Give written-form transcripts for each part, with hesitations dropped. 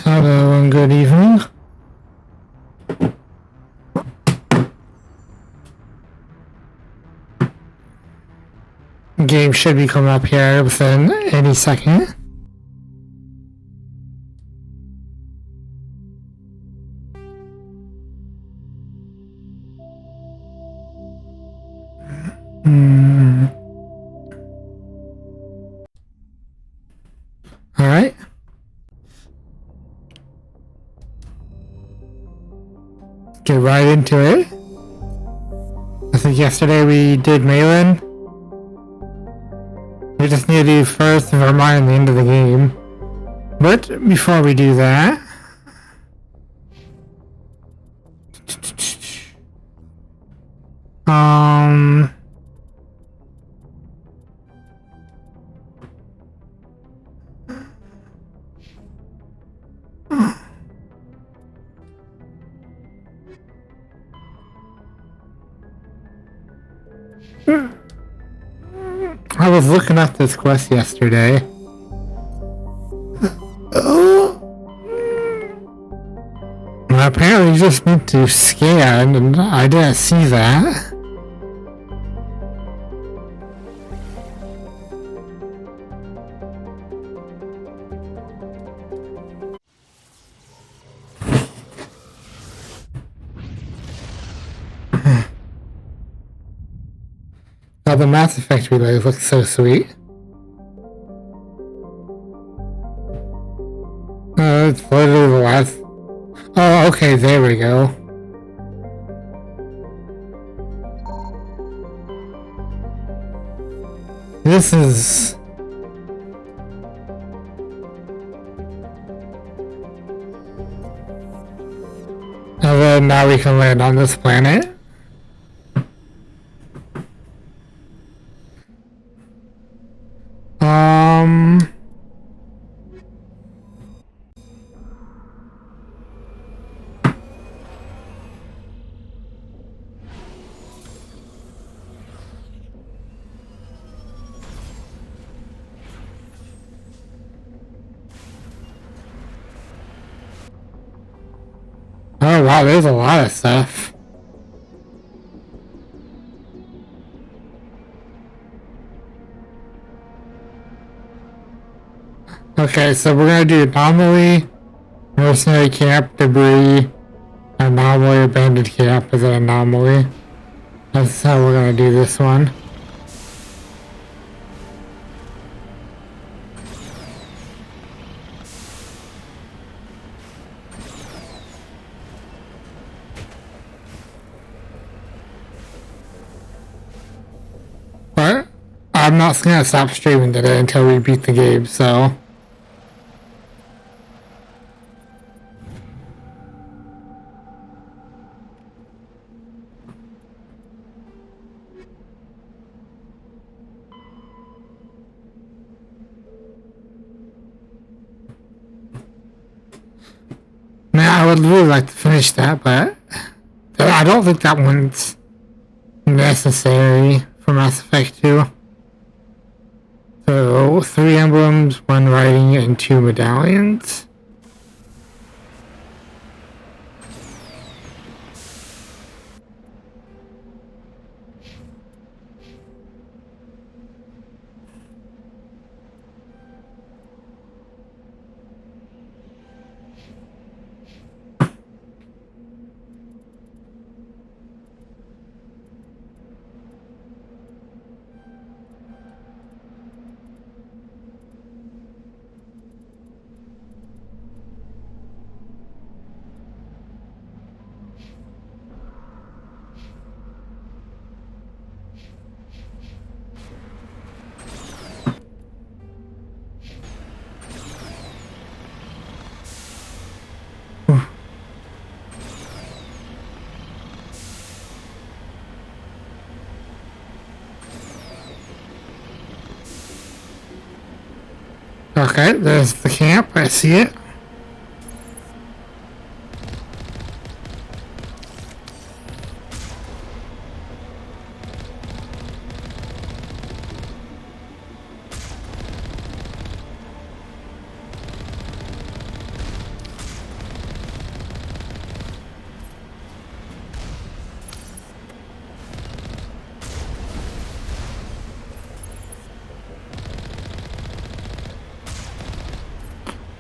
Hello and good evening. Game should be coming up here within any second. Alright. Get right into it. I think yesterday we did Malin. We just need to do first Vermont at the end of the game. But before we do that... I was looking at this quest yesterday. Well, apparently you just need to scan, and I didn't see that. Oh, the Mass Effect relay looks so sweet. It's literally the last... Oh, okay, there we go. This is... And then now we can land on this planet. Oh wow, there's a lot of stuff. Okay, so we're gonna do anomaly, mercenary camp, debris, anomaly, abandoned camp is an anomaly. That's how we're gonna do this one. But I'm not gonna stop streaming today until we beat the game, so... Man, I would really like to finish that, but I don't think that one's necessary for Mass Effect 2. So, 3 emblems, 1 writing, and 2 medallions. Okay, there's the camp. I see it.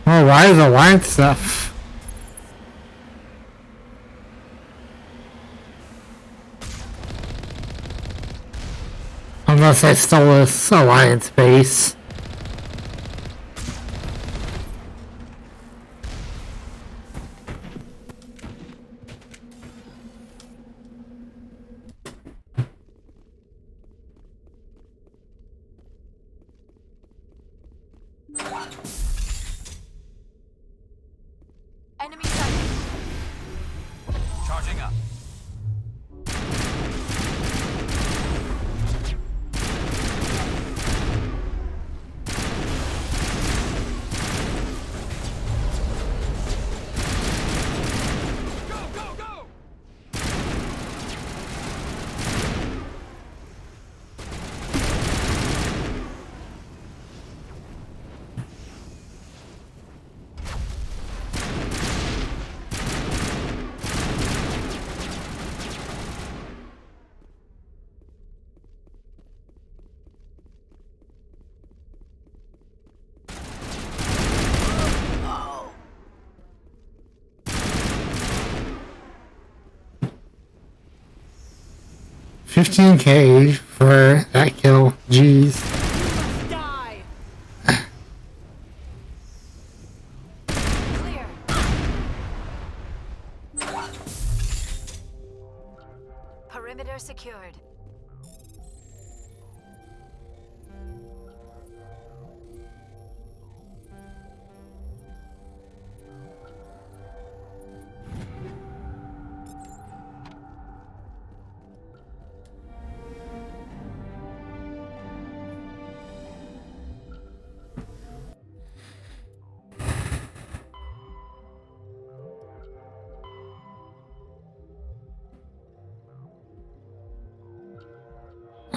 Oh, why is the white stuff? Unless I stole this alliance base. Enemy sighted. Charging up. Go, go, go! 15K for that kill. Jeez. Die. Clear. Perimeter secured.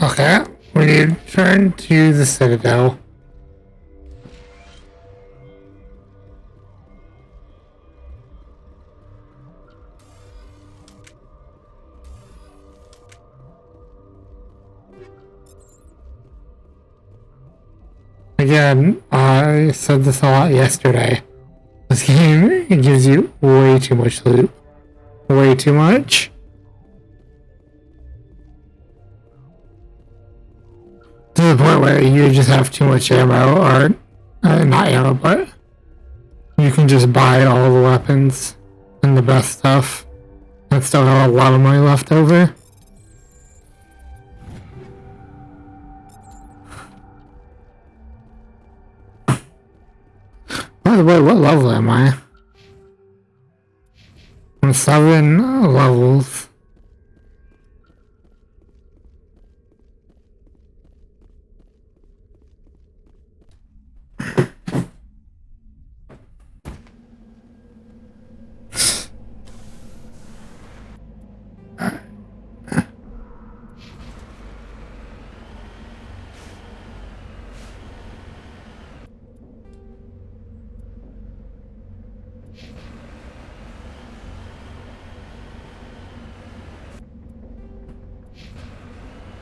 Okay, we need to turn to the Citadel. Again, I said this a lot yesterday. This game, it gives you way too much loot. Way too much. To the point where you just have too much ammo, or not ammo, but you can just buy all the weapons and the best stuff and still have a lot of money left over. By the way, what level am I? I'm 7 levels.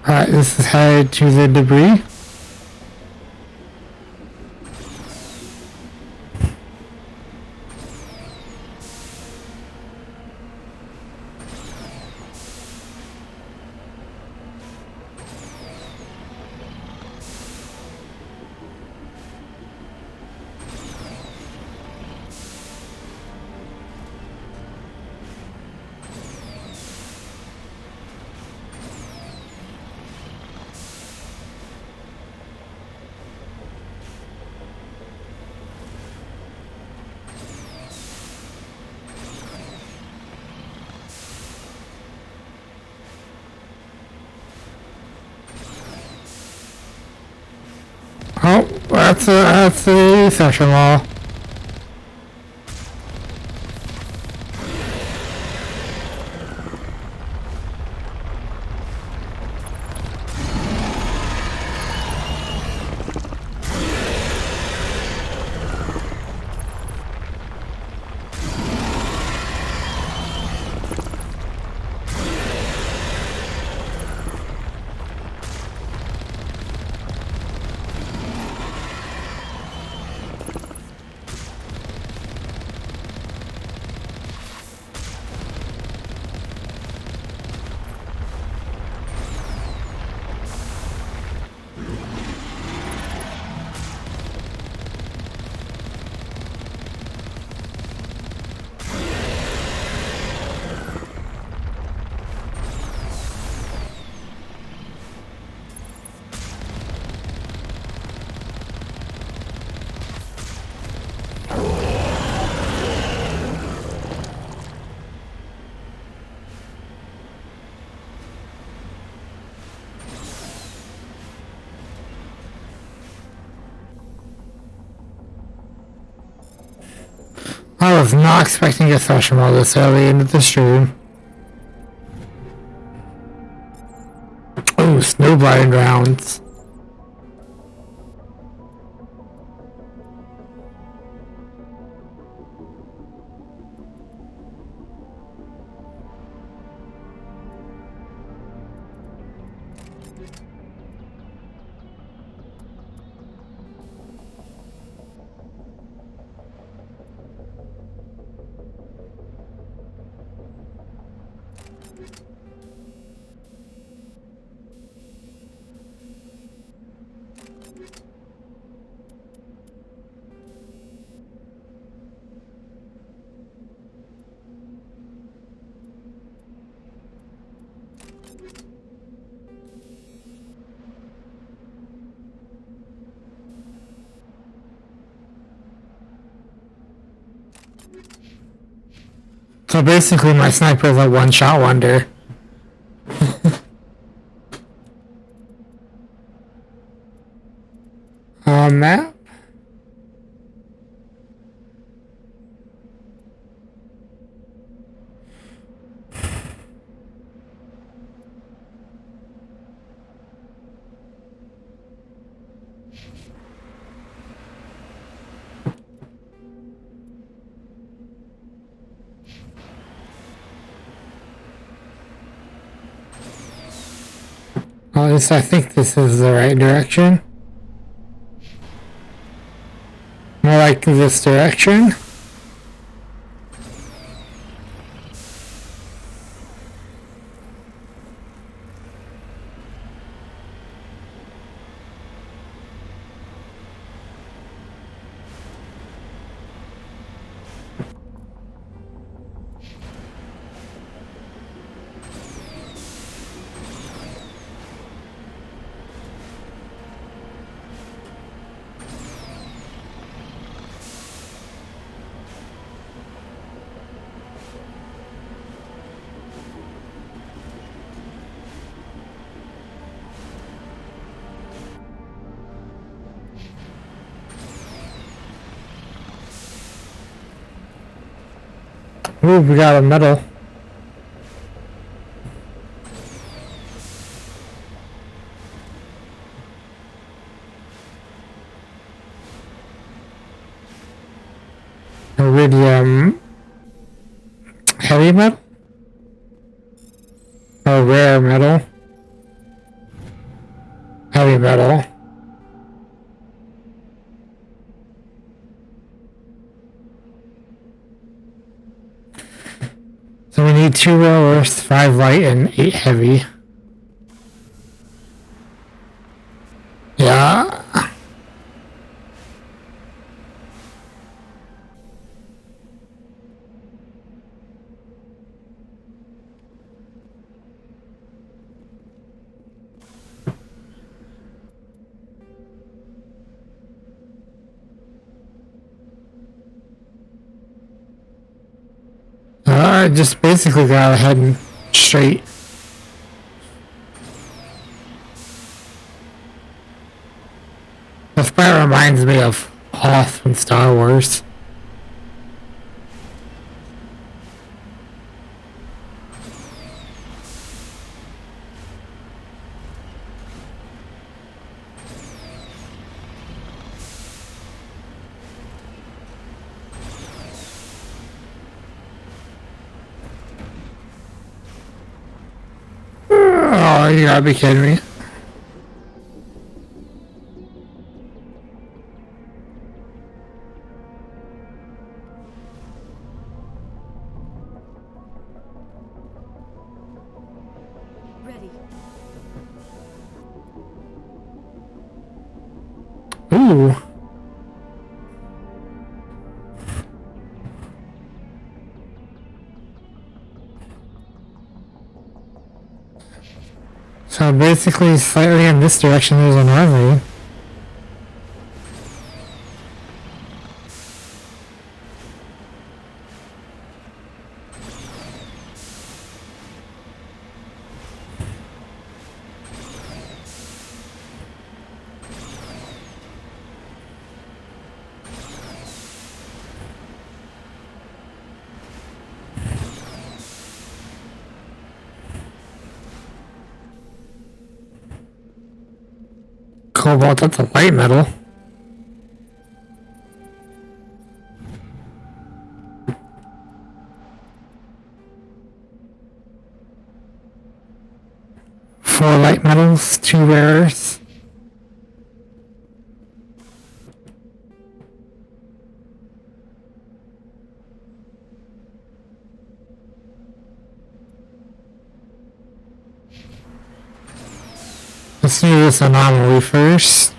Alright, this is headed to the debris. Oh, that's a session wall. I was not expecting a session all this early into the stream. Oh, snowblind rounds. So basically my sniper is a one-shot wonder. Map? At least I think this is the right direction. More like this direction. Ooh, we got a medal. Iridium heavy metal? Or rare metal? Heavy metal. So we need 2 rare earths, 5 light, and 8 heavy. Yeah. I just basically got heading straight. This part reminds me of Hoth from Star Wars. Oh, you gotta be kidding me. Ready. Ooh. So basically, slightly in this direction, there's an army. cobalt, that's a light metal. Four light metals, 2 rares. Let's do this anomaly first.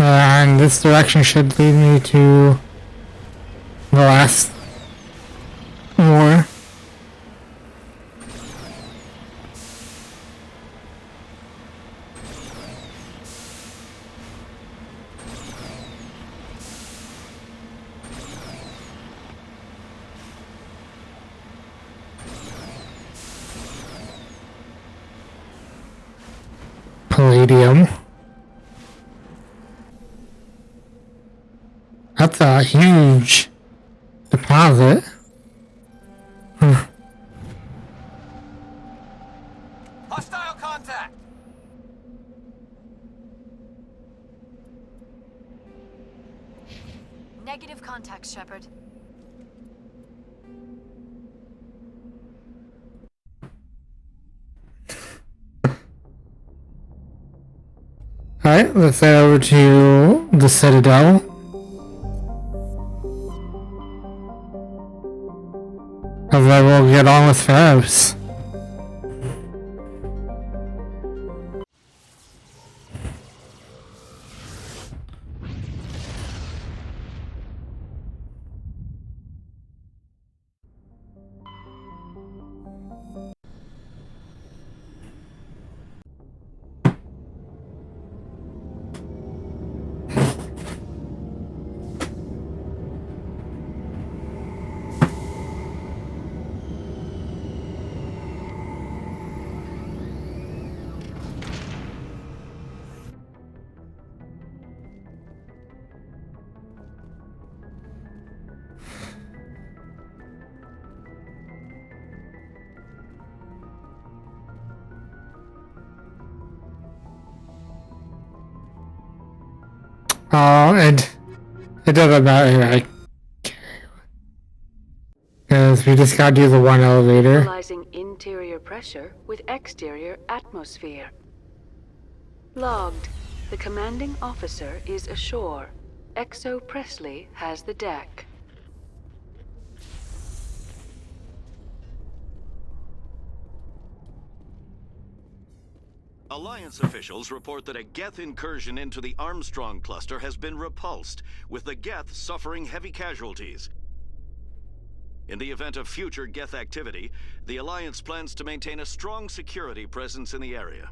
And this direction should lead me to the last war. Palladium. That's a huge deposit. Hostile contact! Negative contact, Shepard. Alright, let's head over to the Citadel. As I will get on with Fabs. Oh, it doesn't matter, because we just gotta do the one elevator. Equalizing interior pressure with exterior atmosphere. Logged. The commanding officer is ashore. Exo Presley has the deck. Alliance officials report that a Geth incursion into the Armstrong cluster has been repulsed, with the Geth suffering heavy casualties. In the event of future Geth activity, the Alliance plans to maintain a strong security presence in the area.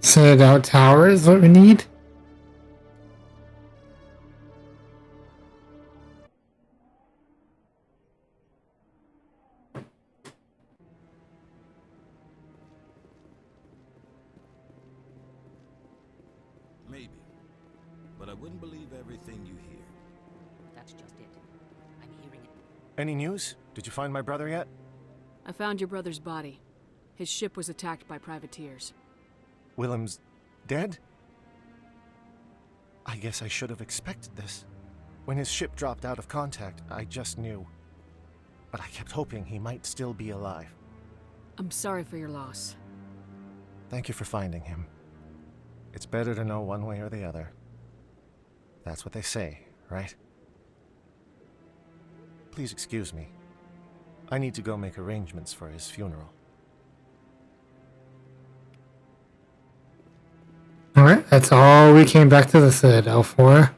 Citadel Tower is what we need. Maybe. But I wouldn't believe everything you hear. That's just it. I'm hearing it. Any news? Did you find my brother yet? I found your brother's body. His ship was attacked by privateers. Willem's dead? I guess I should have expected this. When his ship dropped out of contact, I just knew. But I kept hoping he might still be alive. I'm sorry for your loss. Thank you for finding him. It's better to know one way or the other. That's what they say, right? Please excuse me. I need to go make arrangements for his funeral. Alright, that's all we came back to the Citadel for.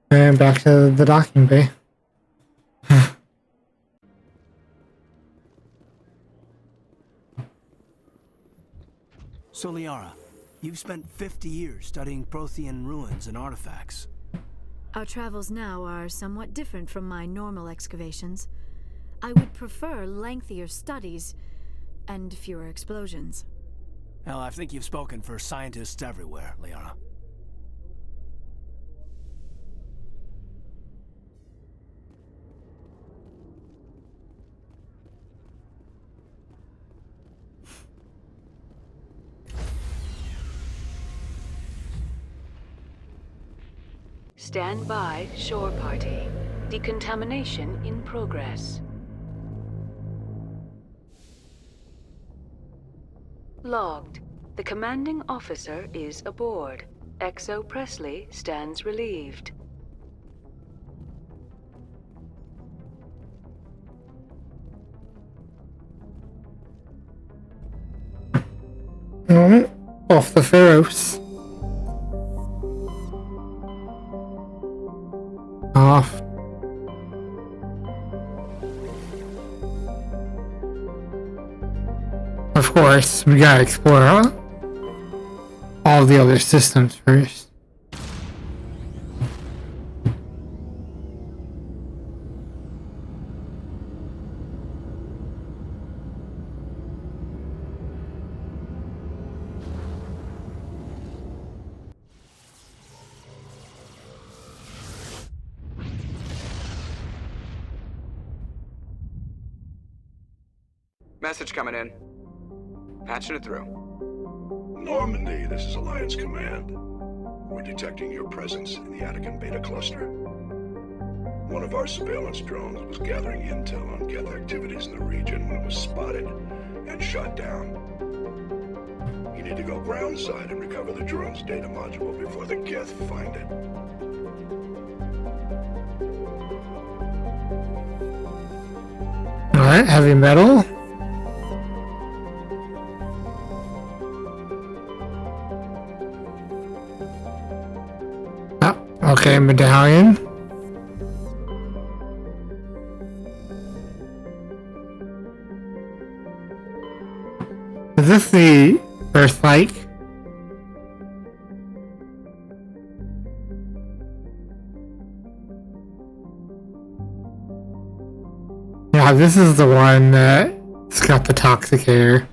And back to the docking bay. So Liara, you've spent 50 years studying Prothean ruins and artifacts. Our travels now are somewhat different from my normal excavations. I would prefer lengthier studies and fewer explosions. Well, I think you've spoken for scientists everywhere, Liara. Stand by, shore party. Decontamination in progress. Logged. The commanding officer is aboard. XO Presley stands relieved. Alright, off the Pharos. Off. Of course, we gotta explore all the other systems first. Message coming in. Patching it through. Normandy, this is Alliance Command. We're detecting your presence in the Attican Beta Cluster. One of our surveillance drones was gathering intel on Geth activities in the region when it was spotted and shot down. You need to go groundside and recover the drone's data module before the Geth find it. Alright, heavy metal. Okay, medallion. Is this the Earth Lake? Yeah, this is the one that's got the toxic air.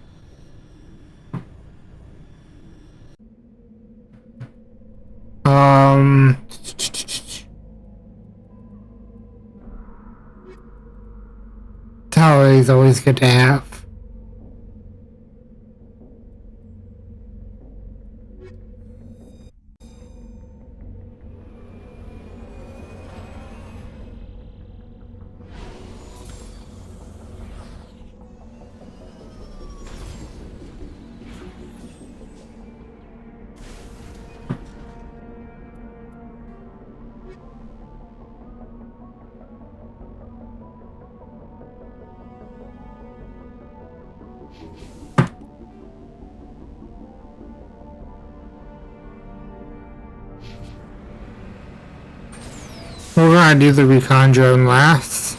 Tower is always good to have. We're gonna do the recon drone last.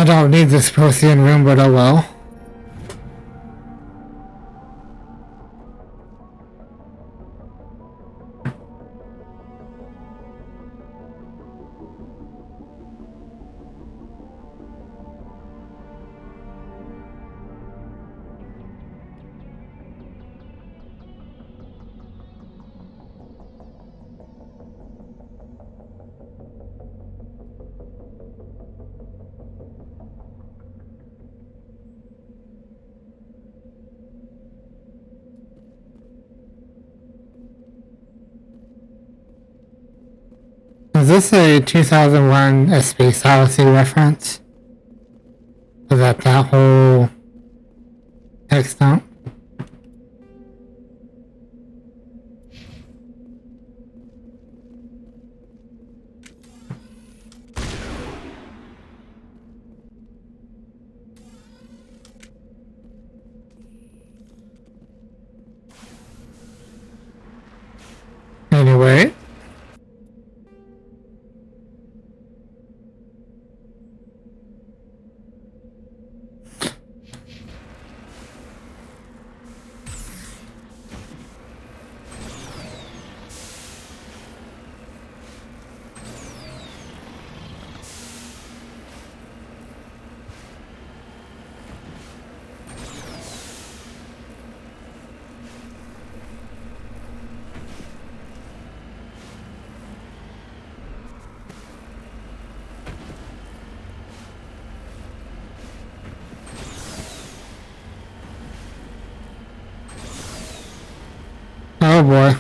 I don't need this Prothean room, but oh well. Is this a 2001 A Space Odyssey reference? Is that whole text dump? Anyway. Oh boy.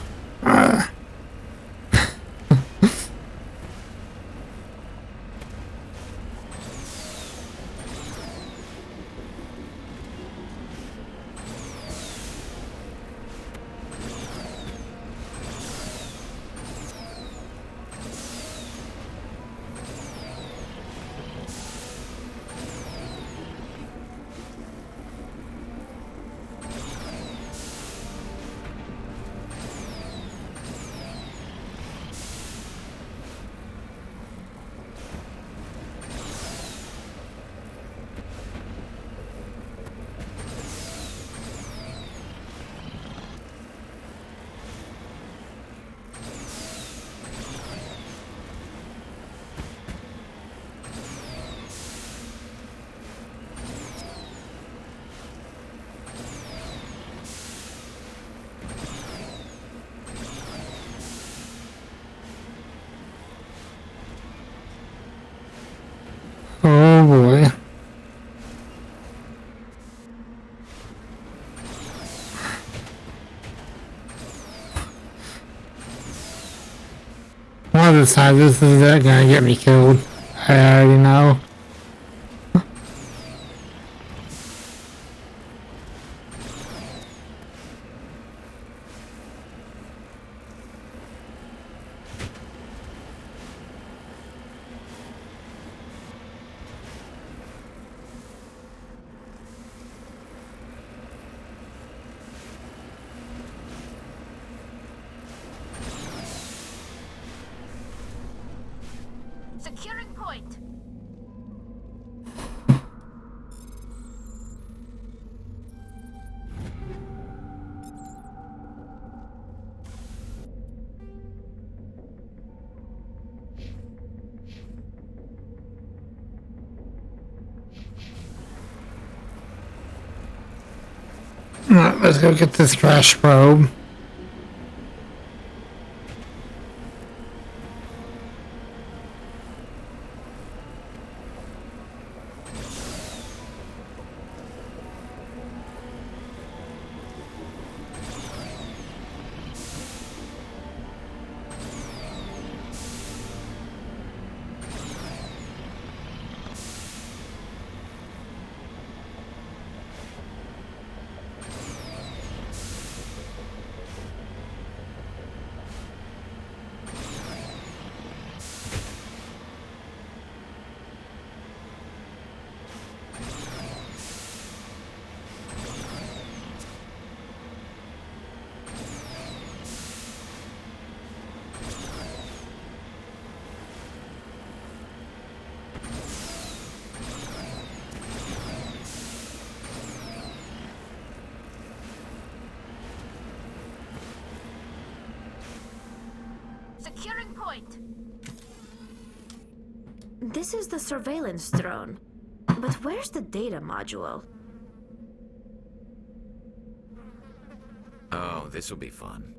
Oh boy. One of the sizes is that gonna get me killed. I already know. Securing point. Alright, let's go get this trash probe. point. This is the surveillance drone. But where's the data module? Oh, this will be fun.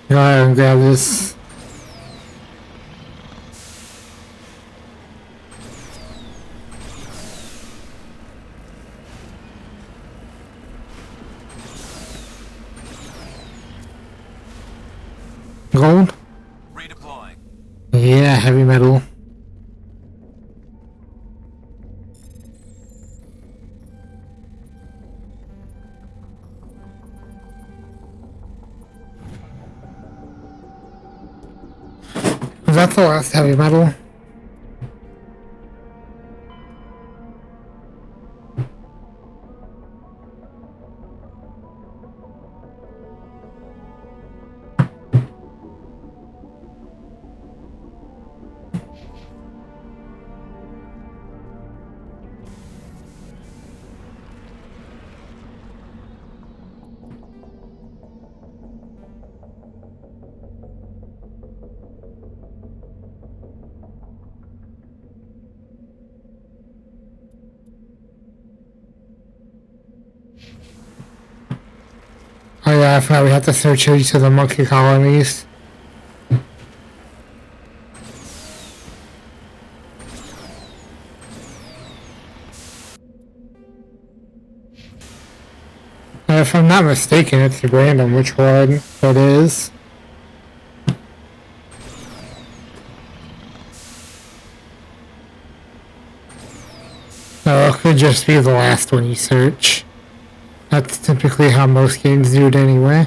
Go ahead and grab this. Gold? Redeploying. Yeah, heavy metal. Was that the last heavy metal? Oh yeah, I forgot we have to search each of the monkey colonies. If I'm not mistaken, it's random which one it is. Oh, it could just be the last one you search. That's typically how most games do it anyway.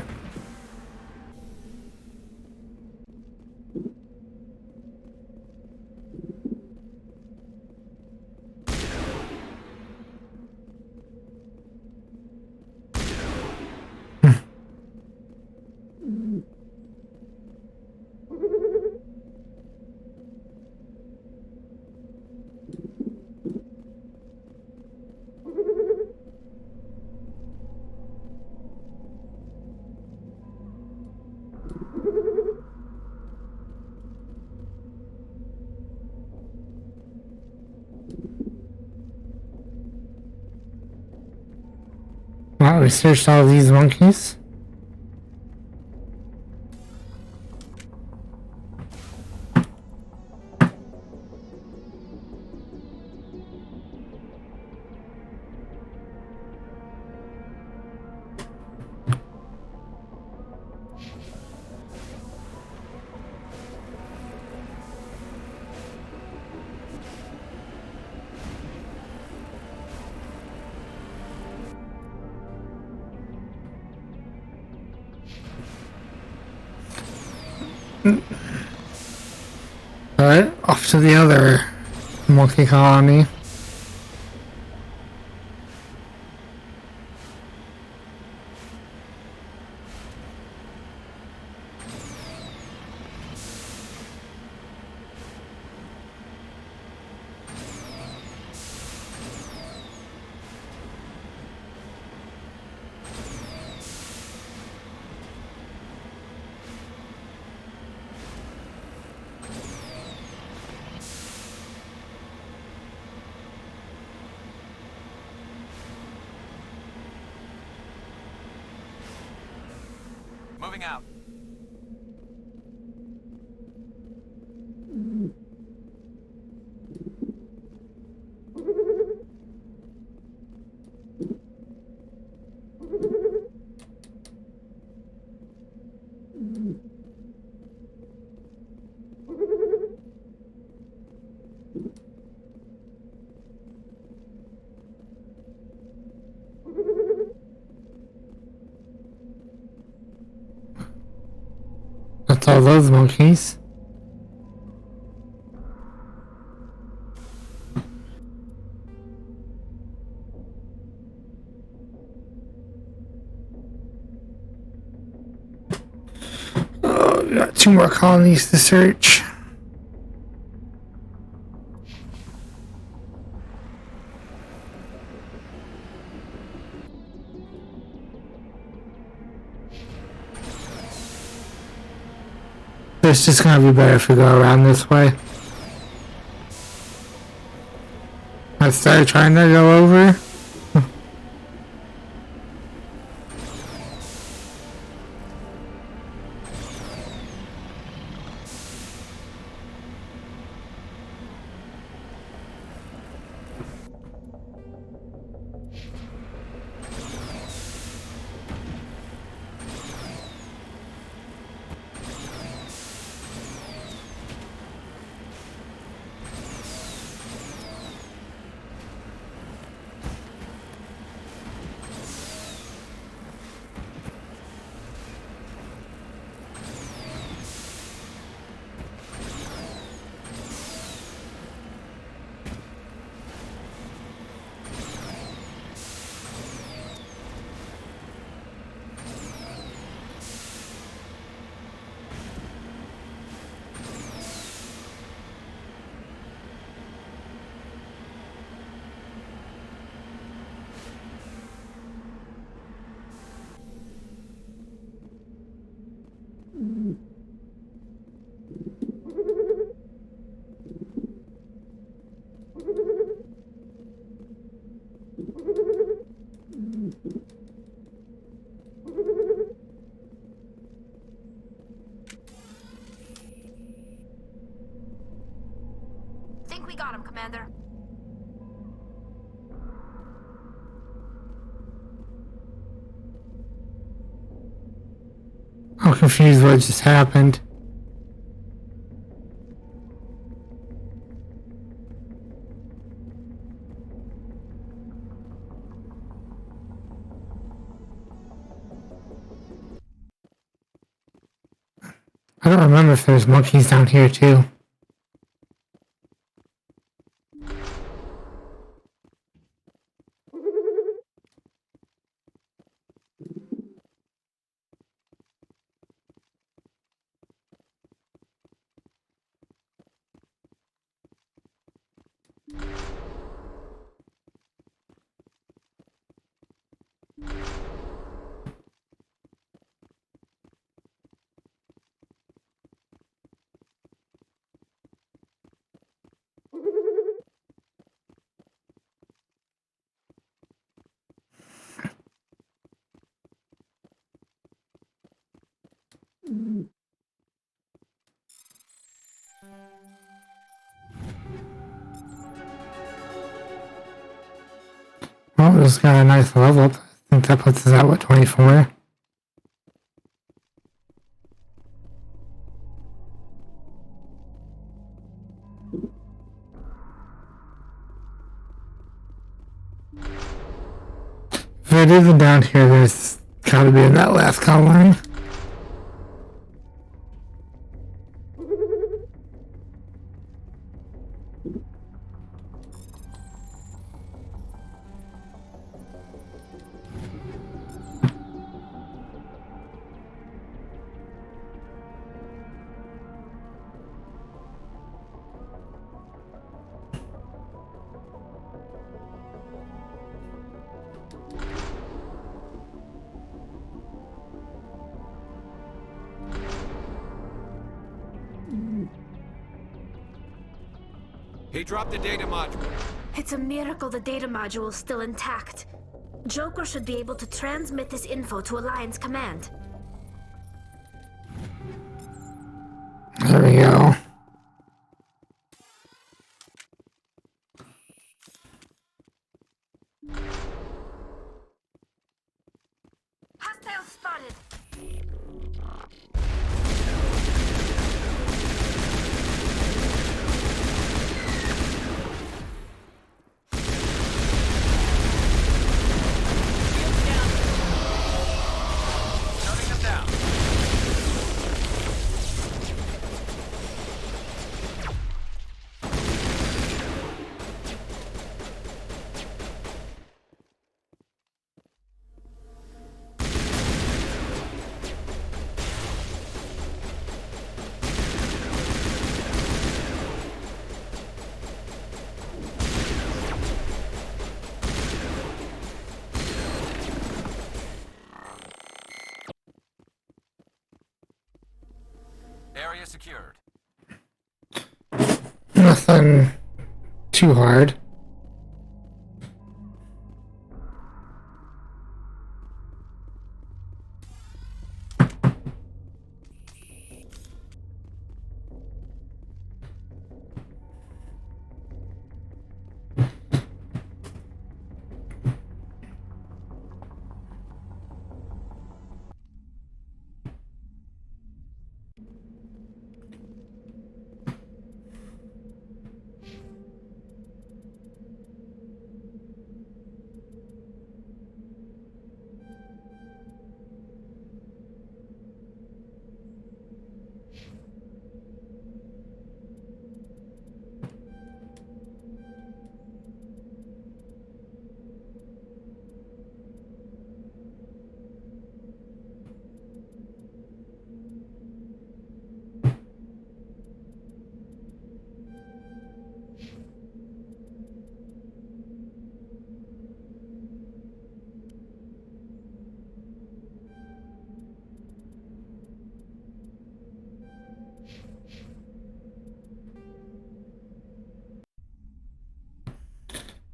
Well, we searched all these monkeys. Alright, off to the other monkey colony. Moving out. That's all those monkeys. go. We got 2 more colonies to search. It's just gonna be better if we go around this way. I started trying to go over. Think we got him, Commander. I'm confused what just happened. I don't remember if there's monkeys down here too. Well, this got a nice level up. I think that puts us at what, 24? If it isn't down here, there's gotta be in that last colony. He dropped the data module. It's a miracle the data module is still intact. Joker should be able to transmit this info to Alliance Command. There we go. Hostile spotted! Shutting them down. secured. Nothing too hard.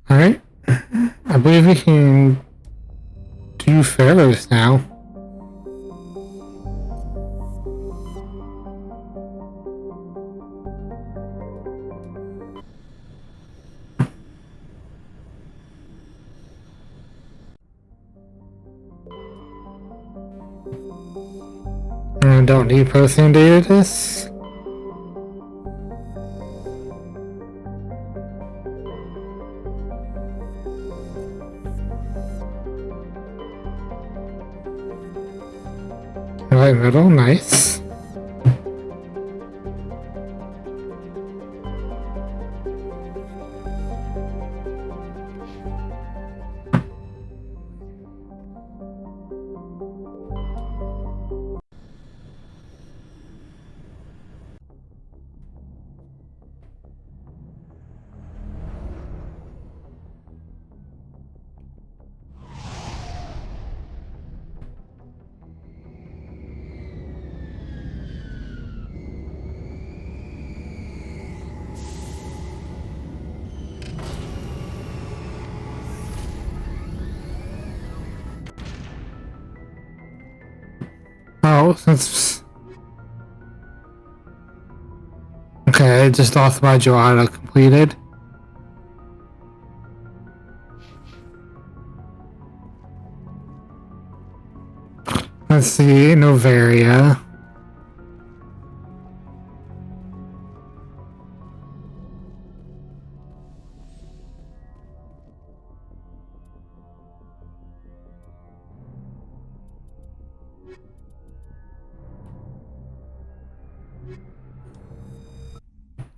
Alright. I believe we can do Pharaohs now. I don't need posting data this. Right middle, nice. Oh, since... Okay, just lost my Joanna completed. Let's see, Novaria.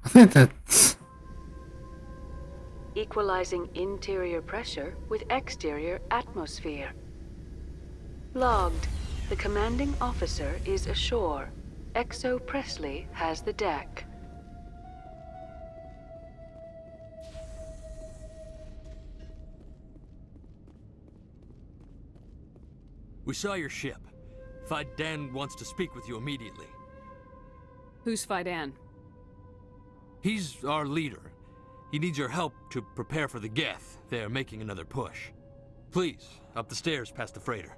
I think that's... Equalizing interior pressure with exterior atmosphere. Logged. The commanding officer is ashore. Exo Presley has the deck. We saw your ship. Fidan wants to speak with you immediately. Who's Fidan? He's our leader. He needs your help to prepare for the Geth. They're making another push. Please, up the stairs past the freighter.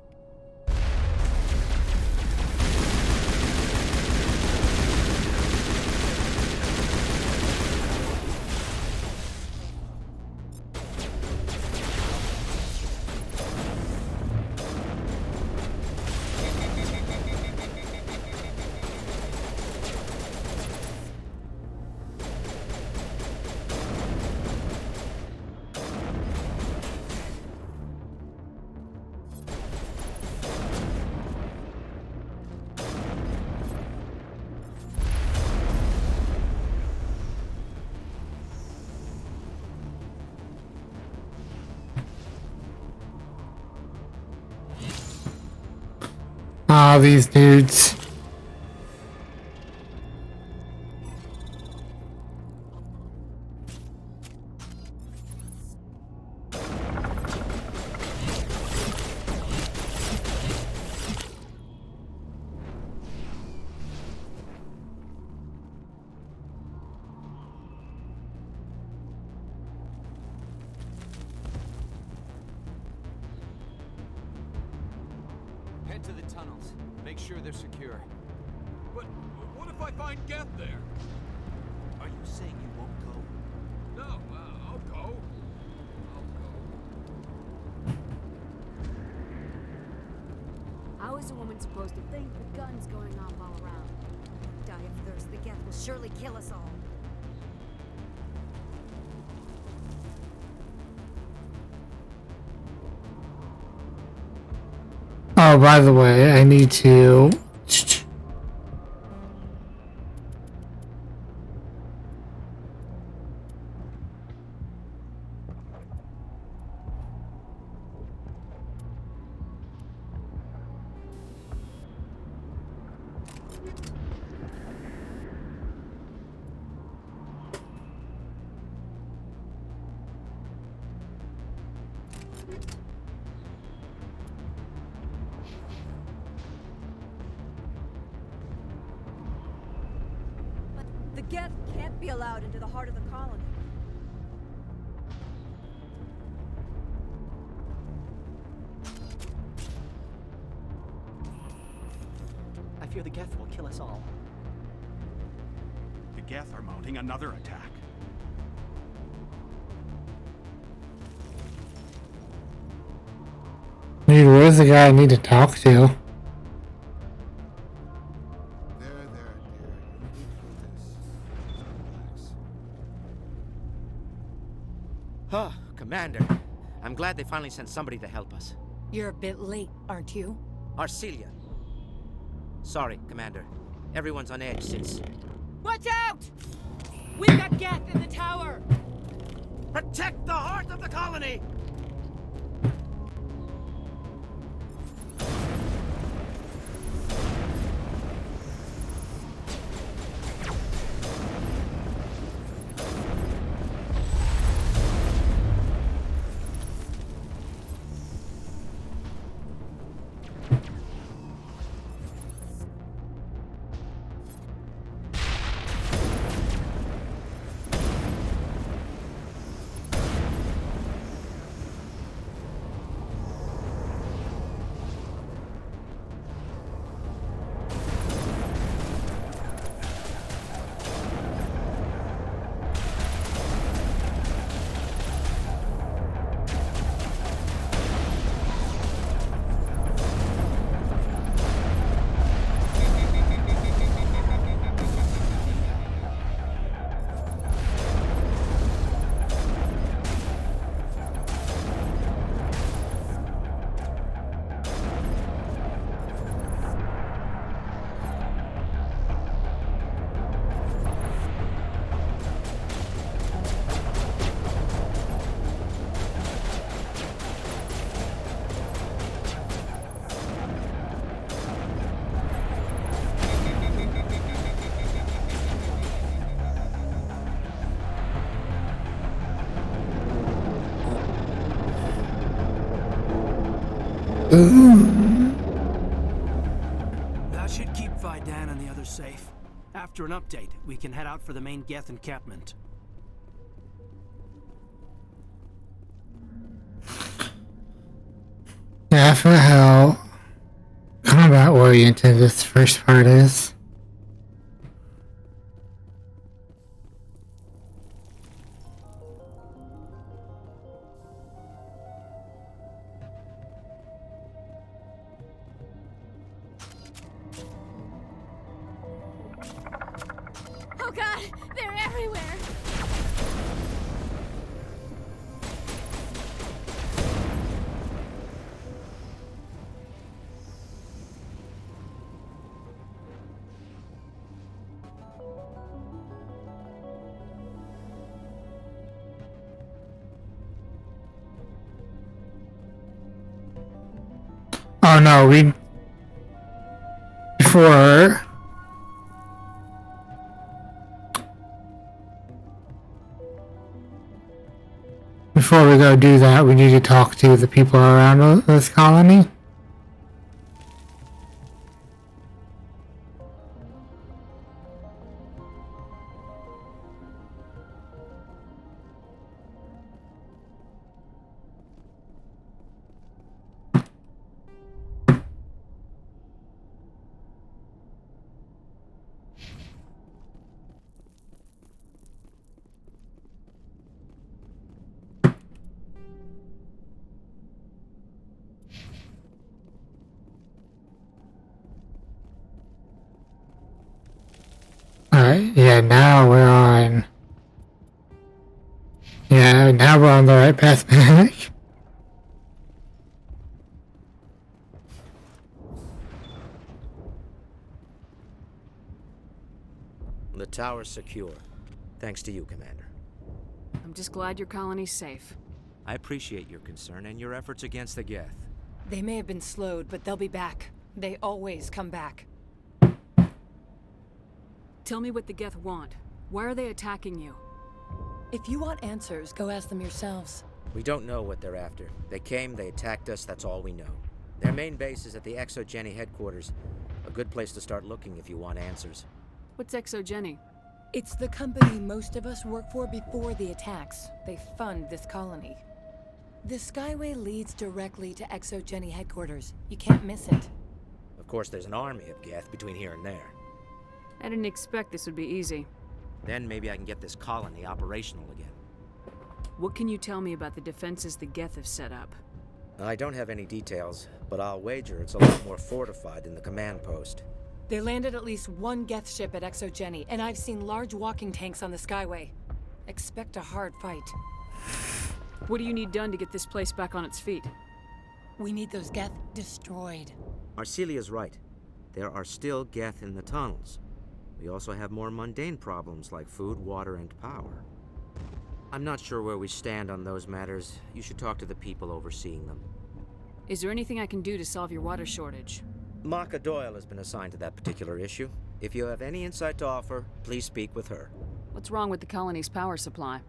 Ah, these dudes. Head to the tunnels. Make sure they're secure. But what if I find Geth there? Are you saying you won't go? No, I'll go. How is a woman supposed to think with guns going off all around? Die of thirst, the Geth will surely kill us all. Oh, by the way, I need to... The Geth can't be allowed into the heart of the colony. I fear the Geth will kill us all. The Geth are mounting another attack. Dude, where's the guy I need to talk to? Huh, Commander. I'm glad they finally sent somebody to help us. You're a bit late, aren't you? Arcelia. Sorry, Commander. Everyone's on edge since... Watch out! We've got Geth in the tower! Protect the heart of the colony! That should keep Vidan and the others safe. After an update, we can head out for the main Geth encampment. Yeah, I forgot how combat oriented this first part is. Oh god, they're everywhere! Oh no, before we go do that, we need to talk to the people around this colony. Alright, yeah, now we're on... Yeah, now we're on the right path back. The tower's secure. Thanks to you, Commander. I'm just glad your colony's safe. I appreciate your concern and your efforts against the Geth. They may have been slowed, but they'll be back. They always come back. Tell me what the Geth want. Why are they attacking you? If you want answers, go ask them yourselves. We don't know what they're after. They came, they attacked us, that's all we know. Their main base is at the ExoGeni headquarters. A good place to start looking if you want answers. What's ExoGeni? It's the company most of us work for before the attacks. They fund this colony. The Skyway leads directly to ExoGeni headquarters. You can't miss it. Of course, there's an army of Geth between here and there. I didn't expect this would be easy. Then maybe I can get this colony operational again. What can you tell me about the defenses the Geth have set up? I don't have any details, but I'll wager it's a lot more fortified than the command post. They landed at least one Geth ship at ExoGeni, and I've seen large walking tanks on the Skyway. Expect a hard fight. What do you need done to get this place back on its feet? We need those Geth destroyed. Arcelia's right. There are still Geth in the tunnels. We also have more mundane problems like food, water, and power. I'm not sure where we stand on those matters. You should talk to the people overseeing them. Is there anything I can do to solve your water shortage? Maka Doyle has been assigned to that particular issue. If you have any insight to offer, please speak with her. What's wrong with the colony's power supply?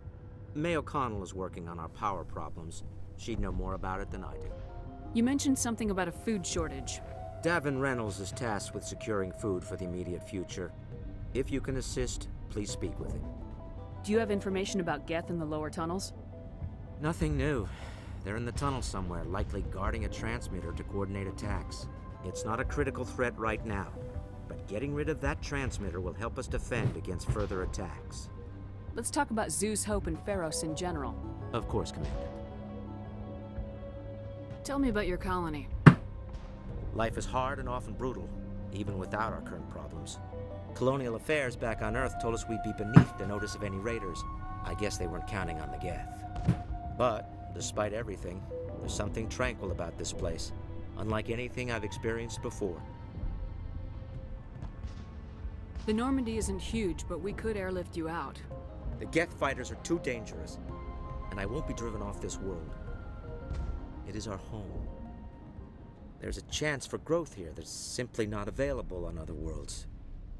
May O'Connell is working on our power problems. She'd know more about it than I do. You mentioned something about a food shortage. Davin Reynolds is tasked with securing food for the immediate future. If you can assist, please speak with him. Do you have information about Geth in the lower tunnels? Nothing new. They're in the tunnel somewhere, likely guarding a transmitter to coordinate attacks. It's not a critical threat right now, but getting rid of that transmitter will help us defend against further attacks. Let's talk about Zeus, Hope, and Pharos in general. Of course, Commander. Tell me about your colony. Life is hard and often brutal, even without our current problems. Colonial affairs back on Earth told us we'd be beneath the notice of any raiders. I guess they weren't counting on the Geth. But, despite everything, there's something tranquil about this place, unlike anything I've experienced before. The Normandy isn't huge, but we could airlift you out. The Geth fighters are too dangerous, and I won't be driven off this world. It is our home. There's a chance for growth here that's simply not available on other worlds.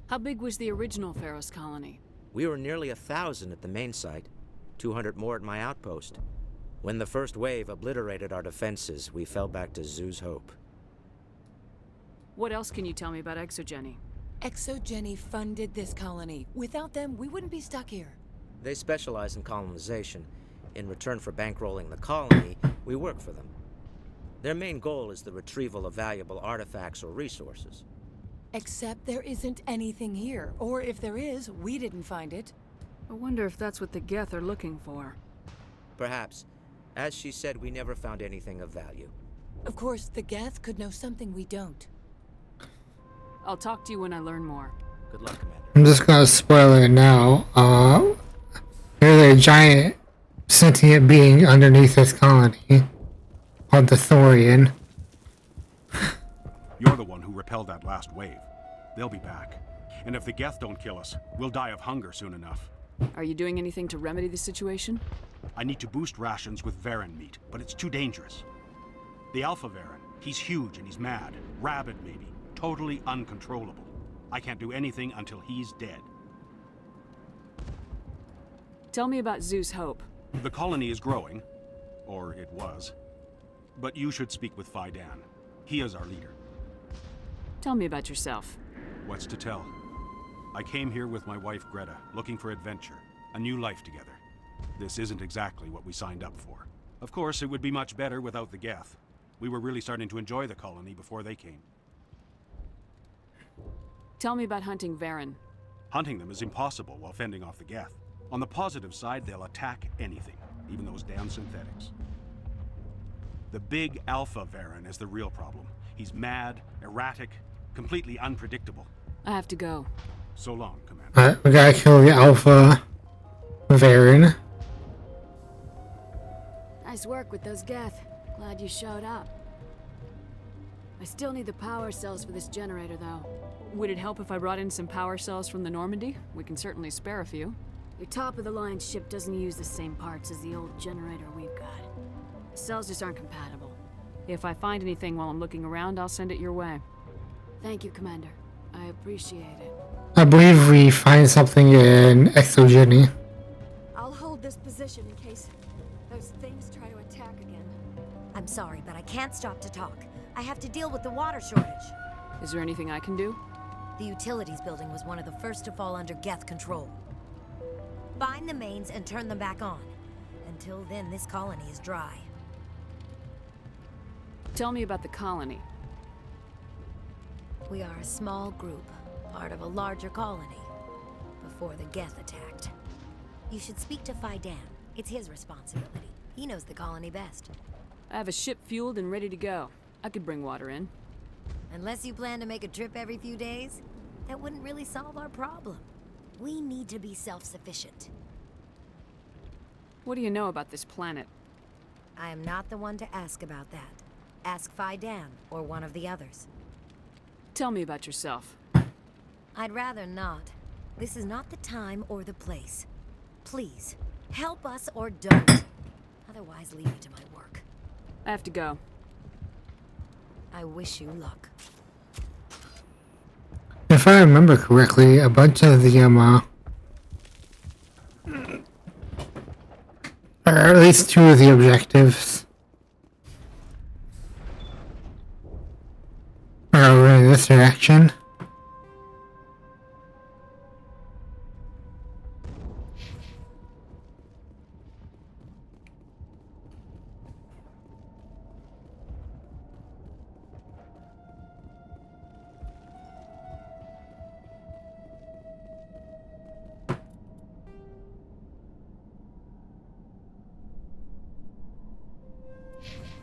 How big was the original Pharos colony? We were nearly 1,000 at the main site, 200 more at my outpost. When the first wave obliterated our defenses, we fell back to Zeus Hope. What else can you tell me about ExoGeni? ExoGeni funded this colony. Without them, we wouldn't be stuck here. They specialize in colonization. In return for bankrolling the colony, we work for them. Their main goal is the retrieval of valuable artifacts or resources. Except there isn't anything here, or if there is, we didn't find it. I wonder if that's what the Geth are looking for. Perhaps. As she said, we never found anything of value. Of course, the Geth could know something we don't. I'll talk to you when I learn more. Good luck, Commander. I'm just gonna spoil it now. There's a giant sentient being underneath this colony called the Thorian. You're the one who repelled that last wave. They'll be back. And if the Geth don't kill us, we'll die of hunger soon enough. Are you doing anything to remedy the situation? I need to boost rations with Varen meat, but it's too dangerous. The Alpha Varen, he's huge and he's mad. Rabid, maybe. Totally uncontrollable. I can't do anything until he's dead. Tell me about Zeus Hope. The colony is growing. Or it was. But you should speak with Fidan. He is our leader. Tell me about yourself. What's to tell? I came here with my wife Greta, looking for adventure, a new life together. This isn't exactly what we signed up for. Of course, it would be much better without the Geth. We were really starting to enjoy the colony before they came. Tell me about hunting Varen. Hunting them is impossible while fending off the Geth. On the positive side, they'll attack anything, even those damn synthetics. The big Alpha Varen is the real problem. He's mad, erratic, completely unpredictable. I have to go. So long, Commander. Alright, we gotta kill the Alpha Varian. Nice work with those Geth. Glad you showed up. I still need the power cells for this generator, though. Would it help if I brought in some power cells from the Normandy? We can certainly spare a few. Your top-of-the-line ship doesn't use the same parts as the old generator we've got. The cells just aren't compatible. If I find anything while I'm looking around, I'll send it your way. Thank you, Commander. I appreciate it. I believe we find something in Exogeny. I'll hold this position in case those things try to attack again. I'm sorry, but I can't stop to talk. I have to deal with the water shortage. Is there anything I can do? The utilities building was one of the first to fall under Geth control. Find the mains and turn them back on. Until then, this colony is dry. Tell me about the colony. We are a small group, part of a larger colony, before the Geth attacked. You should speak to Faidan. It's his responsibility. He knows the colony best. I have a ship fueled and ready to go. I could bring water in. Unless you plan to make a trip every few days, that wouldn't really solve our problem. We need to be self-sufficient. What do you know about this planet? I am not the one to ask about that. Ask Faidan or one of the others. Tell me about yourself. I'd rather not. This is not the time or the place. Please, help us or don't. Otherwise, leave me to my work. I have to go. I wish you luck. If I remember correctly, a bunch of the or at least two of the objectives are over in this direction.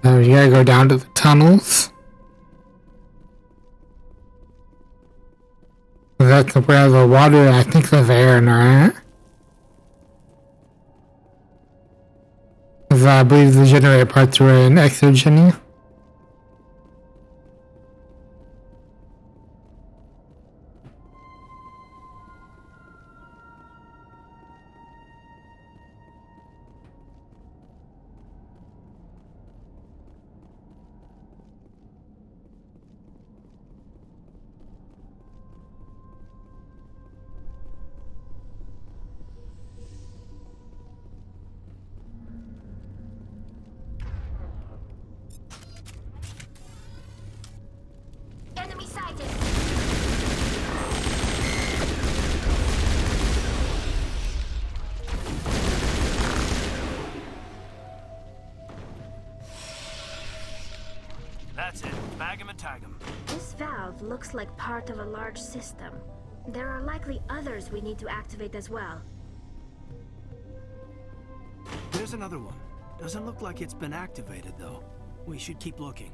You gotta go down to the tunnels. That's where the water, I think the Varen are at. 'Cause I believe the generator parts were in Exogeny. Enemy sighted! That's it. Bag 'em and tag 'em. This valve looks like part of a large system. There are likely others we need to activate as well. There's another one. Doesn't look like it's been activated, though. We should keep looking.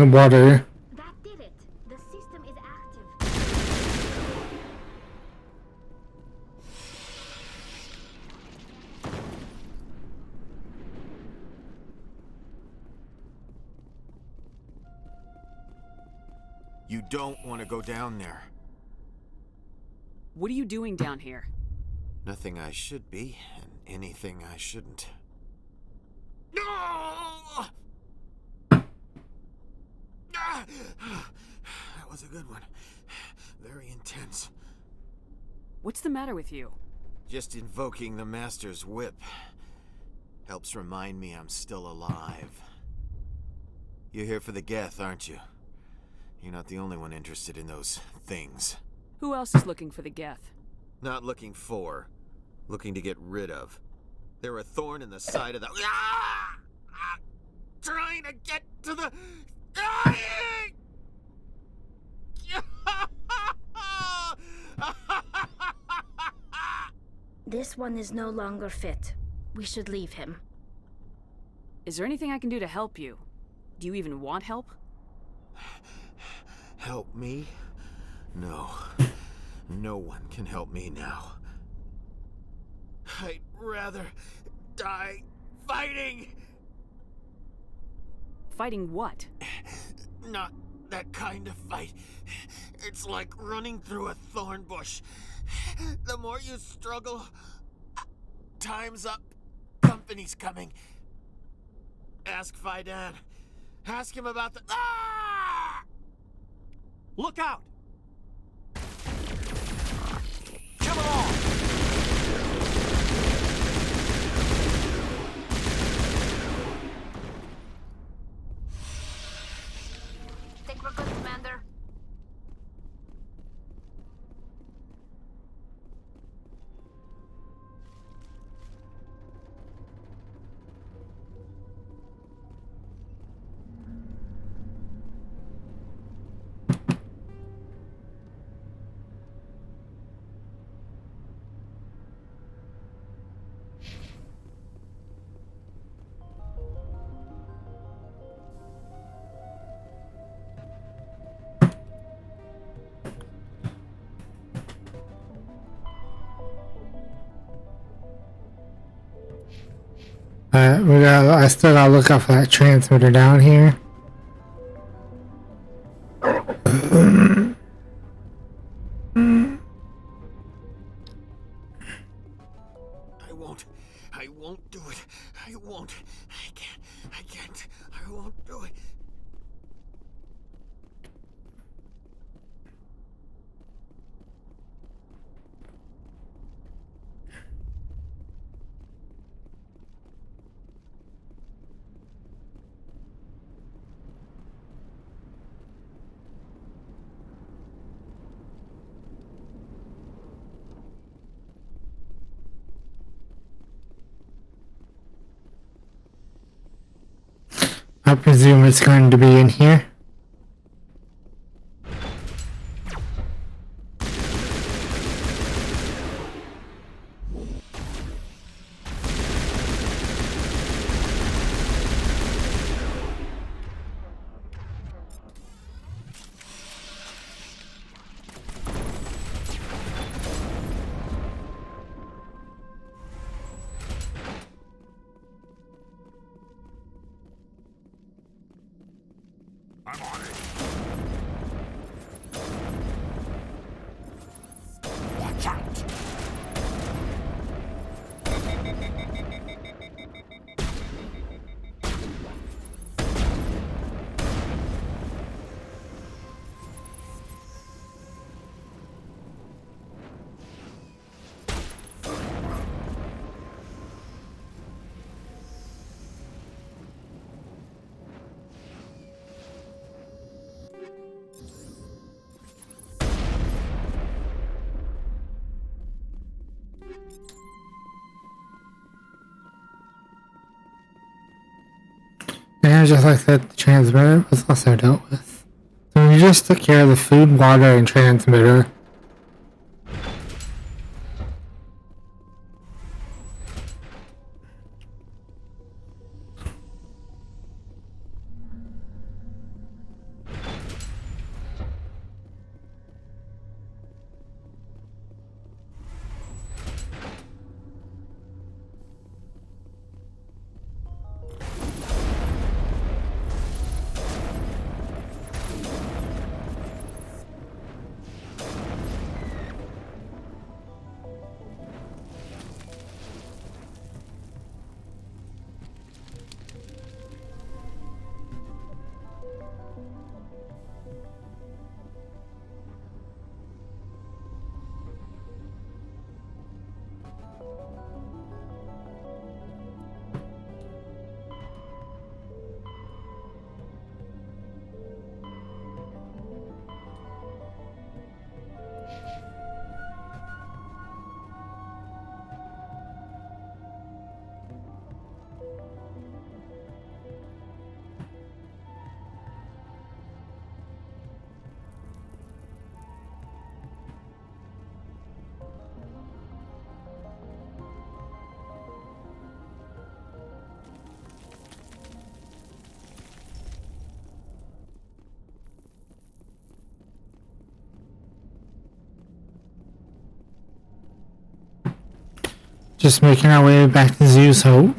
the water. That did it. The system is active. You don't want to go down there. What are you doing down here? Nothing I should be, and anything I shouldn't. No! That was a good one. Very intense. What's the matter with you? Just invoking the Master's whip helps remind me I'm still alive. You're here for the Geth, aren't you? You're not the only one interested in those things. Who else is looking for the Geth? Not looking for. Looking to get rid of. They're a thorn in the side of the... Ah! Ah! Trying to get to the... This one is no longer fit. We should leave him. Is there anything I can do to help you? Do you even want help? Help me? No. No one can help me now. I'd rather die fighting! Fighting what? Not that kind of fight. It's like running through a thorn bush. The more you struggle, time's up. Company's coming. Ask Faidan. Ask him about the... Ah! Look out! Kill them all! Think we're good, Commander? I still gotta look out for that transmitter down here. I won't do it. I won't. I can't. I won't do it. I presume it's going to be in here. I'm on it. Watch out! And just like that, the transmitter was also dealt with. So we just took care of the food, water, and transmitter. Just making our way back to Zeus Hope.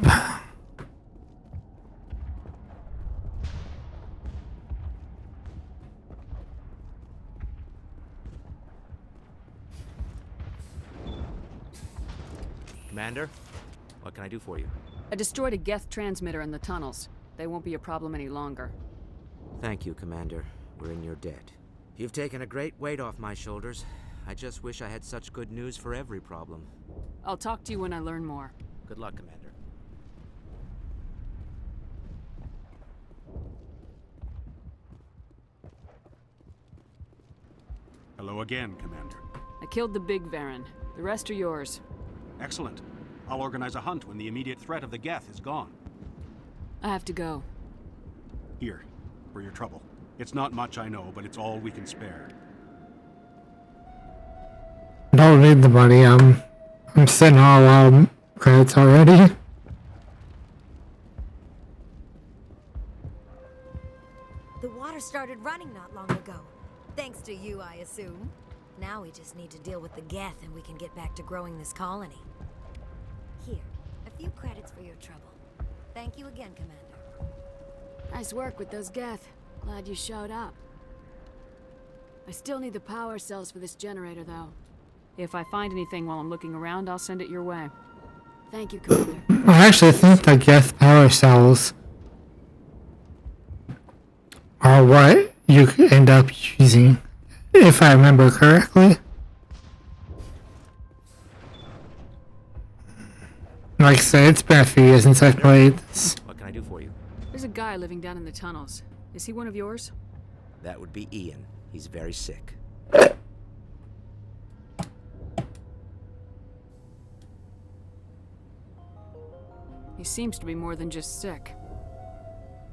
Commander, what can I do for you? I destroyed a Geth transmitter in the tunnels. They won't be a problem any longer. Thank you, Commander. We're in your debt. You've taken a great weight off my shoulders. I just wish I had such good news for every problem. I'll talk to you when I learn more. Good luck, Commander. Hello again, Commander. I killed the big Varen. The rest are yours. Excellent. I'll organize a hunt when the immediate threat of the Geth is gone. I have to go. Here, for your trouble. It's not much, I know, but it's all we can spare. Don't need the money. I'm sitting all credits already. The water started running not long ago. Thanks to you, I assume. Now we just need to deal with the Geth and we can get back to growing this colony. Here, a few credits for your trouble. Thank you again, Commander. Nice work with those Geth. Glad you showed up. I still need the power cells for this generator, though. If I find anything while I'm looking around, I'll send it your way. Thank you, Commander. I actually think the Geth power cells are what you could end up using, if I remember correctly. Like I said, it's been a few years since I've played this. What can I do for you? There's a guy living down in the tunnels. Is he one of yours? That would be Ian. He's very sick. He seems to be more than just sick.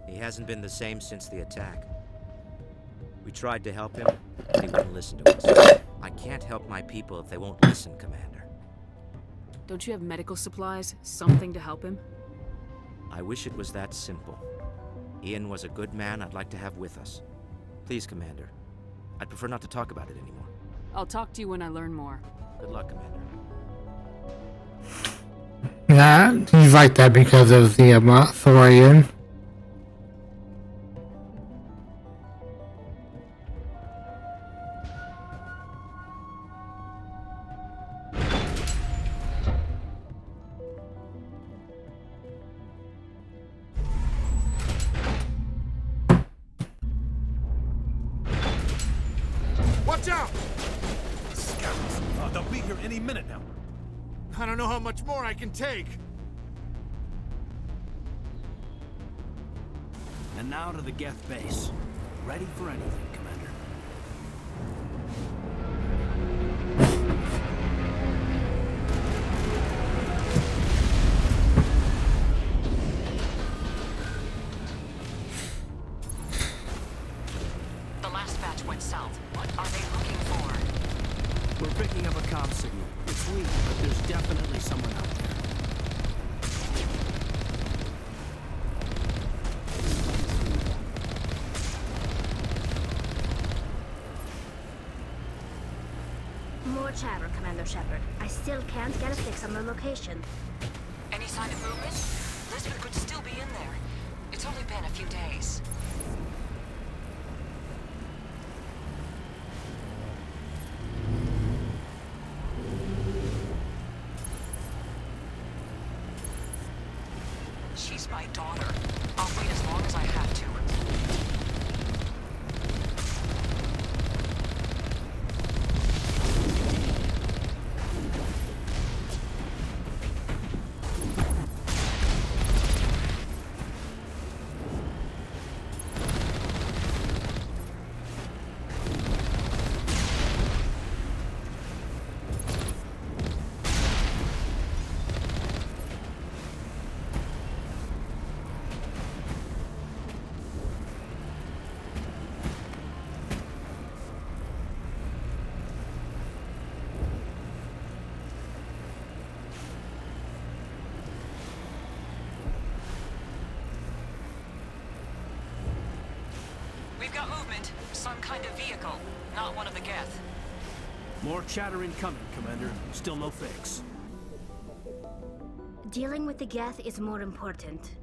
He hasn't been the same since the attack. We tried to help him, but he wouldn't listen to us. I can't help my people if they won't listen, Commander. Don't you have medical supplies? Something to help him? I wish it was that simple. Ian was a good man I'd like to have with us. Please, Commander. I'd prefer not to talk about it anymore. I'll talk to you when I learn more. Good luck, Commander. Yeah, he's like that because of the Thorian. Watch out! Scouts! They'll be here any minute now. I don't know how much more I can take. And now to the Geth base. Ready for anything, Commander. The last batch went south. What are they looking for? We're picking up a comm signal. It's weak, but there's definitely someone out there. More chatter, Commander Shepard. I still can't get a fix on the location. Any sign of movement? Lisbeth could still be in there. It's only been a few days. She's my daughter. I'll wait as long as I have to. We've got movement. Some kind of vehicle. Not one of the Geth. More chatter incoming, Commander. Still no fix. Dealing with the Geth is more important.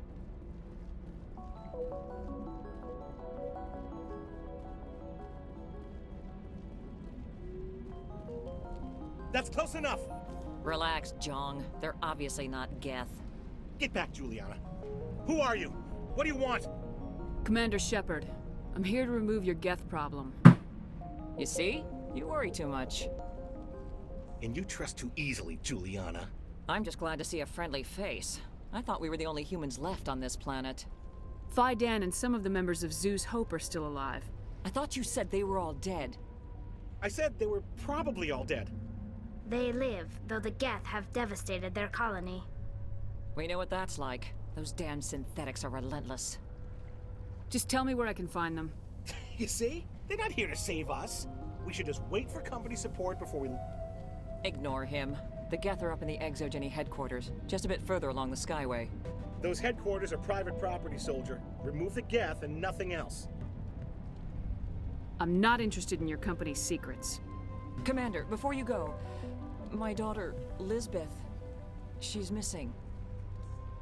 That's close enough! Relax, Jong. They're obviously not Geth. Get back, Juliana. Who are you? What do you want? Commander Shepard, I'm here to remove your Geth problem. You see? You worry too much. And you trust too easily, Juliana. I'm just glad to see a friendly face. I thought we were the only humans left on this planet. Phi Dan and some of the members of Zoo's Hope are still alive. I thought you said they were all dead. I said they were probably all dead. They live, though the Geth have devastated their colony. We know what that's like. Those damn synthetics are relentless. Just tell me where I can find them. You see? They're not here to save us. We should just wait for company support before we... Ignore him. The Geth are up in the Exogeny headquarters, just a bit further along the Skyway. Those headquarters are private property, soldier. Remove the Geth and nothing else. I'm not interested in your company's secrets. Commander, before you go, my daughter, Lisbeth, she's missing.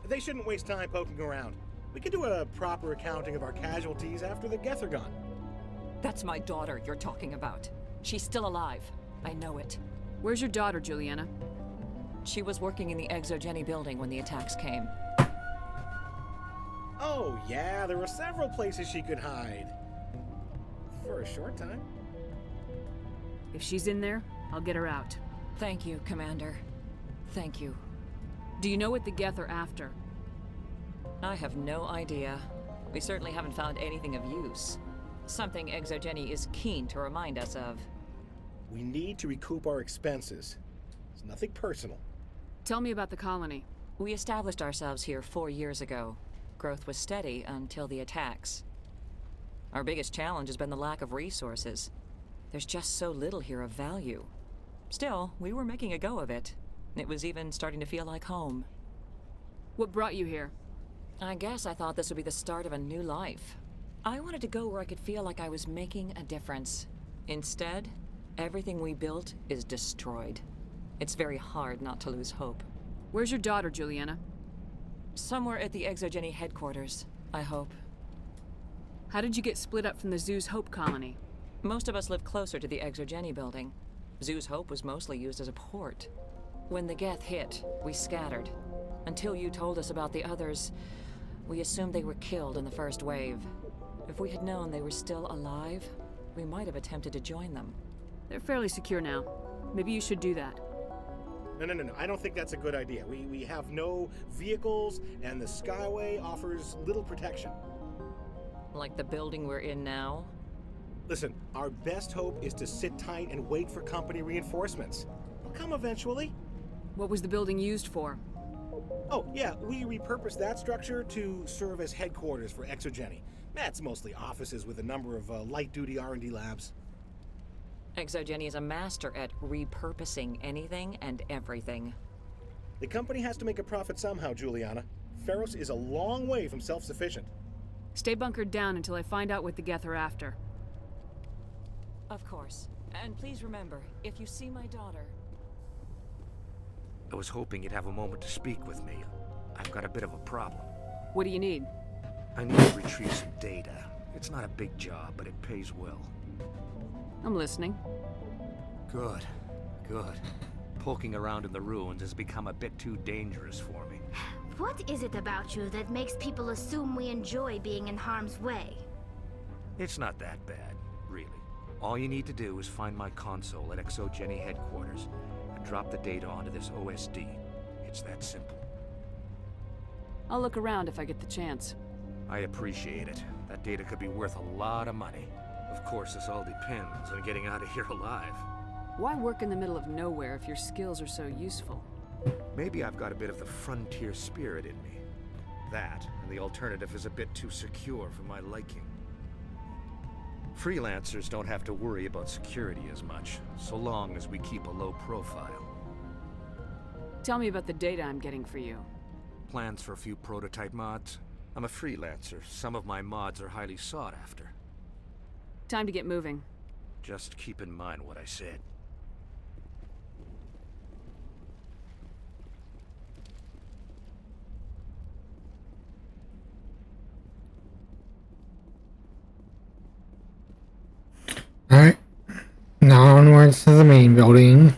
They shouldn't waste time poking around. We can do a proper accounting of our casualties after the Geth are gone. That's my daughter you're talking about. She's still alive. I know it. Where's your daughter, Juliana? She was working in the Exogeny building when the attacks came. Oh, yeah, there were several places she could hide. For a short time. If she's in there, I'll get her out. Thank you, Commander. Thank you. Do you know what the Geth are after? I have no idea. We certainly haven't found anything of use. Something Exogeny is keen to remind us of. We need to recoup our expenses. It's nothing personal. Tell me about the colony. We established ourselves here 4 years ago. Growth was steady until the attacks. Our biggest challenge has been the lack of resources. There's just so little here of value. Still, we were making a go of it. It was even starting to feel like home. What brought you here? I guess I thought this would be the start of a new life. I wanted to go where I could feel like I was making a difference. Instead, everything we built is destroyed. It's very hard not to lose hope. Where's your daughter, Juliana? Somewhere at the Exogeny headquarters, I hope. How did you get split up from the Zoo's Hope colony? Most of us live closer to the Exogeny building. Zoo's Hope was mostly used as a port. When the Geth hit, we scattered. Until you told us about the others, we assumed they were killed in the first wave. If we had known they were still alive, we might have attempted to join them. They're fairly secure now. Maybe you should do that. No. I don't think that's a good idea. We have no vehicles, and the Skyway offers little protection. Like the building we're in now? Listen, our best hope is to sit tight and wait for company reinforcements. They'll come eventually. What was the building used for? Oh, yeah, we repurposed that structure to serve as headquarters for Exogeny. That's mostly offices with a number of light-duty R&D labs. Exogeny is a master at repurposing anything and everything. The company has to make a profit somehow, Juliana. Feros is a long way from self-sufficient. Stay bunkered down until I find out what the Geth are after. Of course. And please remember, if you see my daughter... I was hoping you'd have a moment to speak with me. I've got a bit of a problem. What do you need? I need to retrieve some data. It's not a big job, but it pays well. I'm listening. Good. Poking around in the ruins has become a bit too dangerous for me. What is it about you that makes people assume we enjoy being in harm's way? It's not that bad, really. All you need to do is find my console at Exogeny headquarters and drop the data onto this OSD. It's that simple. I'll look around if I get the chance. I appreciate it. That data could be worth a lot of money. Of course, this all depends on getting out of here alive. Why work in the middle of nowhere if your skills are so useful? Maybe I've got a bit of the frontier spirit in me. That, and the alternative is a bit too secure for my liking. Freelancers don't have to worry about security as much, so long as we keep a low profile. Tell me about the data I'm getting for you. Plans for a few prototype mods? I'm a freelancer. Some of my mods are highly sought after. Time to get moving. Just keep in mind what I said. main building.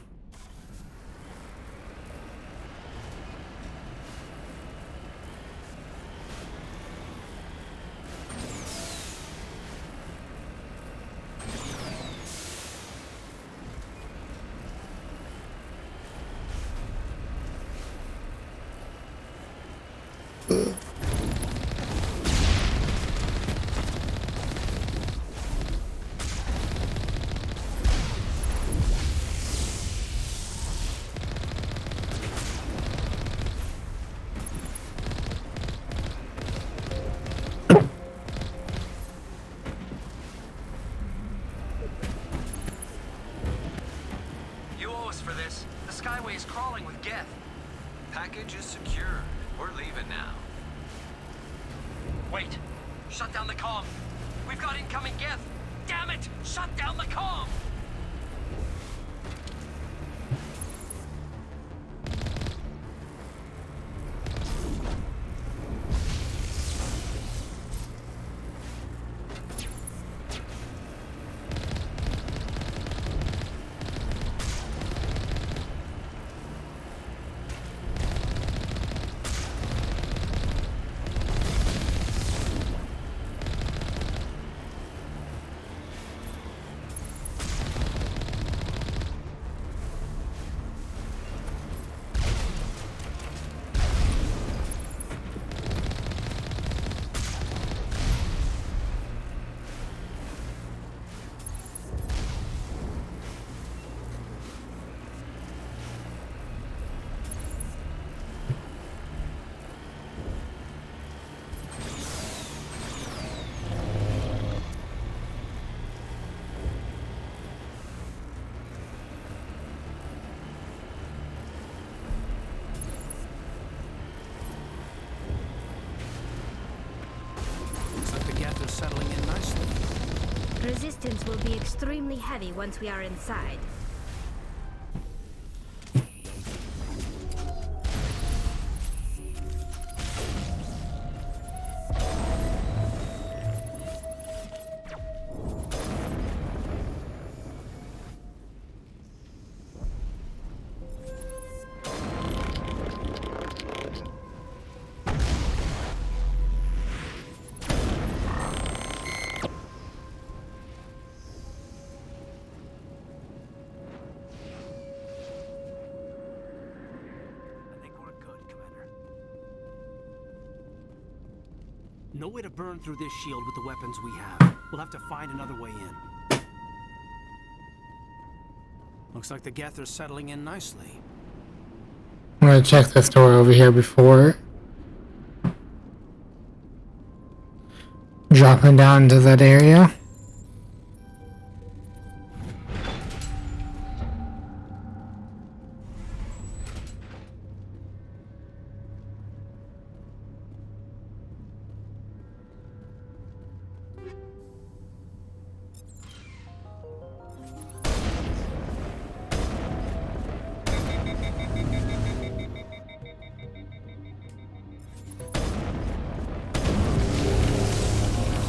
You owe us for this. The Skyway is crawling with Geth. Package is secure. We're leaving now. Wait! Shut down the comm! We've got incoming Geth! Damn it! Shut down the comm! Settling in nicely. Resistance will be extremely heavy once we are inside. No way to burn through this shield with the weapons we have. We'll have to find another way in. Looks like the Geth are settling in nicely. I'm gonna check this door over here before dropping down to that area.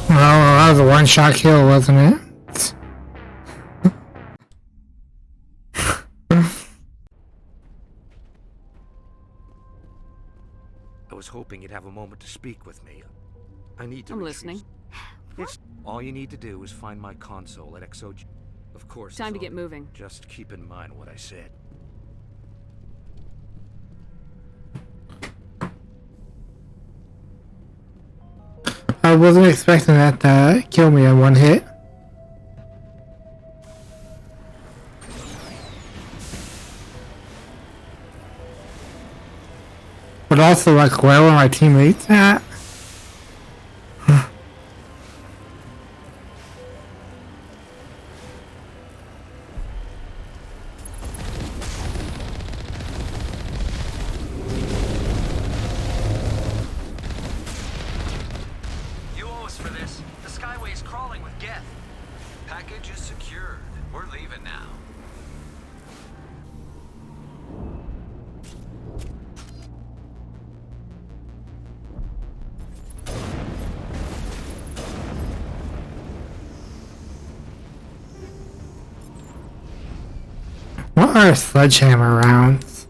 Well, that was a one-shot kill, wasn't it? I was hoping you'd have a moment to speak with me. I need to I'm retrieve- listening. All you need to do is find my console at XOG. Of course. Time to it's get all- moving. Just keep in mind what I said. I wasn't expecting that to kill me in one hit. But also, like, where were my teammates at? You owe us for this. The Skyway is crawling with Geth. Package is secured. We're leaving now. are sledgehammer rounds?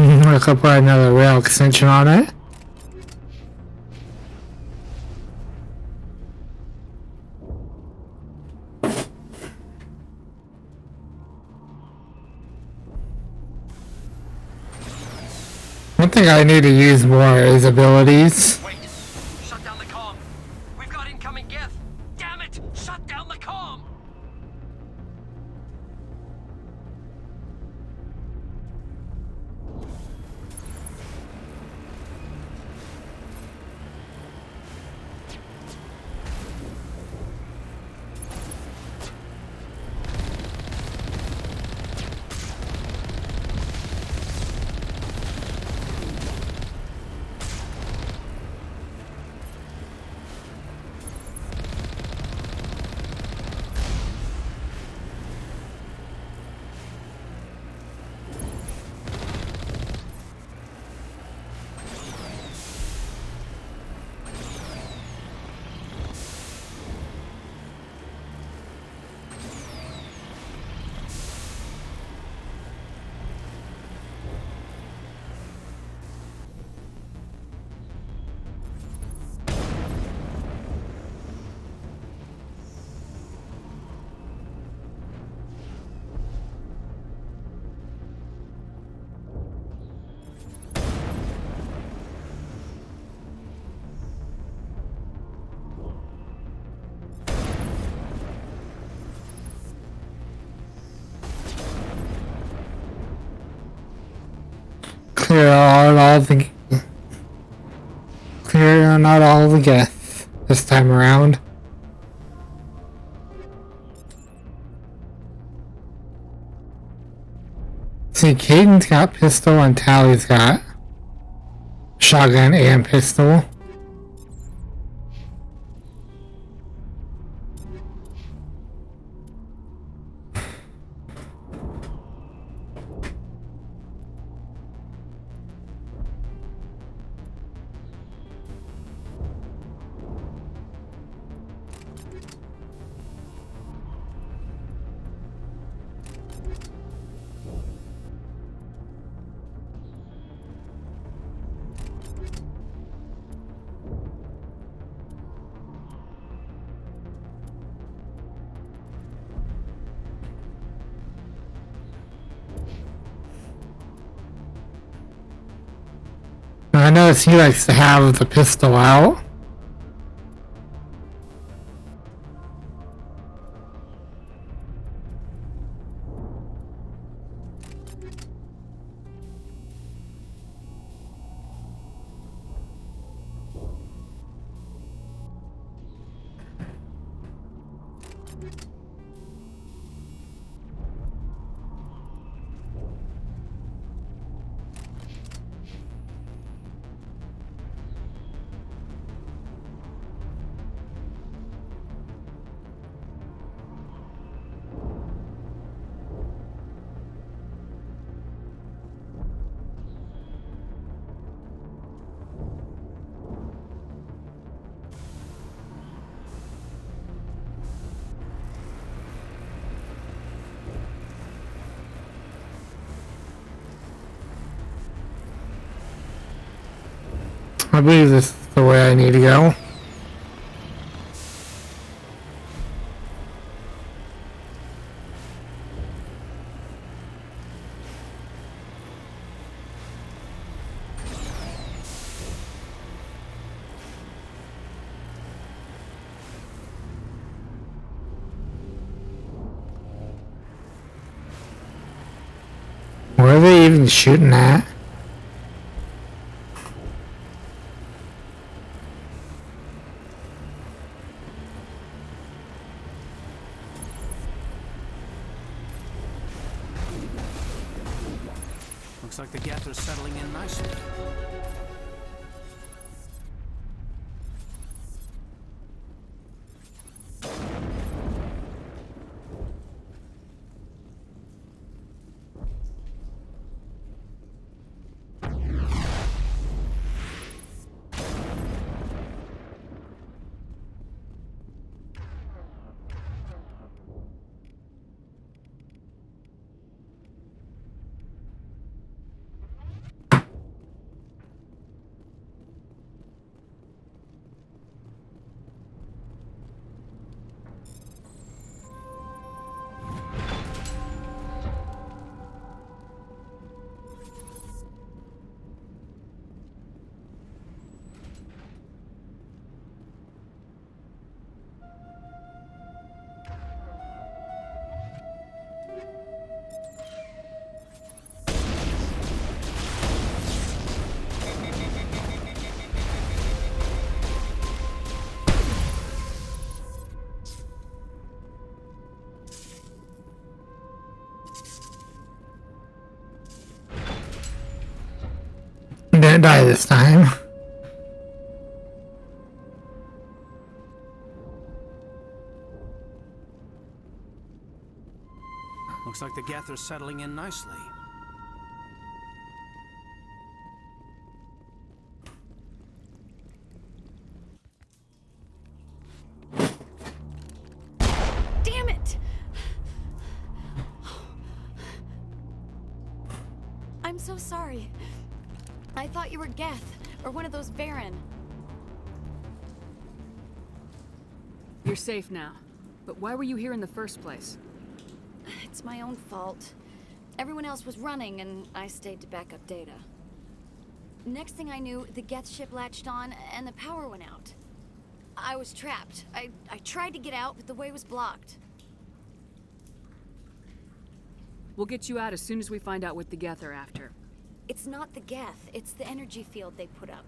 I could put another rail extension on it. One thing I need to use more is abilities. Wait! Shut down the comm! We've got incoming Geth! Damn it! Shut down the comm! Clear not all the Geth this time around. See, Caden's got pistol and Tally's got shotgun and pistol. I notice he likes to have the pistol out. I believe this is the way I need to go. Where are they even shooting at? Looks like the geth are settling in nicely. Didn't die this time. Looks like the geth are settling in nicely. Damn it! I'm so sorry. I thought you were Geth, or one of those Varen. You're safe now. But why were you here in the first place? It's my own fault. Everyone else was running, and I stayed to back up data. Next thing I knew, the Geth ship latched on, and the power went out. I was trapped. I tried to get out, but the way was blocked. We'll get you out as soon as we find out what the Geth are after. It's not the Geth, it's the energy field they put up.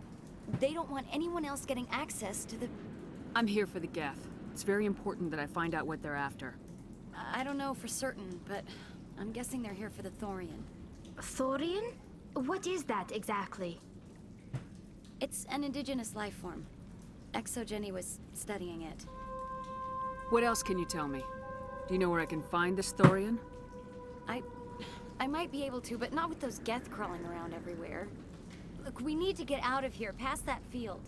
They don't want anyone else getting access to the... I'm here for the Geth. It's very important that I find out what they're after. I don't know for certain, but I'm guessing they're here for the Thorian. Thorian? What is that exactly? It's an indigenous life form. Exogeny was studying it. What else can you tell me? Do you know where I can find this Thorian? I might be able to, but not with those Geth crawling around everywhere. Look, we need to get out of here, past that field.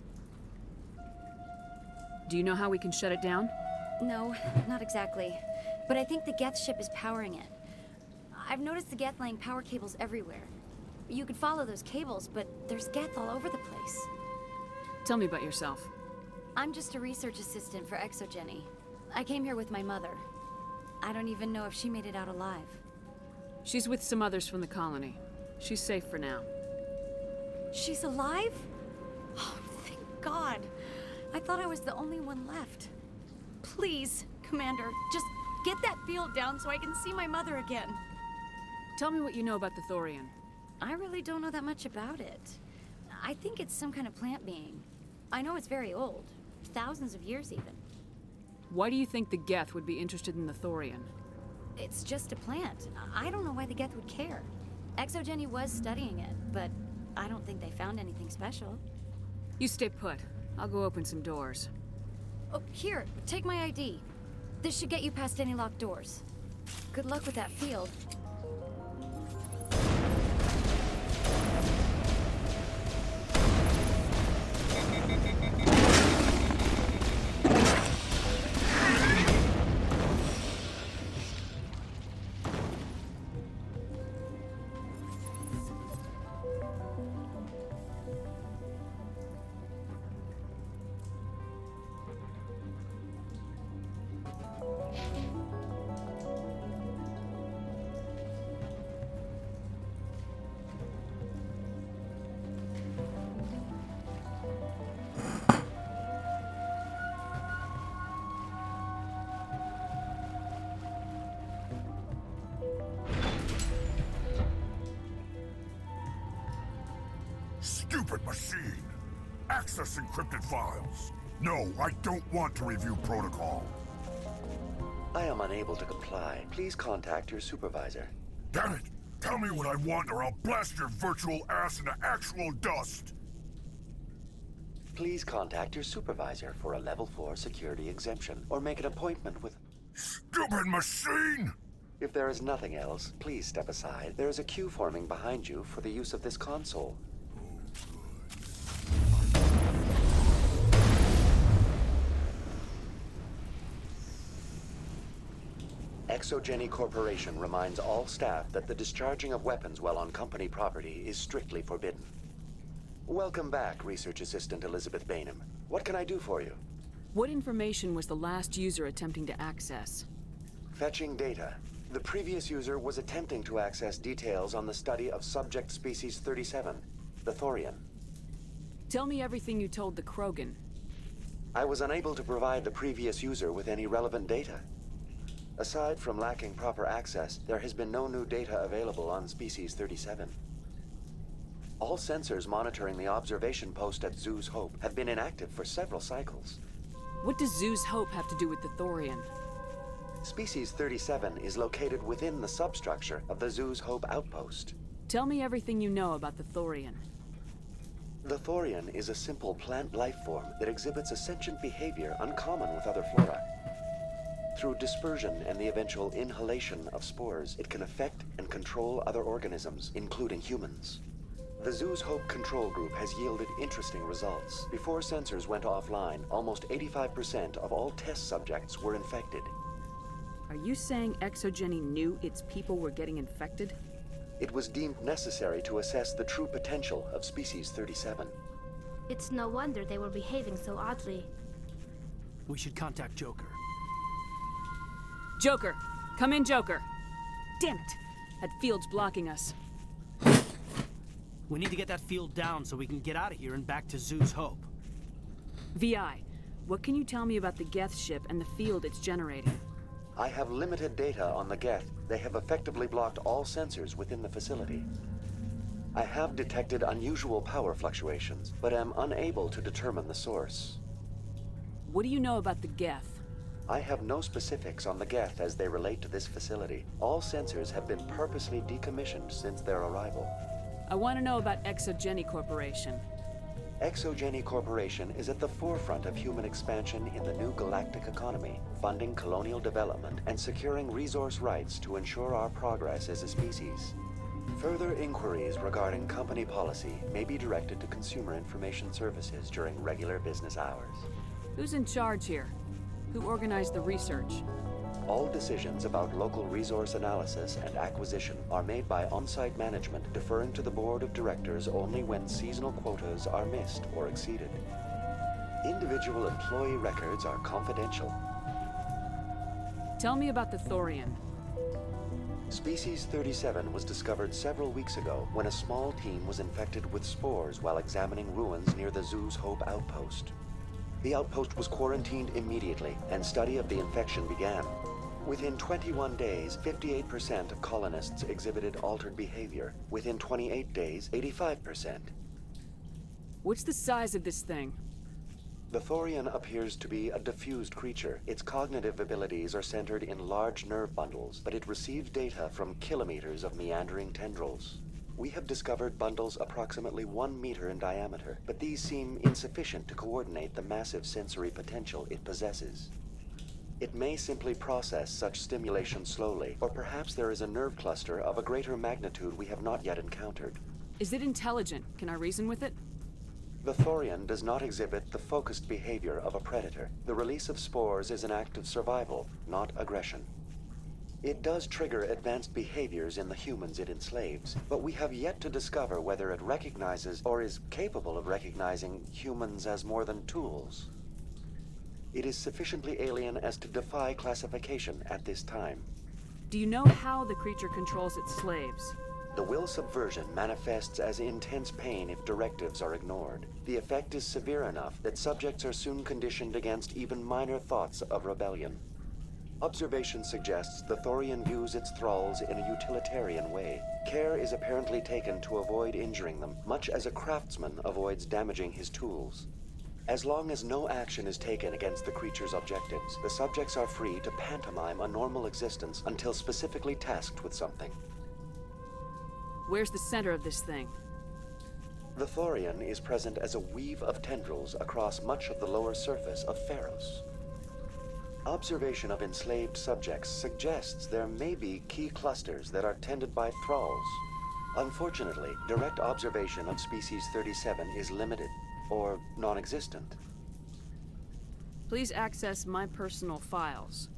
Do you know how we can shut it down? No, not exactly. But I think the Geth ship is powering it. I've noticed the Geth laying power cables everywhere. You could follow those cables, but there's Geth all over the place. Tell me about yourself. I'm just a research assistant for Exogeny. I came here with my mother. I don't even know if she made it out alive. She's with some others from the colony. She's safe for now. She's alive? Oh, thank God. I thought I was the only one left. Please, Commander, just get that field down so I can see my mother again. Tell me what you know about the Thorian. I really don't know that much about it. I think it's some kind of plant being. I know it's very old. Thousands of years, even. Why do you think the Geth would be interested in the Thorian? It's just a plant. I don't know why the Geth would care. Exogeny was studying it, but I don't think they found anything special. You stay put. I'll go open some doors. Oh, here, take my ID. This should get you past any locked doors. Good luck with that field. Stupid machine! Access encrypted files! No, I don't want to review protocol. I am unable to comply. Please contact your supervisor. Damn it! Tell me what I want or I'll blast your virtual ass into actual dust! Please contact your supervisor for a level 4 security exemption, or make an appointment with... Stupid machine! If there is nothing else, please step aside. There is a queue forming behind you for the use of this console. Exogeny Corporation reminds all staff that the discharging of weapons while on company property is strictly forbidden. Welcome back, Research Assistant Elizabeth Bainham. What can I do for you? What information was the last user attempting to access? Fetching data. The previous user was attempting to access details on the study of subject species 37, the Thorian. Tell me everything you told the Krogan. I was unable to provide the previous user with any relevant data. Aside from lacking proper access, there has been no new data available on species 37. All sensors monitoring the observation post at Zoo's Hope have been inactive for several cycles. What does Zoo's Hope have to do with the Thorian? Species 37 is located within the substructure of the Zoo's Hope outpost. Tell me everything you know about the Thorian. The Thorian is a simple plant life form that exhibits a sentient behavior uncommon with other flora. Through dispersion and the eventual inhalation of spores, it can affect and control other organisms, including humans. The Zoo's Hope control group has yielded interesting results. Before sensors went offline, almost 85% of all test subjects were infected. Are you saying Exogeny knew its people were getting infected? It was deemed necessary to assess the true potential of species 37. It's no wonder they were behaving so oddly. We should contact Joker. Joker! Come in, Joker! Damn it! That field's blocking us. We need to get that field down so we can get out of here and back to Zoo's Hope. VI, what can you tell me about the Geth ship and the field it's generating? I have limited data on the Geth. They have effectively blocked all sensors within the facility. I have detected unusual power fluctuations, but am unable to determine the source. What do you know about the Geth? I have no specifics on the Geth as they relate to this facility. All sensors have been purposely decommissioned since their arrival. I want to know about Exogeny Corporation. Exogeny Corporation is at the forefront of human expansion in the new galactic economy, funding colonial development and securing resource rights to ensure our progress as a species. Further inquiries regarding company policy may be directed to Consumer Information Services during regular business hours. Who's in charge here? Who organized the research? All decisions about local resource analysis and acquisition are made by on-site management, deferring to the board of directors only when seasonal quotas are missed or exceeded. Individual employee records are confidential. Tell me about the Thorian. Species 37 was discovered several weeks ago when a small team was infected with spores while examining ruins near the Zoo's Hope outpost. The outpost was quarantined immediately, and study of the infection began. Within 21 days, 58% of colonists exhibited altered behavior. Within 28 days, 85%. What's the size of this thing? The Thorian appears to be a diffused creature. Its cognitive abilities are centered in large nerve bundles, but it receives data from kilometers of meandering tendrils. We have discovered bundles approximately 1 meter in diameter, but these seem insufficient to coordinate the massive sensory potential it possesses. It may simply process such stimulation slowly, or perhaps there is a nerve cluster of a greater magnitude we have not yet encountered. Is it intelligent? Can I reason with it? The Thorian does not exhibit the focused behavior of a predator. The release of spores is an act of survival, not aggression. It does trigger advanced behaviors in the humans it enslaves, but we have yet to discover whether it recognizes or is capable of recognizing humans as more than tools. It is sufficiently alien as to defy classification at this time. Do you know how the creature controls its slaves? The will subversion manifests as intense pain if directives are ignored. The effect is severe enough that subjects are soon conditioned against even minor thoughts of rebellion. Observation suggests the Thorian views its thralls in a utilitarian way. Care is apparently taken to avoid injuring them, much as a craftsman avoids damaging his tools. As long as no action is taken against the creature's objectives, the subjects are free to pantomime a normal existence until specifically tasked with something. Where's the center of this thing? The Thorian is present as a weave of tendrils across much of the lower surface of Pharos. Observation of enslaved subjects suggests there may be key clusters that are tended by thralls. Unfortunately, direct observation of species 37 is limited, or non-existent. Please access my personal files.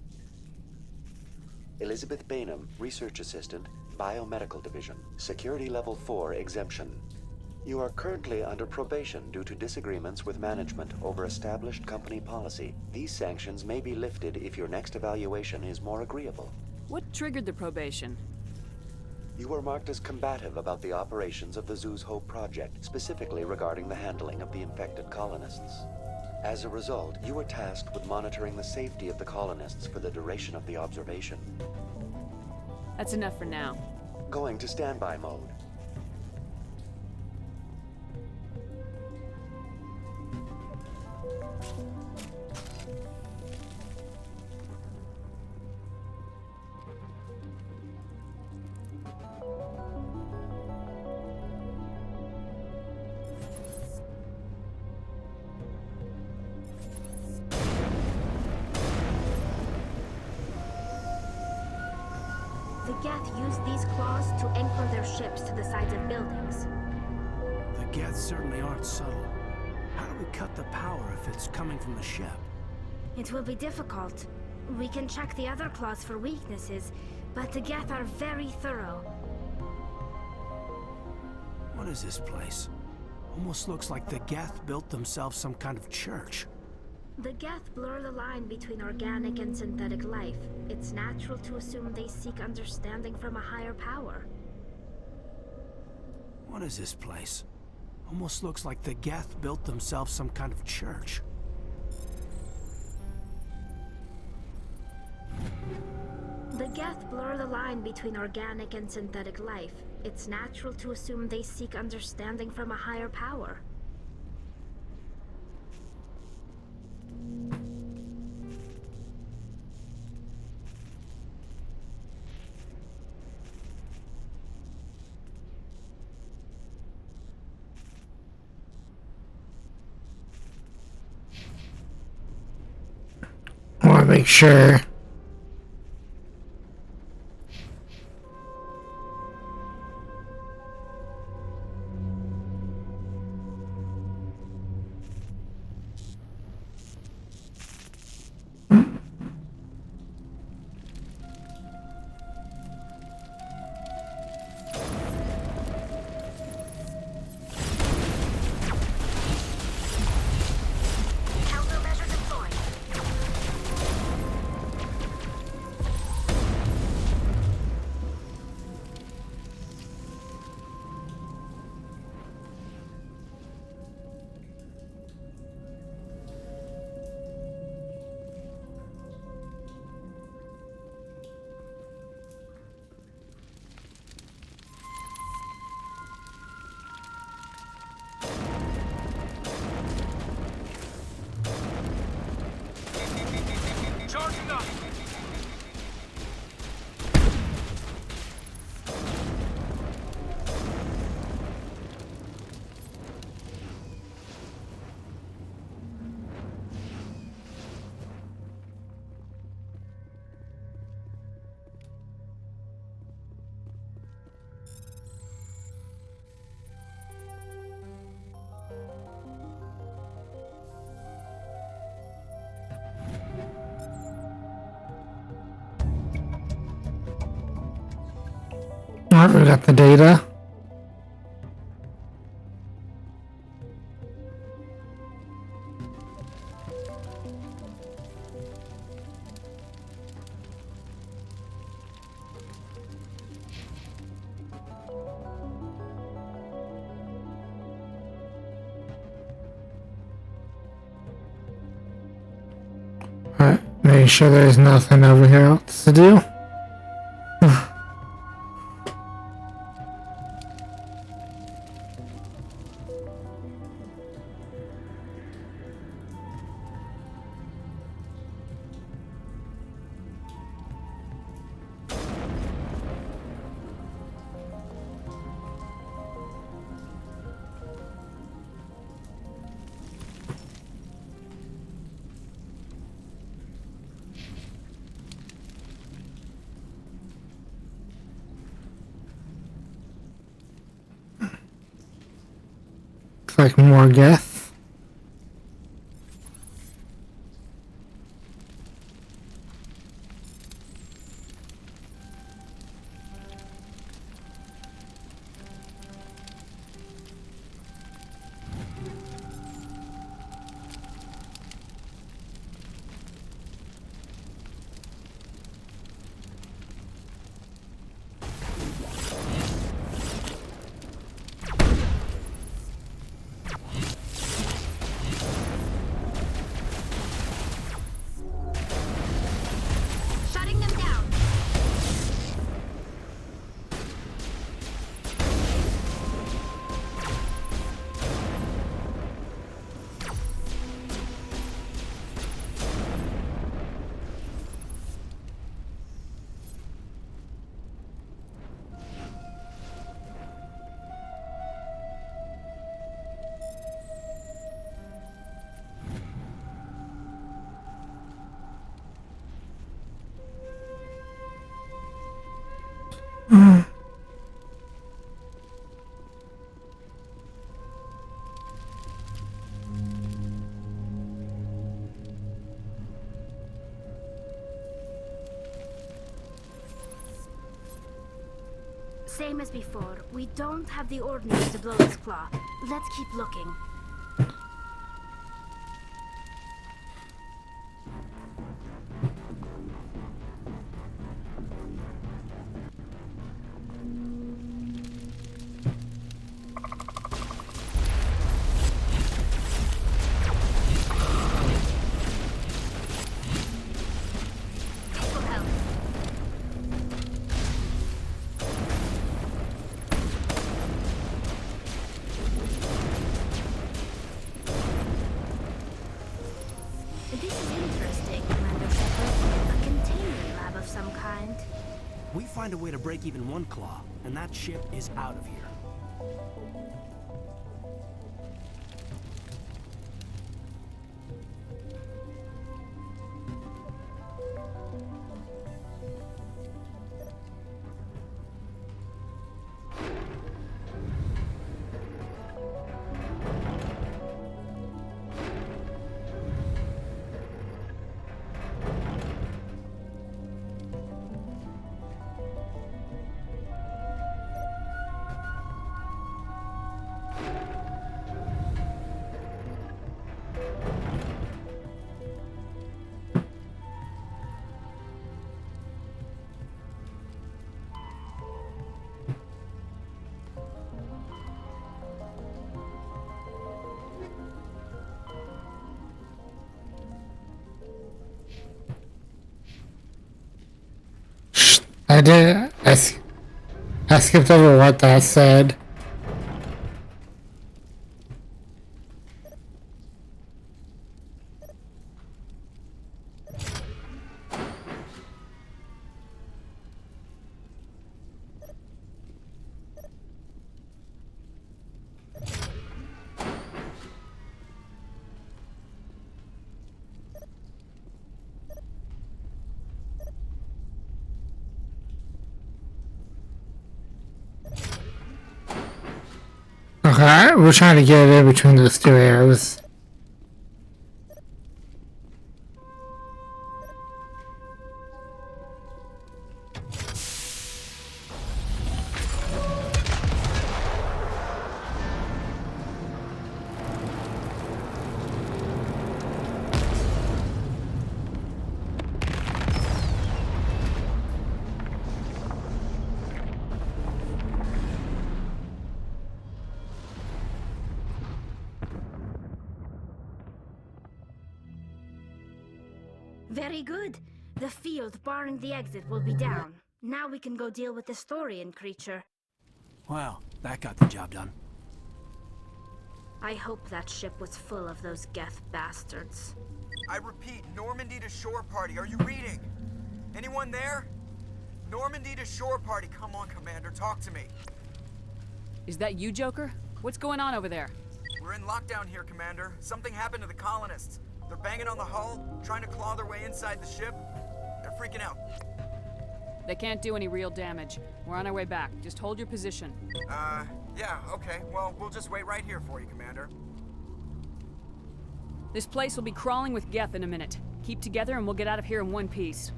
Elizabeth Bainham, Research Assistant, Biomedical Division, Security Level 4 exemption. You are currently under probation due to disagreements with management over established company policy. These sanctions may be lifted if your next evaluation is more agreeable. What triggered the probation? You were marked as combative about the operations of the Zoo's Hope project, specifically regarding the handling of the infected colonists. As a result, you were tasked with monitoring the safety of the colonists for the duration of the observation. That's enough for now. Going to standby mode. The Geth use these claws to anchor their ships to the sides of buildings. The Geth certainly aren't subtle. How do we cut the power if it's coming from the ship? It will be difficult. We can check the other claws for weaknesses, but the Geth are very thorough. What is this place? Almost looks like the Geth built themselves some kind of church. The Geth blur the line between organic and synthetic life. It's natural to assume they seek understanding from a higher power. What is this place? Almost looks like the Geth built themselves some kind of church. The Geth blur the line between organic and synthetic life. It's natural to assume they seek understanding from a higher power. I want to make sure. Countermeasure deployed. Charging up! Alright, we got the data. Alright, make sure there's nothing over here else to do. like more Geth. Shutting them down. Same as before. We don't have the ordnance to blow this claw. Let's keep looking. This will help. This is interesting, Commander Shepard. A containment lab of some kind. We find a way to break even one claw, and that ship is out of here. I did. I skipped over what that said. Okay, we're trying to get in between those two arrows. Very good. The field barring the exit will be down. Now we can go deal with the Storian creature. Well, that got the job done. I hope that ship was full of those Geth bastards. I repeat, Normandy to shore party. Are you reading? Anyone there? Normandy to shore party. Come on, Commander. Talk to me. Is that you, Joker? What's going on over there? We're in lockdown here, Commander. Something happened to the colonists. They're banging on the hull, trying to claw their way inside the ship. They're freaking out. They can't do any real damage. We're on our way back. Just hold your position. Yeah, okay. Well, we'll just wait right here for you, Commander. This place will be crawling with Geth in a minute. Keep together and we'll get out of here in one piece.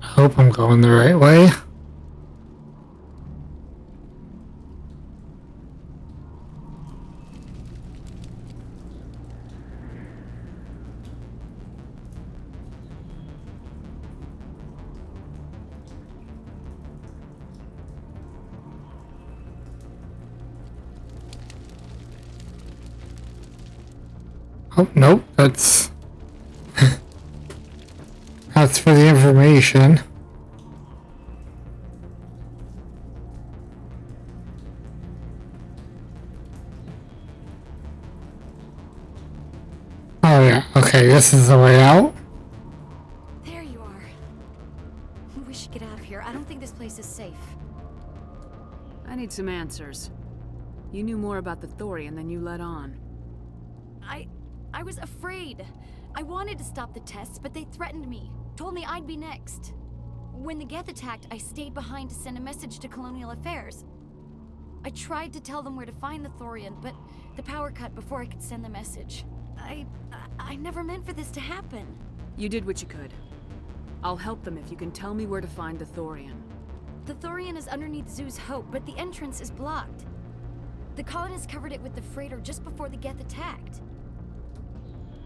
I hope I'm going the right way. Oh, nope, that's that's for the information. Oh yeah, okay, this is the way out. There you are. We should get out of here. I don't think this place is safe. I need some answers. You knew more about the Thorian than you let on. I was afraid. I wanted to stop the tests, but they threatened me. Told me I'd be next. When the Geth attacked, I stayed behind to send a message to Colonial Affairs. I tried to tell them where to find the Thorian, but the power cut before I could send the message. I never meant for this to happen. You did what you could. I'll help them if you can tell me where to find the Thorian. The Thorian is underneath Zoo's Hope, but the entrance is blocked. The colonists covered it with the freighter just before the Geth attacked.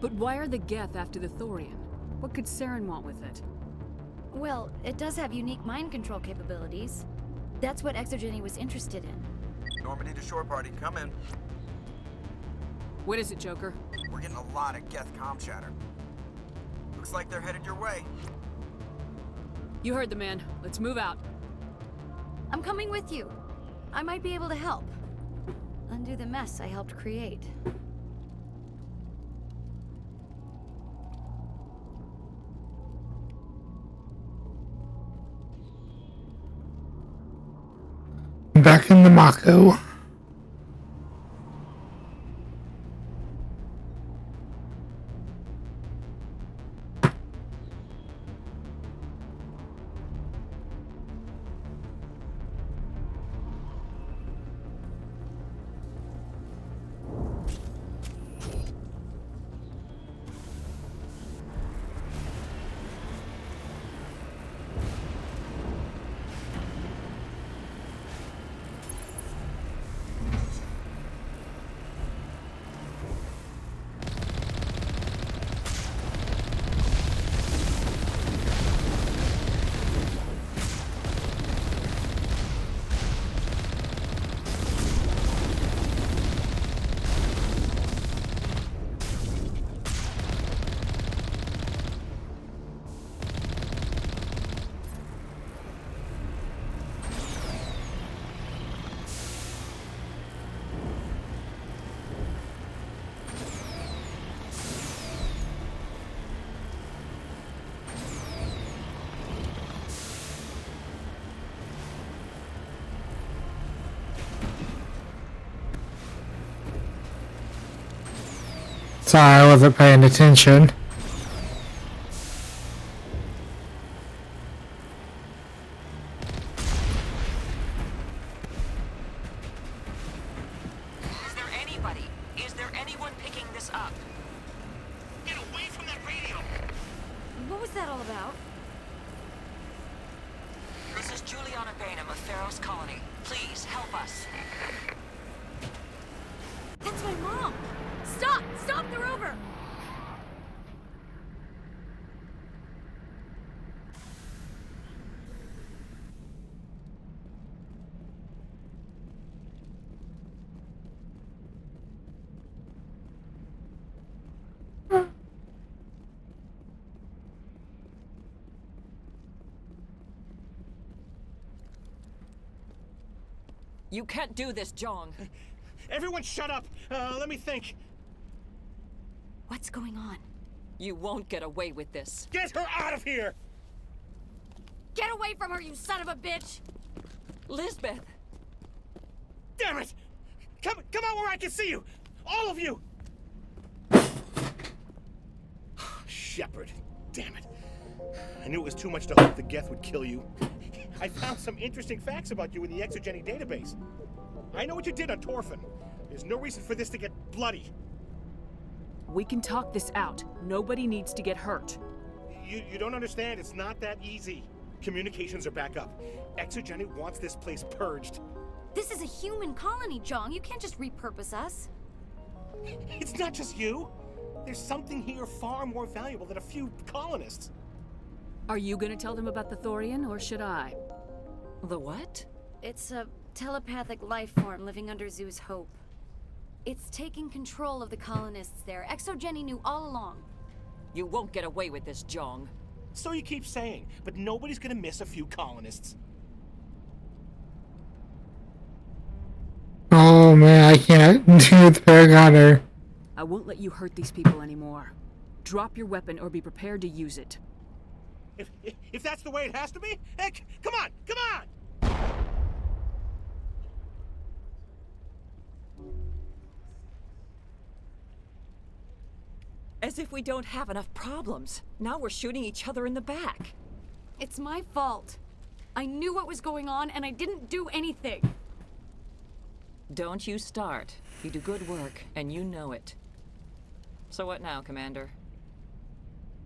But why are the Geth after the Thorian? What could Saren want with it? Well, it does have unique mind control capabilities. That's what Exogeny was interested in. Normandy to shore party, come in. What is it, Joker? We're getting a lot of Geth comm chatter. Looks like they're headed your way. You heard the man. Let's move out. I'm coming with you. I might be able to help. Undo the mess I helped create. Back in the Mako. Sorry, I wasn't paying attention. Is there anyone picking this up? Get away from that radio! What was that all about? This is Juliana Bainham of Pharaoh's Colony. Please, help us. That's my mom! Stop! Stop the rover! You can't do this, Jong. Everyone shut up! Let me think. What's going on? You won't get away with this. Get her out of here! Get away from her, you son of a bitch! Lisbeth! Damn it! Come out where I can see you! All of you! Shepard, damn it. I knew it was too much to hope the Geth would kill you. I found some interesting facts about you in the Exogeny database. I know what you did on Torfin. There's no reason for this to get bloody. We can talk this out. Nobody needs to get hurt. You don't understand. It's not that easy. Communications are back up. Exogeny wants this place purged. This is a human colony, Jong. You can't just repurpose us. It's not just you. There's something here far more valuable than a few colonists. Are you gonna tell them about the Thorian, or should I? The what? It's a telepathic life form living under Zoo's Hope. It's taking control of the colonists there. Exogeny knew all along. You won't get away with this, Jong. So you keep saying, but nobody's gonna miss a few colonists. Oh man, I can't do the Paragoner. I won't let you hurt these people anymore. Drop your weapon or be prepared to use it. If that's the way it has to be, heck, come on! As if we don't have enough problems. Now we're shooting each other in the back. It's my fault. I knew what was going on and I didn't do anything. Don't you start. You do good work, and you know it. So what now, Commander?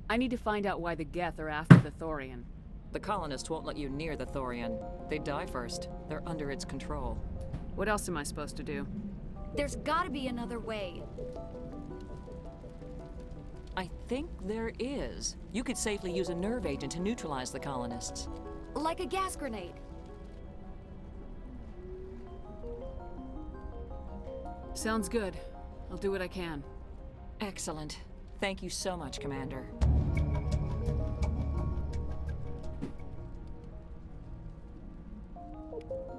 I need to find out why the Geth are after the Thorian. The colonists won't let you near the Thorian. They die first. They're under its control. What else am I supposed to do? There's gotta be another way. I think there is. You could safely use a nerve agent to neutralize the colonists. Like a gas grenade. Sounds good. I'll do what I can. Excellent. Thank you so much, Commander.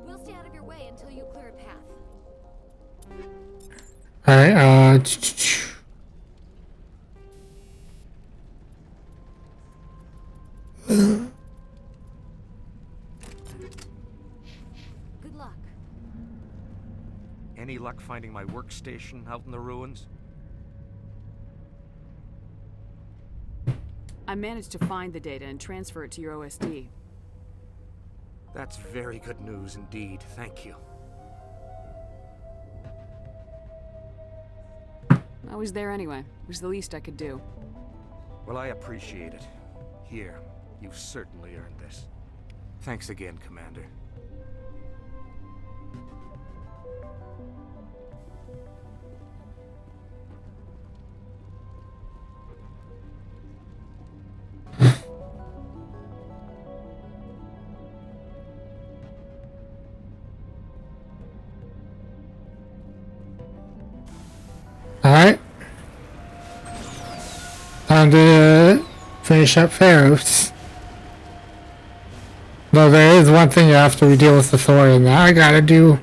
We'll stay out of your way until you clear a path. Alright, Good luck. Any luck finding my workstation out in the ruins? I managed to find the data and transfer it to your OSD. That's very good news indeed. Thank you. I was there anyway. It was the least I could do. Well, I appreciate it. Here, you've certainly earned this. Thanks again, Commander. Alright. Time to finish up Pharos. Though there is one thing after we deal with the Thorian that I gotta do.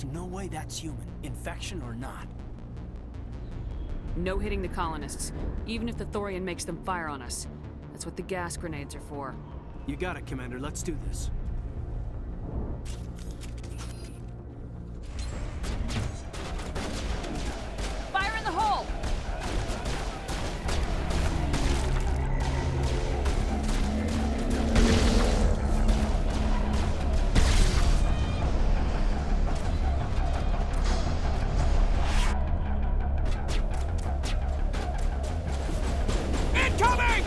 There's no way that's human, infection or not. No hitting the colonists, even if the Thorian makes them fire on us. That's what the gas grenades are for. You got it, Commander. Let's do this. Fire in the hole! Incoming!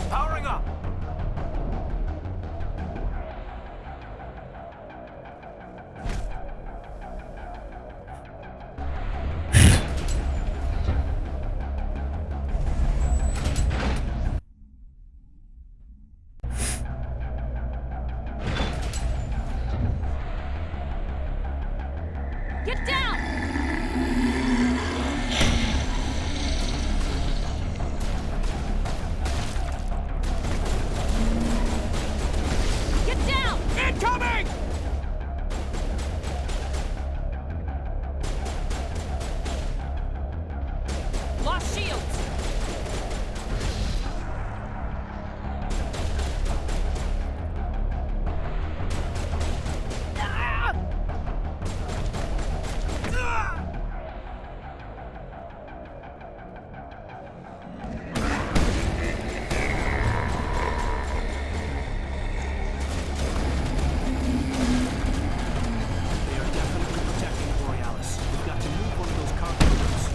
Powering up! Get down! Get down! Incoming! Lost shields! They are definitely protecting the Borealis. We've got to move one of those cargo boats.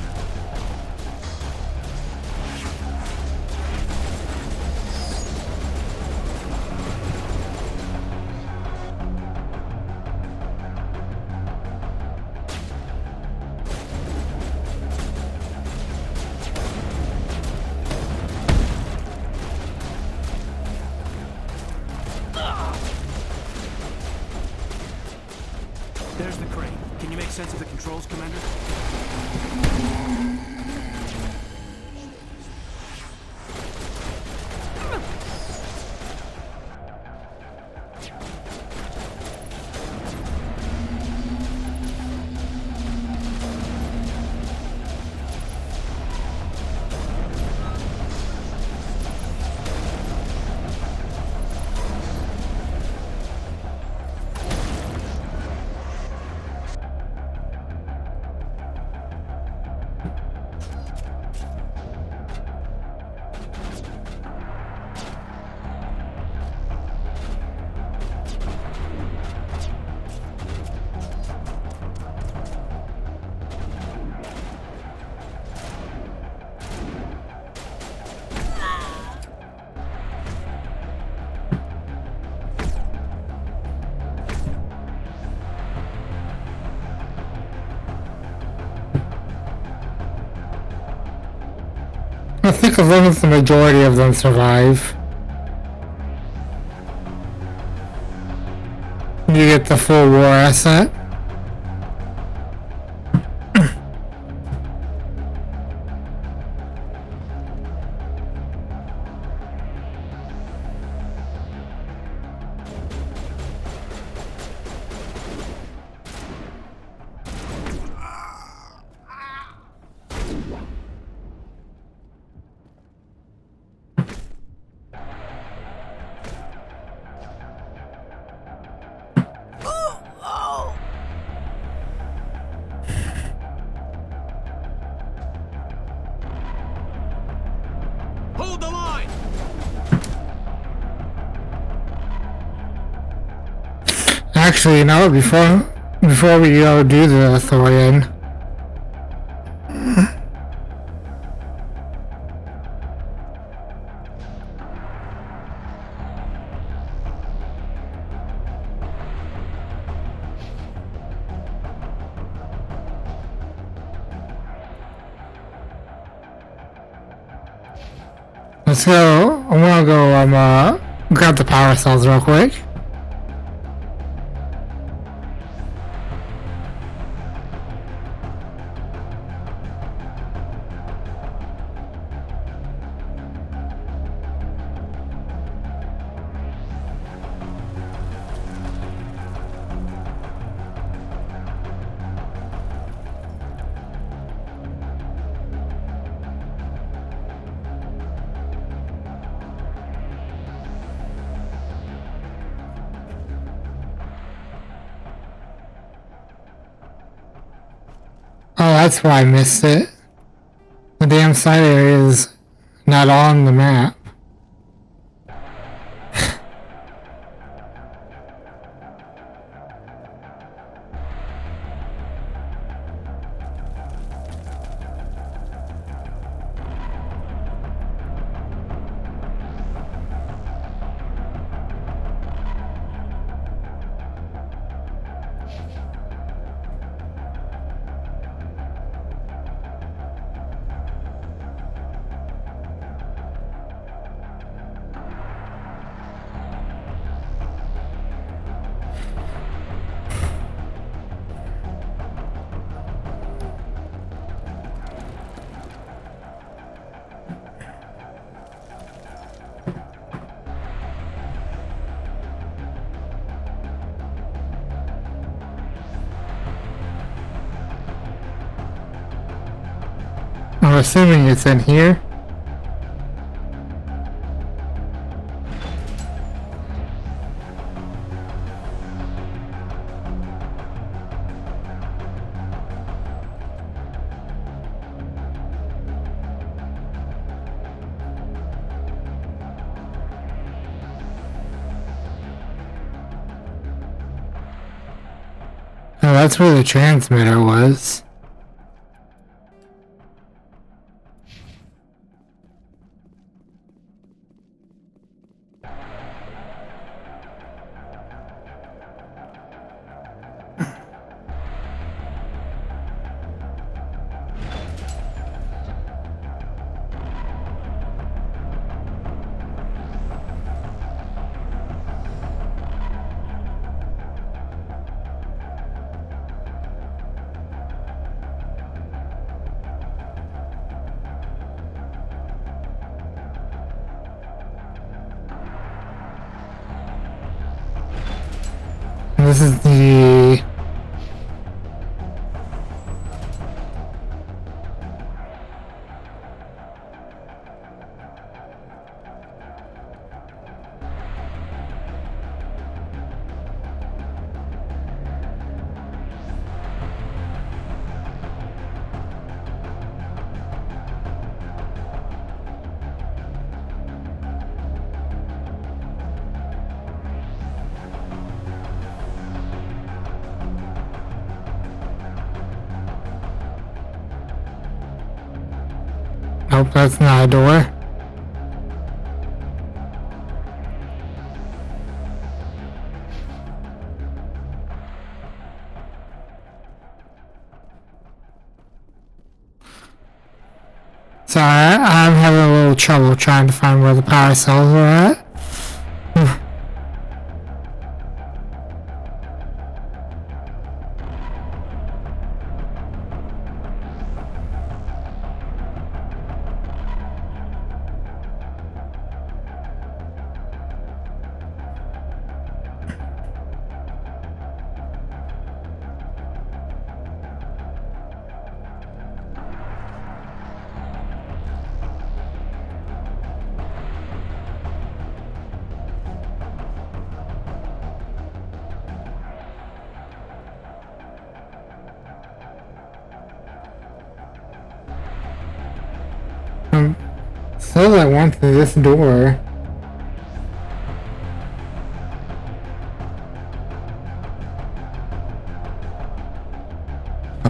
There's the crane. Can you make sense of the controls, Commander? I think as long as the majority of them survive, you get the full war asset. Hold the line! Actually, no, before we go do the Thorian, let's go. I wanna go grab the power cells real quick. that's why I missed it. The damn side area is not on the map. I'm assuming it's in here. Oh, that's where the transmitter was. This is the... Nope, that's not a door. Sorry, I'm having a little trouble trying to find where the power cells are at. Says I went through this door.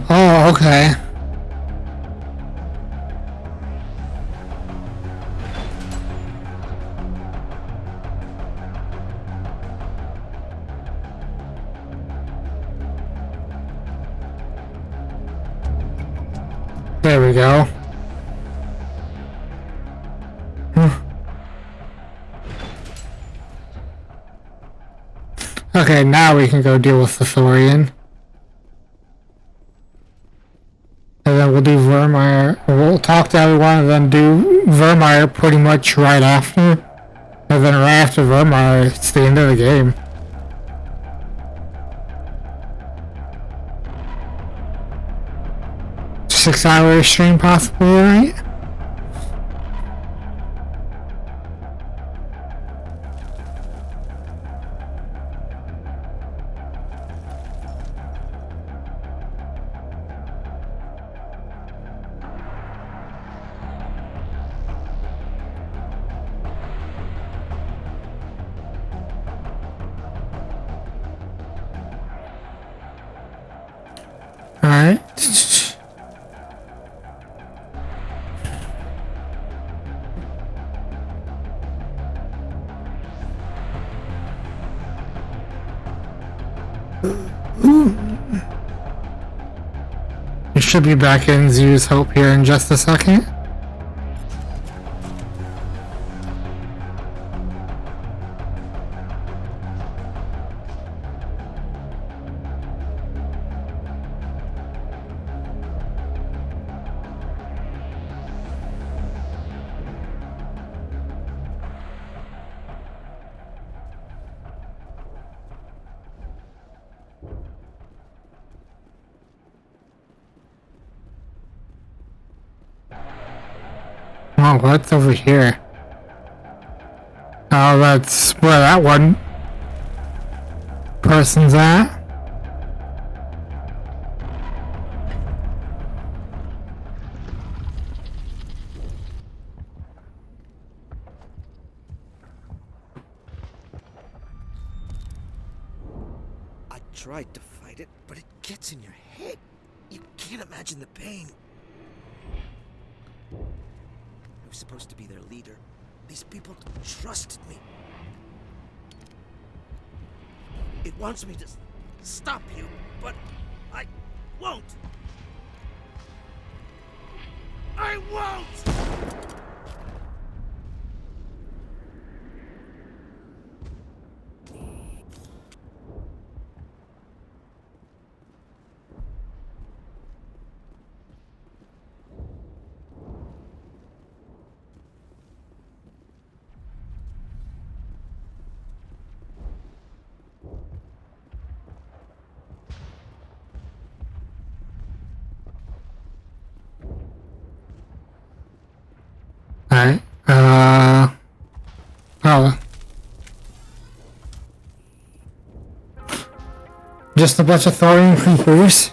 Oh, okay. There we go. Okay, now we can go deal with the Thorian. And then we'll do Vermeer. We'll talk to everyone and then do Vermeer pretty much right after. And then right after Vermeer, it's the end of the game. Six-hour stream possibly, right? Alright. You should be back in Zoo's Hope here in just a second. Oh, what's over here? Oh, that's where that one person's at. I tried to fight it, but it gets in your head. You can't imagine the pain. I was supposed to be their leader. These people trusted me. It wants me to stop you, but I won't. I won't! Alright, oh. Just a bunch of thorium creepers.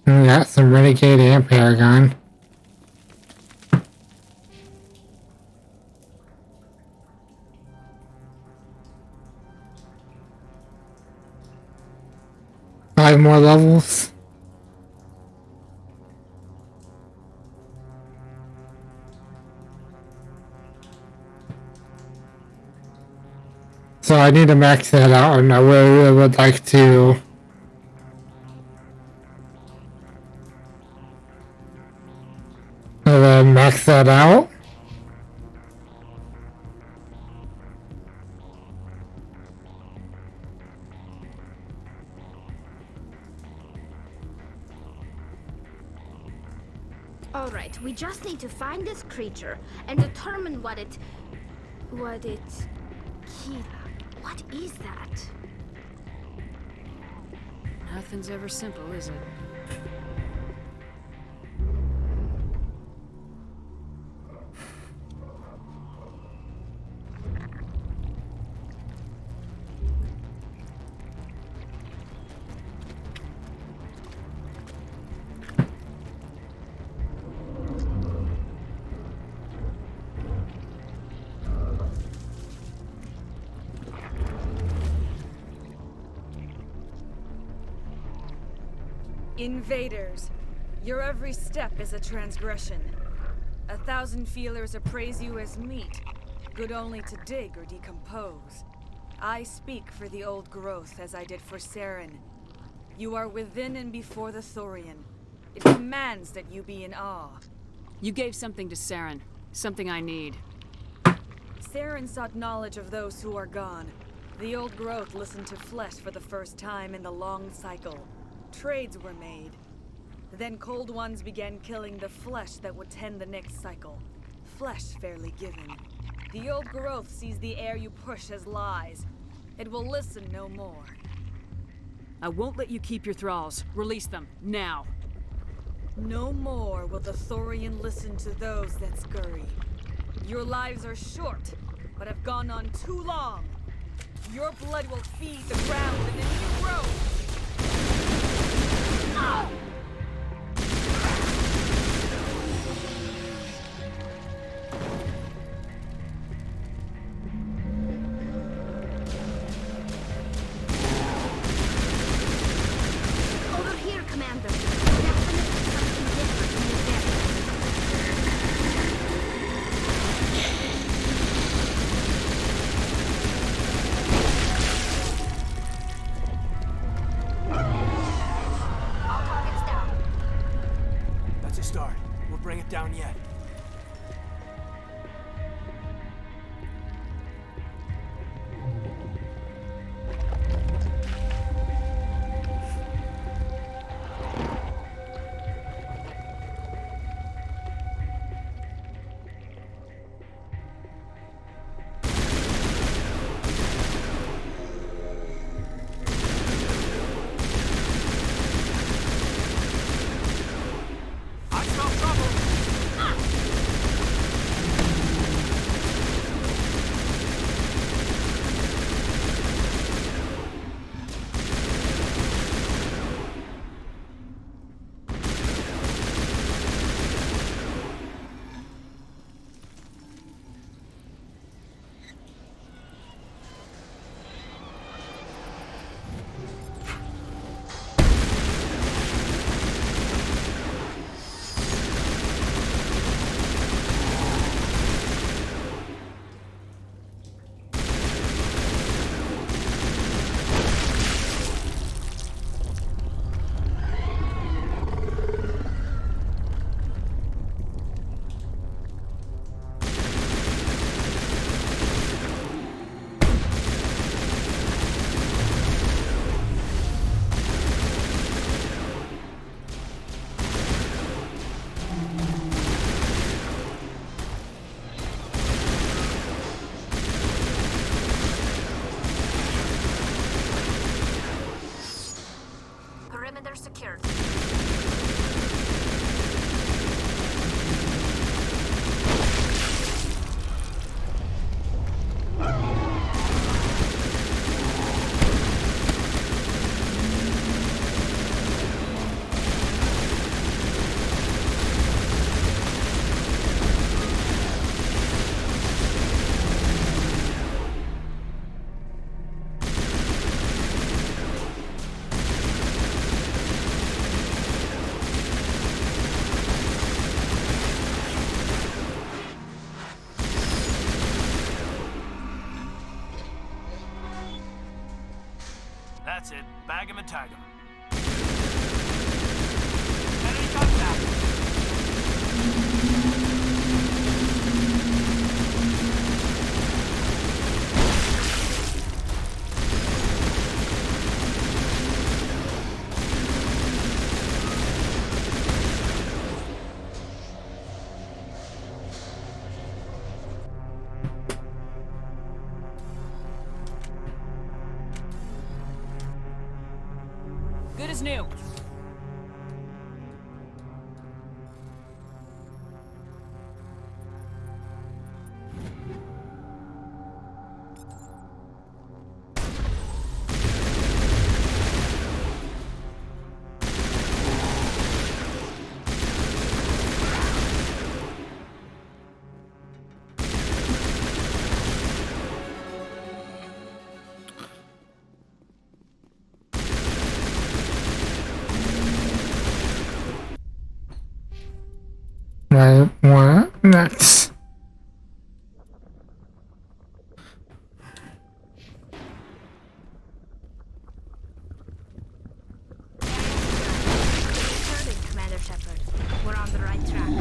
We got some Renegade and Paragon. Five more levels. So I need to max that out, and I really would like to max that out. Alright, we just need to find this creature and determine what it... Kira, what is that? Nothing's ever simple, is it? Invaders, your every step is a transgression. 1,000 feelers appraise you as meat, good only to dig or decompose. I speak for the old growth as I did for Saren. You are within and before the Thorian. It commands that you be in awe. You gave something to Saren, something I need. Saren sought knowledge of those who are gone. The old growth listened to flesh for the first time in the long cycle. Trades were made. Then Cold Ones began killing the flesh that would tend the next cycle. Flesh fairly given. The old growth sees the air you push as lies. It will listen no more. I won't let you keep your thralls. Release them, now. No more will the Thorian listen to those that scurry. Your lives are short, but have gone on too long. Your blood will feed the ground and the new growth. or bring it down yet. Perimeter secured. That's it. Bag him and tag him. Enemy contact! Good as new. Right, what next? Returning, Commander Shepard. We're on the right track.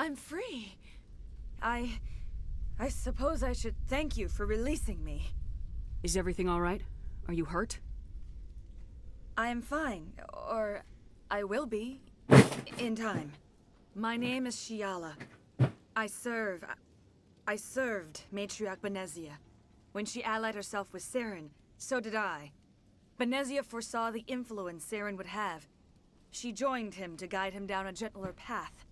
I'm free. I suppose I should thank you for releasing me. Is everything all right? Are you hurt? I am fine, or I will be, in time. My name is Shiala. I served Matriarch Benezia. When she allied herself with Saren, so did I. Benezia foresaw the influence Saren would have. She joined him to guide him down a gentler path.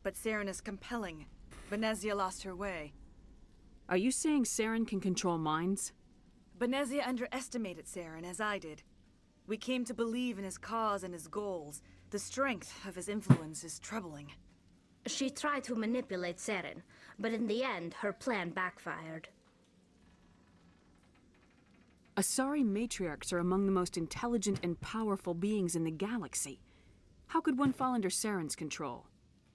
But Saren is compelling. Benezia lost her way. Are you saying Saren can control minds? Benezia underestimated Saren, as I did. We came to believe in his cause and his goals. The strength of his influence is troubling. She tried to manipulate Saren, but in the end, her plan backfired. Asari matriarchs are among the most intelligent and powerful beings in the galaxy. How could one fall under Saren's control?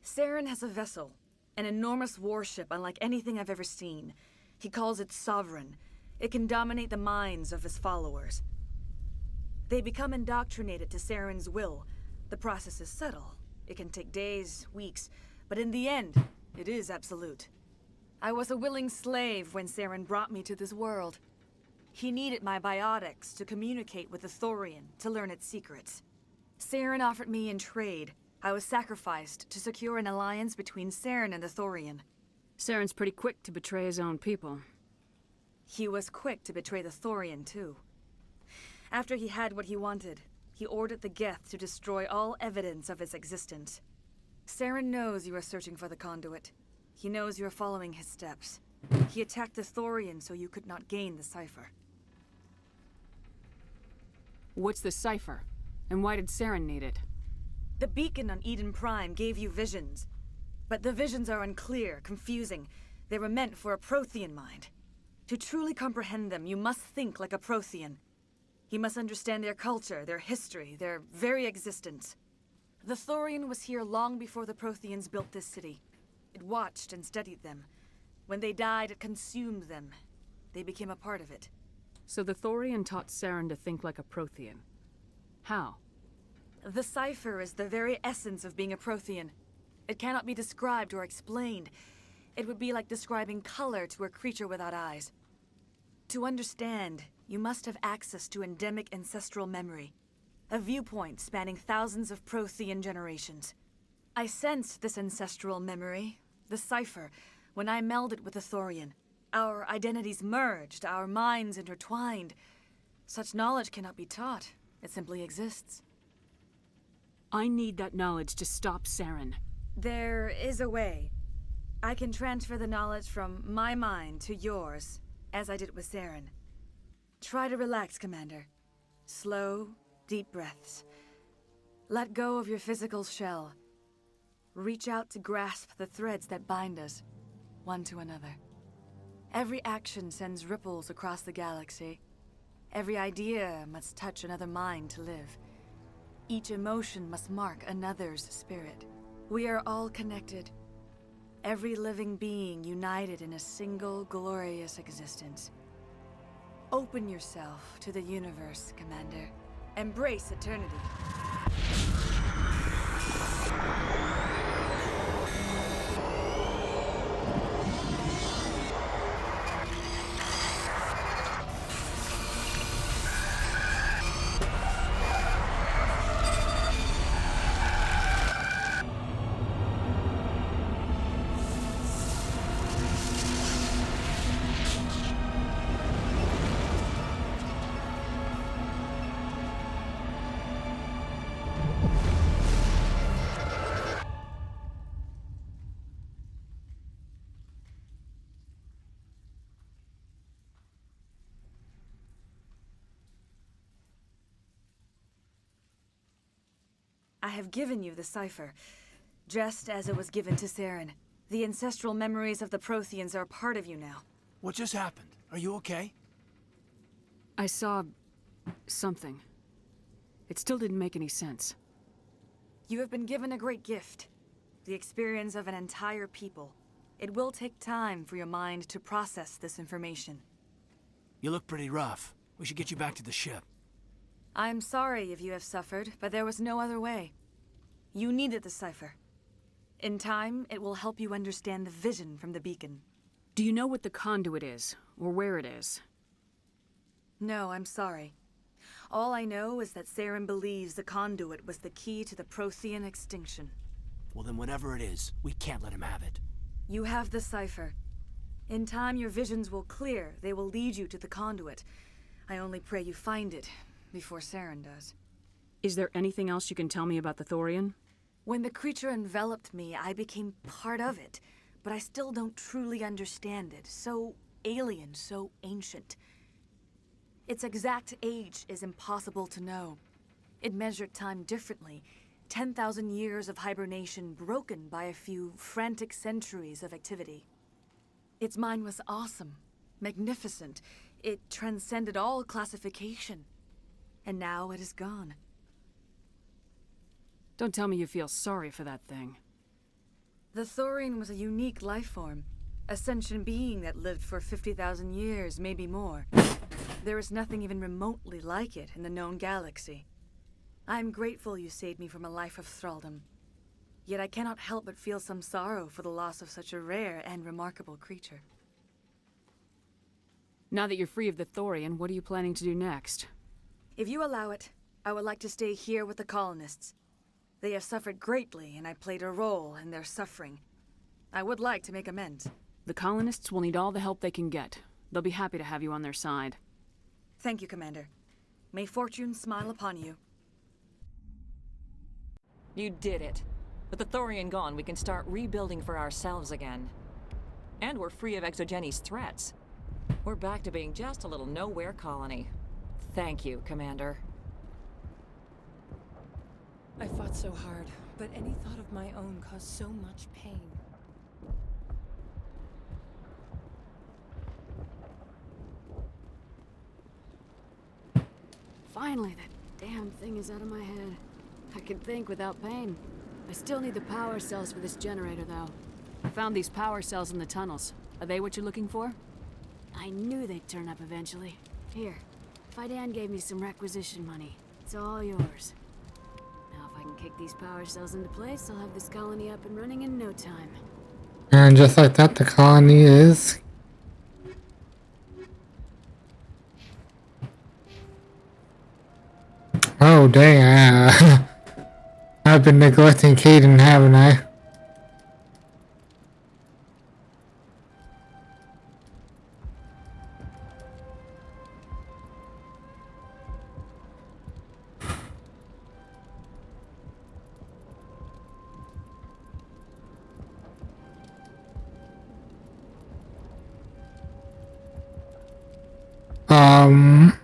Saren has a vessel, an enormous warship unlike anything I've ever seen. He calls it Sovereign. It can dominate the minds of his followers. They become indoctrinated to Saren's will. The process is subtle. It can take days, weeks, but in the end, it is absolute. I was a willing slave when Saren brought me to this world. He needed my biotics to communicate with the Thorian, to learn its secrets. Saren offered me in trade. I was sacrificed to secure an alliance between Saren and the Thorian. Saren's pretty quick to betray his own people. He was quick to betray the Thorian, too. After he had what he wanted, he ordered the Geth to destroy all evidence of its existence. Saren knows you are searching for the conduit. He knows you are following his steps. He attacked the Thorian so you could not gain the cipher. What's the cipher? And why did Saren need it? The beacon on Eden Prime gave you visions. But the visions are unclear, confusing. They were meant for a Prothean mind. To truly comprehend them, you must think like a Prothean. You must understand their culture, their history, their very existence. The Thorian was here long before the Protheans built this city. It watched and studied them. When they died, it consumed them. They became a part of it. So the Thorian taught Saren to think like a Prothean. How? The cipher is the very essence of being a Prothean. It cannot be described or explained. It would be like describing color to a creature without eyes. To understand, you must have access to endemic ancestral memory, a viewpoint spanning thousands of Prothean generations. I sensed this ancestral memory, the cipher, when I melded with the Thorian. Our identities merged, our minds intertwined. Such knowledge cannot be taught. It simply exists. I need that knowledge to stop Saren. There is a way. I can transfer the knowledge from my mind to yours, as I did with Saren. Try to relax, Commander. Slow, deep breaths. Let go of your physical shell. Reach out to grasp the threads that bind us, one to another. Every action sends ripples across the galaxy. Every idea must touch another mind to live. Each emotion must mark another's spirit. We are all connected. Every living being united in a single glorious existence. Open yourself to the universe, Commander. Embrace eternity. I have given you the cipher, just as it was given to Saren. The ancestral memories of the Protheans are a part of you now. What just happened? Are you okay? I saw something. It still didn't make any sense. You have been given a great gift. The experience of an entire people. It will take time for your mind to process this information. You look pretty rough. We should get you back to the ship. I'm sorry if you have suffered, but there was no other way. You needed the cipher. In time, it will help you understand the vision from the beacon. Do you know what the conduit is, or where it is? No, I'm sorry. All I know is that Saren believes the conduit was the key to the Prothean extinction. Well, then whatever it is, we can't let him have it. You have the cipher. In time, your visions will clear. They will lead you to the conduit. I only pray you find it before Saren does. Is there anything else you can tell me about the Thorian? When the creature enveloped me, I became part of it, but I still don't truly understand it. So alien, so ancient. Its exact age is impossible to know. It measured time differently. 10,000 years of hibernation broken by a few frantic centuries of activity. Its mind was awesome, magnificent. It transcended all classification. And now it is gone. Don't tell me you feel sorry for that thing. The Thorian was a unique life form. A sentient being that lived for 50,000 years, maybe more. There is nothing even remotely like it in the known galaxy. I am grateful you saved me from a life of thraldom. Yet I cannot help but feel some sorrow for the loss of such a rare and remarkable creature. Now that you're free of the Thorian, what are you planning to do next? If you allow it, I would like to stay here with the colonists. They have suffered greatly, and I played a role in their suffering. I would like to make amends. The colonists will need all the help they can get. They'll be happy to have you on their side. Thank you, Commander. May fortune smile upon you. You did it. With the Thorian gone, we can start rebuilding for ourselves again. And we're free of Exogeni's threats. We're back to being just a little nowhere colony. Thank you, Commander. I fought so hard, but any thought of my own caused so much pain. Finally, that damn thing is out of my head. I can think without pain. I still need the power cells for this generator, though. I found these power cells in the tunnels. Are they what you're looking for? I knew they'd turn up eventually. Here, Fidan gave me some requisition money. It's all yours. Now if I can kick these power cells into place, I'll have this colony up and running in no time. And just like that, the colony is... Oh, dang. I've been neglecting Caden, haven't I? Um...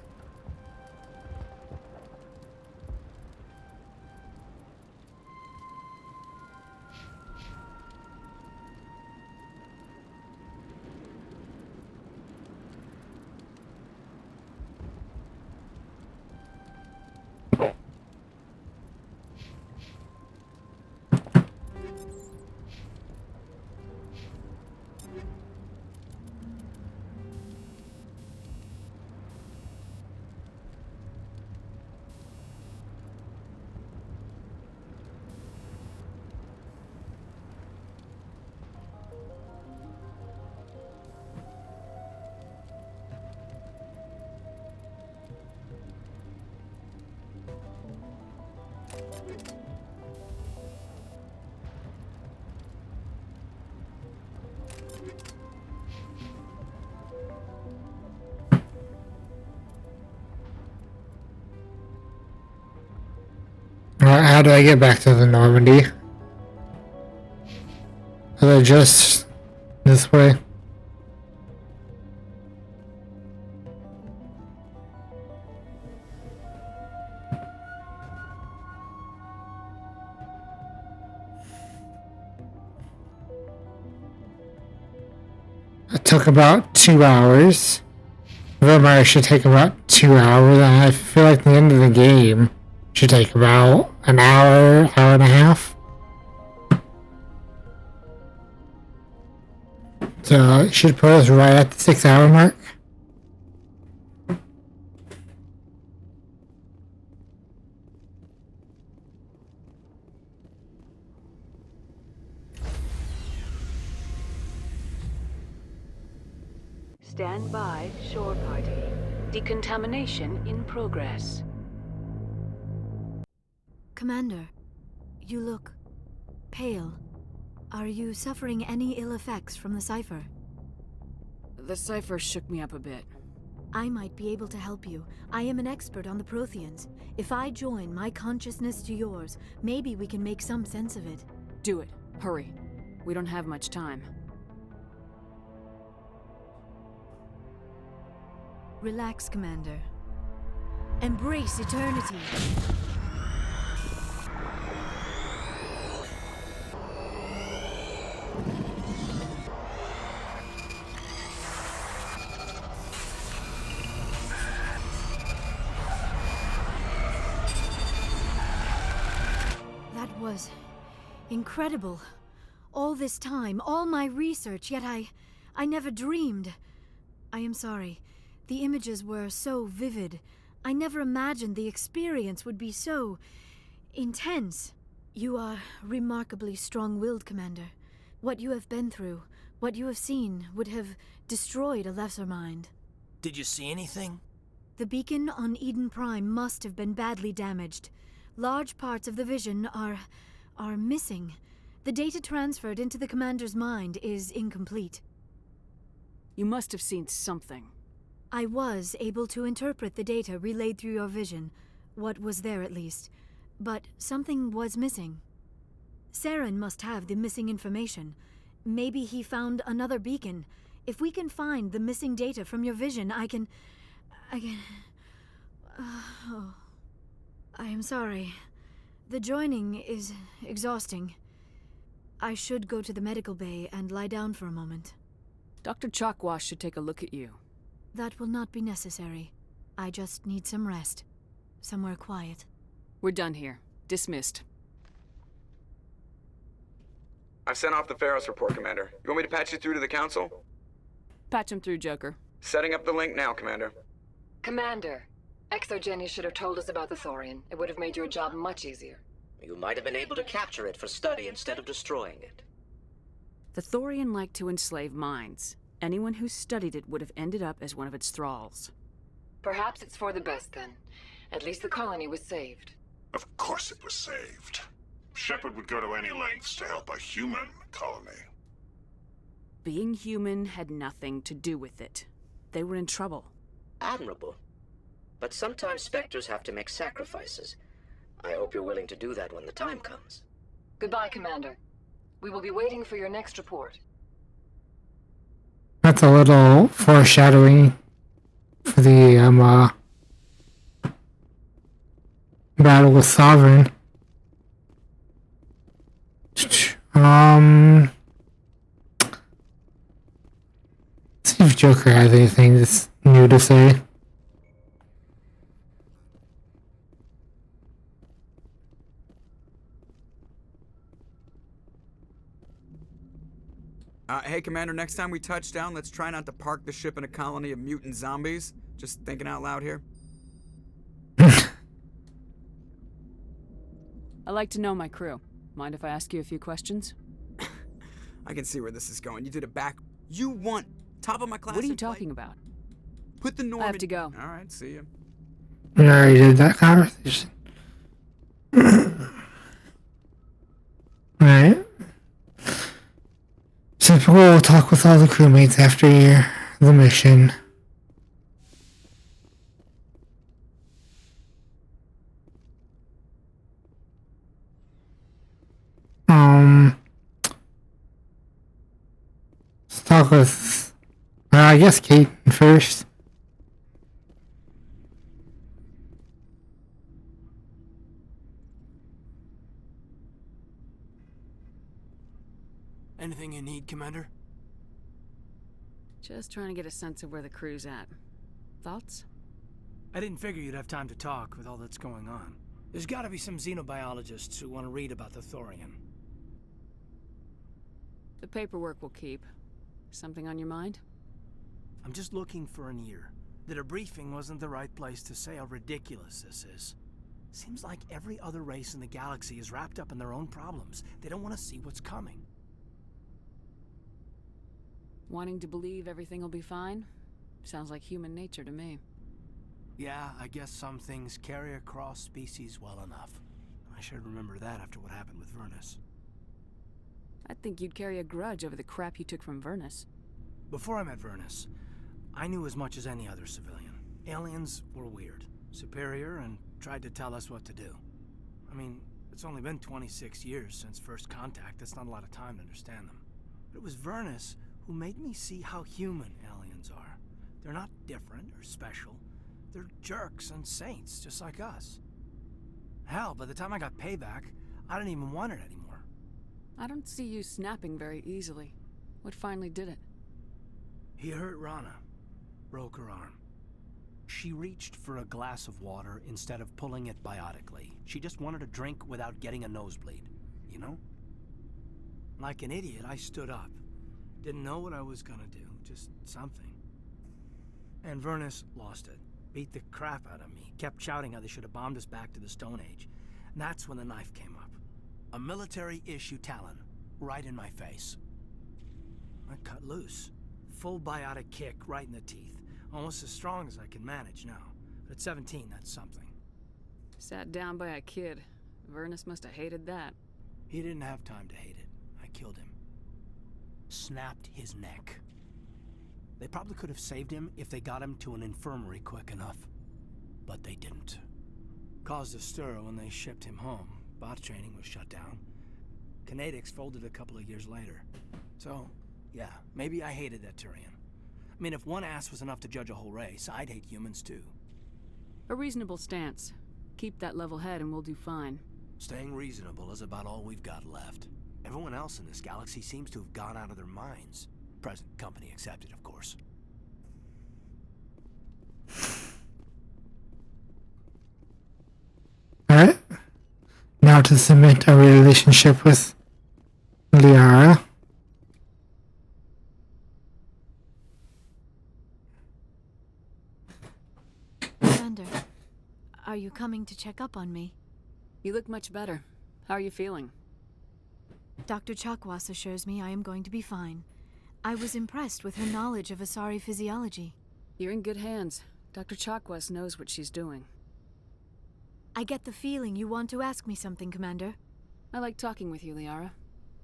How do I get back to the Normandy? Are they just this way? It took about 2 hours. Vampire should take about 2 hours, and I feel like the end of the game should take about an hour, hour and a half. So it should put us right at the 6 hour mark. Stand by, shore party. Decontamination in progress. Commander, you look pale. Are you suffering any ill effects from the cipher? The cipher shook me up a bit. I might be able to help you. I am an expert on the Protheans. If I join my consciousness to yours, maybe we can make some sense of it. Do it. Hurry. We don't have much time. Relax, Commander. Embrace eternity. That was incredible. All this time, all my research, yet I never dreamed. I am sorry. The images were so vivid. I never imagined the experience would be so intense. You are remarkably strong-willed, Commander. What you have been through, what you have seen, would have destroyed a lesser mind. Did you see anything? The beacon on Eden Prime must have been badly damaged. Large parts of the vision are missing. The data transferred into the Commander's mind is incomplete. You must have seen something. I was able to interpret the data relayed through your vision, what was there at least, but something was missing. Saren must have the missing information. Maybe he found another beacon. If we can find the missing data from your vision, I can... Oh. I am sorry. The joining is exhausting. I should go to the medical bay and lie down for a moment. Dr. Chalkwash should take a look at you. That will not be necessary. I just need some rest. Somewhere quiet. We're done here. Dismissed. I've sent off the Pharos report, Commander. You want me to patch you through to the Council? Patch him through, Joker. Setting up the link now, Commander. Commander, Exogeny should have told us about the Thorian. It would have made your job much easier. You might have been able to capture it for study instead of destroying it. The Thorian liked to enslave minds. Anyone who studied it would have ended up as one of its thralls. Perhaps it's for the best then. At least the colony was saved. Of course it was saved. Shepard would go to any lengths to help a human colony. Being human had nothing to do with it. They were in trouble. Admirable. But sometimes Spectres have to make sacrifices. I hope you're willing to do that when the time comes. Goodbye, Commander. We will be waiting for your next report. That's a little foreshadowing for the battle with Sovereign. Let's see if Joker has anything that's new to say. Hey, Commander, next time we touch down, let's try not to park the ship in a colony of mutant zombies. Just thinking out loud here. I like to know my crew. Mind if I ask you a few questions? I can see where this is going. You did it back. You won. Top of my class. What are you talking about? Put the Norman... I have to go. All right, see you. We already did that conversation. Alright. So we'll talk with all the crewmates after the mission. Let's talk with, I guess, Kate first. Anything you need, Commander? Just trying to get a sense of where the crew's at. Thoughts? I didn't figure you'd have time to talk with all that's going on. There's gotta be some xenobiologists who want to read about the Thorian. The paperwork will keep. Something on your mind? I'm just looking for an ear. The debriefing wasn't the right place to say how ridiculous this is. Seems like every other race in the galaxy is wrapped up in their own problems. They don't want to see what's coming. Wanting to believe everything will be fine? Sounds like human nature to me. Yeah, I guess some things carry across species well enough. I should remember that after what happened with Vernus. I think you'd carry a grudge over the crap you took from Vernus. Before I met Vernus, I knew as much as any other civilian. Aliens were weird, superior, and tried to tell us what to do. I mean, it's only been 26 years since first contact. That's not a lot of time to understand them. But it was Vernus who made me see how human aliens are. They're not different or special. They're jerks and saints, just like us. Hell, by the time I got payback, I didn't even want it anymore. I don't see you snapping very easily. What finally did it? He hurt Rana. Broke her arm. She reached for a glass of water instead of pulling it biotically. She just wanted a drink without getting a nosebleed, you know? Like an idiot, I stood up. Didn't know what I was gonna do, just something. And Vernus lost it. Beat the crap out of me. Kept shouting how they should have bombed us back to the Stone Age. And that's when the knife came up. A military-issue talon, right in my face. I cut loose. Full biotic kick right in the teeth. Almost as strong as I can manage now. But at 17, that's something. Sat down by a kid. Vernus must have hated that. He didn't have time to hate it. I killed him. Snapped his neck. They probably could have saved him if they got him to an infirmary quick enough. But they didn't. Caused a stir when they shipped him home. Bot training was shut down. Kinetics folded a couple of years later. So, yeah, maybe I hated that Turian. I mean, if one ass was enough to judge a whole race, I'd hate humans too. A reasonable stance. Keep that level head and we'll do fine. Staying reasonable is about all we've got left. Everyone else in this galaxy seems to have gone out of their minds. Present company accepted, of course. Alright. Now to cement a relationship with Liara. Commander, are you coming to check up on me? You look much better. How are you feeling? Dr. Chakwas assures me I am going to be fine. I was impressed with her knowledge of Asari physiology. You're in good hands. Dr. Chakwas knows what she's doing. I get the feeling you want to ask me something, Commander. I like talking with you, Liara.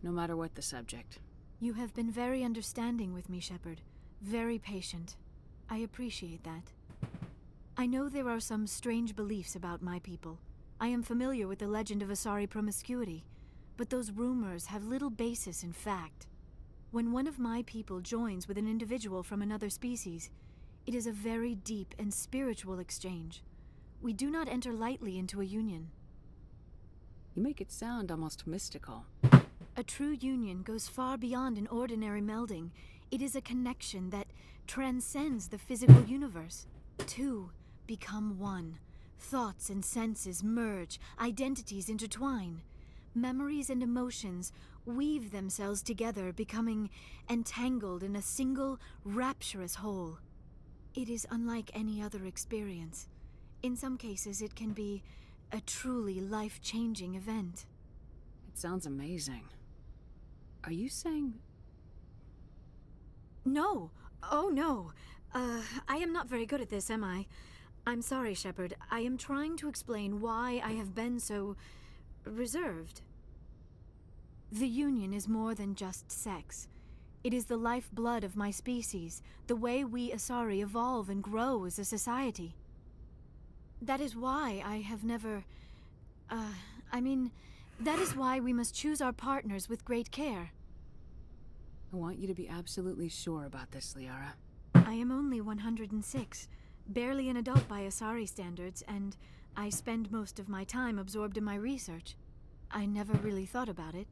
No matter what the subject. You have been very understanding with me, Shepard. Very patient. I appreciate that. I know there are some strange beliefs about my people. I am familiar with the legend of Asari promiscuity, but those rumors have little basis in fact. When one of my people joins with an individual from another species, it is a very deep and spiritual exchange. We do not enter lightly into a union. You make it sound almost mystical. A true union goes far beyond an ordinary melding. It is a connection that transcends the physical universe. Two become one. Thoughts and senses merge, identities intertwine. Memories and emotions weave themselves together, becoming entangled in a single, rapturous whole. It is unlike any other experience. In some cases, it can be a truly life-changing event. It sounds amazing. Are you saying... No. Oh, no. I am not very good at this, am I? I'm sorry, Shepard. I am trying to explain why I have been so... reserved. The Union is more than just sex. It is the lifeblood of my species, the way we Asari evolve and grow as a society. That is why I have never... that is why we must choose our partners with great care. I want you to be absolutely sure about this, Liara. I am only 106, barely an adult by Asari standards, and I spend most of my time absorbed in my research. I never really thought about it.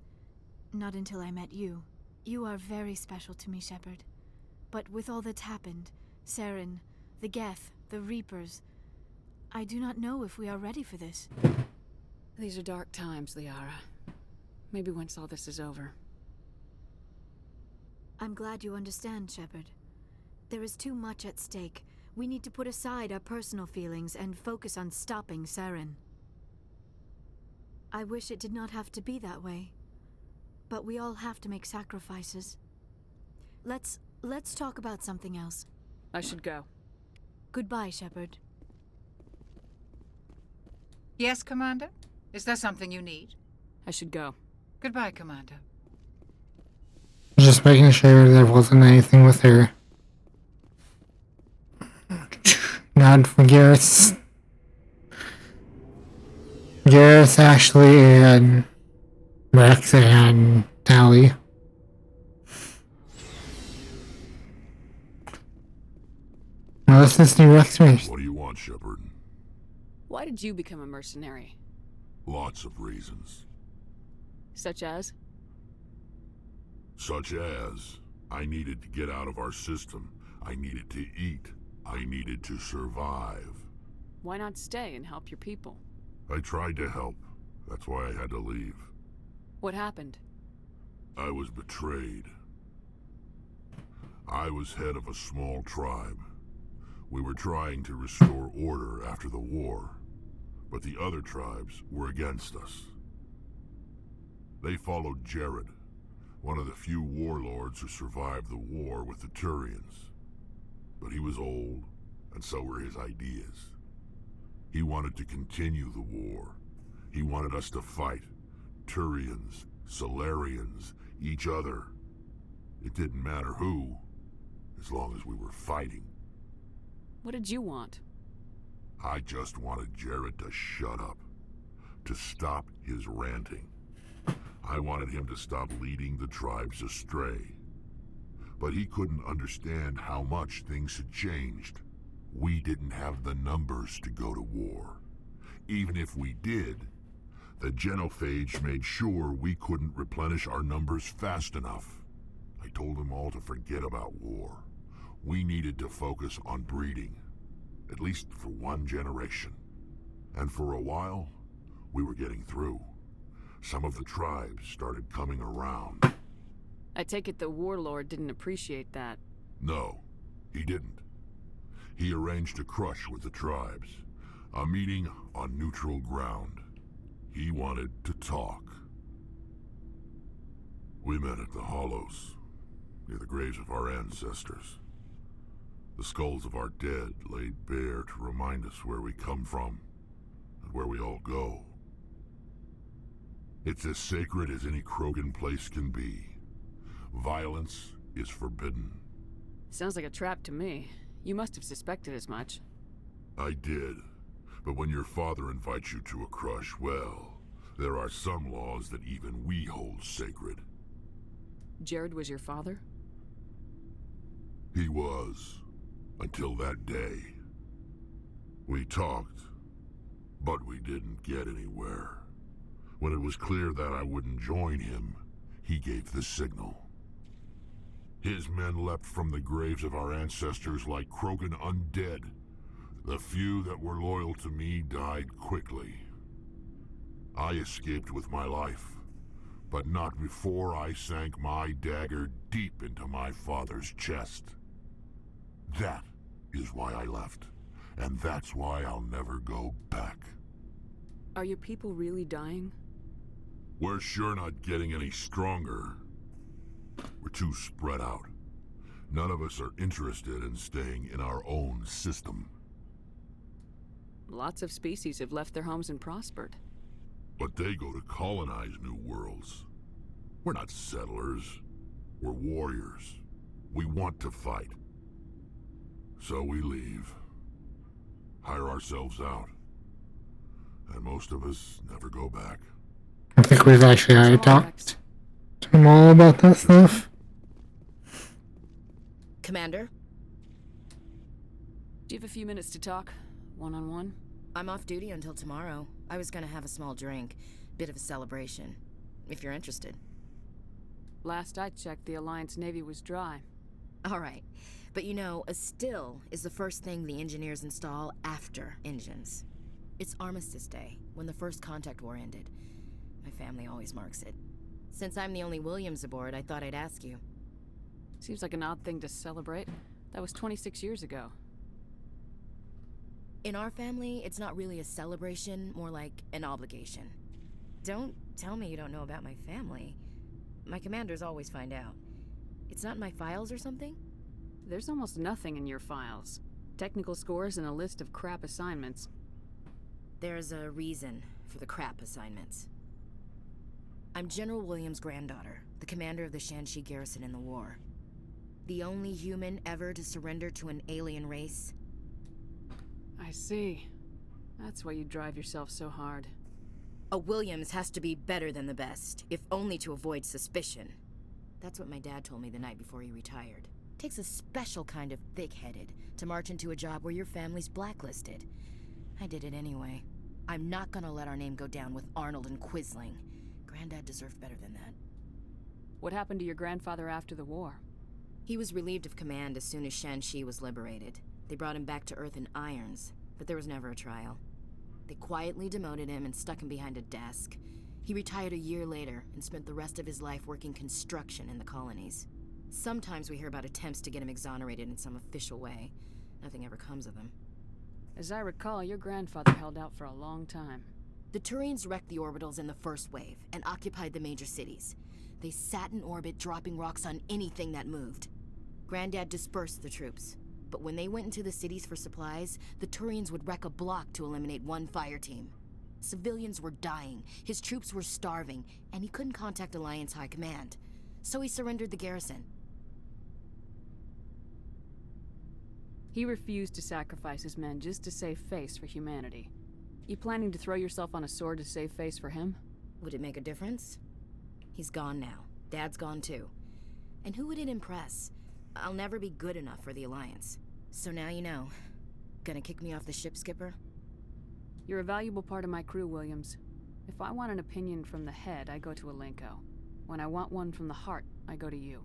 Not until I met you. You are very special to me, Shepard. But with all that's happened, Saren, the Geth, the Reapers, I do not know if we are ready for this. These are dark times, Liara. Maybe once all this is over. I'm glad you understand, Shepard. There is too much at stake. We need to put aside our personal feelings and focus on stopping Saren. I wish it did not have to be that way. But we all have to make sacrifices. Let's talk about something else. I should go. Goodbye, Shepard. Yes, Commander? Is there something you need? I should go. Goodbye, Commander. Just making sure there wasn't anything with her. Not for Garrus. Garrus, Ashley, and Rex, and Tally. Well, let's just do Rex first. What do you want, Shepard? Why did you become a mercenary? Lots of reasons. Such as? Such as, I needed to get out of our system. I needed to eat. I needed to survive. Why not stay and help your people? I tried to help. That's why I had to leave. What happened? I was betrayed. I was head of a small tribe. We were trying to restore order after the war, but the other tribes were against us. They followed Jared, one of the few warlords who survived the war with the Turians. But he was old, and so were his ideas. He wanted to continue the war. He wanted us to fight. Turians, Solarians, each other. It didn't matter who, as long as we were fighting. What did you want? I just wanted Jared to shut up, to stop his ranting. I wanted him to stop leading the tribes astray. But he couldn't understand how much things had changed. We didn't have the numbers to go to war. Even if we did, the genophage made sure we couldn't replenish our numbers fast enough. I told them all to forget about war. We needed to focus on breeding, at least for one generation. And for a while, we were getting through. Some of the tribes started coming around. I take it the warlord didn't appreciate that. No, he didn't. He arranged a crush with the tribes, a meeting on neutral ground. He wanted to talk. We met at the Hollows, near the graves of our ancestors. The skulls of our dead laid bare to remind us where we come from and where we all go. It's as sacred as any Krogan place can be. Violence is forbidden. Sounds like a trap to me. You must have suspected as much. I did. But when your father invites you to a crush, well, there are some laws that even we hold sacred. Jared was your father? He was. Until that day. We talked, but we didn't get anywhere. When it was clear that I wouldn't join him, he gave the signal. His men leapt from the graves of our ancestors like Krogan undead. The few that were loyal to me died quickly. I escaped with my life, but not before I sank my dagger deep into my father's chest. That is why I left, and that's why I'll never go back. Are your people really dying? We're sure not getting any stronger. We're too spread out. None of us are interested in staying in our own system. Lots of species have left their homes and prospered. But they go to colonize new worlds. We're not settlers. We're warriors. We want to fight. So we leave. Hire ourselves out. And most of us never go back. I think we've actually already talked to them all about that stuff. Commander? Do you have a few minutes to talk? One-on-one? I'm off duty until tomorrow. I was gonna have a small drink. Bit of a celebration. If you're interested. Last I checked, the Alliance Navy was dry. Alright. But you know, a still is the first thing the engineers install after engines. It's Armistice Day, when the First Contact War ended. My family always marks it. Since I'm the only Williams aboard, I thought I'd ask you. Seems like an odd thing to celebrate. That was 26 years ago. In our family, it's not really a celebration, more like an obligation. Don't tell me you don't know about my family. My commanders always find out. It's not in my files or something? There's almost nothing in your files. Technical scores and a list of crap assignments. There's a reason for the crap assignments. I'm General Williams' granddaughter, the commander of the Shanxi garrison in the war. The only human ever to surrender to an alien race. I see. That's why you drive yourself so hard. A Williams has to be better than the best, if only to avoid suspicion. That's what my dad told me the night before he retired. Takes a special kind of thick-headed to march into a job where your family's blacklisted. I did it anyway. I'm not gonna let our name go down with Arnold and Quisling. Granddad deserved better than that. What happened to your grandfather after the war? He was relieved of command as soon as Shanxi was liberated. They brought him back to Earth in irons, but there was never a trial. They quietly demoted him and stuck him behind a desk. He retired a year later and spent the rest of his life working construction in the colonies. Sometimes we hear about attempts to get him exonerated in some official way. Nothing ever comes of them. As I recall, your grandfather held out for a long time. The Turians wrecked the orbitals in the first wave and occupied the major cities. They sat in orbit, dropping rocks on anything that moved. Granddad dispersed the troops, but when they went into the cities for supplies, the Turians would wreck a block to eliminate one fire team. Civilians were dying, his troops were starving, and he couldn't contact Alliance High Command. So he surrendered the garrison. He refused to sacrifice his men just to save face for humanity. You planning to throw yourself on a sword to save face for him? Would it make a difference? He's gone now. Dad's gone too. And who would it impress? I'll never be good enough for the Alliance. So now you know. Gonna kick me off the ship, Skipper? You're a valuable part of my crew, Williams. If I want an opinion from the head, I go to Alenko. When I want one from the heart, I go to you.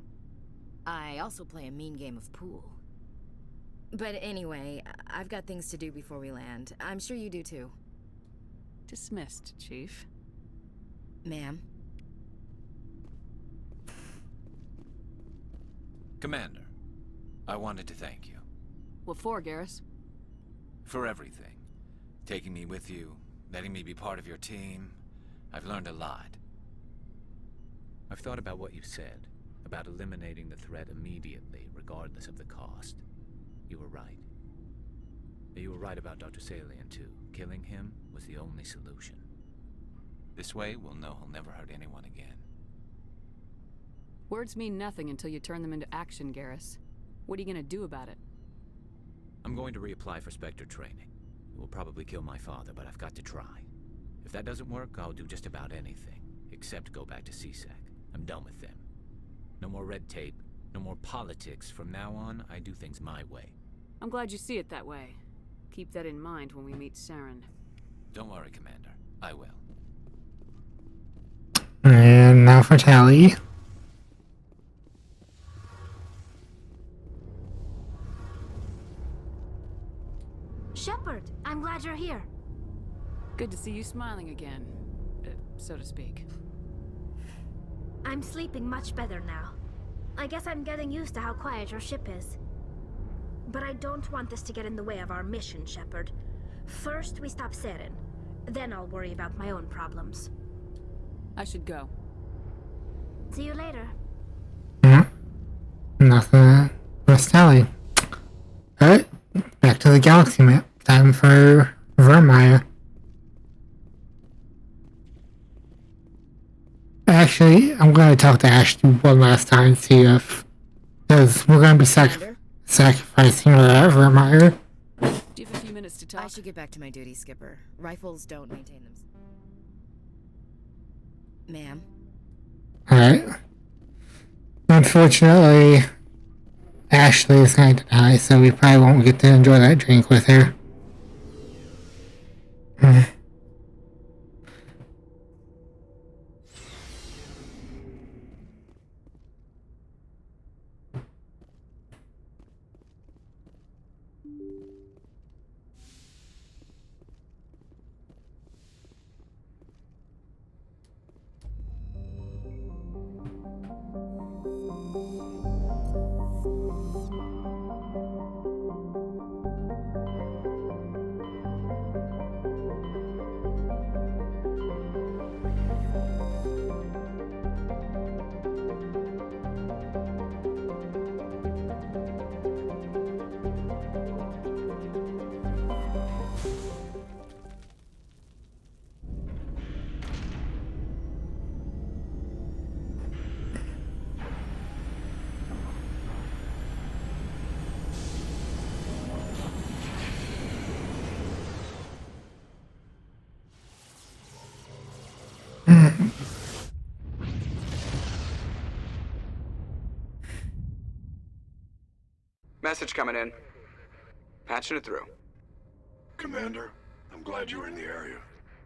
I also play a mean game of pool. But anyway, I've got things to do before we land. I'm sure you do too. Dismissed, Chief. Ma'am? Commander, I wanted to thank you. What for, Garrus? For everything. Taking me with you, letting me be part of your team. I've learned a lot. I've thought about what you said, about eliminating the threat immediately, regardless of the cost. You were right. You were right about Dr. Salian, too. Killing him was the only solution. This way, we'll know he'll never hurt anyone again. Words mean nothing until you turn them into action, Garrus. What are you gonna do about it? I'm going to reapply for Spectre training. It will probably kill my father, but I've got to try. If that doesn't work, I'll do just about anything, except go back to CSEC. I'm done with them. No more red tape, no more politics. From now on, I do things my way. I'm glad you see it that way. Keep that in mind when we meet Saren. Don't worry, Commander. I will. And now for Tally. Shepard, I'm glad you're here. Good to see you smiling again, so to speak. I'm sleeping much better now. I guess I'm getting used to how quiet your ship is. But I don't want this to get in the way of our mission, Shepard. First, we stop Saren. Then I'll worry about my own problems. I should go. See you later. Nothing. Where's Tally? Alright, back to the galaxy map. Time for Vermeer. Actually, I'm going to talk to Ashley one last time and see if... Because we're going to be sacrificing Vermeer. Do you have a few minutes to talk? I should get back to my duty, Skipper. Rifles don't maintain them. Ma'am? Alright. Unfortunately, Ashley is going to die, so we probably won't get to enjoy that drink with her. Message coming in. Patching it through. Commander, I'm glad you were in the area.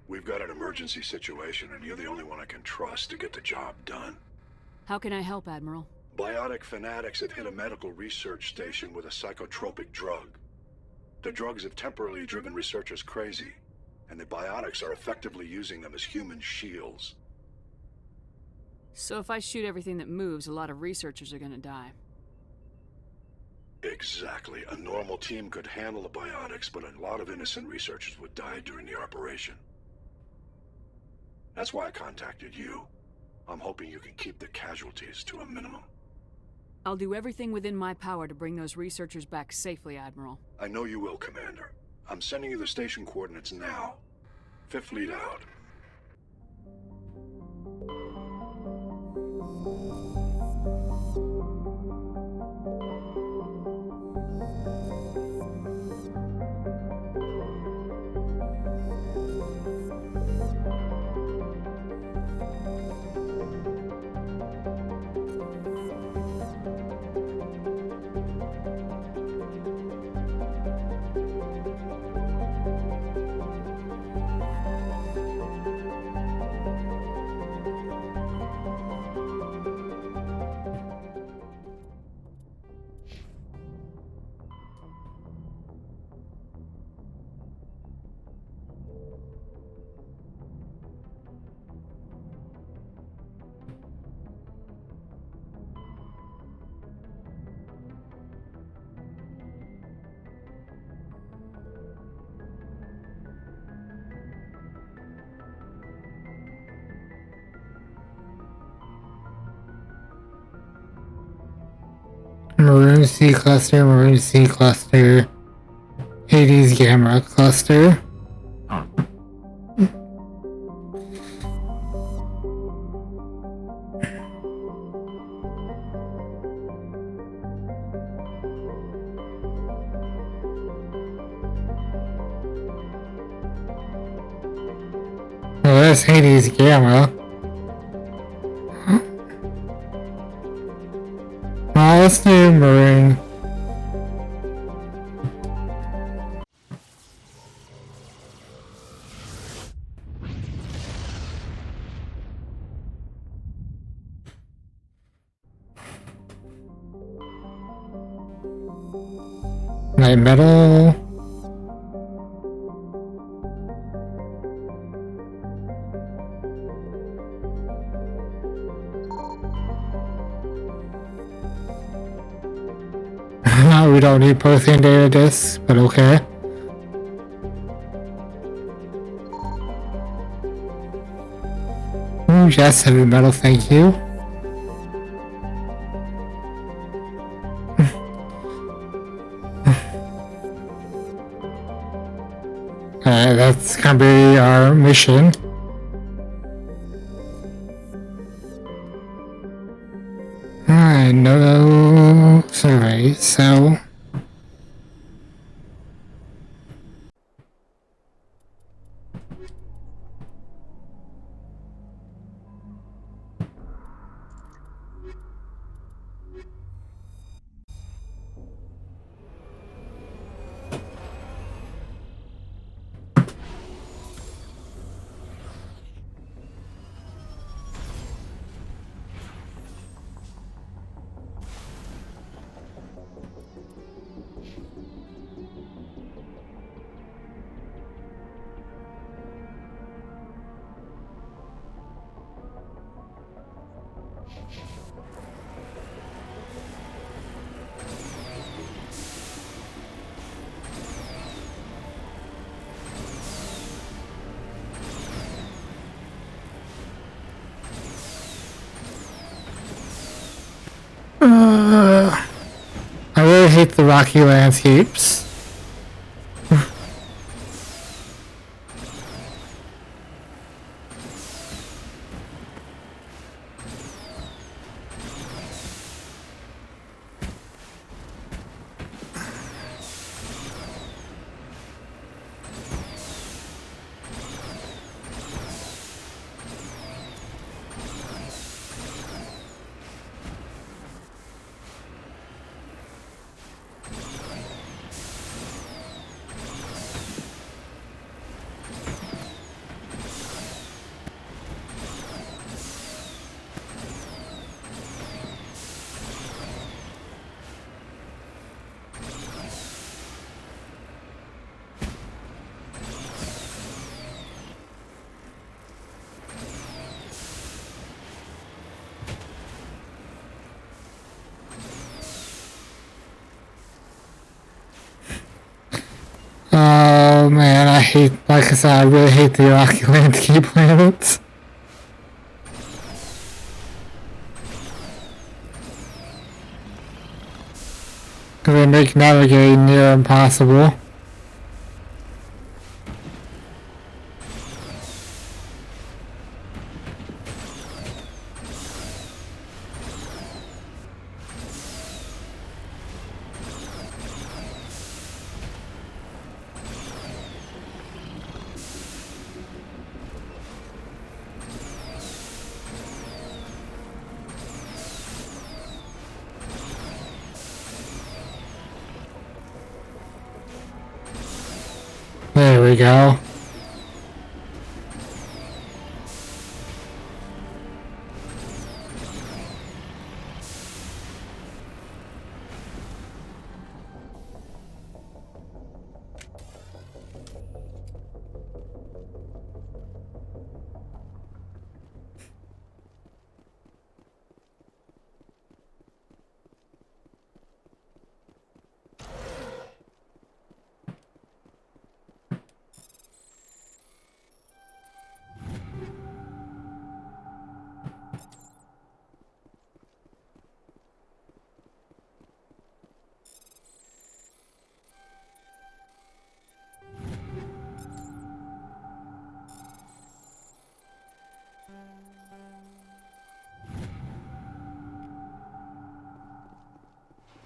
We've got an emergency situation, and you're the only one I can trust to get the job done. How can I help, Admiral? Biotic fanatics have hit a medical research station with a psychotropic drug. The drugs have temporarily driven researchers crazy, and the biotics are effectively using them as human shields. So if I shoot everything that moves, a lot of researchers are gonna die. Exactly. A normal team could handle the biotics, but a lot of innocent researchers would die during the operation. That's why I contacted you. I'm hoping you can keep the casualties to a minimum. I'll do everything within my power to bring those researchers back safely, Admiral. I know you will, Commander. I'm sending you the station coordinates now. Fifth Fleet out. Maroon C cluster, Maroon C cluster, Hades Gamma cluster. Well, that's Hades Gamma. Let's do Maroon. Light metal. We don't need posting data disks, but okay. Ooh, yes, heavy metal, thank you. That's gonna be our mission. No survey, so... I really hate the rocky landscapes. hate, like I said, I really hate the Iraqi landscape planets. Because they make navigating near impossible. There we go.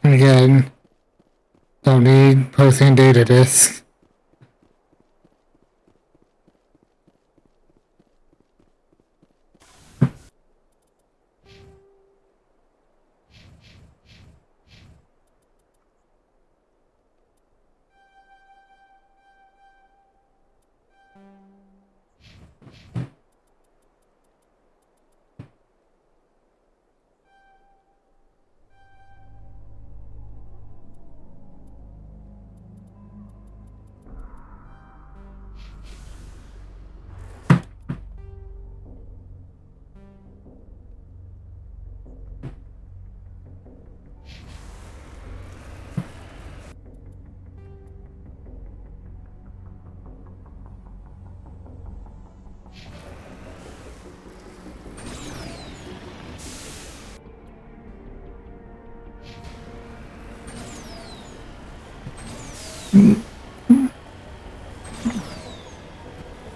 Again, don't need posting data disk.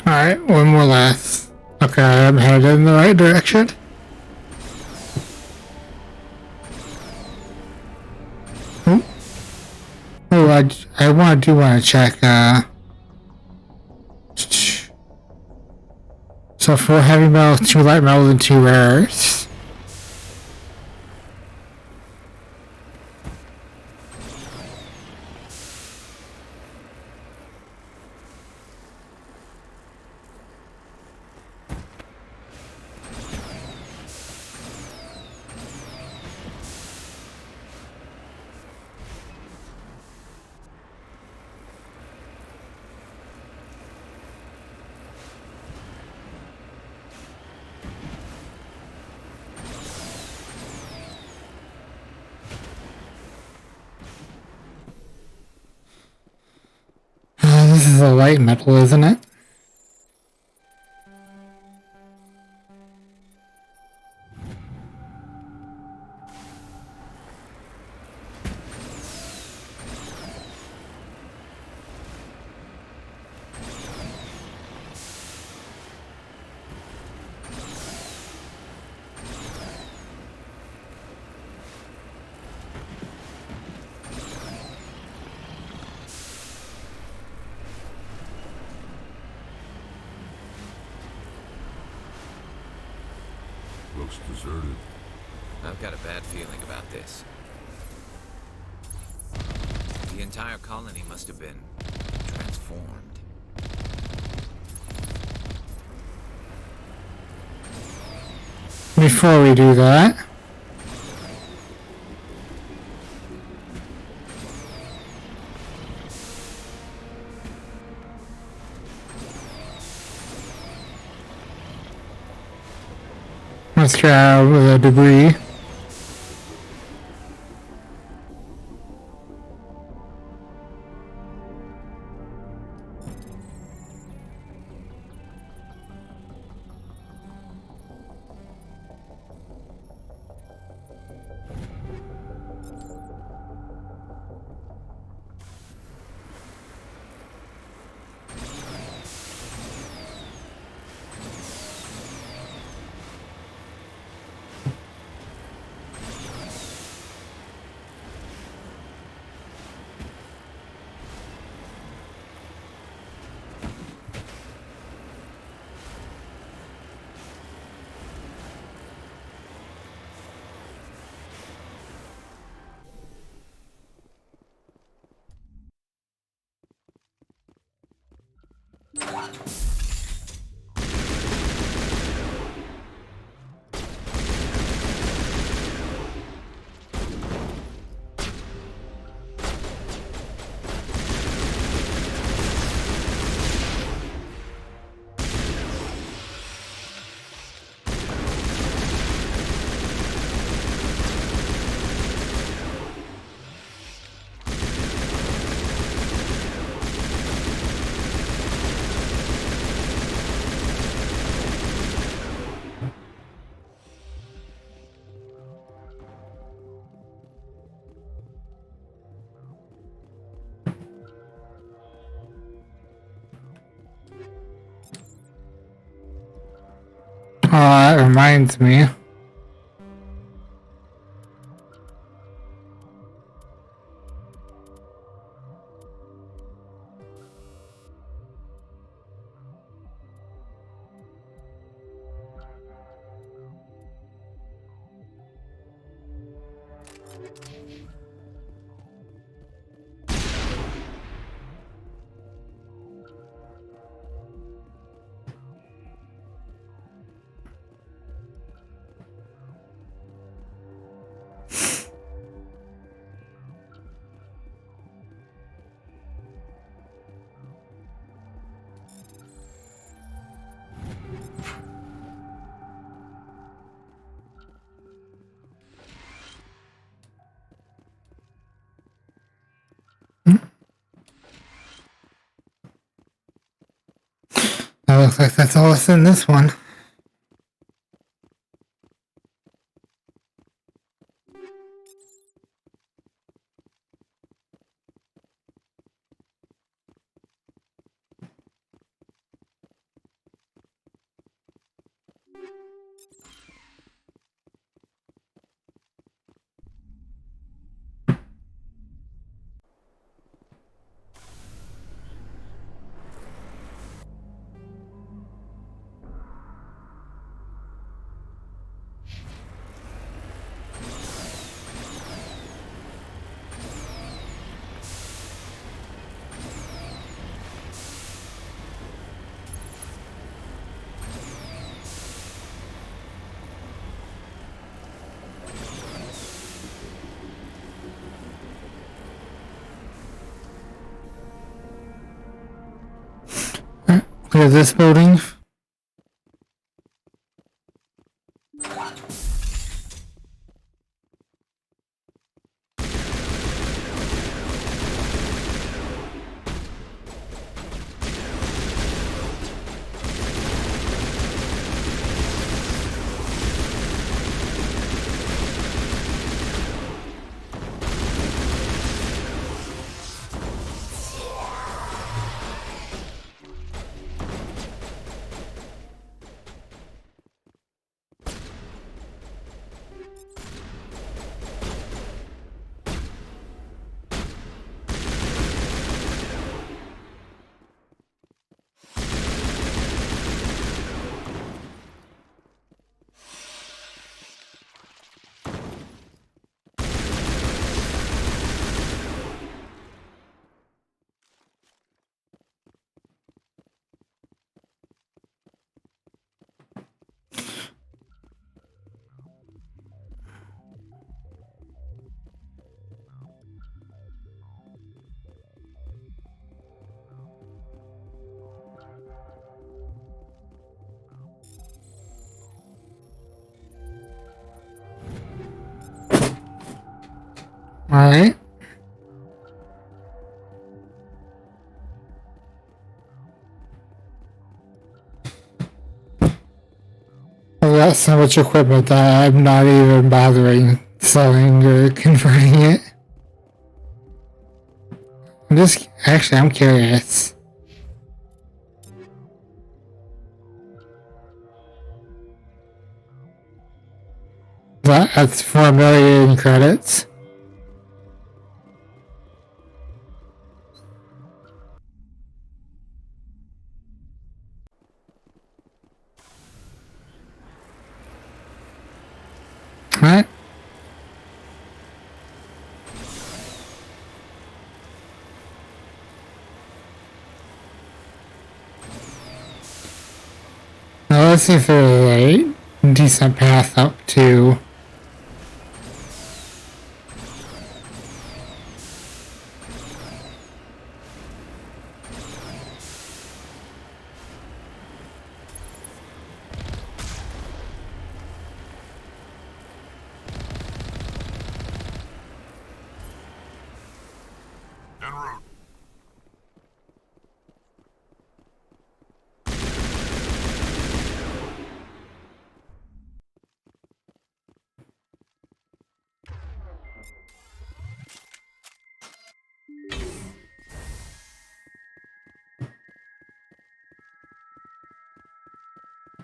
Alright, one more last. Okay, I'm headed in the right direction. Oh, I do want to check, so 4 heavy metals, 2 light metals, and 2 rare earths. This is a light metal, isn't it? Looks deserted. I've got a bad feeling about this. The entire colony must have been transformed. Before we do that, let's try out the debris. Oh, that reminds me. That looks like that's all that's in this one. Clear this building. Alright. I've got so much equipment that I'm not even bothering selling or converting it. I'm curious. That's 4 million credits. Alright. let's see if there's a decent path up to. En route.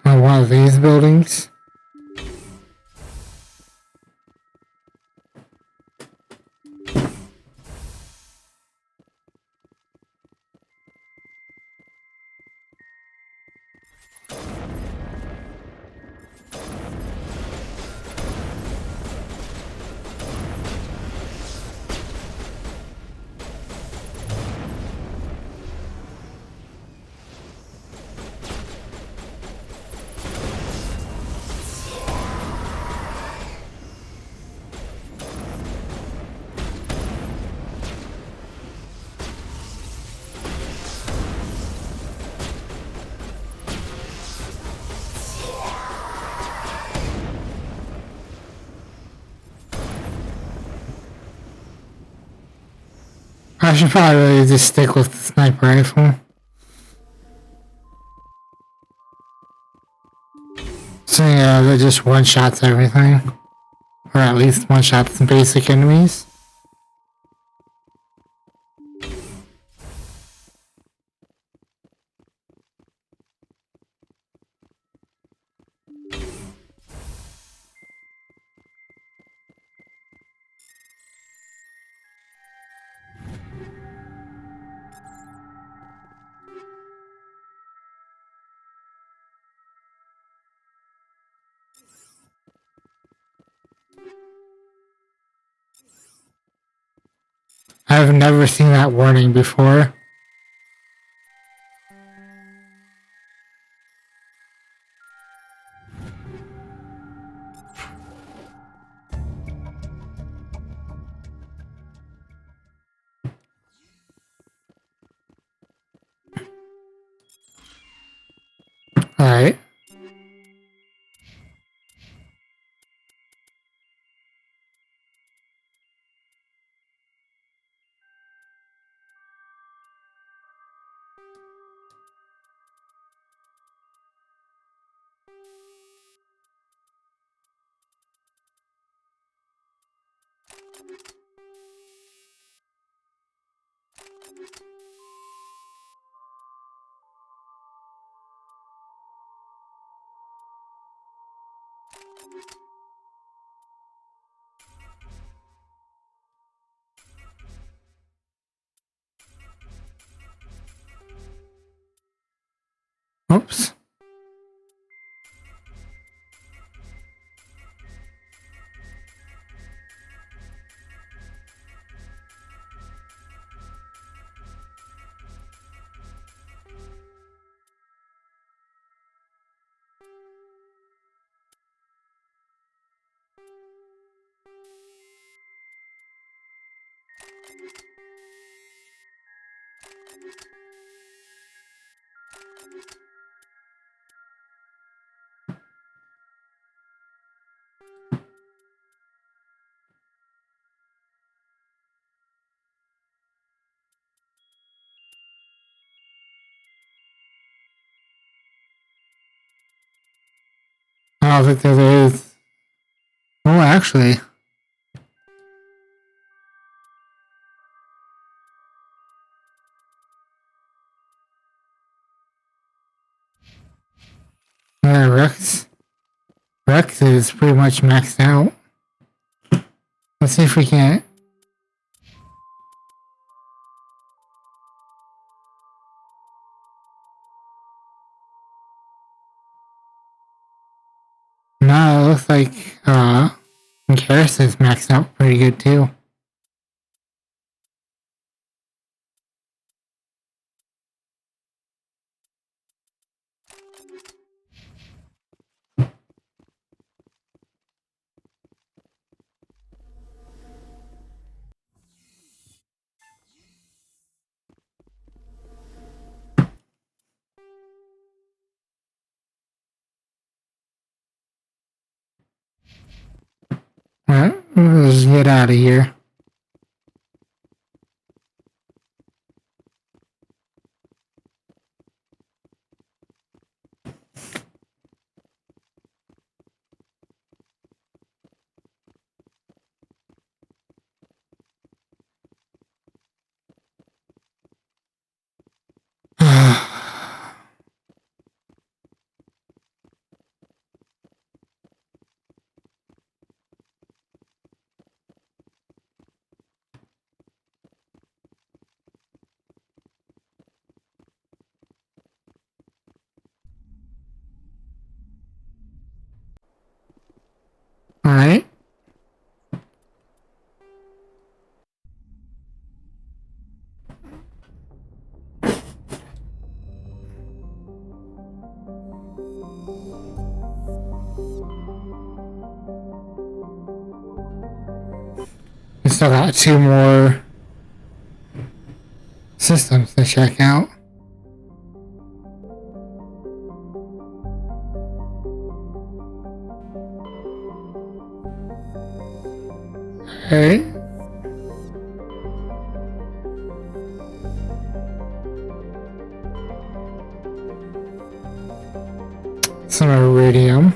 One of these buildings. I should probably really just stick with the sniper rifle. So yeah, that just one-shots everything. Or at least one-shots the basic enemies. I've never seen that warning before. Alright. Oops. I don't think there is. Oh, actually. Yeah, Rex is pretty much maxed out. Let's see if we can. No, it looks like, Karis is maxed out pretty good too. Let's get out of here. Alright. We still got 2 more systems to check out. Alright. Some iridium.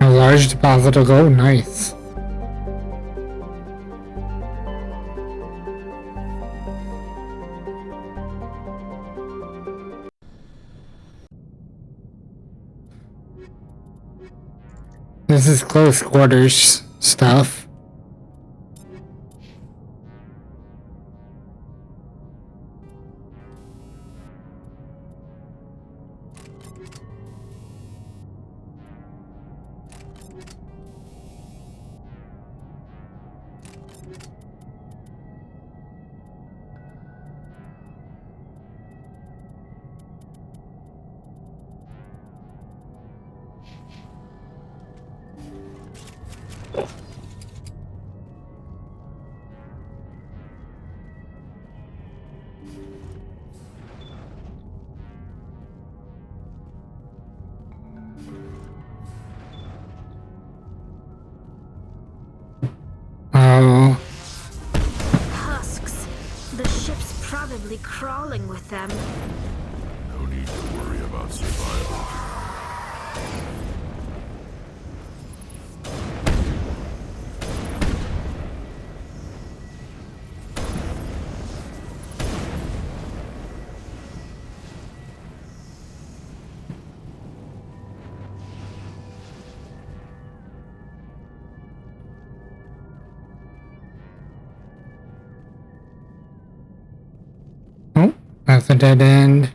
A large deposit of gold, nice. This is close quarters stuff. Oh. Husks. The ship's probably crawling with them. No need to worry about survival. Oh, that's a dead end.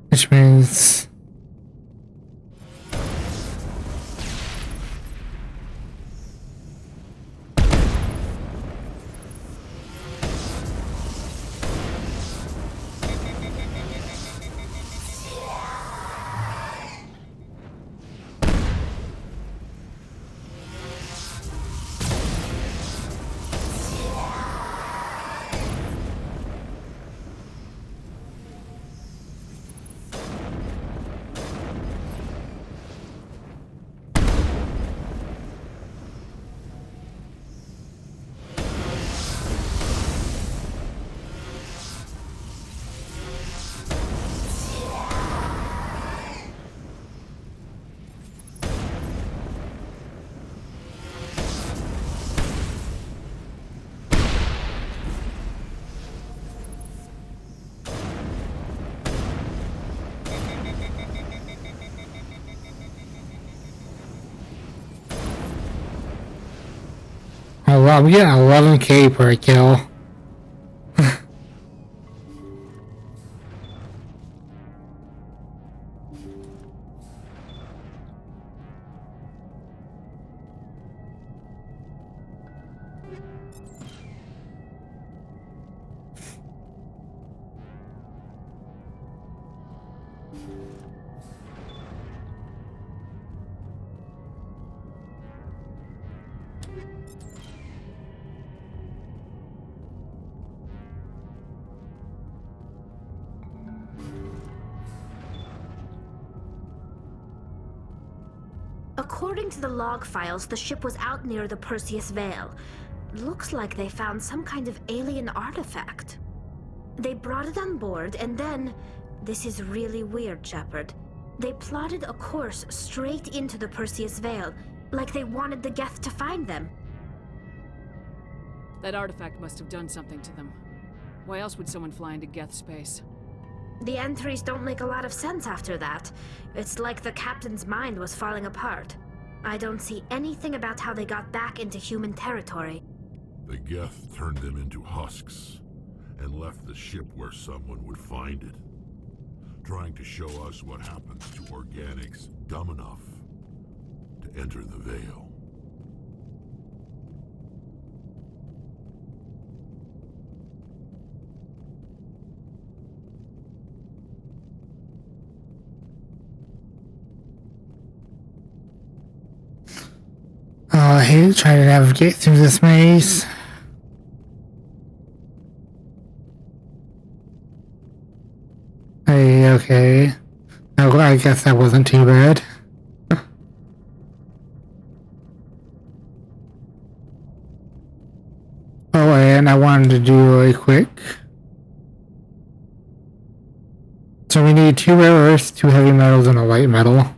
Which means... I'm getting 11k per kill. According to the log files, the ship was out near the Perseus Vale. Looks like they found some kind of alien artifact. They brought it on board, and then... This is really weird, Shepard. They plotted a course straight into the Perseus Vale, like they wanted the Geth to find them. That artifact must have done something to them. Why else would someone fly into Geth space? The entries don't make a lot of sense after that. It's like the captain's mind was falling apart. I don't see anything about how they got back into human territory. The Geth turned them into husks and left the ship where someone would find it, trying to show us what happens to organics dumb enough to enter the Veil. I hate trying to navigate through this maze. Hey, okay. I guess that wasn't too bad. Oh, and I wanted to do really quick. So we need 2 rare earths, 2 heavy metals, and a light metal.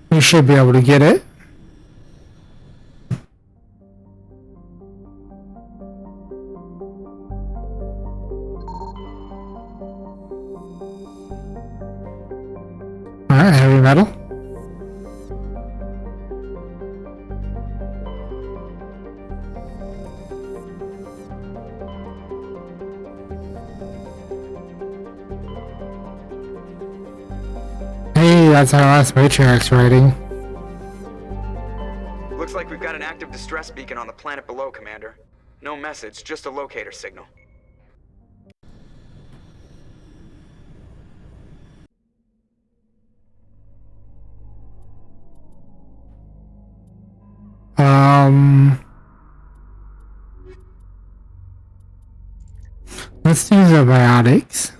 We should be able to get it. Alright, heavy metal. Hey, that's our last matriarch's writing. Looks like we've got an active distress beacon on the planet below, Commander. No message, just a locator signal. Let's use the biotics.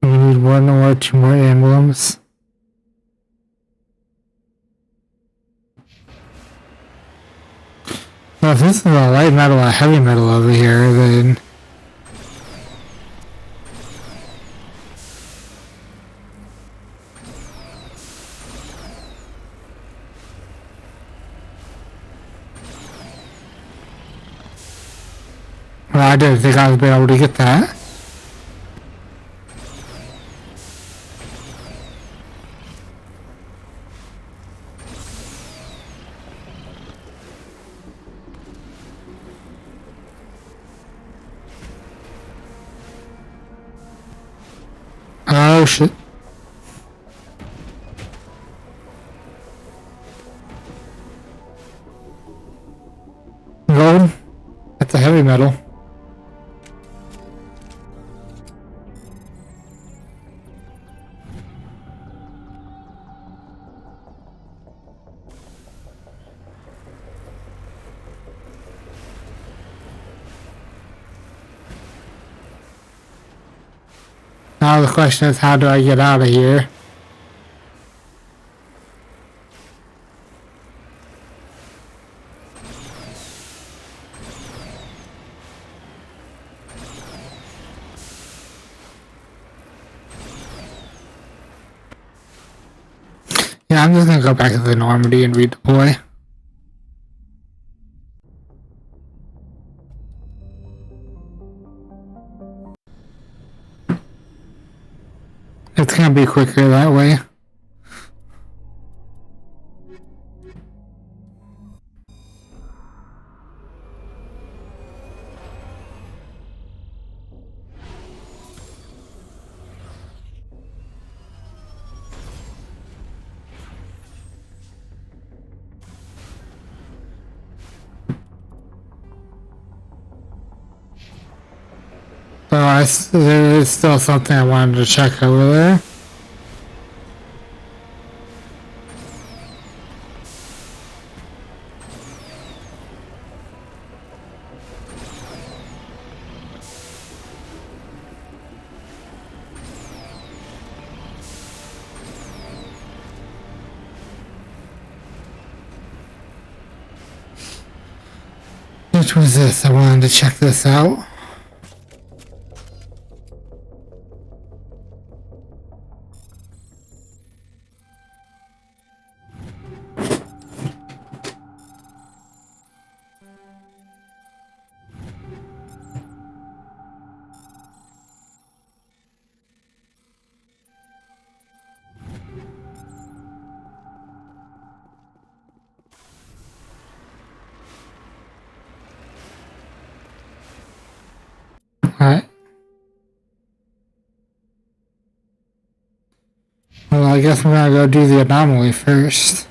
We need 1 or 2 more emblems. Well, if this is a light metal or heavy metal over here, then... Well, I didn't think I would be able to get that. Oh shit. Gold? That's a heavy metal. Now the question is, how do I get out of here? Yeah, I'm just gonna go back to the Normandy and redeploy. It's gonna be quicker that way. So there is still something I wanted to check over there. Which was this? I wanted to check this out. Alright. Well, I guess I'm gonna go do the anomaly first.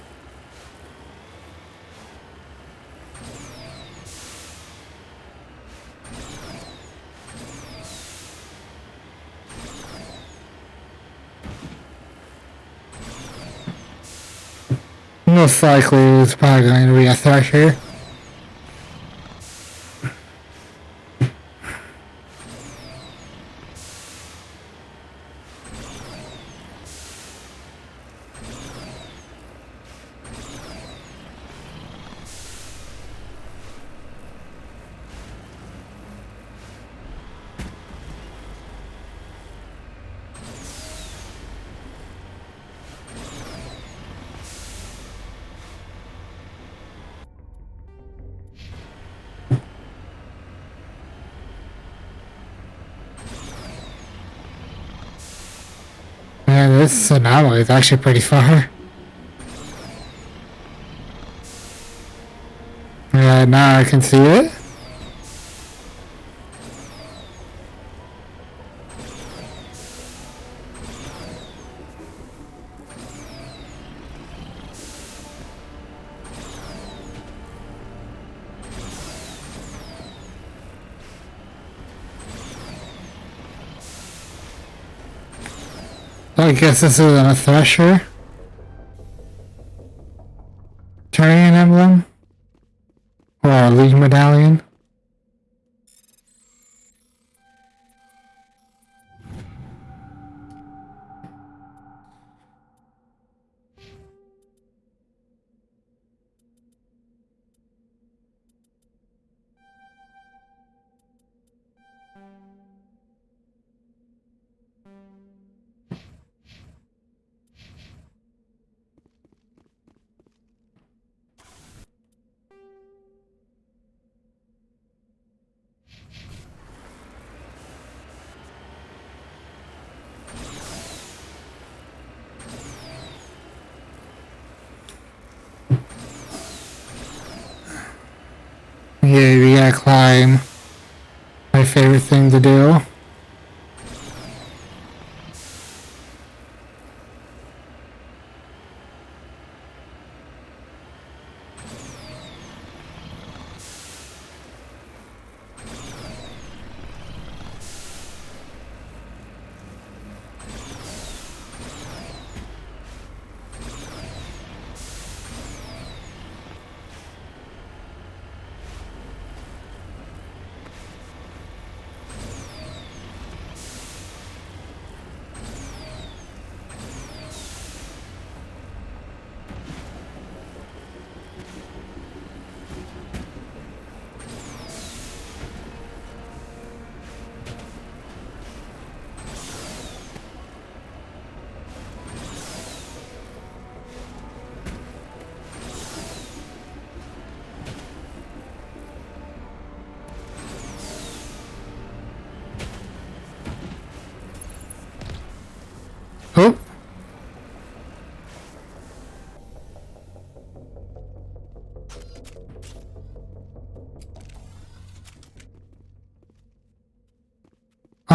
Most likely it's probably going to be a thresher. Man, this anomaly is actually pretty far. Yeah, now I can see it. I guess this isn't a thresher. Turian emblem? Or a league medallion? Yeah, we gotta climb. My favorite thing to do.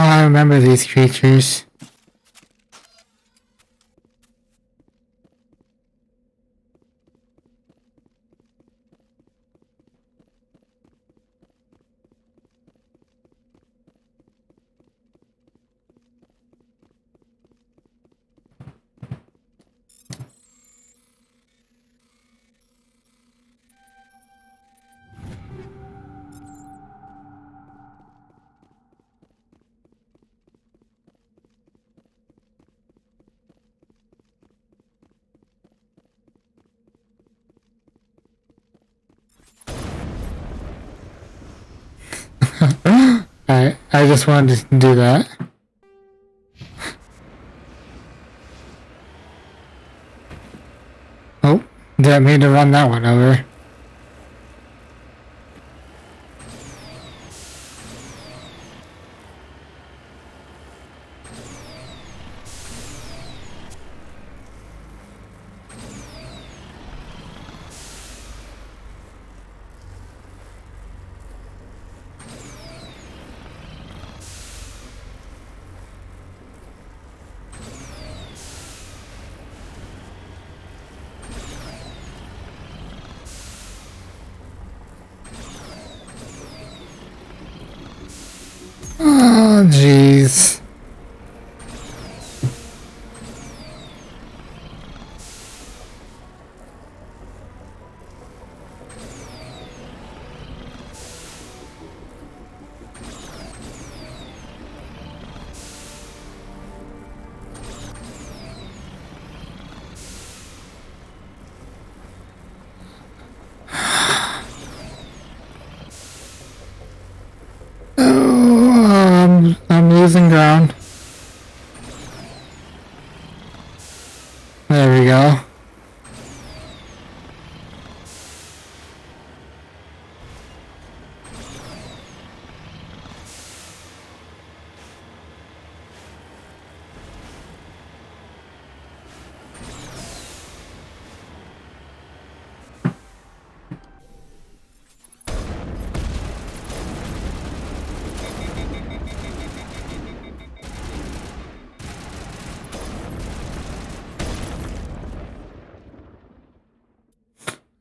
I remember these creatures. Alright, I just wanted to do that. Oh, didn't mean to run that one over. Oh, jeez. Oh, I'm losing ground. There we go.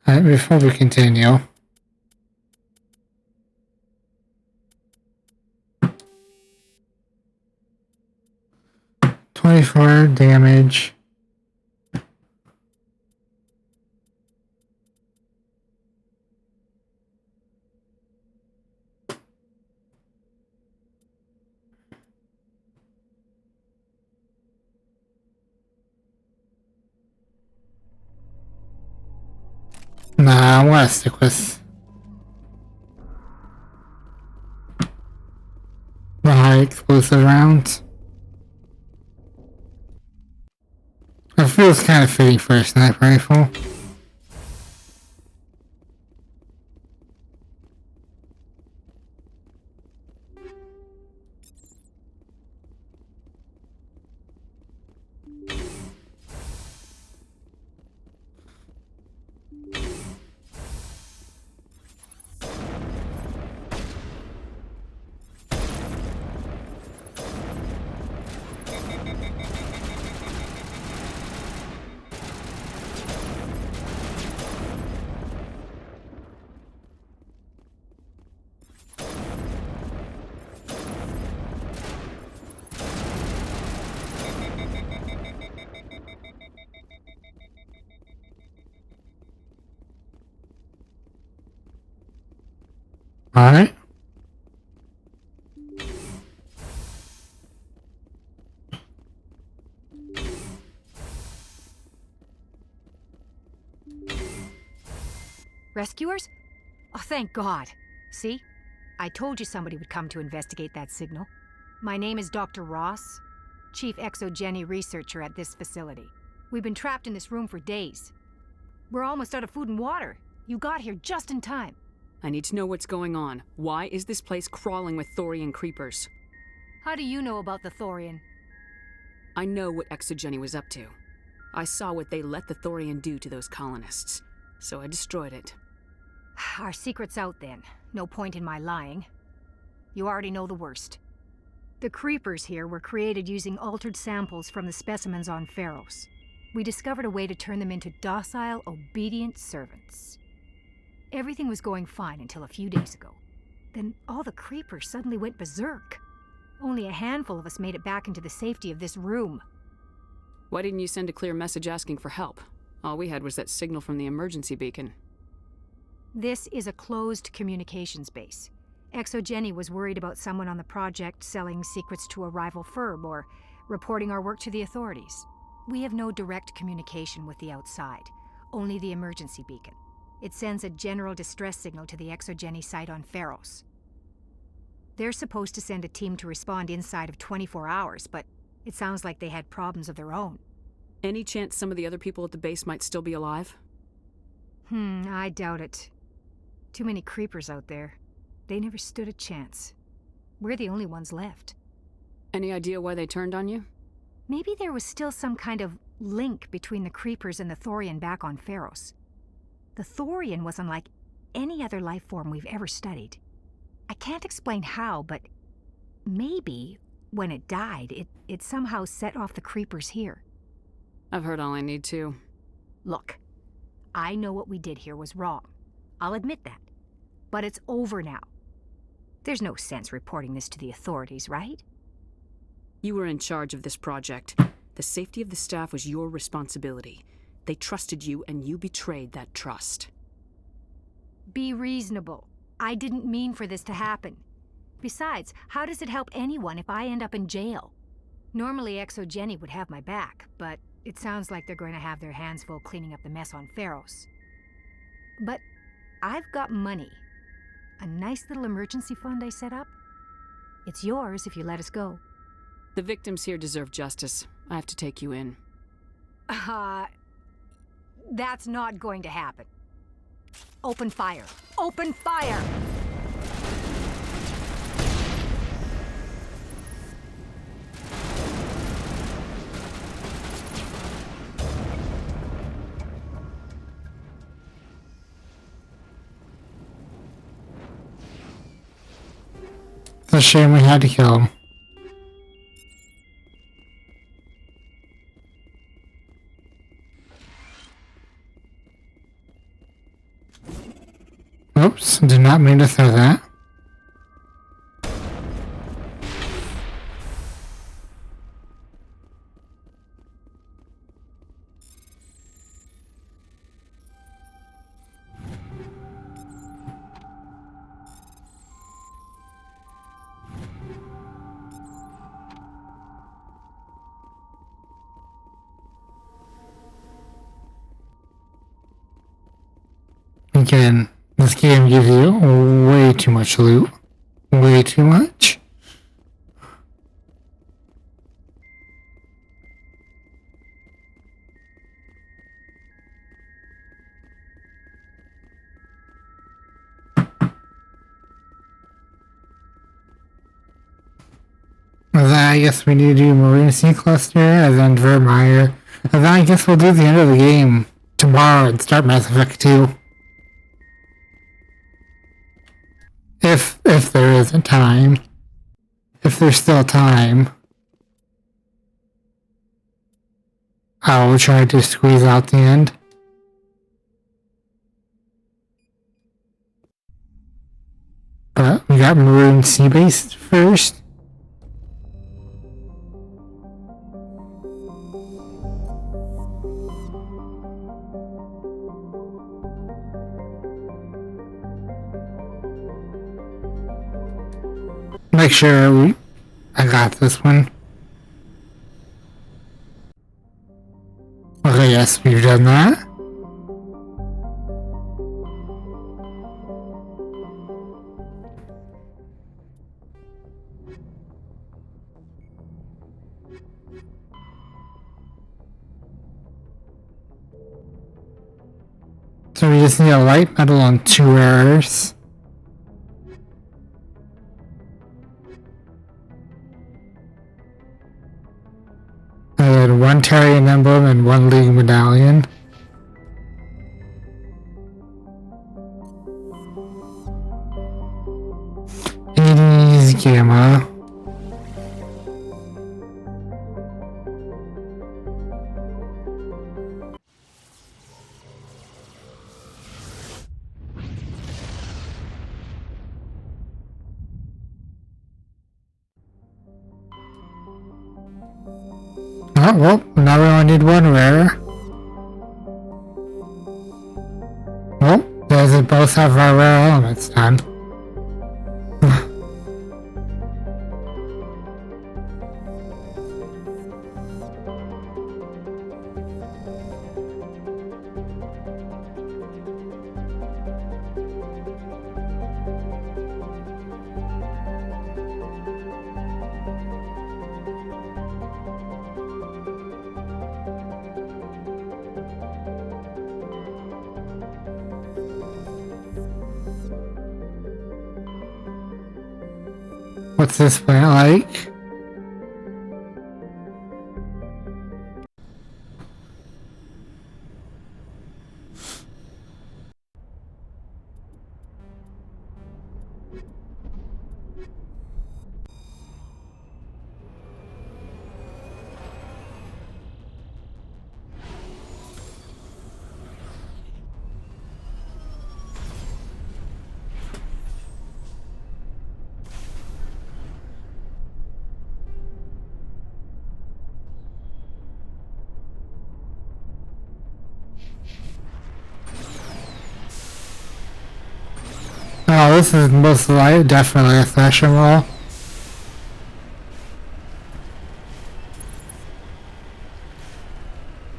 Alright, before we continue. $24 damage. Nah, I want to stick with the high explosive rounds. It feels kind of fitting for a sniper rifle. Alright. Rescuers? Oh, thank God. See? I told you somebody would come to investigate that signal. My name is Dr. Ross, Chief Exogeny Researcher at this facility. We've been trapped in this room for days. We're almost out of food and water. You got here just in time. I need to know what's going on. Why is this place crawling with Thorian creepers? How do you know about the Thorian? I know what Exogeny was up to. I saw what they let the Thorian do to those colonists, so I destroyed it. Our secret's out then. No point in my lying. You already know the worst. The creepers here were created using altered samples from the specimens on Pharos. We discovered a way to turn them into docile, obedient servants. Everything was going fine until a few days ago. Then all the creepers suddenly went berserk. Only a handful of us made it back into the safety of this room. Why didn't you send a clear message asking for help? All we had was that signal from the emergency beacon. This is a closed communications base. ExoGenny was worried about someone on the project selling secrets to a rival firm or reporting our work to the authorities. We have no direct communication with the outside, only the emergency beacon. It sends a general distress signal to the ExoGenny site on Pharos. They're supposed to send a team to respond inside of 24 hours, but it sounds like they had problems of their own. Any chance some of the other people at the base might still be alive? I doubt it. Too many creepers out there. They never stood a chance. We're the only ones left. Any idea why they turned on you? Maybe there was still some kind of link between the creepers and the Thorian back on Pharos. The Thorian was unlike any other life form we've ever studied. I can't explain how, but maybe when it died, it somehow set off the creepers here. I've heard all I need to. Look, I know what we did here was wrong. I'll admit that. But it's over now. There's no sense reporting this to the authorities, right? You were in charge of this project. The safety of the staff was your responsibility. They trusted you, and you betrayed that trust. Be reasonable. I didn't mean for this to happen. Besides, how does it help anyone if I end up in jail? Normally ExoGenny would have my back, but it sounds like they're going to have their hands full cleaning up the mess on Pharos. But I've got money. A nice little emergency fund I set up. It's yours if you let us go. The victims here deserve justice. I have to take you in. That's not going to happen. Open fire. Open fire! It's a shame we had to kill him. Oops, did not mean to throw that. Again, this game gives you way too much loot. Way too much. Then I guess we need to do Marine Sea Cluster, and then Vermeer. And then I guess we'll do the end of the game tomorrow and start Mass Effect 2. If there isn't time. If there's still time. I will try to squeeze out the end. But we got Maroon Sea Base first. Make sure I got this one. Okay, yes, we've done that. So we just need a light metal on 2 errors. And 1 Tarian emblem and 1 League medallion. Hades Gamma. Oh, well, now we only need one rare. Well, those both have our rare elements then. What's this plant like? Oh, this is most likely definitely a session wall.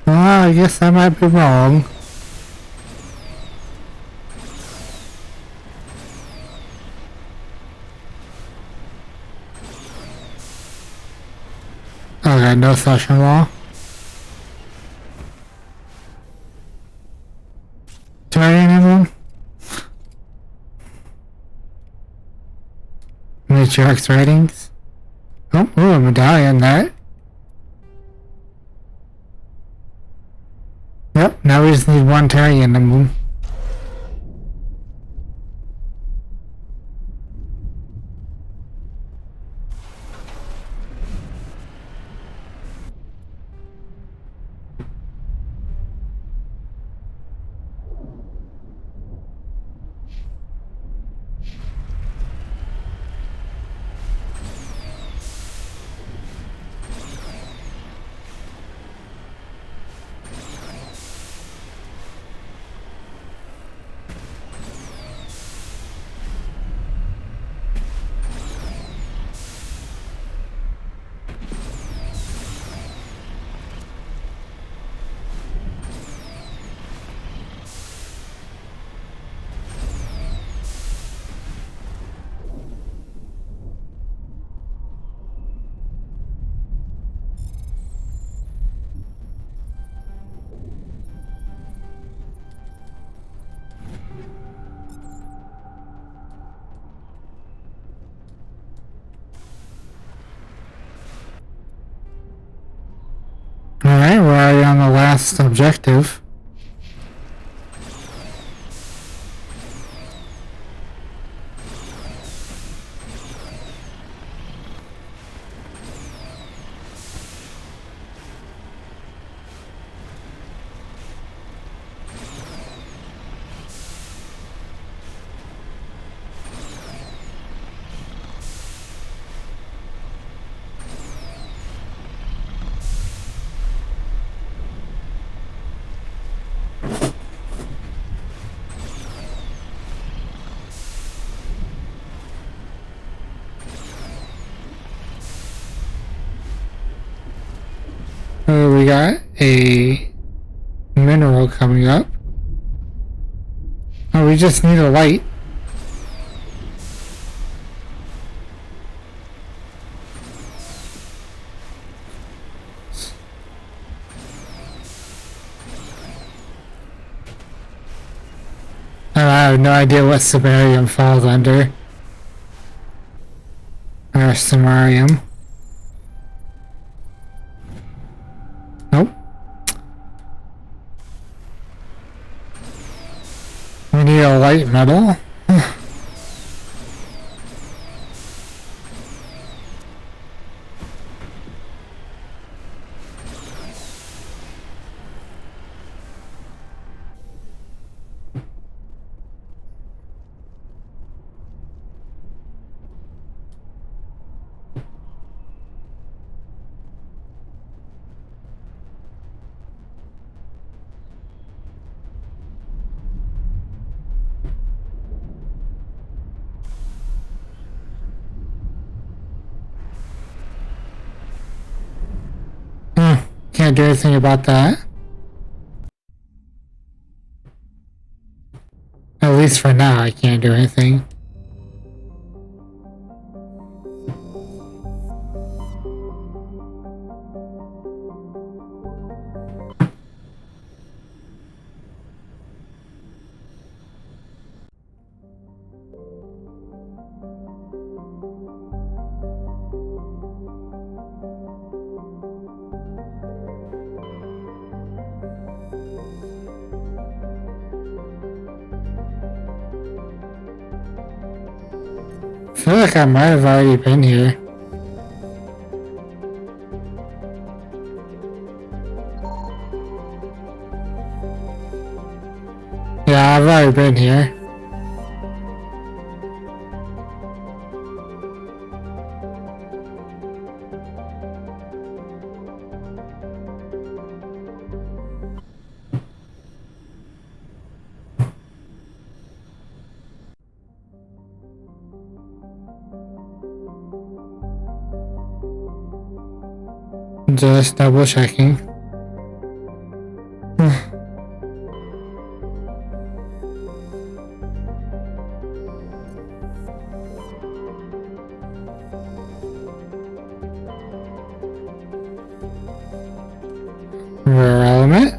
Well, I guess I might be wrong. Okay, no session wall. Turning emblem? Matrix ratings? Oh, ooh, a medallion there. Yep, now we just need one Turian emblem. Alright, we're already on the last objective. We got a mineral coming up. Oh, we just need a light. I have no idea what Samarium falls under. Or Samarium. Nope. We need a light metal. can't do anything about that. At least for now, I can't do anything. I feel like I might have already been here. Yeah, I've already been here. Just double checking. Rare element.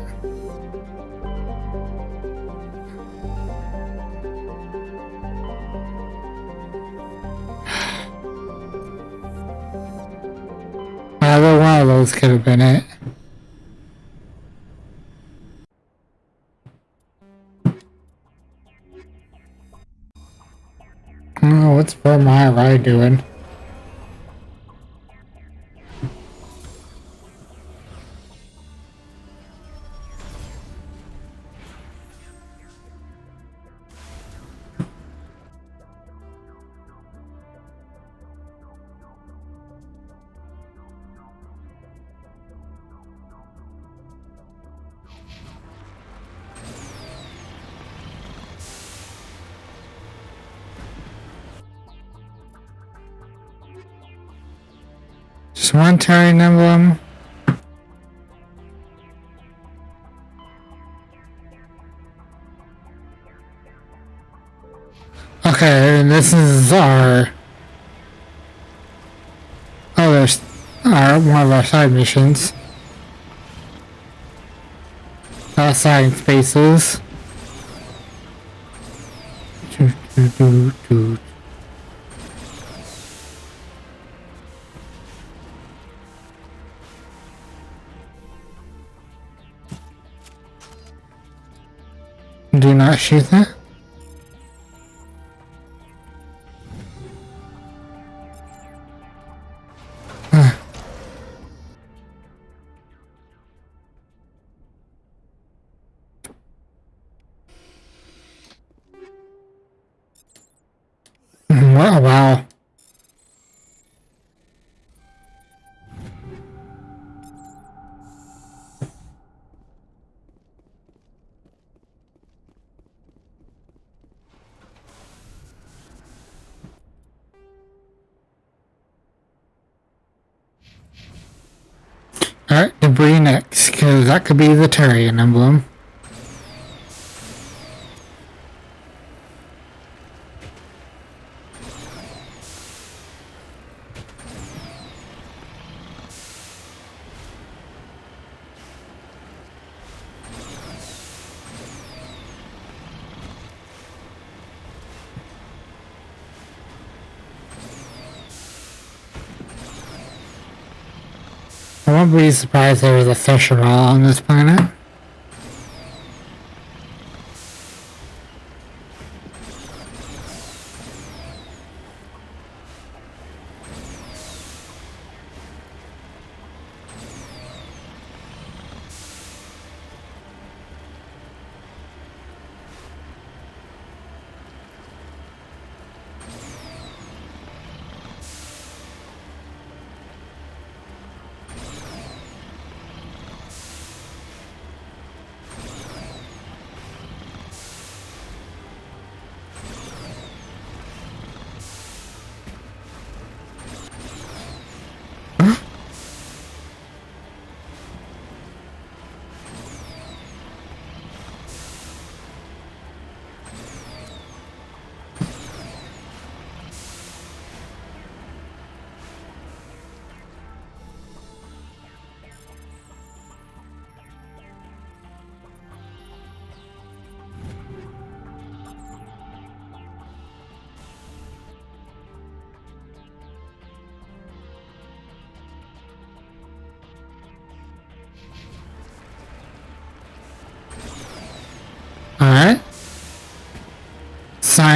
Either one of those could have been it. Oh, what's my ride doing? Just one Terran emblem. Okay, and this is our one of our side missions. Science spaces. Do not shoot that. Oh, wow. Alright, debris next, because that could be the Turian emblem. I won't be surprised there was a fish at all on this planet.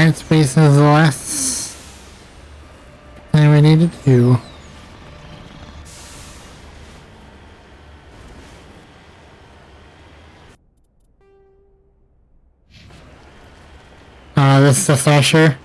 science base is the last thing we need to do. This is the Thrasher.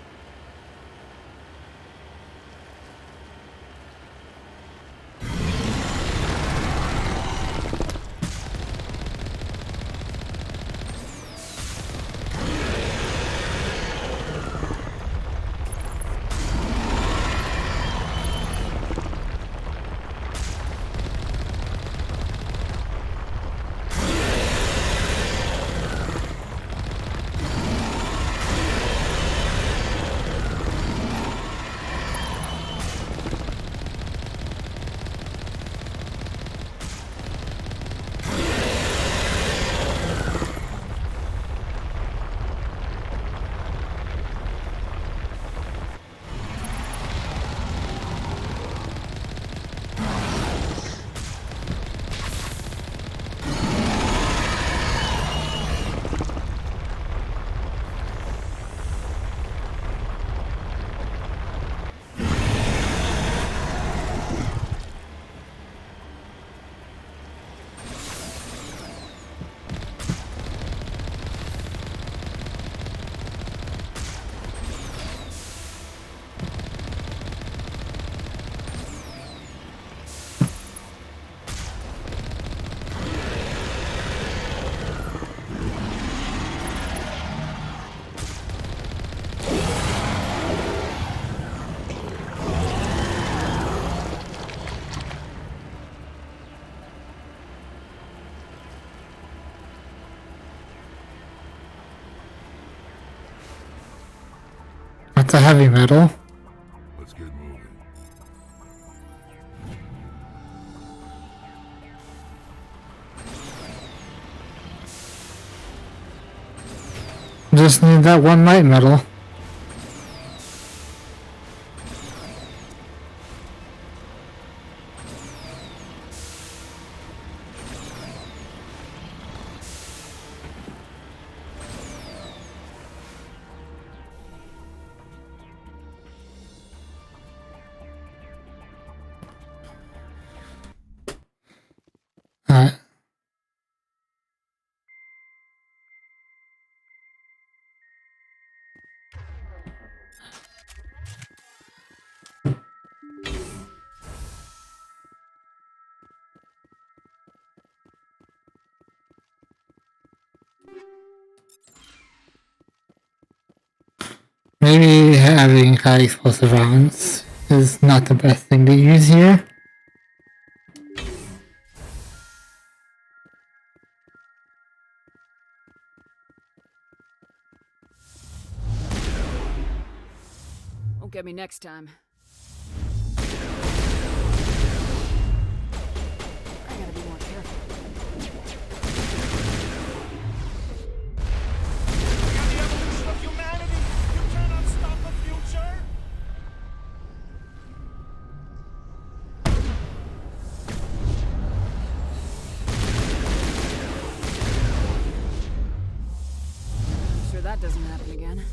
That's a heavy metal. Let's get moving. Just need that one light metal. Alright. Maybe having high explosive rounds is not the best thing to use here. Won't get me next time. I gotta be more careful. Sure that doesn't happen again.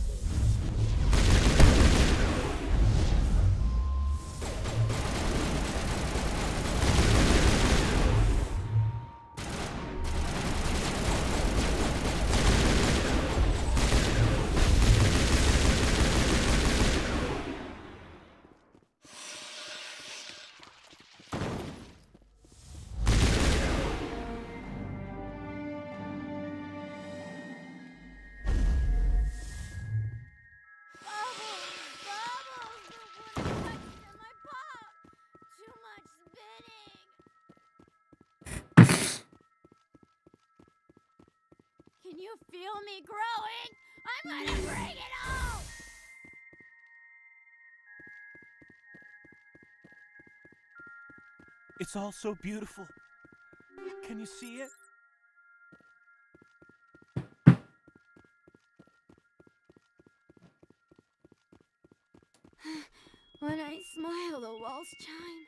Can you feel me growing? I'm gonna bring it all! It's all so beautiful. Can you see it? When I smile, the walls chime.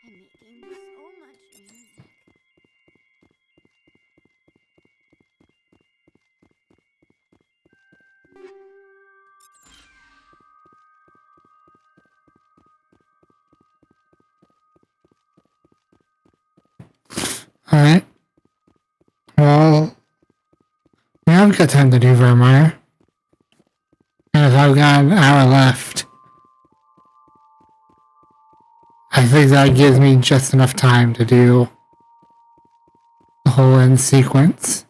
I'm making so much music. Alright. Well, we have got time to do Vermeer. And if I've got an hour left, I think that gives me just enough time to do the whole end sequence.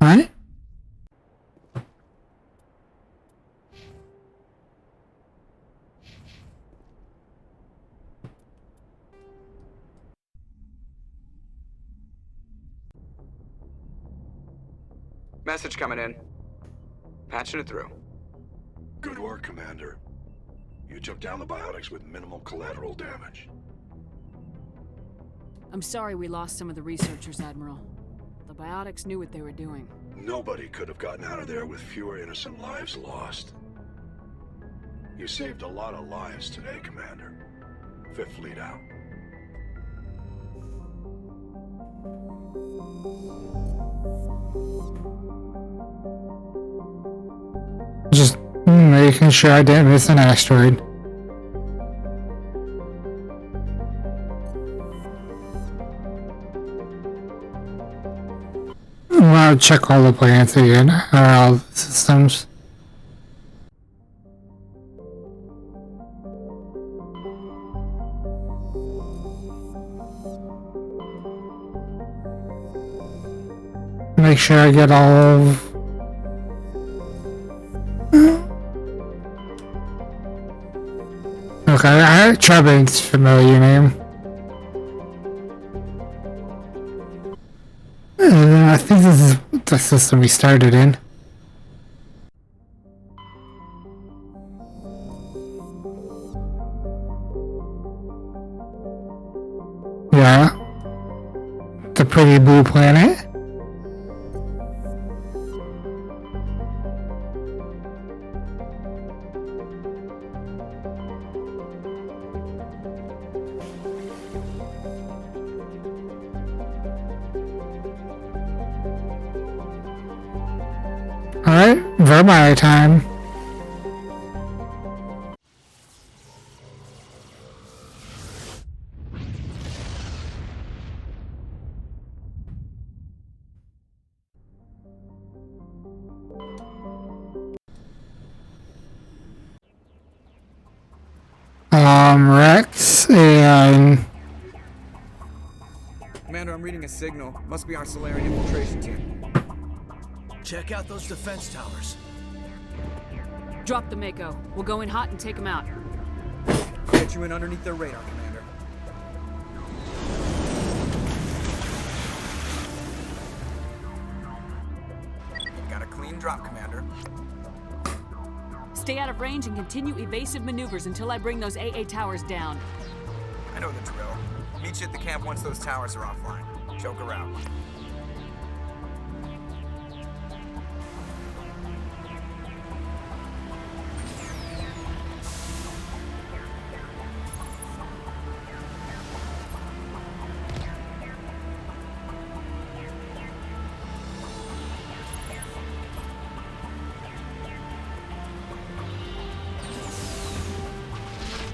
Alright? Message coming in. Patching it through. Good work, Commander. You took down the biotics with minimal collateral damage. I'm sorry we lost some of the researchers, Admiral. The biotics knew what they were doing. Nobody could have gotten out of there with fewer innocent lives lost. You saved a lot of lives today, Commander. Fifth Fleet out. Just making sure I didn't miss an asteroid. I'll check all the planets again, or all the systems. Make sure I get all of... Okay, Trebin's familiar name. I think this is the system we started in. Yeah. The pretty blue planet. Alright, Vermeer time. Rex and... Commander, I'm reading a signal. Must be our Solarian infiltration team. Check out those defense towers. Drop the Mako. We'll go in hot and take them out. I'll get you in underneath their radar, Commander. Got a clean drop, Commander. Stay out of range and continue evasive maneuvers until I bring those AA towers down. I know the drill. Meet you at the camp once those towers are offline. Choke her out.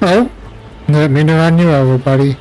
Oh, didn't mean to run you over, buddy.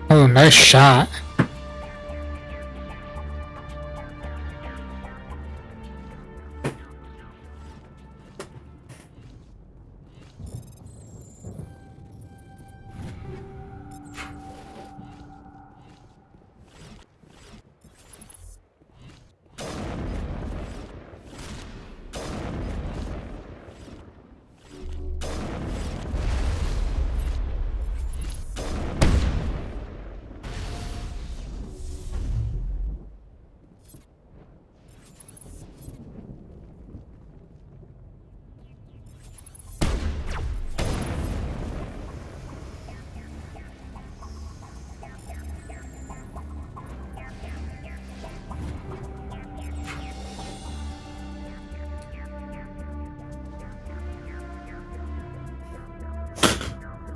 Oh, nice shot.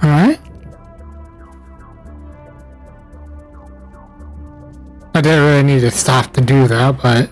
Alright. I didn't really need to stop to do that, but...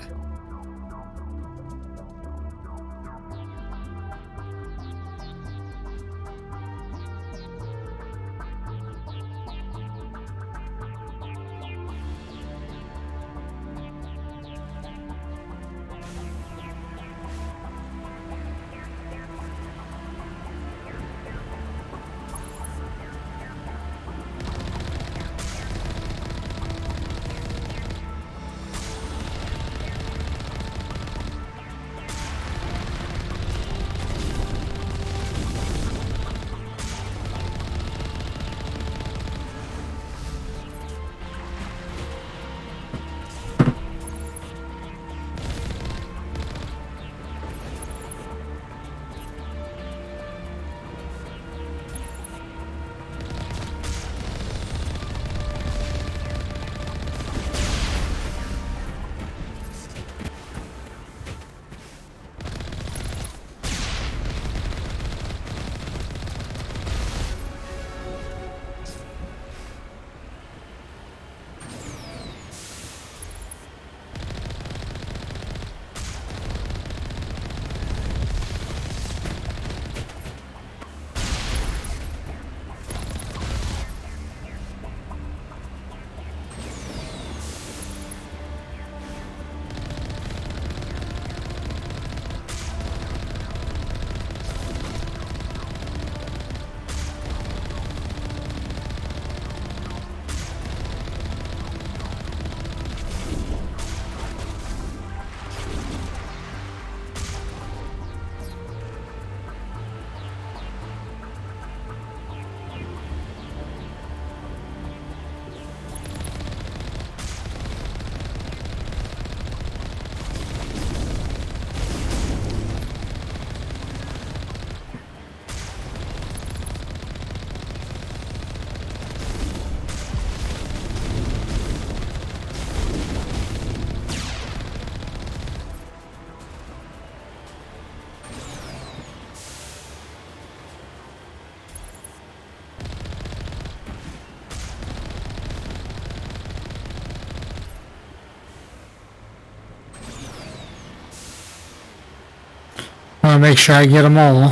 I want to make sure I get them all.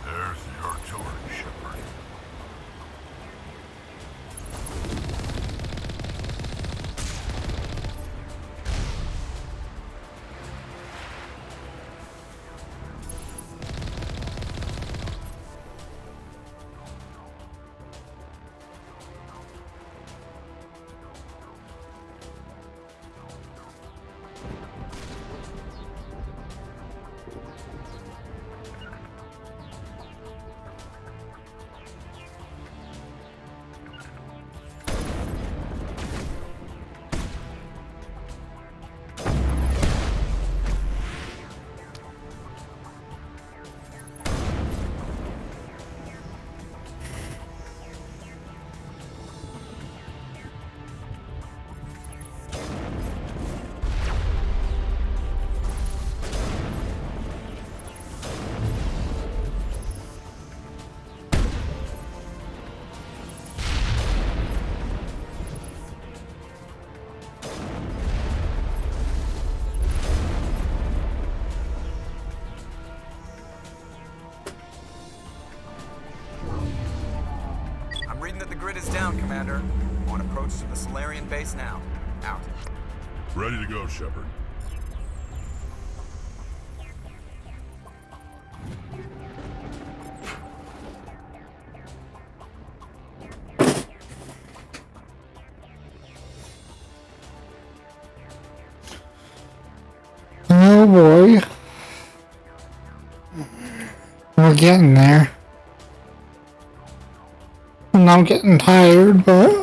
There's the artillery, Shepard. Unit is down, Commander. On approach to the Solarian base now. Out. Ready to go, Shepard. Oh boy. We're getting there. And I'm getting tired, but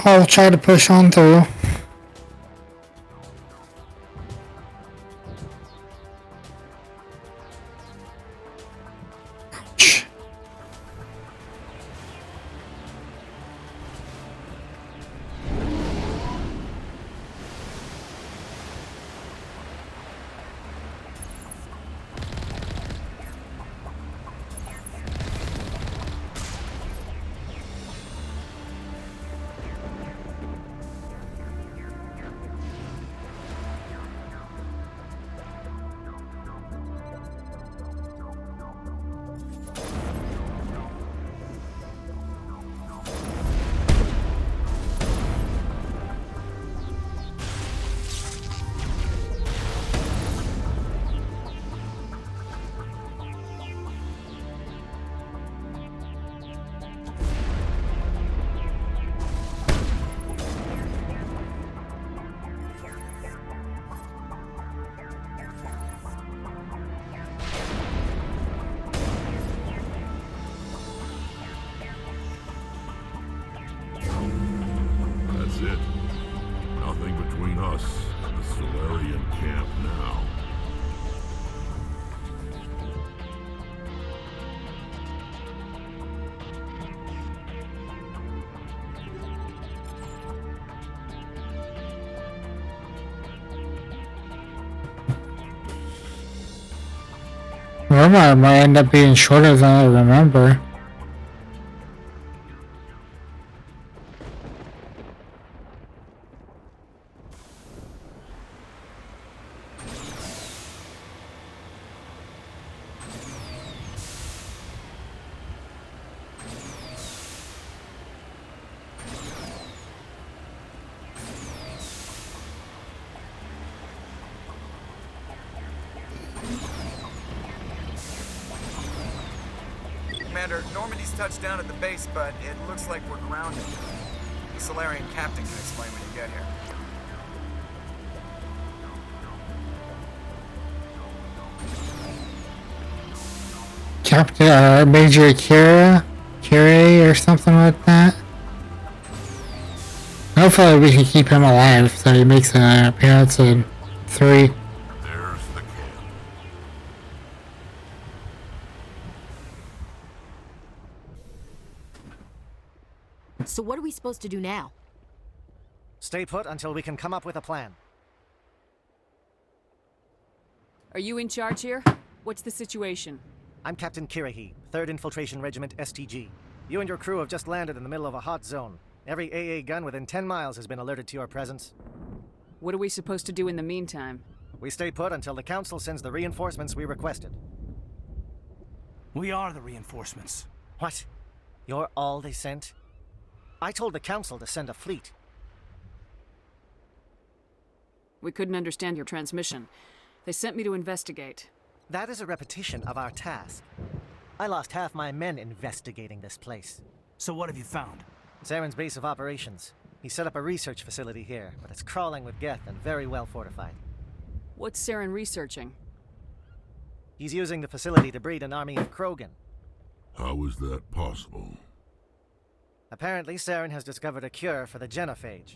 I'll try to push on through. That's it. Nothing between us and the Solarian camp now. Remember, it might end up being shorter than I remember. Commander, Normandy's touched down at the base, but it looks like we're grounded. The Solarian captain can explain when you get here. Captain, Major Kira or something like that. Hopefully we can keep him alive so he makes an appearance in 3. There's the camp. So what are we supposed to do now? Stay put until we can come up with a plan. Are you in charge here? What's the situation? I'm Captain Kirahi, 3rd Infiltration Regiment STG. You and your crew have just landed in the middle of a hot zone. Every AA gun within 10 miles has been alerted to your presence. What are we supposed to do in the meantime? We stay put until the Council sends the reinforcements we requested. We are the reinforcements. What? You're all they sent? I told the Council to send a fleet. We couldn't understand your transmission. They sent me to investigate. That is a repetition of our task. I lost half my men investigating this place. So what have you found? Saren's base of operations. He set up a research facility here, but it's crawling with Geth and very well fortified. What's Saren researching? He's using the facility to breed an army of Krogan. How is that possible? Apparently, Saren has discovered a cure for the genophage.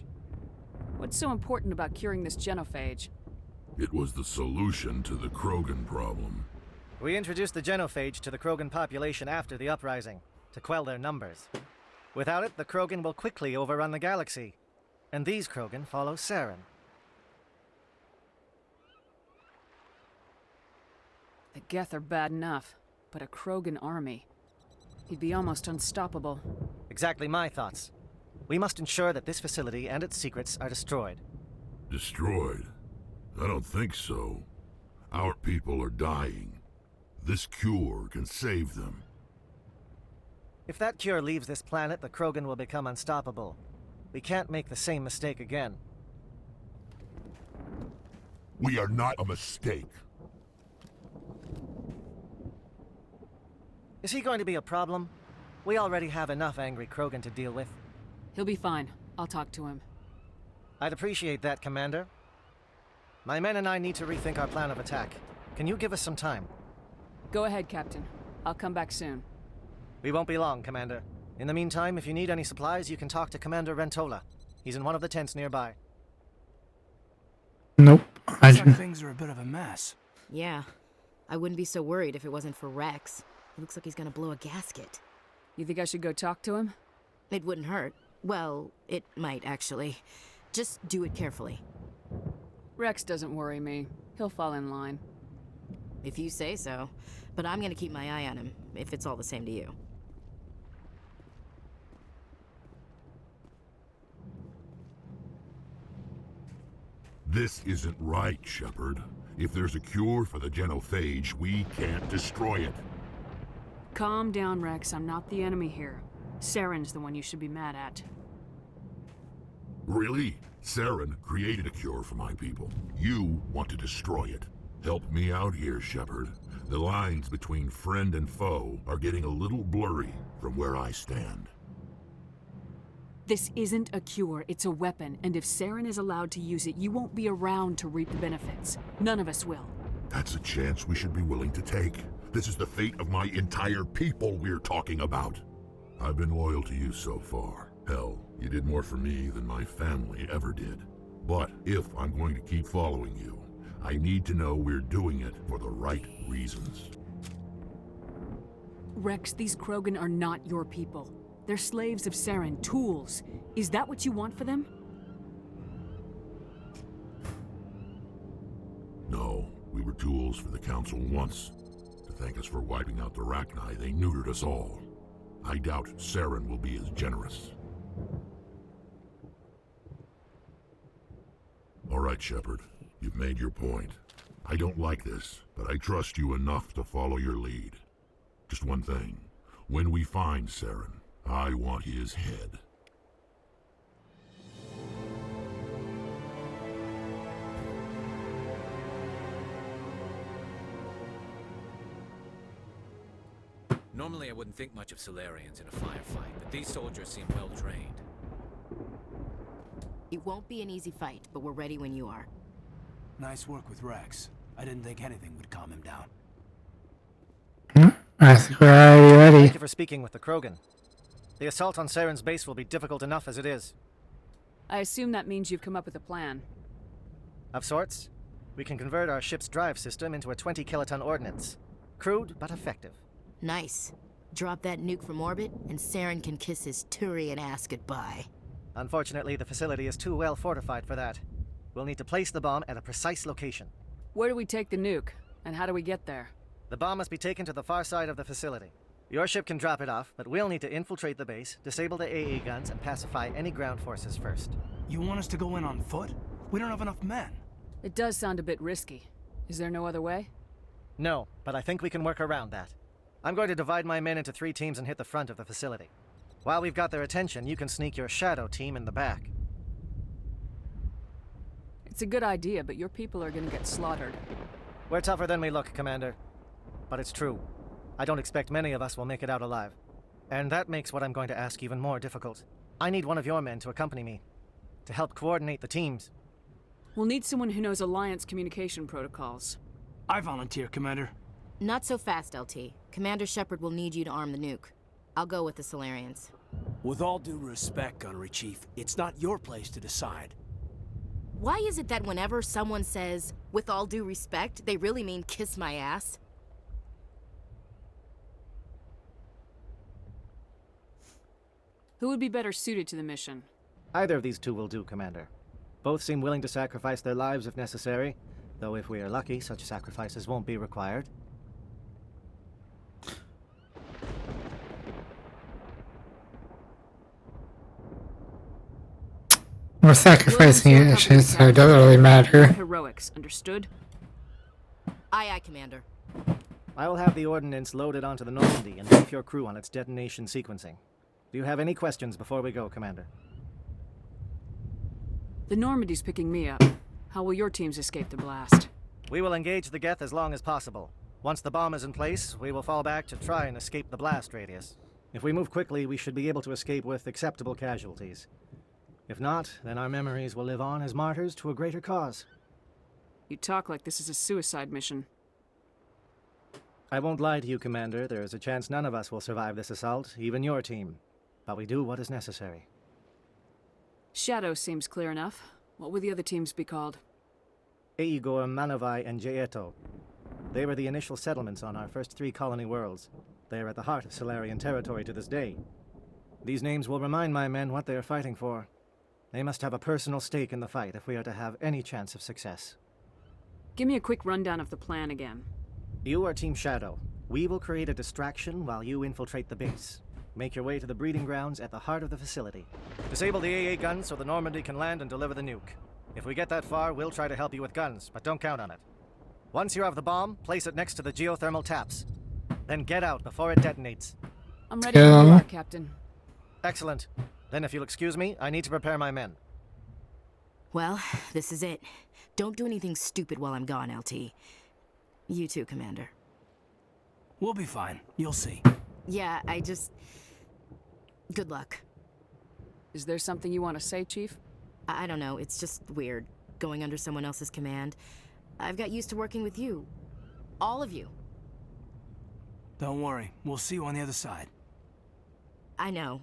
What's so important about curing this genophage? It was the solution to the Krogan problem. We introduced the genophage to the Krogan population after the uprising, to quell their numbers. Without it, the Krogan will quickly overrun the galaxy. And these Krogan follow Saren. The Geth are bad enough, but a Krogan army. He'd be almost unstoppable. Exactly my thoughts. We must ensure that this facility and its secrets are destroyed. Destroyed? I don't think so. Our people are dying. This cure can save them. If that cure leaves this planet, the Krogan will become unstoppable. We can't make the same mistake again. We are not a mistake. Is he going to be a problem? We already have enough angry Krogan to deal with. He'll be fine. I'll talk to him. I'd appreciate that, Commander. My men and I need to rethink our plan of attack. Can you give us some time? Go ahead, Captain. I'll come back soon. We won't be long, Commander. In the meantime, if you need any supplies, you can talk to Commander Rentola. He's in one of the tents nearby. Nope. Looks like things are a bit of a mess. Yeah. I wouldn't be so worried if it wasn't for Rex. He looks like he's gonna blow a gasket. You think I should go talk to him? It wouldn't hurt. Well, it might, actually. Just do it carefully. Rex doesn't worry me. He'll fall in line. If you say so. But I'm gonna keep my eye on him, if it's all the same to you. This isn't right, Shepard. If there's a cure for the genophage, we can't destroy it. Calm down, Rex. I'm not the enemy here. Saren's the one you should be mad at. Really? Saren created a cure for my people. You want to destroy it. Help me out here, Shepard. The lines between friend and foe are getting a little blurry from where I stand. This isn't a cure, it's a weapon, and if Saren is allowed to use it, you won't be around to reap the benefits. None of us will. That's a chance we should be willing to take. This is the fate of my entire people we're talking about. I've been loyal to you so far. Hell, you did more for me than my family ever did. But if I'm going to keep following you, I need to know we're doing it for the right reasons. Rex, these Krogan are not your people. They're slaves of Saren, tools. Is that what you want for them? No, we were tools for the Council once. To thank us for wiping out the Rachni, they neutered us all. I doubt Saren will be as generous. All right, Shepard. You've made your point. I don't like this, but I trust you enough to follow your lead. Just one thing. When we find Saren, I want his head. Normally I wouldn't think much of Solarians in a firefight, but these soldiers seem well trained. It won't be an easy fight, but we're ready when you are. Nice work with Rex. I didn't think anything would calm him down. I think we're already ready. Thank you for speaking with the Krogan. The assault on Saren's base will be difficult enough as it is. I assume that means you've come up with a plan. Of sorts. We can convert our ship's drive system into a 20-kiloton ordnance. Crude, but effective. Nice. Drop that nuke from orbit, and Saren can kiss his Turian ass goodbye. Unfortunately, the facility is too well fortified for that. We'll need to place the bomb at a precise location. Where do we take the nuke? And how do we get there? The bomb must be taken to the far side of the facility. Your ship can drop it off, but we'll need to infiltrate the base, disable the AA guns, and pacify any ground forces first. You want us to go in on foot? We don't have enough men. It does sound a bit risky. Is there no other way? No, but I think we can work around that. I'm going to divide my men into 3 teams and hit the front of the facility. While we've got their attention, you can sneak your shadow team in the back. It's a good idea, but your people are gonna get slaughtered. We're tougher than we look, Commander. But it's true. I don't expect many of us will make it out alive. And that makes what I'm going to ask even more difficult. I need one of your men to accompany me, to help coordinate the teams. We'll need someone who knows Alliance communication protocols. I volunteer, Commander. Not so fast, LT. Commander Shepard will need you to arm the nuke. I'll go with the Solarians. With all due respect, Gunnery Chief, it's not your place to decide. Why is it that whenever someone says, with all due respect, they really mean kiss my ass? Who would be better suited to the mission? Either of these 2 will do, Commander. Both seem willing to sacrifice their lives if necessary, though if we are lucky, such sacrifices won't be required. We're sacrificing it, so it doesn't really matter. Heroics, understood? Aye, aye, Commander. I will have the ordnance loaded onto the Normandy and brief your crew on its detonation sequencing. Do you have any questions before we go, Commander? The Normandy's picking me up. How will your teams escape the blast? We will engage the Geth as long as possible. Once the bomb is in place, we will fall back to try and escape the blast radius. If we move quickly, we should be able to escape with acceptable casualties. If not, then our memories will live on as martyrs to a greater cause. You talk like this is a suicide mission. I won't lie to you, Commander. There is a chance none of us will survive this assault, even your team. But we do what is necessary. Shadow seems clear enough. What will the other teams be called? Igor, Manovai, and Jaeto. They were the initial settlements on our first 3 colony worlds. They are at the heart of Solarian territory to this day. These names will remind my men what they are fighting for. They must have a personal stake in the fight if we are to have any chance of success. Give me a quick rundown of the plan again. You are Team Shadow. We will create a distraction while you infiltrate the base. Make your way to the breeding grounds at the heart of the facility. Disable the AA guns so the Normandy can land and deliver the nuke. If we get that far, we'll try to help you with guns, but don't count on it. Once you have the bomb, place it next to the geothermal taps. Then get out before it detonates. I'm ready when you are, Captain. Excellent. Then if you'll excuse me, I need to prepare my men. Well, this is it. Don't do anything stupid while I'm gone, LT. You too, Commander. We'll be fine. You'll see. Yeah, Good luck. Is there something you want to say, Chief? I don't know, it's just weird, going under someone else's command. I've got used to working with you. All of you. Don't worry. We'll see you on the other side. I know.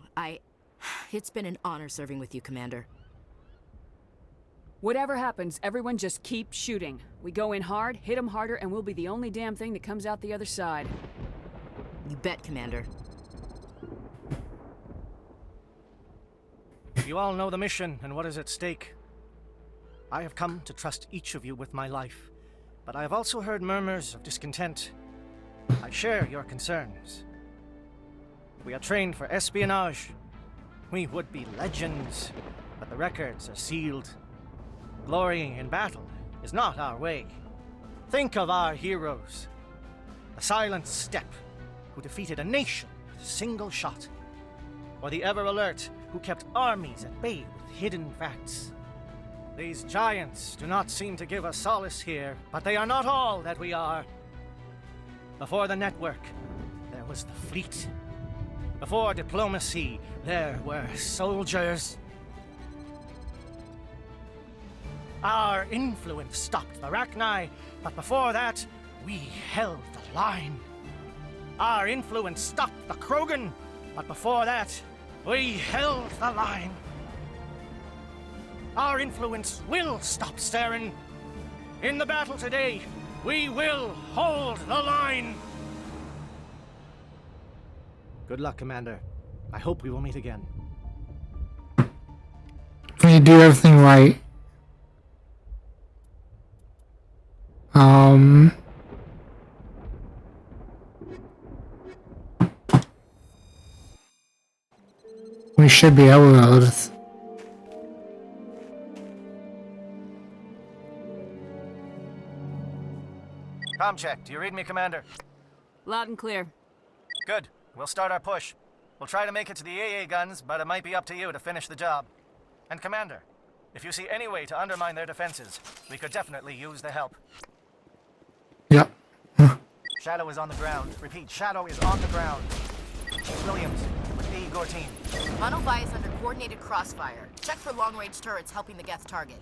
It's been an honor serving with you, Commander. Whatever happens, everyone just keep shooting. We go in hard, hit them harder, and we'll be the only damn thing that comes out the other side. You bet, Commander. You all know the mission and what is at stake. I have come to trust each of you with my life, but I have also heard murmurs of discontent. I share your concerns. We are trained for espionage. We would be legends, but the records are sealed. Glorying in battle is not our way. Think of our heroes. The Silent Steppe, who defeated a nation with a single shot. Or the Ever Alert, who kept armies at bay with hidden facts. These giants do not seem to give us solace here, but they are not all that we are. Before the network, there was the fleet. Before diplomacy, there were soldiers. Our influence stopped the Rachni, but before that, we held the line. Our influence stopped the Krogan, but before that, we held the line. Our influence will stop Saren. In the battle today, we will hold the line. Good luck, Commander. I hope we will meet again. You do everything right. We should be able to. Comm check. Do you read me, Commander? Loud and clear. Good. We'll start our push. We'll try to make it to the AA guns, but it might be up to you to finish the job. And Commander, if you see any way to undermine their defenses, we could definitely use the help. Yep. Shadow is on the ground. Repeat, Shadow is on the ground. Williams, with the Igor team. Manovai is under coordinated crossfire. Check for long-range turrets helping the Geth target.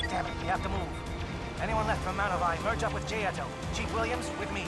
Damn it, we have to move. Anyone left from Manovai, merge up with Jaeto. Chief Williams, with me.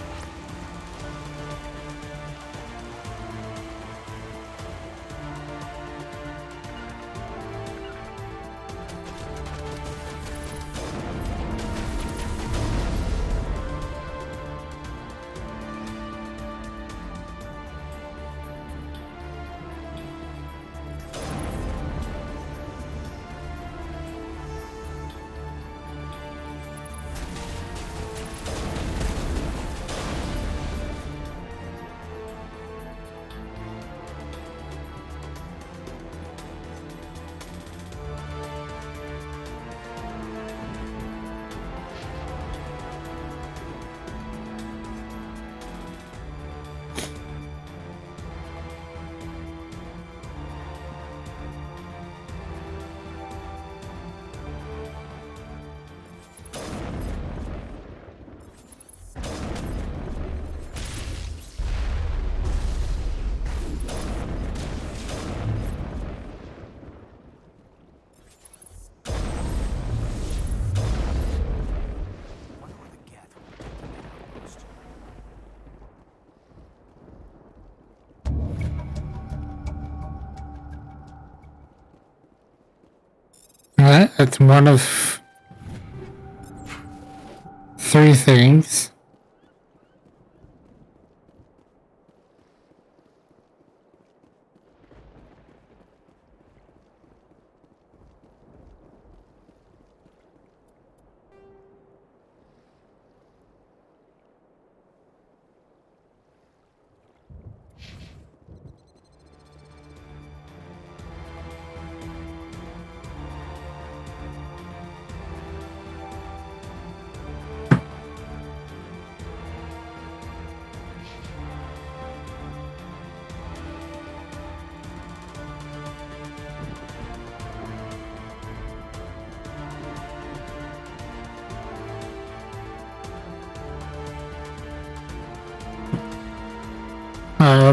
That's one of 3 things.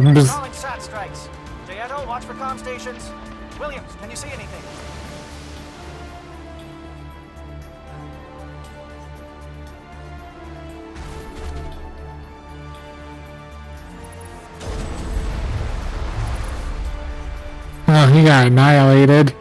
Calling SAT strikes. Jaeto, watch for comm stations. Williams, can you see anything? Oh, he got annihilated.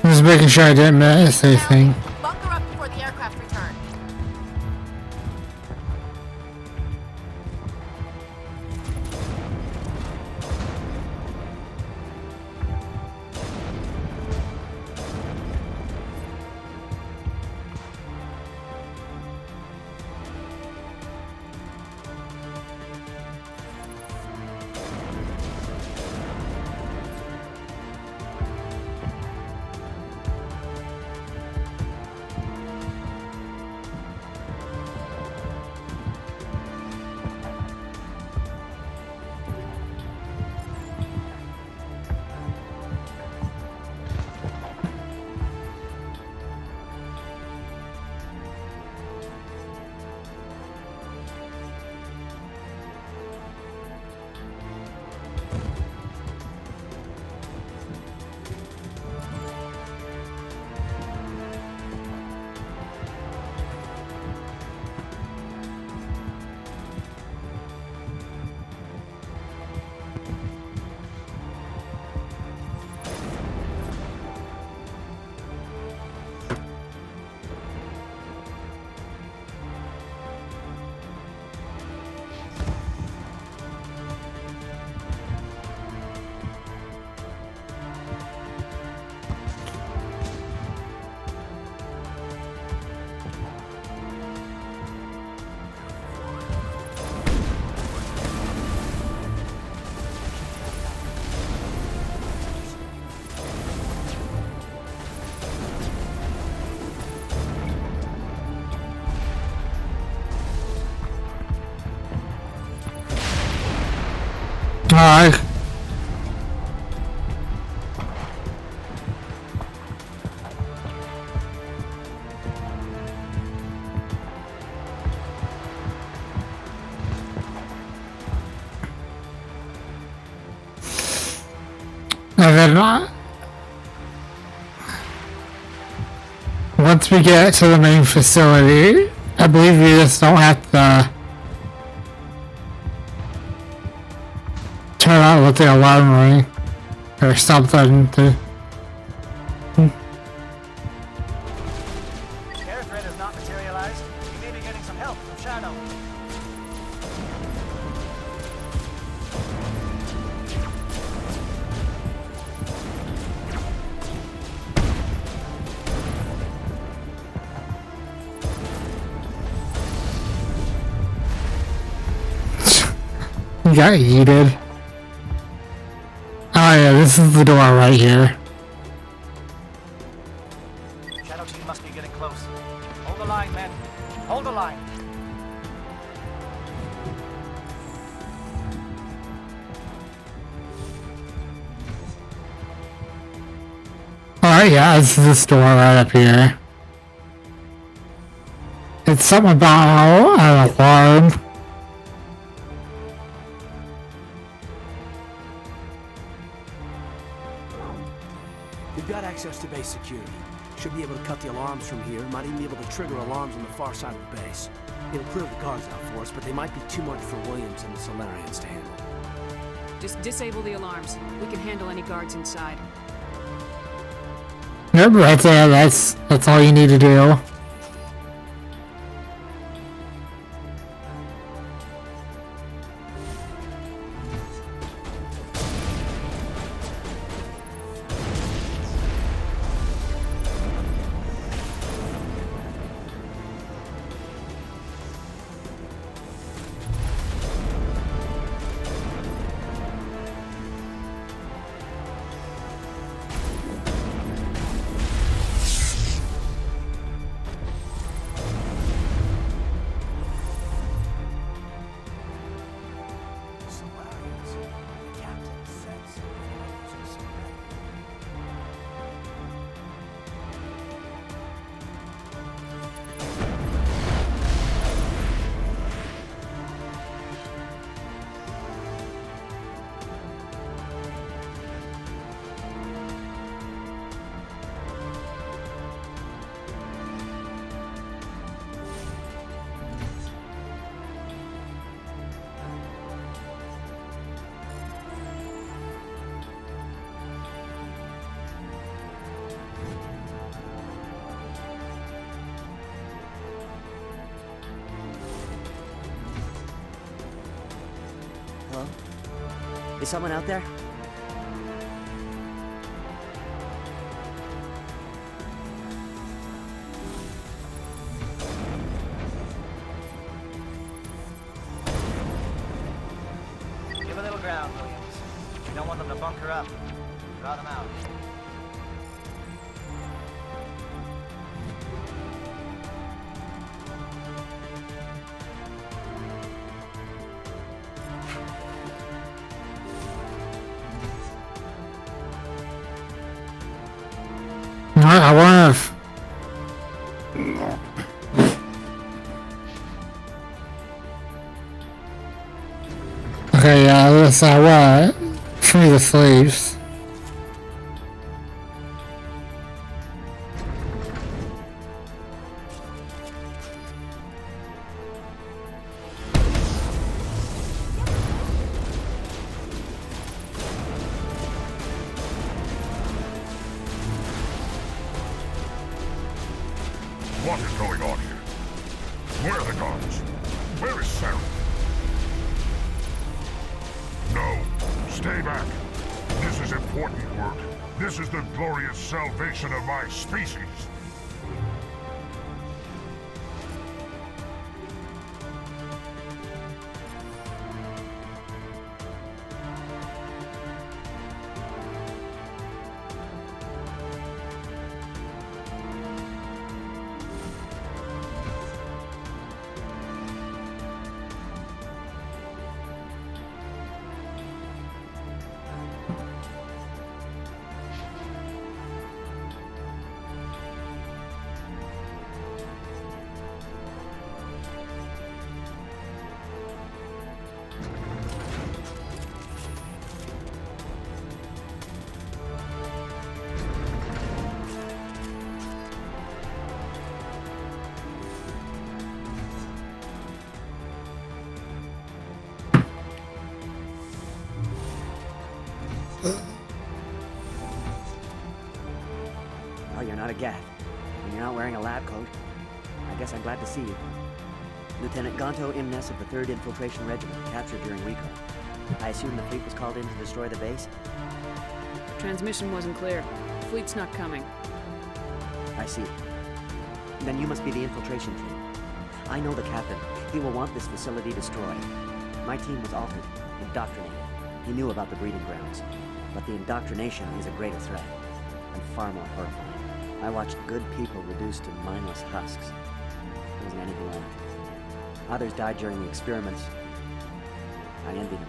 Just making sure I didn't miss anything. Bunker up before the aircraft return. Alright. And then once we get to the main facility, I believe we just don't have to turn on with the alarm ring or something to. Air threat has not materialized. You may be getting some help from Shadow. He got yeeted. Oh yeah, this is the door right here. Shadow team must be getting close. Hold the line, men. Hold the line. Alright, yeah, this is this door right up here. It's something about an alarm. We've got access to base security. Should be able to cut the alarms from here. Might even be able to trigger alarms on the far side of the base. It'll clear the guards out for us, but they might be too much for Williams and the Solarians to handle. Just disable the alarms. We can handle any guards inside. Yep, right there, that's all you need to do. Hello? Is someone out there? Give a little ground, Williams. We don't want them to bunker up. Draw them out. I wonder if... Okay, yeah, this I want. Free the slaves. What is going on here? Where are the guards? Where is Sarah? No, stay back. This is important work. This is the glorious salvation of my species. Well, you're not a Gath, and you're not wearing a lab coat. I guess I'm glad to see you. Lieutenant Gonto Imnes of the 3rd Infiltration Regiment, captured during recon. I assume the fleet was called in to destroy the base? The transmission wasn't clear. The fleet's not coming. I see. Then you must be the infiltration team. I know the captain. He will want this facility destroyed. My team was altered. Indoctrinated. He knew about the breeding grounds, but the indoctrination is a greater threat, and far more horrifying. I watched good people reduced to mindless husks. There wasn't anything left. Others died during the experiments. I envy them.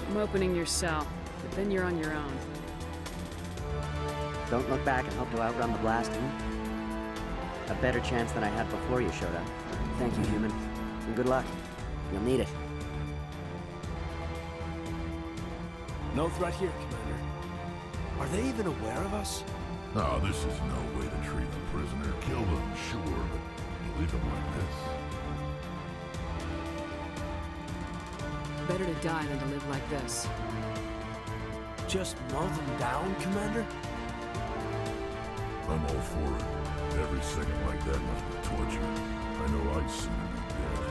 I'm opening your cell, but then you're on your own. Don't look back and hope to outrun the blasting. A better chance than I had before you showed up. Thank you, human. And good luck. You'll need it. No threat here, Commander. Are they even aware of us? No, this is no way to treat a prisoner. Kill them, sure, but leave them like this. Better to die than to live like this. Just mow them down, Commander? I'm all for it. Every second like that must be torture. I know I'd sooner be dead.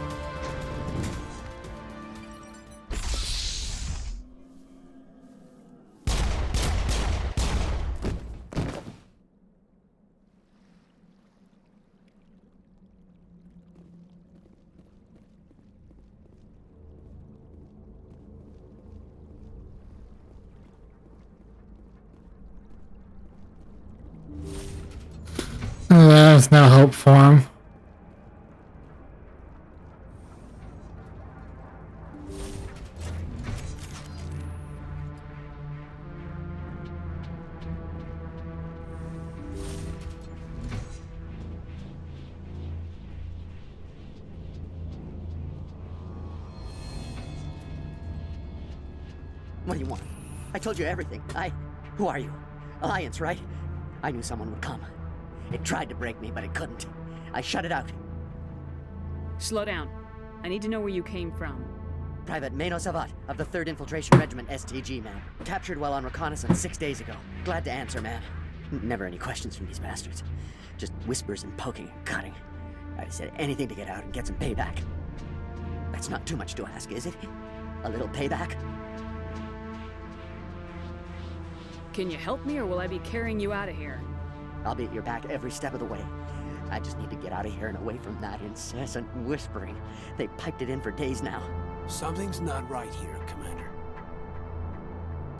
There's no hope for him. What do you want? I told you everything. Who are you? Alliance, right? I knew someone would come. It tried to break me, but it couldn't. I shut it out. Slow down. I need to know where you came from. Private Mano Savat of the 3rd Infiltration Regiment, STG, man. Captured while on reconnaissance 6 days ago. Glad to answer, man. Never any questions from these bastards. Just whispers and poking and cutting. I said anything to get out and get some payback. That's not too much to ask, is it? A little payback? Can you help me, or will I be carrying you out of here? I'll be at your back every step of the way. I just need to get out of here and away from that incessant whispering. They piped it in for days now. Something's not right here, Commander.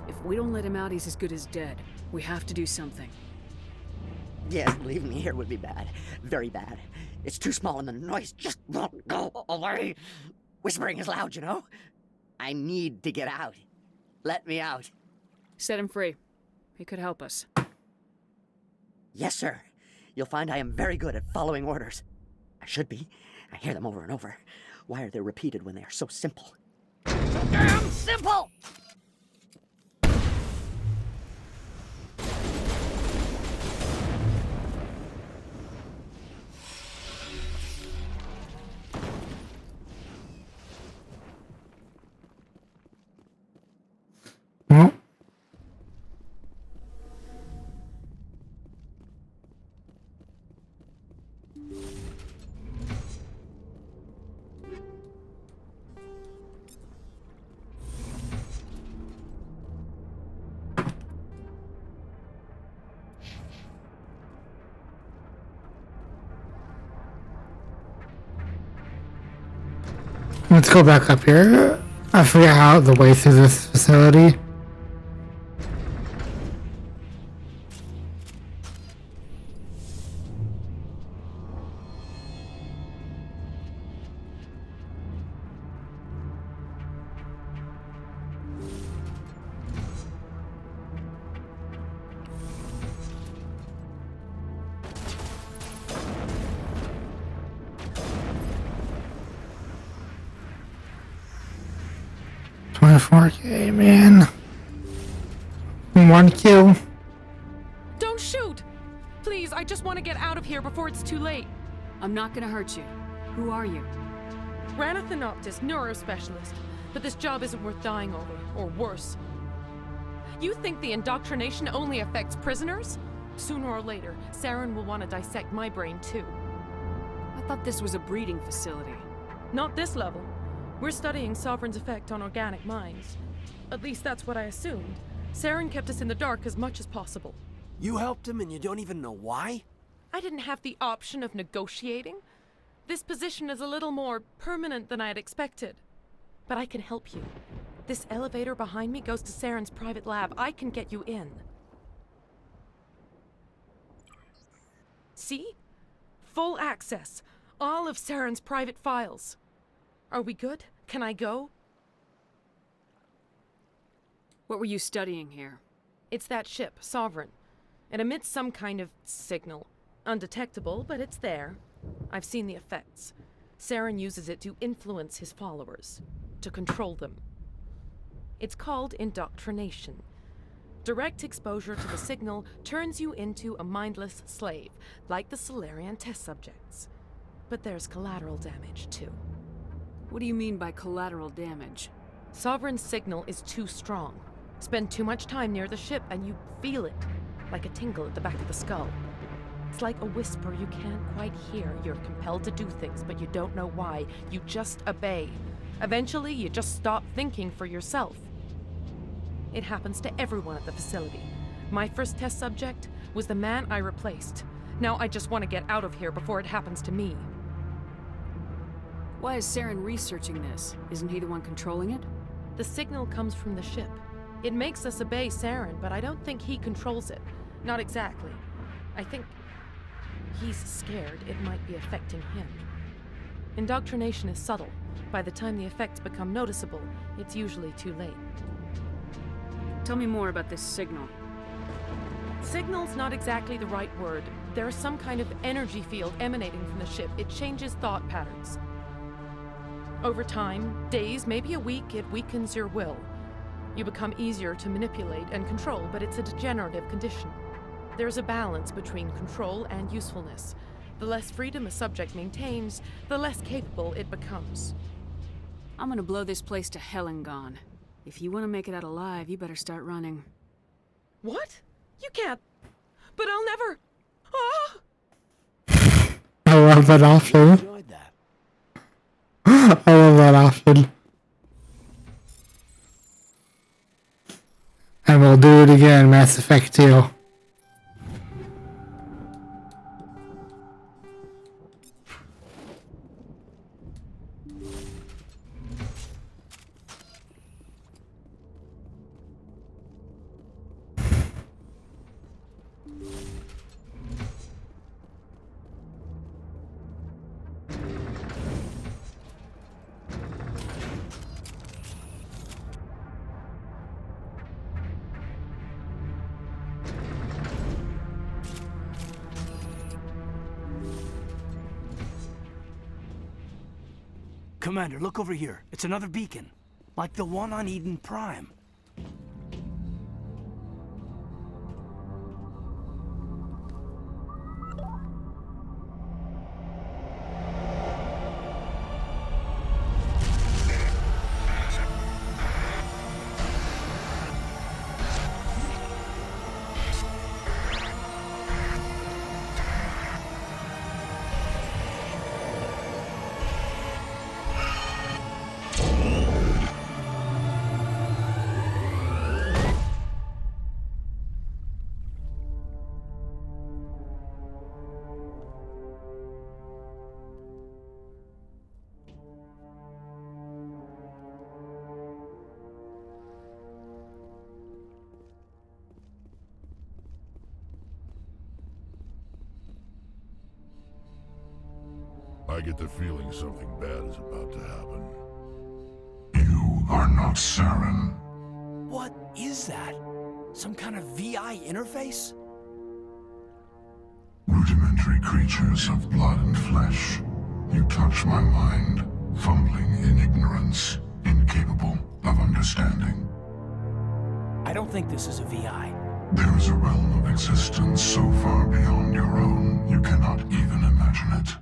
If we don't let him out, he's as good as dead. We have to do something. Yes, leaving me here would be bad. Very bad. It's too small and the noise just won't go away. Whispering is loud, you know? I need to get out. Let me out. Set him free. He could help us. Yes, sir. You'll find I am very good at following orders. I should be. I hear them over and over. Why are they repeated when they are so simple? So damn simple! Well, let's go back up here. I forget how the way through this facility. Okay, man. 1 kill. Don't shoot! Please, I just want to get out of here before it's too late. I'm not gonna hurt you. Who are you? Ranathanoptis, neurospecialist. But this job isn't worth dying over, or worse. You think the indoctrination only affects prisoners? Sooner or later, Saren will want to dissect my brain too. I thought this was a breeding facility. Not this level. We're studying Sovereign's effect on organic minds. At least that's what I assumed. Saren kept us in the dark as much as possible. You helped him and you don't even know why? I didn't have the option of negotiating. This position is a little more permanent than I had expected. but I can help you. This elevator behind me goes to Saren's private lab. I can get you in. See? Full access. All of Saren's private files. Are we good? Can I go? What were you studying here? It's that ship, Sovereign. It emits some kind of signal. Undetectable, but it's there. I've seen the effects. Saren uses it to influence his followers, to control them. It's called indoctrination. Direct exposure to the signal turns you into a mindless slave, like the Solarian test subjects. But there's collateral damage, too. What do you mean by collateral damage? Sovereign's signal is too strong. Spend too much time near the ship and you feel it, like a tingle at the back of the skull. It's like a whisper you can't quite hear. You're compelled to do things, but you don't know why. You just obey. Eventually, you just stop thinking for yourself. It happens to everyone at the facility. My first test subject was the man I replaced. Now I just want to get out of here before it happens to me. Why is Saren researching this? Isn't he the one controlling it? The signal comes from the ship. It makes us obey Saren, but I don't think he controls it. Not exactly. I think he's scared it might be affecting him. Indoctrination is subtle. By the time the effects become noticeable, it's usually too late. Tell me more about this signal. Signal's not exactly the right word. There's some kind of energy field emanating from the ship. It changes thought patterns. Over time, days, maybe a week, it weakens your will. You become easier to manipulate and control, but it's a degenerative condition. There's a balance between control and usefulness. The less freedom a subject maintains, the less capable it becomes. I'm gonna blow this place to hell and gone. If you want to make it out alive, you better start running. What? You can't. But I'll never. Ah! I love that option. Enjoyed that. I love that option. And we'll do it again, Mass Effect 2. Commander, look over here. It's another beacon. Like the one on Eden Prime. I get the feeling something bad is about to happen. You are not Saren. What is that? Some kind of VI interface? Rudimentary creatures of blood and flesh. You touch my mind, fumbling in ignorance, incapable of understanding. I don't think this is a VI. There is a realm of existence so far beyond your own, you cannot even imagine it.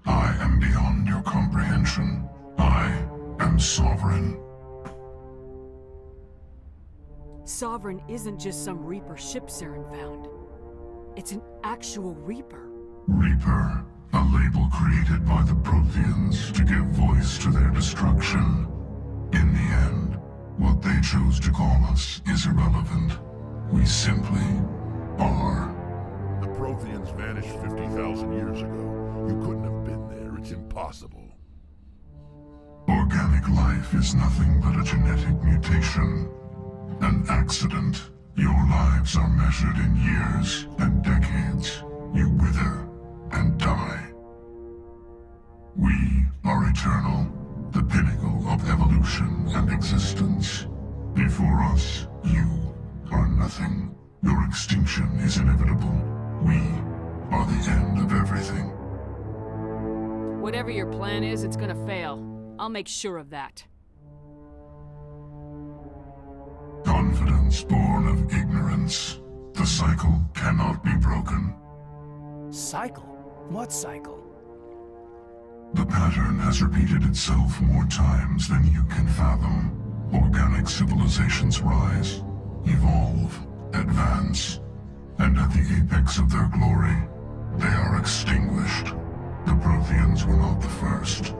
I am beyond your comprehension. I am Sovereign. Sovereign isn't just some Reaper ship Saren found. It's an actual Reaper. Reaper, a label created by the Protheans to give voice to their destruction. In the end, what they chose to call us is irrelevant. We simply are. The Protheans vanished 50,000 years ago. You couldn't have been there. It's impossible. Or Organic life is nothing but a genetic mutation. An accident. Your lives are measured in years and decades. You wither and die. We are eternal, the pinnacle of evolution and existence. Before us, you are nothing. Your extinction is inevitable. We are the end of everything. Whatever your plan is, it's gonna fail. I'll make sure of that. Confidence born of ignorance. The cycle cannot be broken. Cycle? What cycle? The pattern has repeated itself more times than you can fathom. Organic civilizations rise, evolve, advance, and at the apex of their glory, they are extinguished. The Protheans were not the first.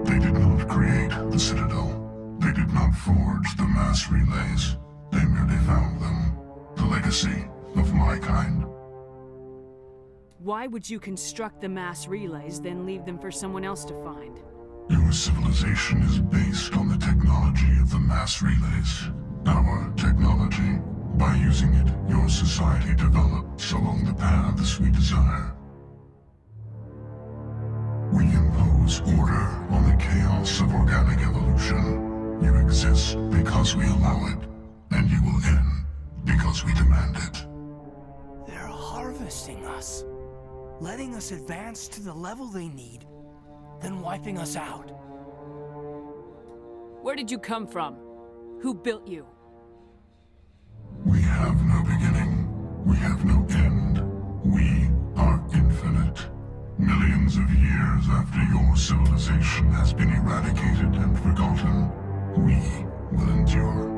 They did not create the Citadel. They did not forge the mass relays. They merely found them. The legacy of my kind. Why would you construct the mass relays, then leave them for someone else to find? Your civilization is based on the technology of the mass relays. Our technology. By using it, your society develops along the paths we desire. We impose order on the chaos of organic evolution. You exist because we allow it, and you will end because we demand it. They're harvesting us. Letting us advance to the level they need, then wiping us out. Where did you come from? Who built you? We have no beginning. We have no end. We are infinite. Millions of years after your civilization has been eradicated and forgotten, we will endure.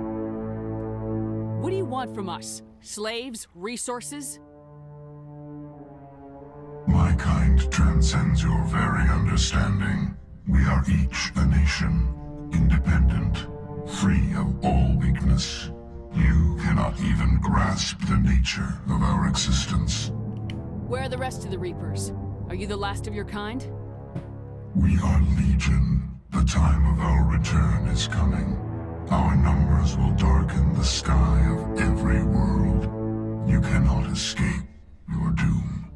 What do you want from us? Slaves? Resources? My kind transcends your very understanding. We are each a nation, independent, free of all weakness. You cannot even grasp the nature of our existence. Where are the rest of the Reapers? Are you the last of your kind? We are legion. The time of our return is coming. Our numbers will darken the sky of every world. You cannot escape your doom.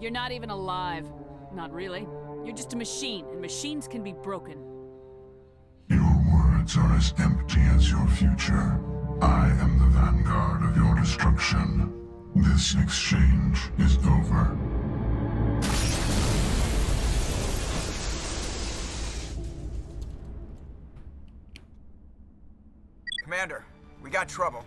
You're not even alive. Not really. You're just a machine, and machines can be broken. Your words are as empty as your future. I am the vanguard of your destruction. This exchange is over. Commander, we got trouble.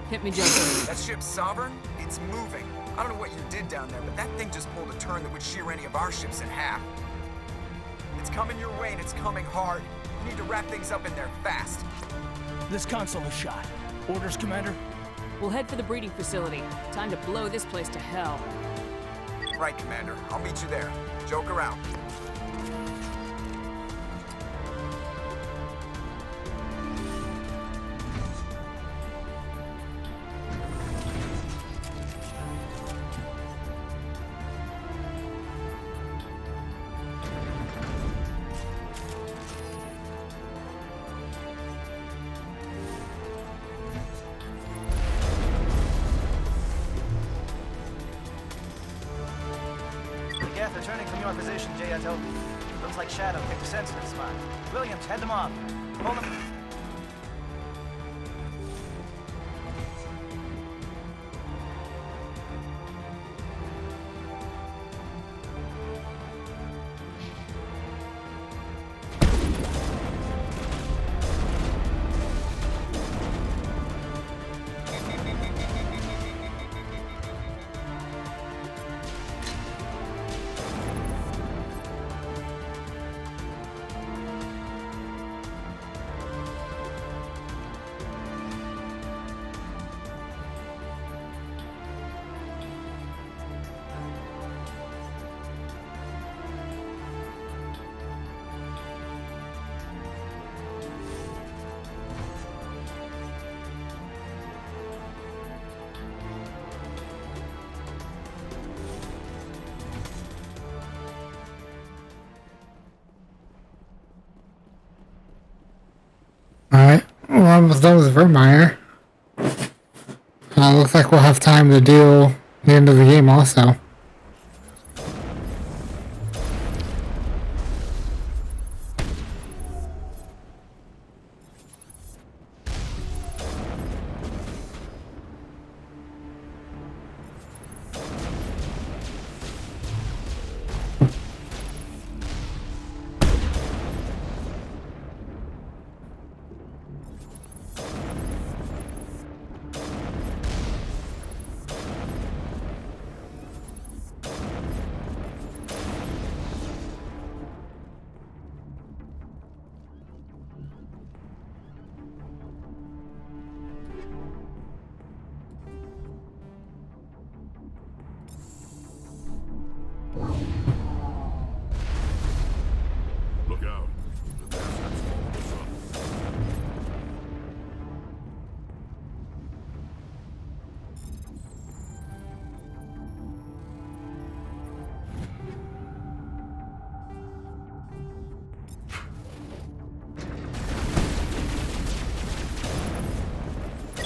Hit me, Joker. That ship's Sovereign? It's moving. I don't know what you did down there, but that thing just pulled a turn that would shear any of our ships in half. It's coming your way, and it's coming hard. You need to wrap things up in there fast. This console is shot. Orders, Commander? We'll head for the breeding facility. Time to blow this place to hell. Right, Commander. I'll meet you there. Joker out. Geth, returning from your position, J.I.T.O. Looks like Shadow picked a sensitive spot. Williams, head them off. Hold them. almost done with Vermeer. Looks like we'll have time to do the end of the game also. Look out. The bastards follow us up.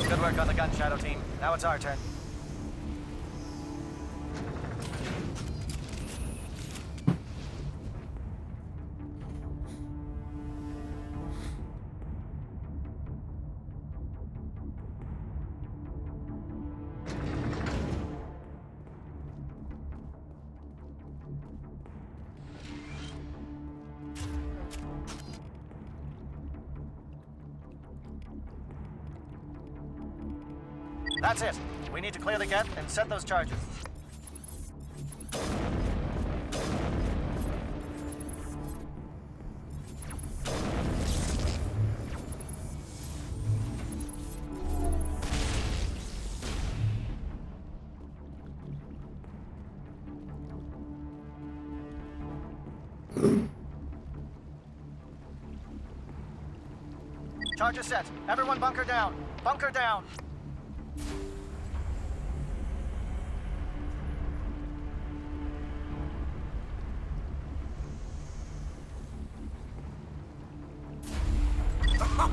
Good work on the gun, Shadow Team. Now it's our turn. That's it. We need to clear the gate and set those charges. Charges set. Everyone bunker down. Bunker down.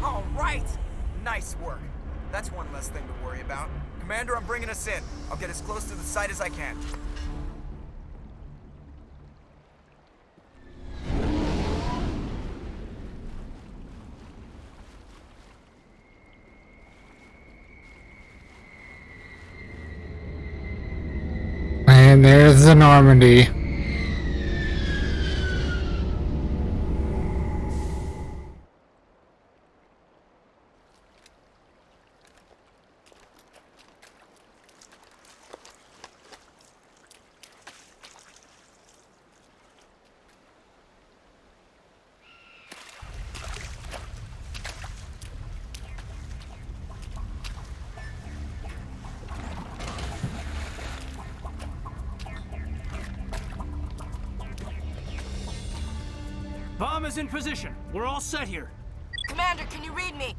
All right! Nice work. That's one less thing to worry about. Commander, I'm bringing us in. I'll get as close to the site as I can. And there's the Normandy. Bomb is in position. We're all set here. Commander, can you read me?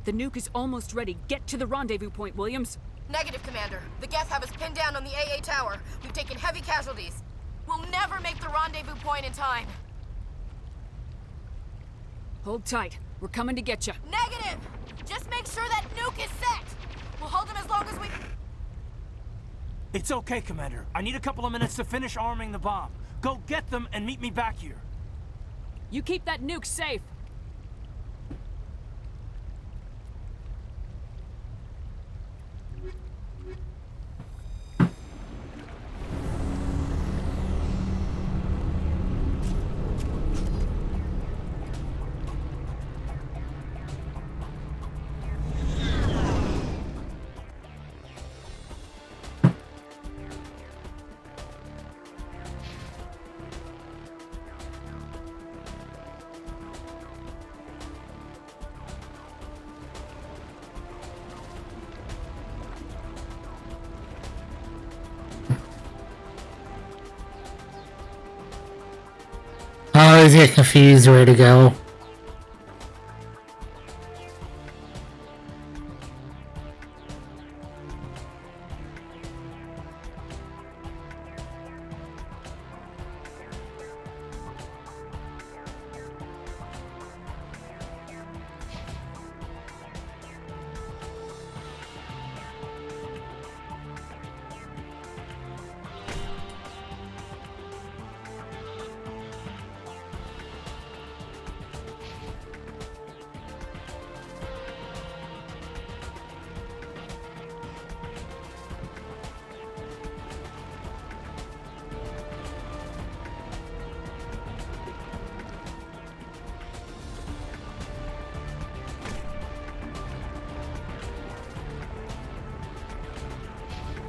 The nuke is almost ready. Get to the rendezvous point, Williams. Negative, Commander. The Geth have us pinned down on the AA tower. We've taken heavy casualties. We'll never make the rendezvous point in time. Hold tight. We're coming to get you. Negative! Just make sure that nuke is set! We'll hold them as long as we... It's okay, Commander. I need a couple of minutes to finish arming the bomb. Go get them and meet me back here. You keep that nuke safe. I always get confused where to go.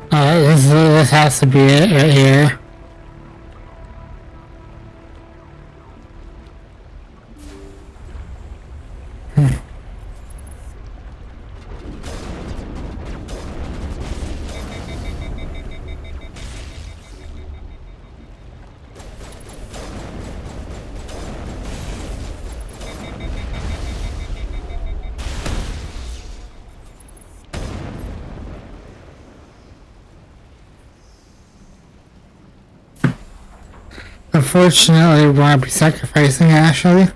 This has to be it right here. Unfortunately, we won't be sacrificing Ashley.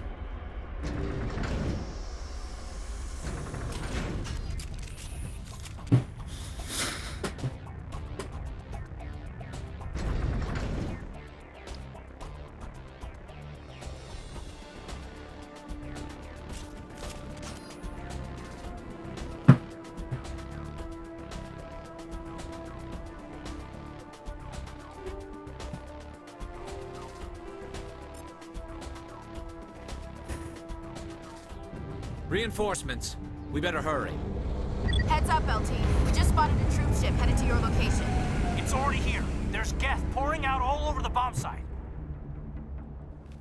Reinforcements. We better hurry. Heads up, LT. We just spotted a troop ship headed to your location. It's already here. There's Geth pouring out all over the bomb site.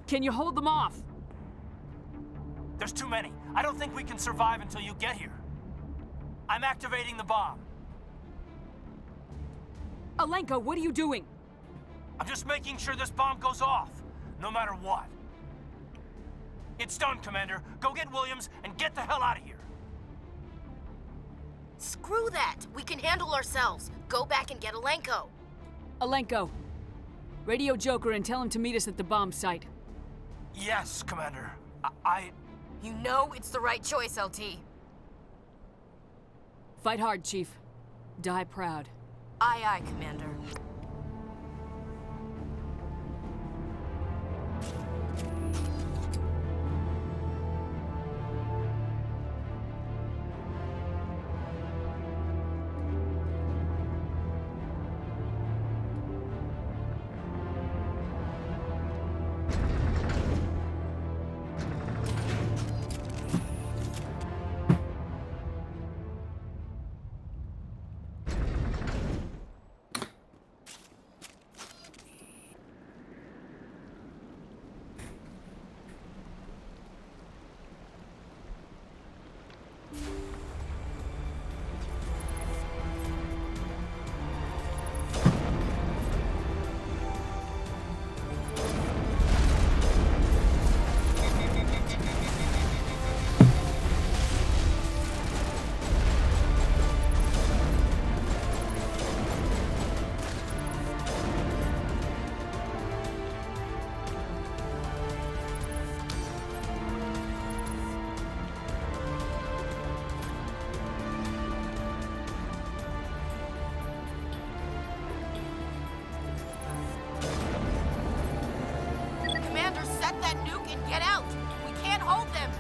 Can you hold them off? There's too many. I don't think we can survive until you get here. I'm activating the bomb. Alenka, what are you doing? I'm just making sure this bomb goes off, no matter what. It's done, Commander. Go get Williams and get the hell out of here. Screw that. We can handle ourselves. Go back and get Alenko. Alenko, radio Joker and tell him to meet us at the bomb site. Yes, Commander. You know it's the right choice, LT. Fight hard, Chief. Die proud. Aye, aye, Commander. That nuke and get out! We can't hold them!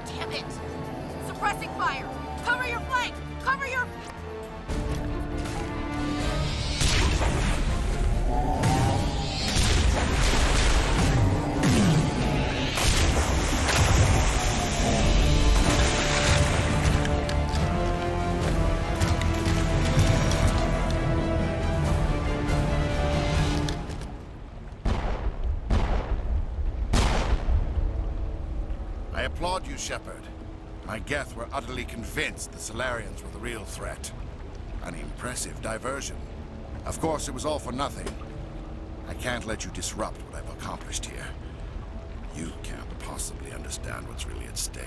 Damn it! Suppressing fire! Cover your flank! Cover your... I applaud you, Shepard. My Geth were utterly convinced the Solarians were the real threat. An impressive diversion. Of course, it was all for nothing. I can't let you disrupt what I've accomplished here. You can't possibly understand what's really at stake.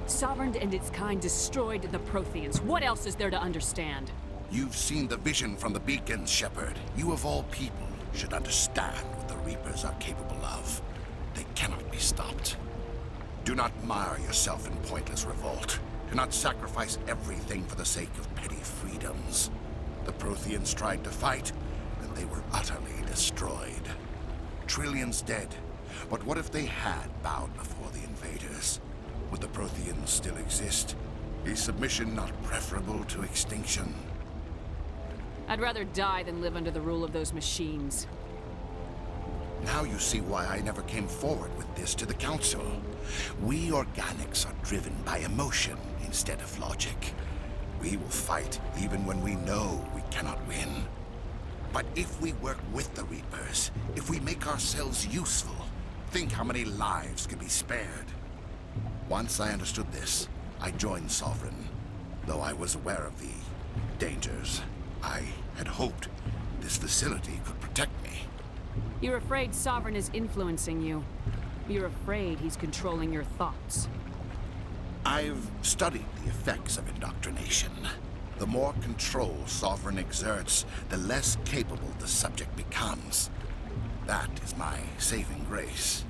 Sovereign and its kind destroyed the Protheans. What else is there to understand? You've seen the vision from the beacons, Shepard. You of all people should understand what the Reapers are capable of. They cannot be stopped. Do not mire yourself in pointless revolt. Do not sacrifice everything for the sake of petty freedoms. The Protheans tried to fight, and they were utterly destroyed. Trillions dead. But what if they had bowed before the invaders? Would the Protheans still exist? Is submission not preferable to extinction? I'd rather die than live under the rule of those machines. Now you see why I never came forward with this to the Council. We organics are driven by emotion instead of logic. We will fight even when we know we cannot win. But if we work with the Reapers, if we make ourselves useful, think how many lives could be spared. Once I understood this, I joined Sovereign. Though I was aware of the dangers, I had hoped this facility could protect me. You're afraid Sovereign is influencing you. You're afraid he's controlling your thoughts. I've studied the effects of indoctrination. The more control Sovereign exerts, the less capable the subject becomes. That is my saving grace.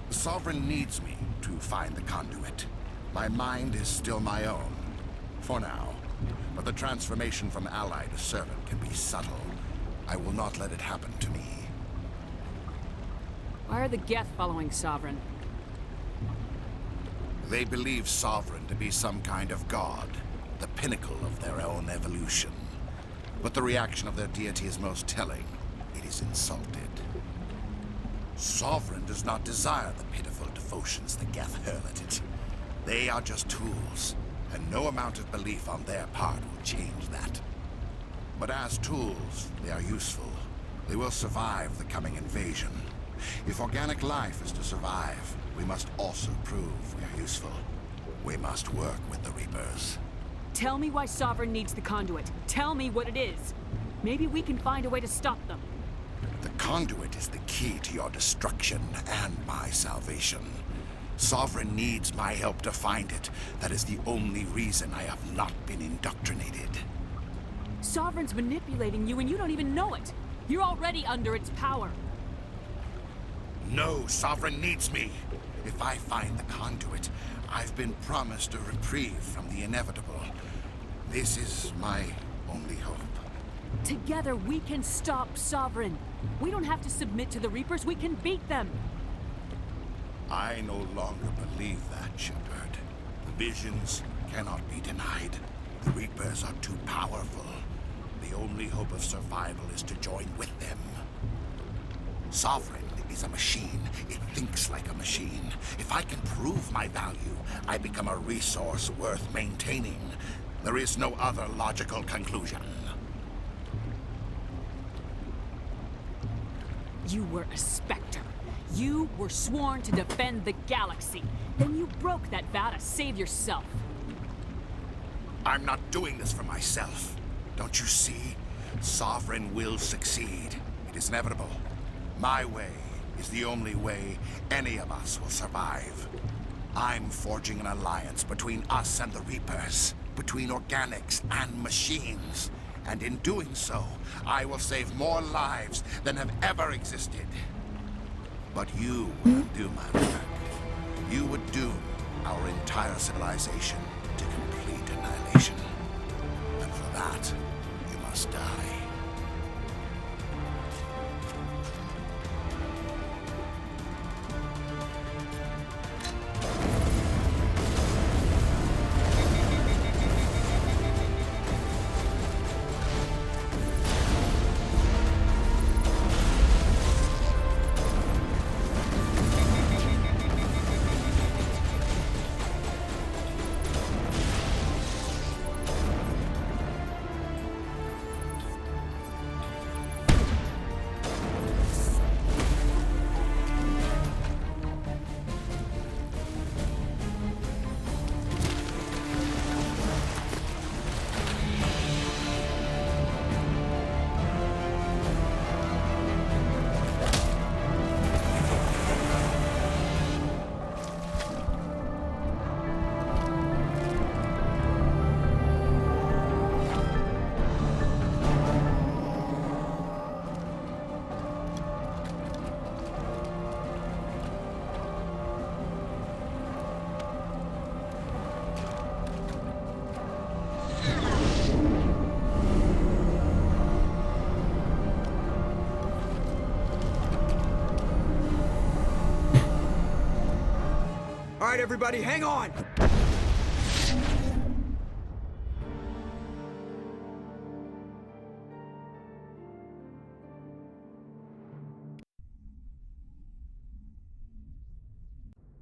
Sovereign needs me to find the conduit. My mind is still my own, for now. But the transformation from ally to servant can be subtle. I will not let it happen to me. Why are the Geth following Sovereign? They believe Sovereign to be some kind of god, the pinnacle of their own evolution. But the reaction of their deity is most telling. It is insulted. Sovereign does not desire the pitiful devotions the Geth hurl at it. They are just tools, and no amount of belief on their part will change that. But as tools, they are useful. They will survive the coming invasion. If organic life is to survive, we must also prove we are useful. We must work with the Reapers. Tell me why Sovereign needs the conduit. Tell me what it is. Maybe we can find a way to stop them. The conduit is the key to your destruction and my salvation. Sovereign needs my help to find it. That is the only reason I have not been indoctrinated. Sovereign's manipulating you and you don't even know it. You're already under its power. No, Sovereign needs me. If I find the conduit, I've been promised a reprieve from the inevitable. This is my only hope. Together we can stop Sovereign. We don't have to submit to the Reapers, we can beat them. I no longer believe that, Shepard. The visions cannot be denied. The Reapers are too powerful. The only hope of survival is to join with them. Sovereign is a machine. It thinks like a machine. If I can prove my value, I become a resource worth maintaining. There is no other logical conclusion. You were a Spectre. You were sworn to defend the galaxy. Then you broke that vow to save yourself. I'm not doing this for myself. Don't you see? Sovereign will succeed. It is inevitable. My way is the only way any of us will survive. I'm forging an alliance between us and the Reapers, between organics and machines. And in doing so, I will save more lives than have ever existed. But you will do my work. You would doom our entire civilization to complete annihilation. And for that, you must die. All right, everybody, hang on!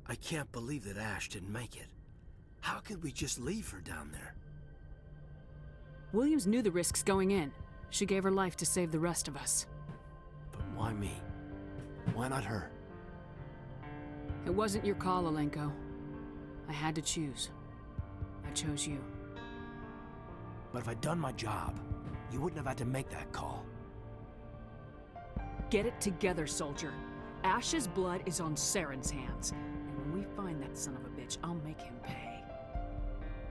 I can't believe that Ash didn't make it. How could we just leave her down there? Williams knew the risks going in. She gave her life to save the rest of us. But why me? Why not her? It wasn't your call, Alenko. I had to choose. I chose you. But if I'd done my job, you wouldn't have had to make that call. Get it together, soldier. Ash's blood is on Saren's hands. And when we find that son of a bitch, I'll make him pay.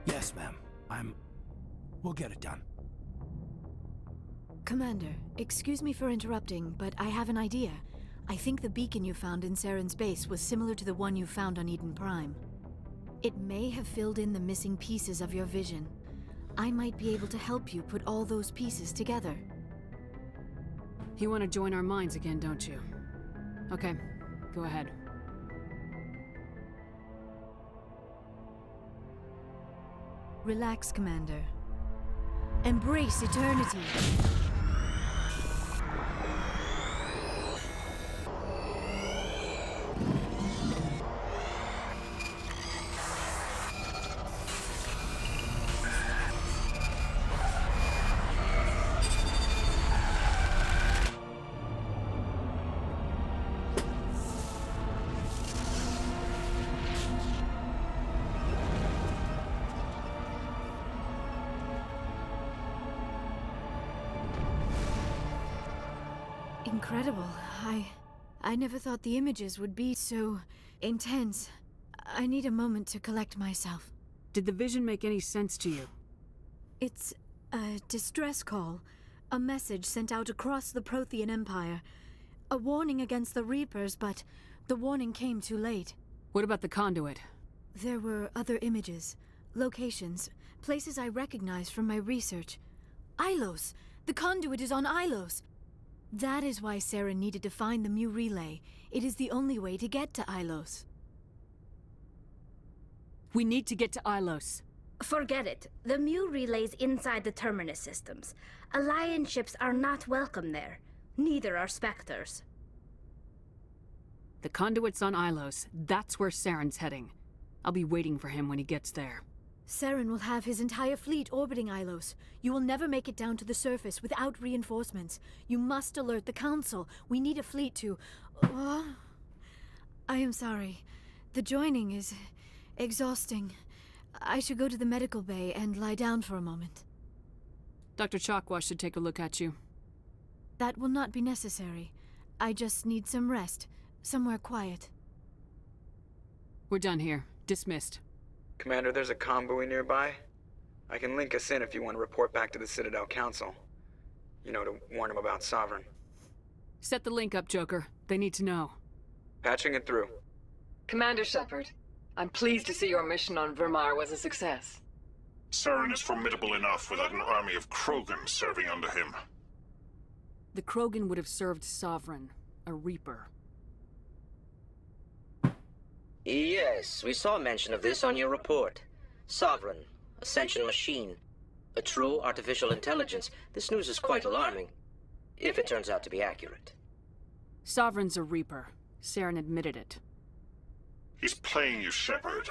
Yes, ma'am. We'll get it done. Commander, excuse me for interrupting, but I have an idea. I think the beacon you found in Saren's base was similar to the one you found on Eden Prime. It may have filled in the missing pieces of your vision. I might be able to help you put all those pieces together. You want to join our minds again, don't you? Okay, go ahead. Relax, Commander. Embrace eternity. Incredible. I never thought the images would be so intense. I need a moment to collect myself. Did the vision make any sense to you? It's a distress call. A message sent out across the Prothean Empire. A warning against the Reapers, but the warning came too late. What about the conduit? There were other images, locations, places I recognized from my research. Ilos! The conduit is on Ilos! That is why Saren needed to find the Mu relay. It is the only way to get to Ilos. We need to get to Ilos. Forget it. The Mu relay's inside the Terminus systems. Alliance ships are not welcome there. Neither are Spectres. The conduit's on Ilos. That's where Saren's heading. I'll be waiting for him when he gets there. Saren will have his entire fleet orbiting Ilos. You will never make it down to the surface without reinforcements. You must alert the Council. We need a fleet to... I am sorry. The joining is exhausting. I should go to the medical bay and lie down for a moment. Dr. Chakwa should take a look at you. That will not be necessary. I just need some rest. Somewhere quiet. We're done here. Dismissed. Commander, there's a convoy nearby. I can link us in if you want to report back to the Citadel Council. You know, to warn them about Sovereign. Set the link up, Joker. They need to know. Patching it through. Commander Shepard, I'm pleased to see your mission on Vermar was a success. Saren is formidable enough without an army of Krogan serving under him. The Krogan would have served Sovereign, a Reaper. Yes, we saw mention of this on your report. Sovereign, Ascension machine, a true artificial intelligence. This news is quite alarming, if it turns out to be accurate. Sovereign's a Reaper. Saren admitted it. He's playing you, Shepard.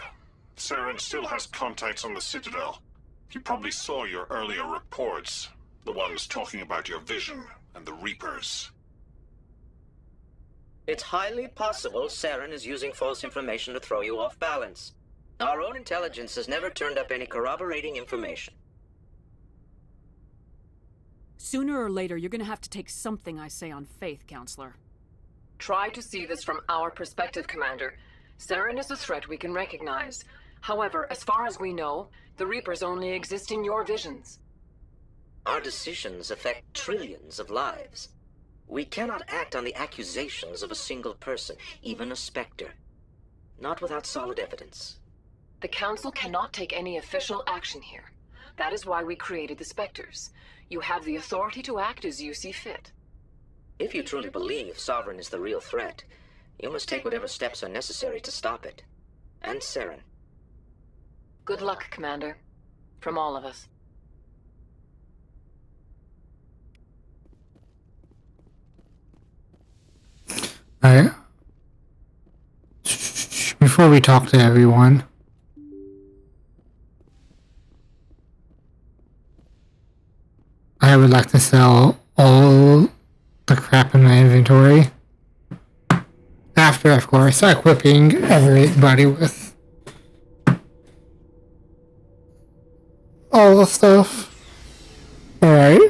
Saren still has contacts on the Citadel. He probably saw your earlier reports, the ones talking about your vision and the Reapers. It's highly possible Saren is using false information to throw you off balance. Our own intelligence has never turned up any corroborating information. Sooner or later, you're gonna have to take something I say on faith, Counselor. Try to see this from our perspective, Commander. Saren is a threat we can recognize. However, as far as we know, the Reapers only exist in your visions. Our decisions affect trillions of lives. We cannot act on the accusations of a single person, even a Spectre. Not without solid evidence. The Council cannot take any official action here. That is why we created the Spectres. You have the authority to act as you see fit. If you truly believe Sovereign is the real threat, you must take whatever steps are necessary to stop it. And Saren. Good luck, Commander. From all of us. Alright. Before we talk to everyone, I would like to sell all the crap in my inventory. After, of course, equipping everybody with all the stuff. Alright.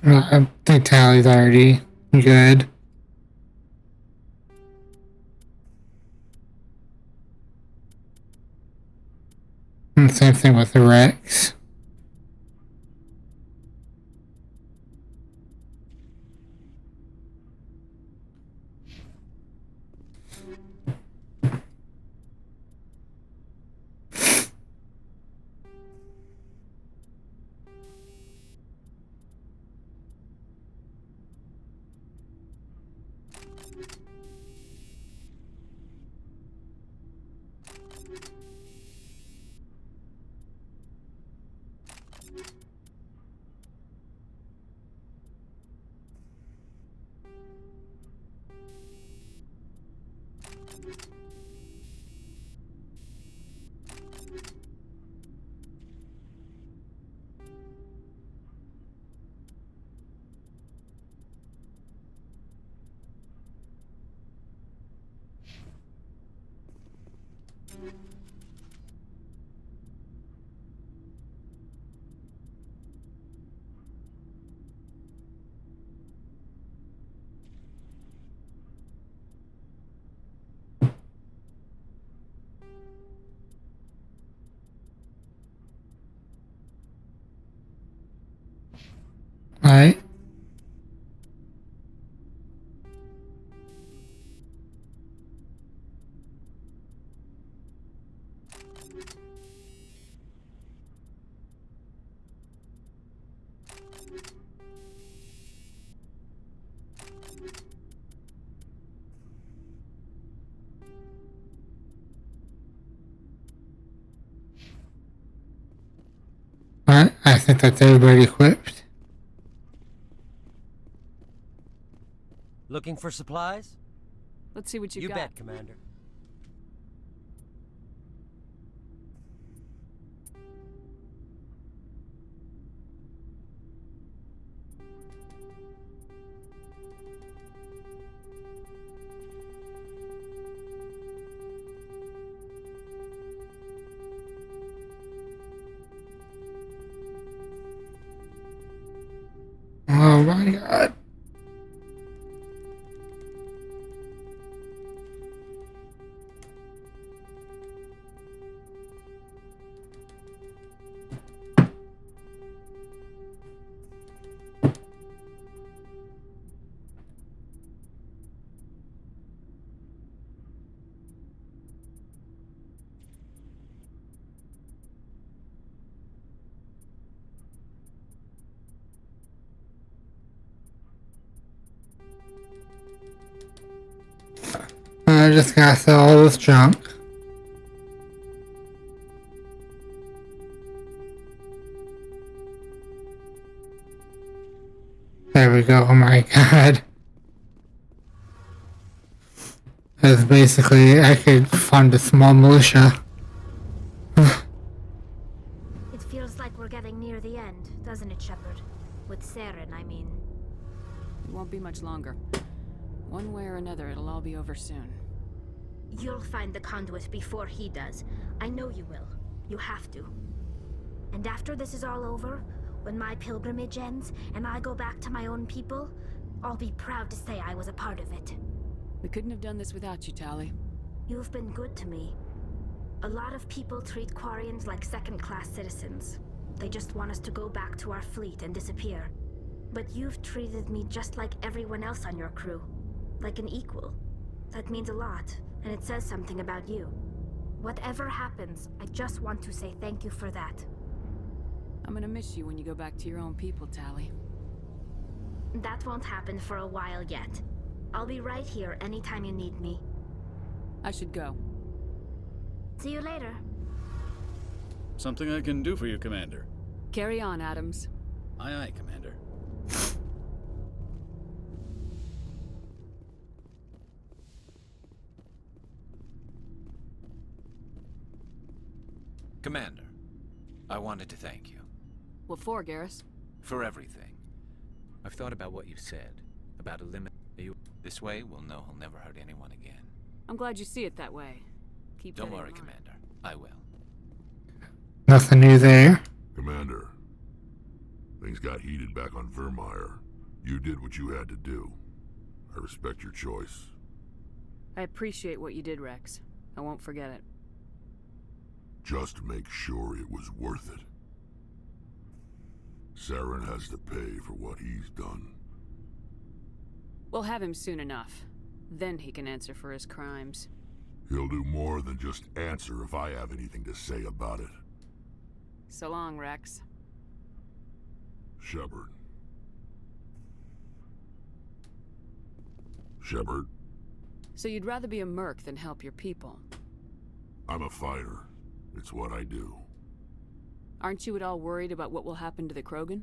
I think tally's already good. And same thing with the Rex. Alright. Alright, I think that's everybody equipped. Looking for supplies? Let's see what you got. got. You bet, Commander. Oh my god. I just gotta sell all this junk. There we go, oh my god. That's basically, I could fund a small militia. It feels like we're getting near the end, doesn't it, Shepard? With Saren, I mean. It won't be much longer. One way or another, it'll all be over soon. You'll find the conduit before he does. I know you will. You have to. And after this is all over, when my pilgrimage ends and I go back to my own people, I'll be proud to say I was a part of it. We couldn't have done this without you, Tali. You've been good to me. A lot of people treat Quarians like second-class citizens. They just want us to go back to our fleet and disappear. But you've treated me just like everyone else on your crew. Like an equal. That means a lot, and it says something about you. Whatever happens, I just want to say thank you for that. I'm gonna miss you when you go back to your own people, Tali. That won't happen for a while yet. I'll be right here anytime you need me. I should go. See you later. Something I can do for you, Commander. Carry on, Adams. Aye, aye, Commander. Commander, I wanted to thank you. What for, Garrus? For everything. I've thought about what you said, about this way, we'll know he'll never hurt anyone again. I'm glad you see it that way. Don't worry, Commander. I will. Nothing new there. Commander, things got heated back on Vermeer. You did what you had to do. I respect your choice. I appreciate what you did, Rex. I won't forget it. Just make sure it was worth it. Saren has to pay for what he's done. We'll have him soon enough. Then he can answer for his crimes. He'll do more than just answer if I have anything to say about it. So long, Rex. Shepard. Shepard, So you'd rather be a merc than help your people? I'm a fighter. It's what I do. Aren't you at all worried about what will happen to the Krogan?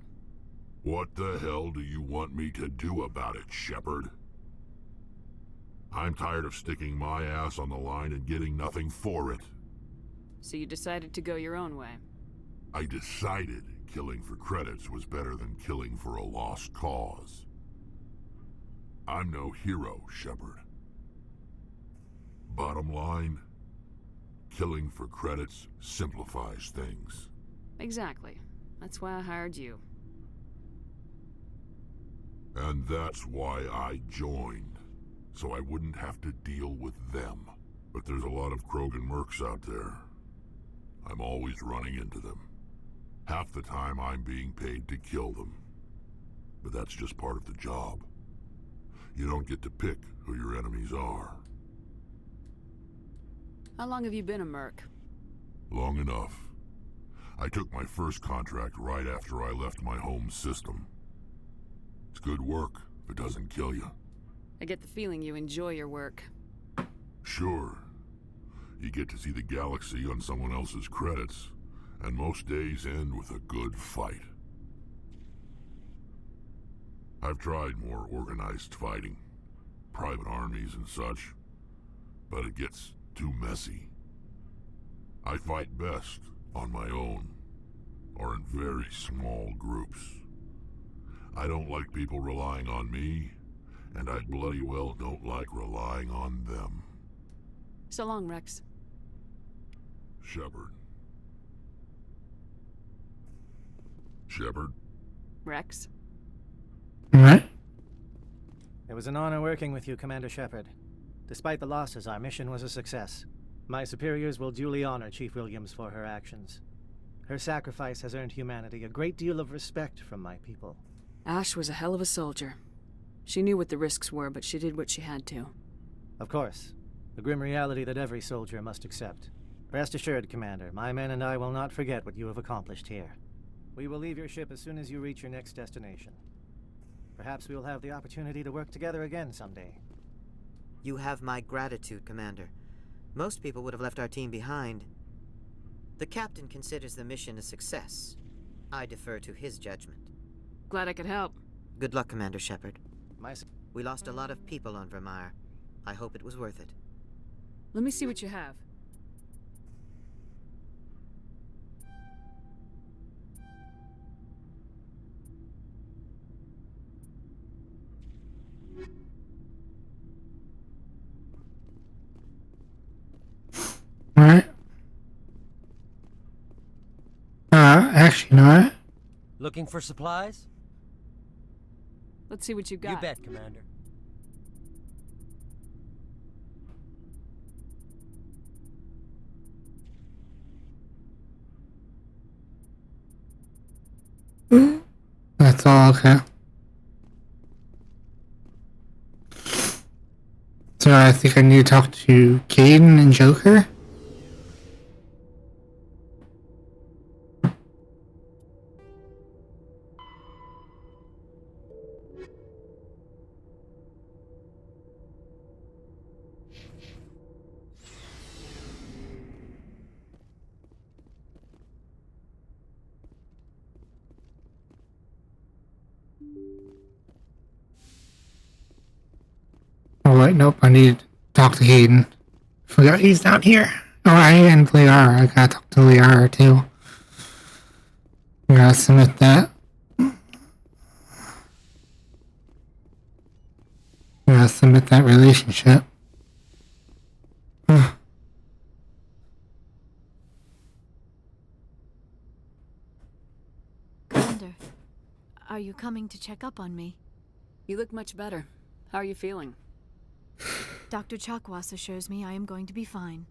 What the hell do you want me to do about it, Shepard? I'm tired of sticking my ass on the line and getting nothing for it. So you decided to go your own way? I decided killing for credits was better than killing for a lost cause. I'm no hero, Shepard. Bottom line, killing for credits simplifies things. Exactly. That's why I hired you. And that's why I joined, so I wouldn't have to deal with them. But there's a lot of Krogan mercs out there. I'm always running into them. Half the time I'm being paid to kill them. But that's just part of the job. You don't get to pick who your enemies are. How long have you been a merc? Long enough. I took my first contract right after I left my home system. It's good work if it doesn't kill you. I get the feeling you enjoy your work. Sure. You get to see the galaxy on someone else's credits, and most days end with a good fight. I've tried more organized fighting, private armies and such, but it gets too messy. I fight best on my own, or in very small groups. I don't like people relying on me, and I bloody well don't like relying on them. So long, Rex. Shepard. Shepard? Rex? What? It was an honor working with you, Commander Shepard. Despite the losses, our mission was a success. My superiors will duly honor Chief Williams for her actions. Her sacrifice has earned humanity a great deal of respect from my people. Ash was a hell of a soldier. She knew what the risks were, but she did what she had to. Of course. The grim reality that every soldier must accept. Rest assured, Commander, my men and I will not forget what you have accomplished here. We will leave your ship as soon as you reach your next destination. Perhaps we will have the opportunity to work together again someday. You have my gratitude, Commander. Most people would have left our team behind. The captain considers the mission a success. I defer to his judgment. Glad I could help. Good luck, Commander Shepard. My We lost a lot of people on Vermeer. I hope it was worth it. Let me see what you have. actually, you know what? Looking for supplies? Let's see what you got. You bet, Commander. That's all okay. So I think I need to talk to Caden and Joker. Oh wait, nope, I need to talk to Caden. Forgot he's down here. Oh, and Liara. I gotta talk to Liara too. I gotta submit that. I gotta submit that relationship. Commander, are you coming to check up on me? You look much better. How are you feeling? Dr. Chakwas assures me I am going to be fine.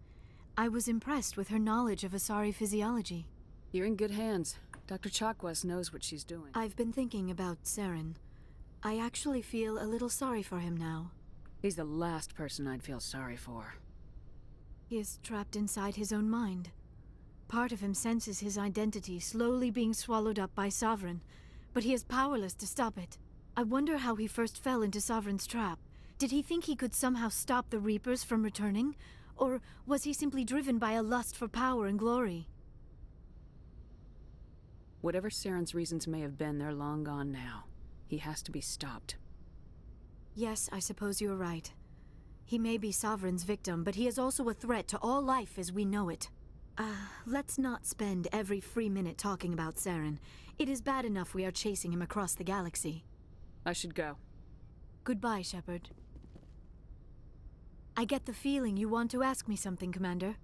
I was impressed with her knowledge of Asari physiology. You're in good hands. Dr. Chakwas knows what she's doing. I've been thinking about Saren. I actually feel a little sorry for him now. He's the last person I'd feel sorry for. He is trapped inside his own mind. Part of him senses his identity slowly being swallowed up by Sovereign, but he is powerless to stop it. I wonder how he first fell into Sovereign's trap. Did he think he could somehow stop the Reapers from returning? Or was he simply driven by a lust for power and glory? Whatever Saren's reasons may have been, they're long gone now. He has to be stopped. Yes, I suppose you're right. He may be Sovereign's victim, but he is also a threat to all life as we know it. Let's not spend every free minute talking about Saren. It is bad enough we are chasing him across the galaxy. I should go. Goodbye, Shepard. I get the feeling you want to ask me something, Commander.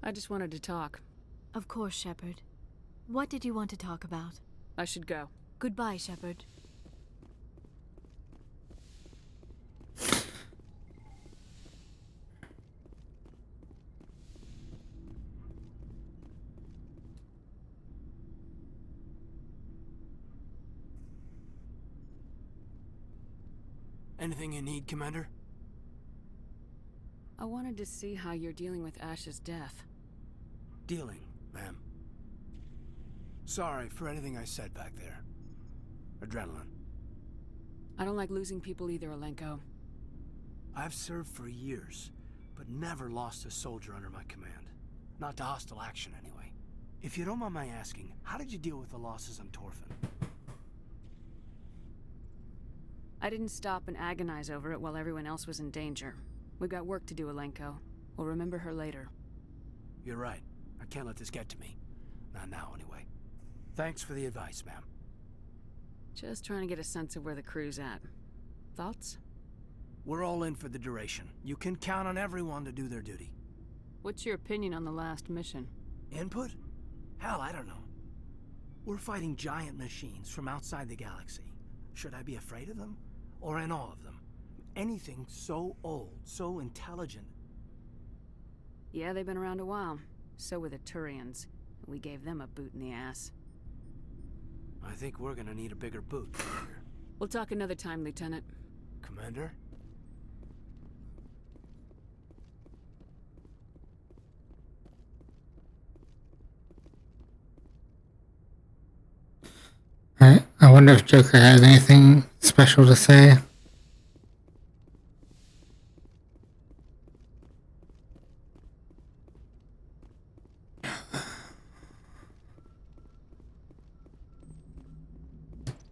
I just wanted to talk. Of course, Shepard. What did you want to talk about? I should go. Goodbye, Shepard. Anything you need, Commander? I wanted to see how you're dealing with Ash's death. Dealing, ma'am. Sorry for anything I said back there. Adrenaline. I don't like losing people either, Alenko. I've served for years, but never lost a soldier under my command. Not to hostile action, anyway. If you don't mind my asking, how did you deal with the losses on Torfin? I didn't stop and agonize over it while everyone else was in danger. We've got work to do, Alenko. We'll remember her later. You're right. I can't let this get to me. Not now, anyway. Thanks for the advice, ma'am. Just trying to get a sense of where the crew's at. Thoughts? We're all in for the duration. You can count on everyone to do their duty. What's your opinion on the last mission? Input? Hell, I don't know. We're fighting giant machines from outside the galaxy. Should I be afraid of them? Or in awe of them? Anything so old, so intelligent. Yeah, they've been around a while. So were the Turians. We gave them a boot in the ass. I think we're gonna need a bigger boot, Commander. We'll talk another time, Lieutenant. Commander? Alright, I wonder if Joker has anything special to say.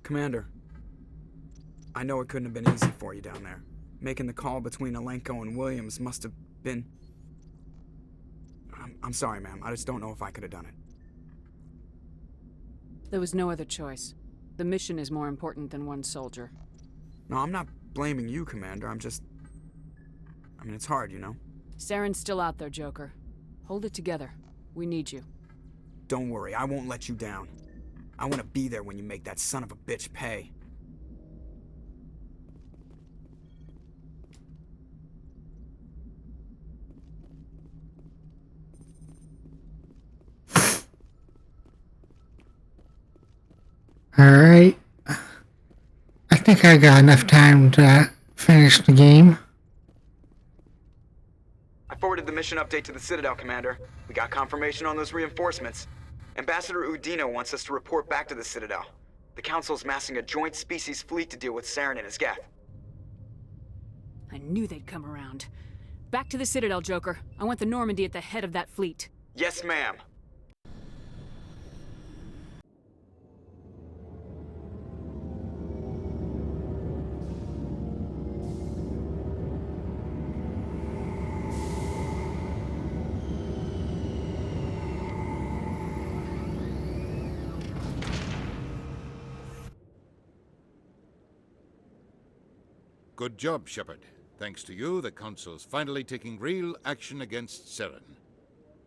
Commander, I know it couldn't have been easy for you down there. Making the call between Alenko and Williams must have been... I'm sorry, ma'am. I just don't know if I could have done it. There was no other choice. The mission is more important than one soldier. No, I'm not blaming you, Commander. I'm just... I mean, it's hard, you know? Saren's still out there, Joker. Hold it together. We need you. Don't worry, I won't let you down. I want to be there when you make that son of a bitch pay. Alright. I think I got enough time to finish the game. I forwarded the mission update to the Citadel, Commander. We got confirmation on those reinforcements. Ambassador Udina wants us to report back to the Citadel. The Council's massing a joint species fleet to deal with Saren and his Geth. I knew they'd come around. Back to the Citadel, Joker. I want the Normandy at the head of that fleet. Yes, ma'am. Good job, Shepard. Thanks to you, the Council's finally taking real action against Saren.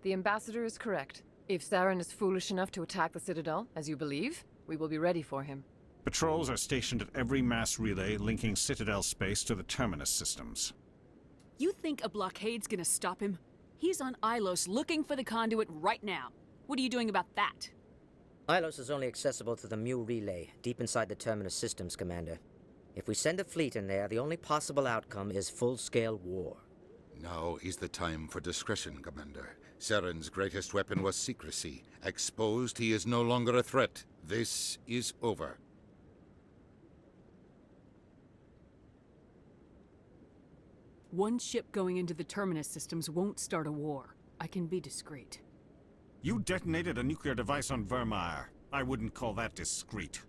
The Ambassador is correct. If Saren is foolish enough to attack the Citadel, as you believe, we will be ready for him. Patrols are stationed at every mass relay linking Citadel space to the Terminus systems. You think a blockade's gonna stop him? He's on Ilos looking for the conduit right now. What are you doing about that? Ilos is only accessible to the Mu relay, deep inside the Terminus systems, Commander. If we send a fleet in there, the only possible outcome is full-scale war. Now is the time for discretion, Commander. Saren's greatest weapon was secrecy. Exposed, he is no longer a threat. This is over. One ship going into the Terminus systems won't start a war. I can be discreet. You detonated a nuclear device on Vermeer. I wouldn't call that discreet.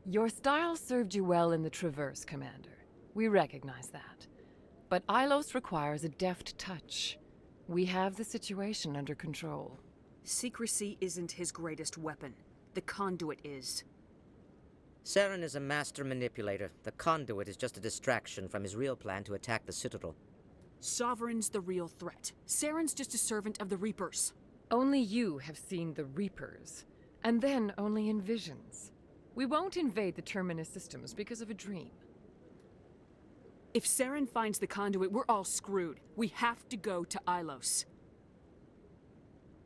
Your style served you well in the Traverse, Commander. We recognize that. But Ilos requires a deft touch. We have the situation under control. Secrecy isn't his greatest weapon. The conduit is. Saren is a master manipulator. The conduit is just a distraction from his real plan to attack the Citadel. Sovereign's the real threat. Saren's just a servant of the Reapers. Only you have seen the Reapers, and then only in visions. We won't invade the Terminus systems because of a dream. If Saren finds the conduit, we're all screwed. We have to go to Ilos.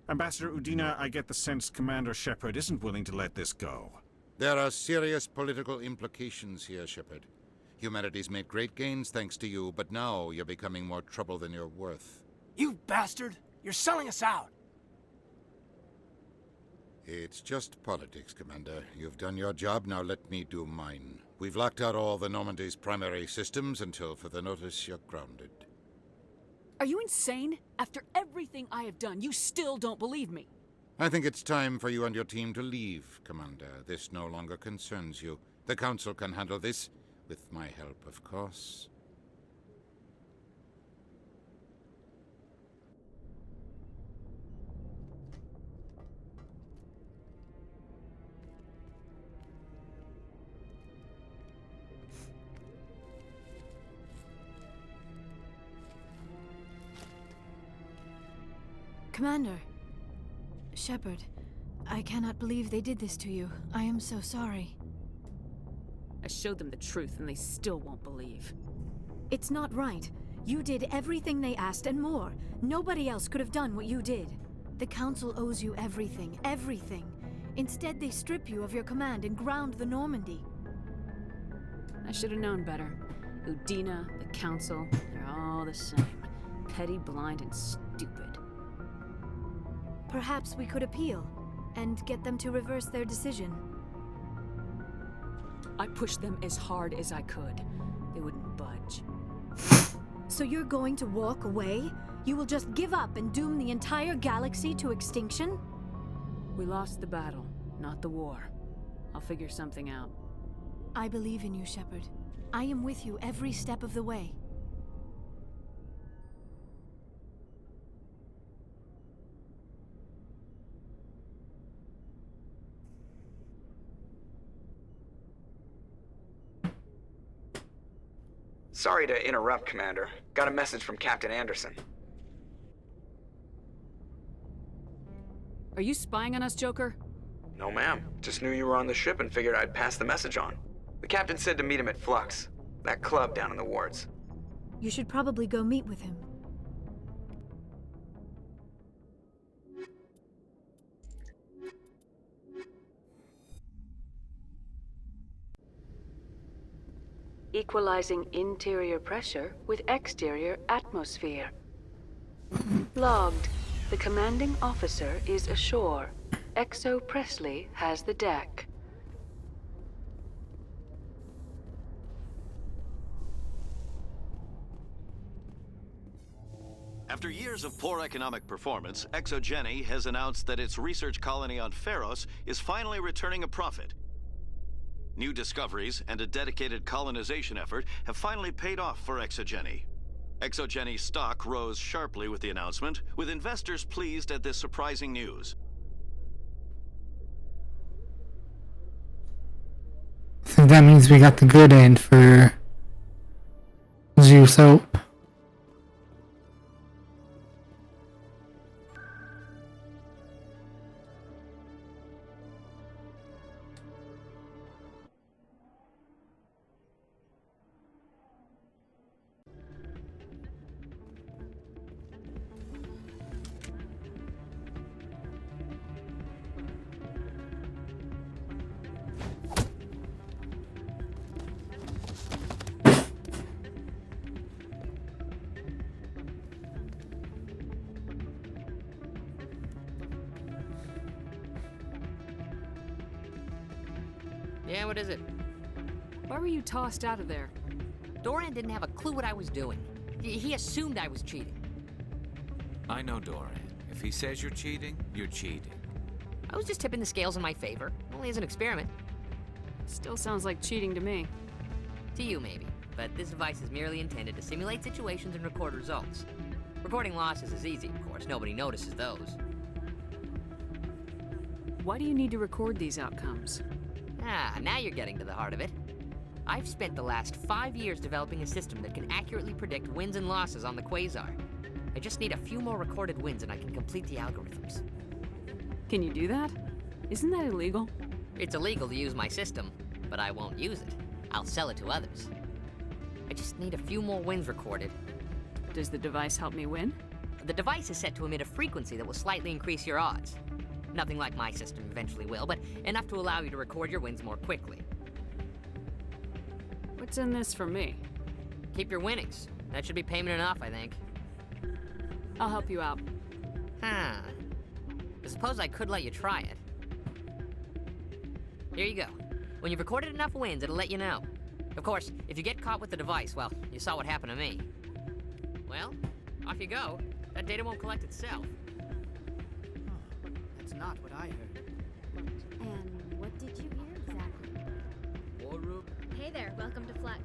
Ambassador Udina, I get the sense Commander Shepard isn't willing to let this go. There are serious political implications here, Shepard. Humanity's made great gains thanks to you, but now you're becoming more trouble than you're worth. You bastard! You're selling us out! It's just politics, Commander. You've done your job, now let me do mine. We've locked out all the Normandy's primary systems until further notice you're grounded. Are you insane? After everything I have done, you still don't believe me. I think it's time for you and your team to leave, Commander. This no longer concerns you. The Council can handle this, with my help, of course. Commander. Shepard, I cannot believe they did this to you. I am so sorry. I showed them the truth and they still won't believe. It's not right. You did everything they asked and more. Nobody else could have done what you did. The Council owes you everything, everything. Instead, they strip you of your command and ground the Normandy. I should have known better. Udina, the Council, they're all the same. Petty, blind, and stupid. Perhaps we could appeal, and get them to reverse their decision. I pushed them as hard as I could. They wouldn't budge. So you're going to walk away? You will just give up and doom the entire galaxy to extinction? We lost the battle, not the war. I'll figure something out. I believe in you, Shepard. I am with you every step of the way. Sorry to interrupt, Commander. Got a message from Captain Anderson. Are you spying on us, Joker? No, ma'am. Just knew you were on the ship and figured I'd pass the message on. The captain said to meet him at Flux, that club down in the wards. You should probably go meet with him. Equalizing interior pressure with exterior atmosphere. Logged. The commanding officer is ashore. Exo Presley has the deck. After years of poor economic performance, ExoGeni has announced that its research colony on Pharos is finally returning a profit. New discoveries and a dedicated colonization effort have finally paid off for ExoGeni. ExoGeni's stock rose sharply with the announcement, with investors pleased at this surprising news. So that means we got the good end for Zoo Soap. Yeah, what is it? Why were you tossed out of there? Doran didn't have a clue what I was doing. He assumed I was cheating. I know Doran. If he says you're cheating, you're cheating. I was just tipping the scales in my favor, only as an experiment. Still sounds like cheating to me. To you, maybe. But this device is merely intended to simulate situations and record results. Recording losses is easy, of course. Nobody notices those. Why do you need to record these outcomes? Ah, now you're getting to the heart of it. I've spent the last 5 years developing a system that can accurately predict wins and losses on the Quasar. I just need a few more recorded wins and I can complete the algorithms. Can you do that? Isn't that illegal? It's illegal to use my system, but I won't use it. I'll sell it to others. I just need a few more wins recorded. Does the device help me win? The device is set to emit a frequency that will slightly increase your odds. Nothing like my system eventually will, but enough to allow you to record your wins more quickly. What's in this for me? Keep your winnings. That should be payment enough, I think. I'll help you out. Huh. I suppose I could let you try it. Here you go. When you've recorded enough wins, it'll let you know. Of course, if you get caught with the device, well, you saw what happened to me. Well, off you go. That data won't collect itself. That's not what I heard. And what did you hear exactly? War room? Hey there, welcome to Flex.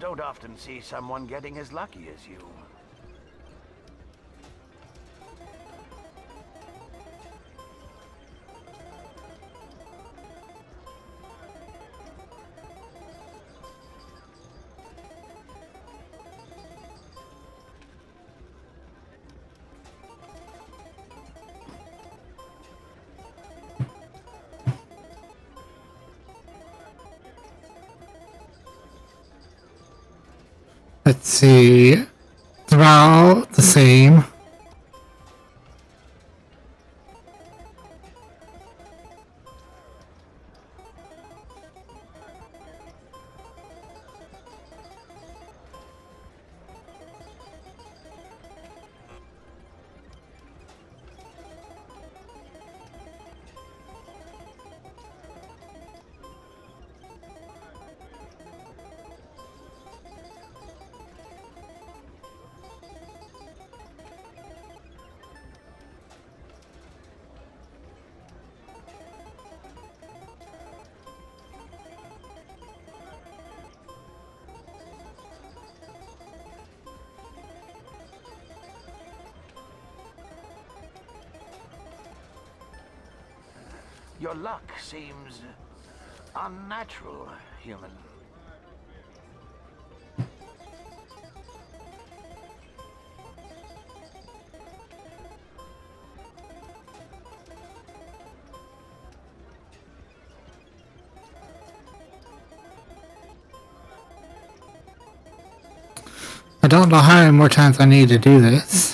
Don't often see someone getting as lucky as you. Let's see. It's about the same. Your luck seems unnatural, human. I don't know how many more times I need to do this.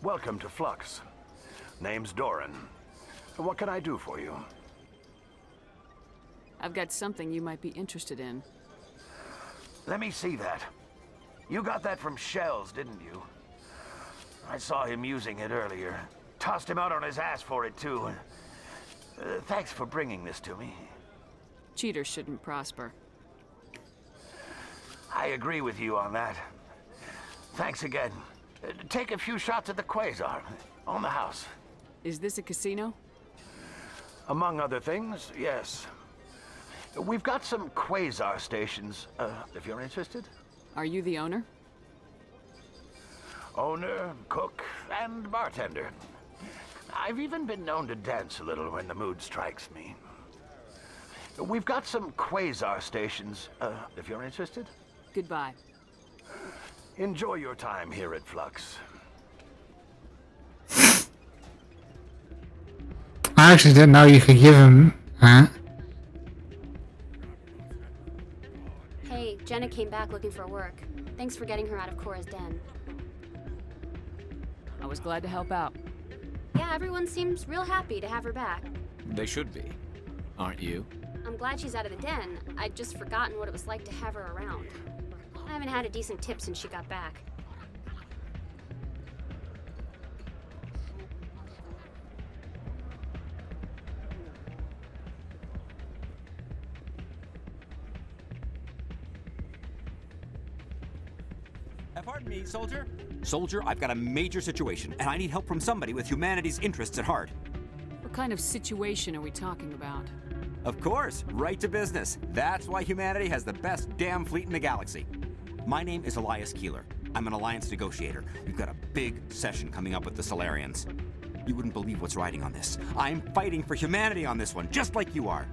Welcome to Flux. Name's Doran. What can I do for you? I've got something you might be interested in. Let me see that. You got that from Shells, didn't you? I saw him using it earlier. Tossed him out on his ass for it, too. Thanks for bringing this to me. Cheaters shouldn't prosper. I agree with you on that. Thanks again. Take a few shots at the Quasar. On the house. Is this a casino? Among other things, yes. We've got some Quasar stations, if you're interested. Are you the owner? Owner, cook, and bartender. I've even been known to dance a little when the mood strikes me. We've got some Quasar stations, if you're interested. Goodbye. Enjoy your time here at Flux. I actually didn't know you could give him that. Hey, Jenna came back looking for work. Thanks for getting her out of Cora's den. I was glad to help out. Yeah, everyone seems real happy to have her back. They should be. Aren't you? I'm glad she's out of the den. I'd just forgotten what it was like to have her around. I haven't had a decent tip since she got back. Pardon me, soldier? Soldier, I've got a major situation, and I need help from somebody with humanity's interests at heart. What kind of situation are we talking about? Of course, right to business. That's why humanity has the best damn fleet in the galaxy. My name is Elias Keeler. I'm an alliance negotiator. We've got a big session coming up with the Solarians. You wouldn't believe what's riding on this. I'm fighting for humanity on this one, just like you are.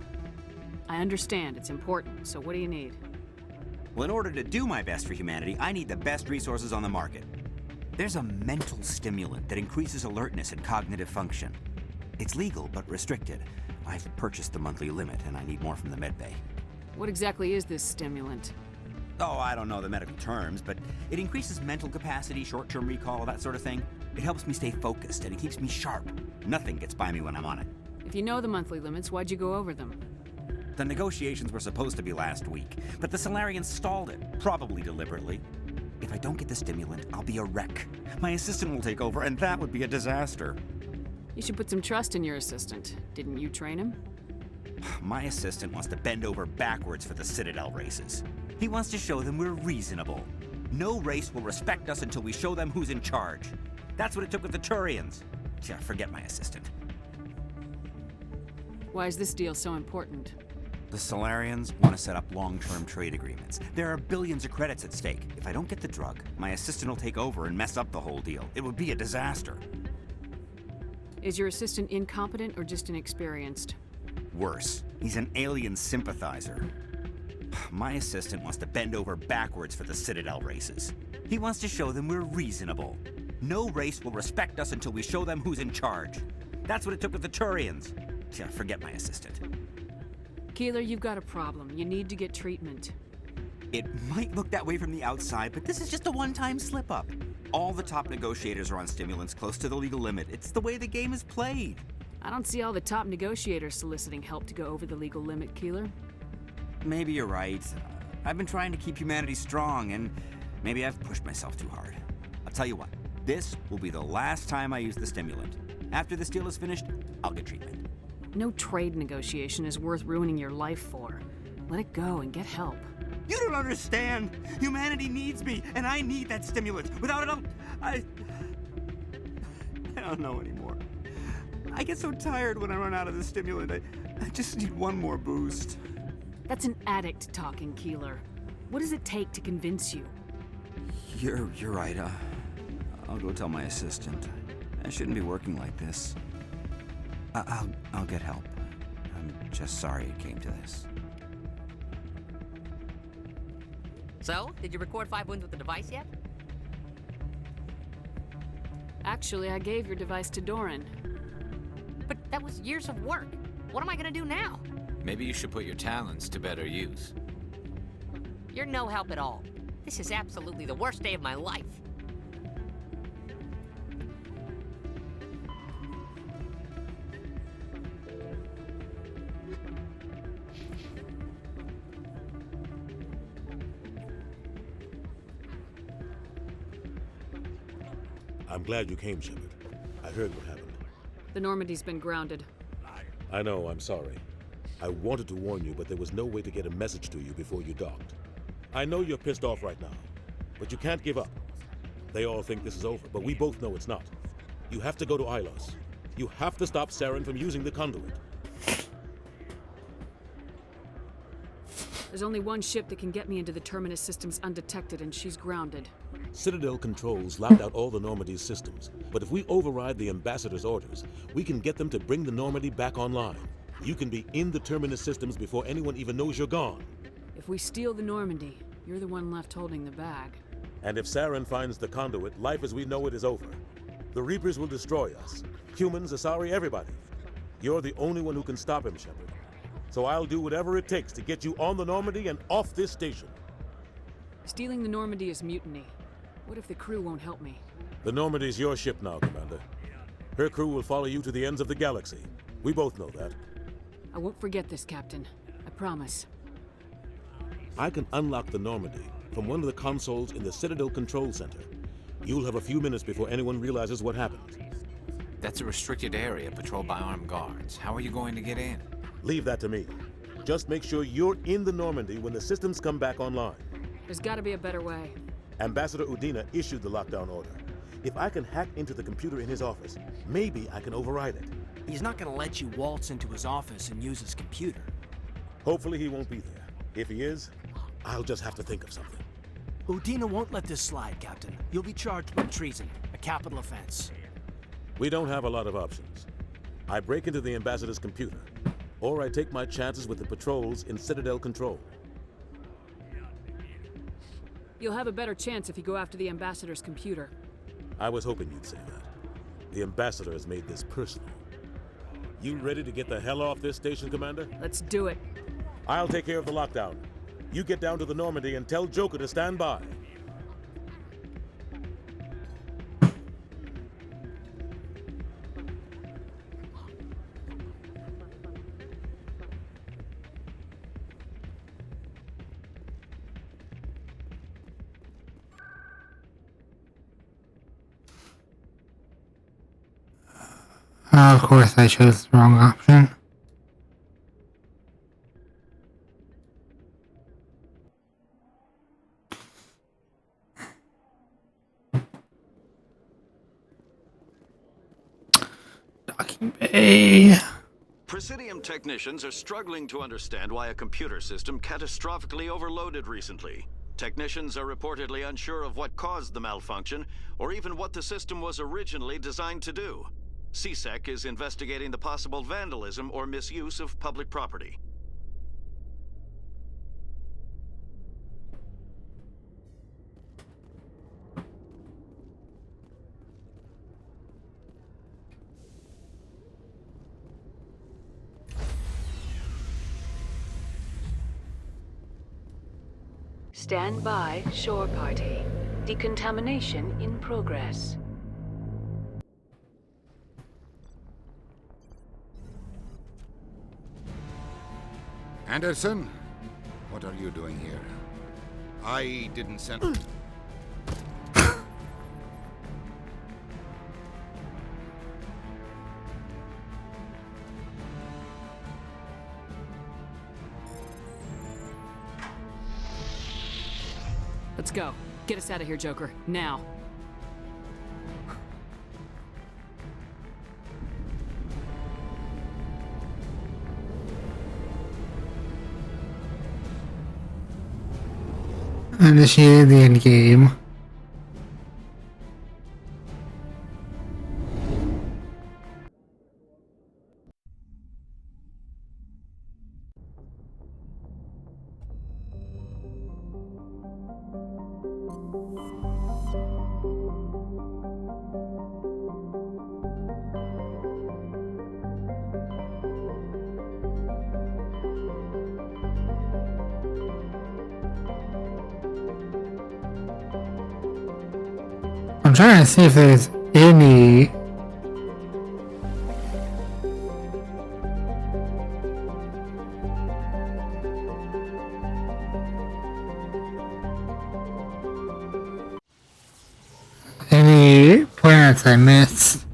I understand, it's important, so what do you need? Well, in order to do my best for humanity, I need the best resources on the market. There's a mental stimulant that increases alertness and cognitive function. It's legal, but restricted. I've purchased the monthly limit, and I need more from the medbay. What exactly is this stimulant? Oh, I don't know the medical terms, but it increases mental capacity, short-term recall, that sort of thing. It helps me stay focused, and it keeps me sharp. Nothing gets by me when I'm on it. If you know the monthly limits, why'd you go over them? The negotiations were supposed to be last week, but the Solarians stalled it, probably deliberately. If I don't get the stimulant, I'll be a wreck. My assistant will take over, and that would be a disaster. You should put some trust in your assistant. Didn't you train him? My assistant wants to bend over backwards for the Citadel races. He wants to show them we're reasonable. No race will respect us until we show them who's in charge. That's what it took with the Turians. Yeah, forget my assistant. Why is this deal so important? The Solarians want to set up long-term trade agreements. There are billions of credits at stake. If I don't get the drug, my assistant will take over and mess up the whole deal. It would be a disaster. Is your assistant incompetent or just inexperienced? Worse, he's an alien sympathizer. My assistant wants to bend over backwards for the Citadel races. He wants to show them we're reasonable. No race will respect us until we show them who's in charge. That's what it took with the Turians. Yeah, forget my assistant. Keeler, you've got a problem. You need to get treatment. It might look that way from the outside, but this is just a one-time slip-up. All the top negotiators are on stimulants close to the legal limit. It's the way the game is played. I don't see all the top negotiators soliciting help to go over the legal limit, Keeler. Maybe you're right. I've been trying to keep humanity strong, and maybe I've pushed myself too hard. I'll tell you what, this will be the last time I use the stimulant. After this deal is finished, I'll get treatment. No trade negotiation is worth ruining your life for. Let it go and get help. You don't understand! Humanity needs me, and I need that stimulant. Without it, don't know anymore. I get so tired when I run out of the stimulant. I just need one more boost. That's an addict talking, Keeler. What does it take to convince you? You're right. I'll go tell my assistant. I shouldn't be working like this. I'll get help. I'm just sorry it came to this. So, did you record 5 wounds with the device yet? Actually, I gave your device to Doran. But that was years of work. What am I gonna do now? Maybe you should put your talents to better use. You're no help at all. This is absolutely the worst day of my life. I'm glad you came, Shepard. I heard what happened. The Normandy's been grounded. I know, I'm sorry. I wanted to warn you, but there was no way to get a message to you before you docked. I know you're pissed off right now, but you can't give up. They all think this is over, but we both know it's not. You have to go to Ilos. You have to stop Saren from using the conduit. There's only one ship that can get me into the Terminus systems undetected, and she's grounded. Citadel controls locked out all the Normandy's systems, but if we override the Ambassador's orders, we can get them to bring the Normandy back online. You can be in the Terminus systems before anyone even knows you're gone. If we steal the Normandy, you're the one left holding the bag. And if Saren finds the conduit, life as we know it is over. The Reapers will destroy us. Humans, Asari, everybody. You're the only one who can stop him, Shepard. So I'll do whatever it takes to get you on the Normandy and off this station. Stealing the Normandy is mutiny. What if the crew won't help me? The Normandy's your ship now, Commander. Her crew will follow you to the ends of the galaxy. We both know that. I won't forget this, Captain. I promise. I can unlock the Normandy from one of the consoles in the Citadel Control Center. You'll have a few minutes before anyone realizes what happened. That's a restricted area patrolled by armed guards. How are you going to get in? Leave that to me. Just make sure you're in the Normandy when the systems come back online. There's gotta be a better way. Ambassador Udina issued the lockdown order. If I can hack into the computer in his office, maybe I can override it. He's not gonna let you waltz into his office and use his computer. Hopefully he won't be there. If he is, I'll just have to think of something. Udina won't let this slide, Captain. You'll be charged with treason, a capital offense. We don't have a lot of options. I break into the Ambassador's computer, or I take my chances with the patrols in Citadel Control. You'll have a better chance if you go after the Ambassador's computer. I was hoping you'd say that. The Ambassador has made this personal. You ready to get the hell off this station, Commander? Let's do it. I'll take care of the lockdown. You get down to the Normandy and tell Joker to stand by. Of course I chose the wrong option. Docking bay. Presidium technicians are struggling to understand why a computer system catastrophically overloaded recently. Technicians are reportedly unsure of what caused the malfunction, or even what the system was originally designed to do. CSEC is investigating the possible vandalism or misuse of public property. Stand by, shore party. Decontamination in progress. Anderson, what are you doing here? I didn't send... Let's go. Get us out of here, Joker. Now. Initiated the end game. I'm trying to see if there's any planets I missed.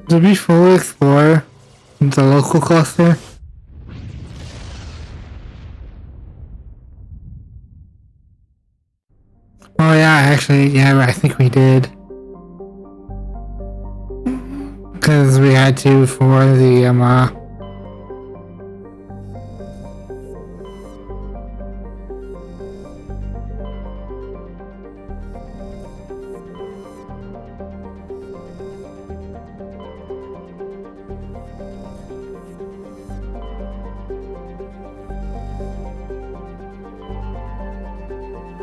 Did we fully explore the local cluster? Oh yeah, actually, yeah, I think we did. Because we had to for the,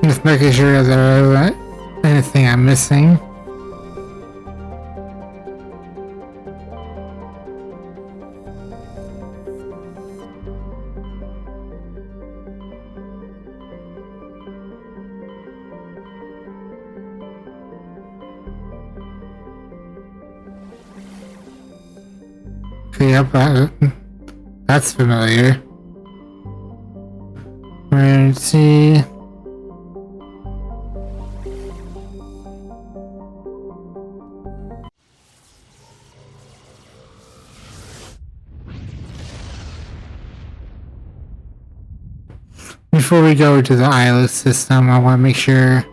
just making sure there isn't anything I'm missing. Okay, yep, that's familiar. Let's see. Before we go to the ILO system, I want to make sure.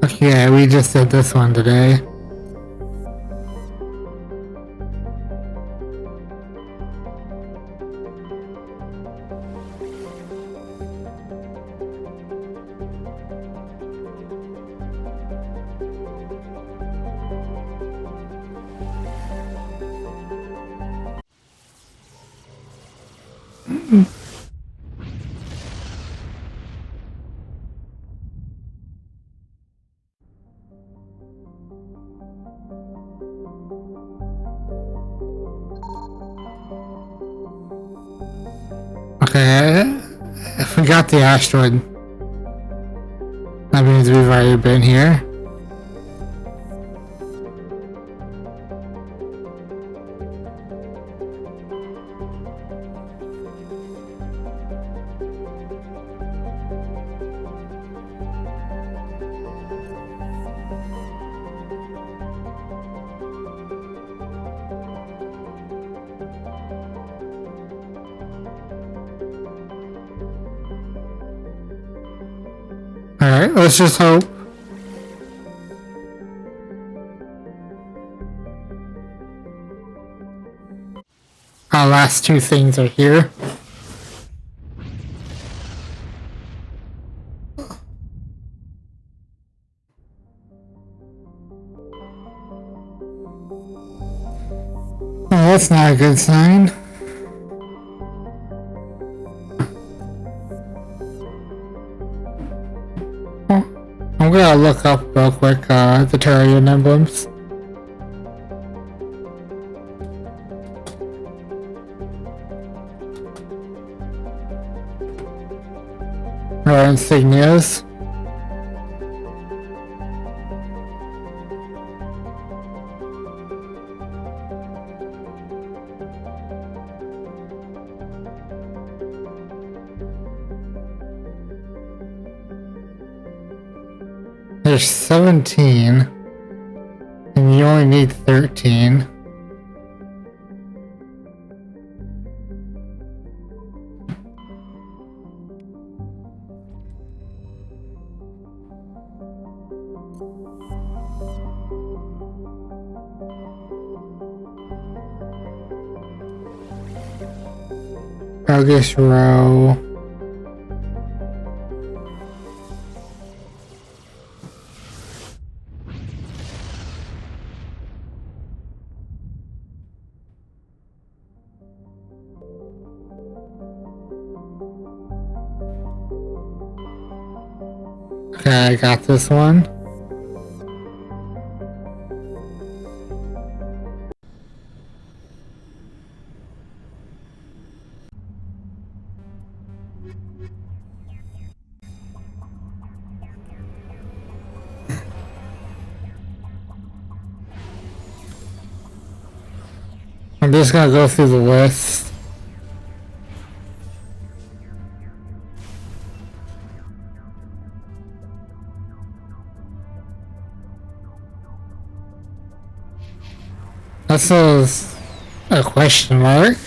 Okay, yeah, we just did this one today. Okay, if we got the asteroid, that means we've already been here. Alright, let's just hope. Our last two things are here. Oh, that's not a good sign. I'm gonna look up real quick the Turian emblems. Our insignias. There's 17, and you only need 13. August row. Okay, I got this one. I'm just gonna go through the list. That says a question mark.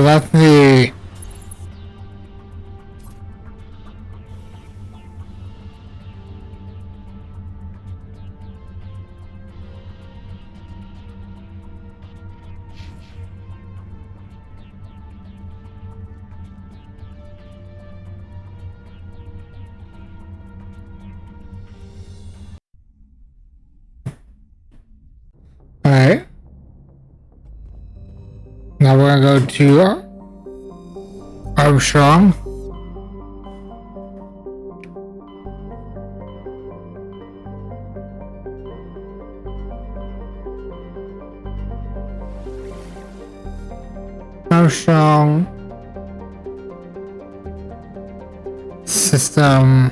That's the... Alright. Now we're gonna go to Armstrong. Armstrong system.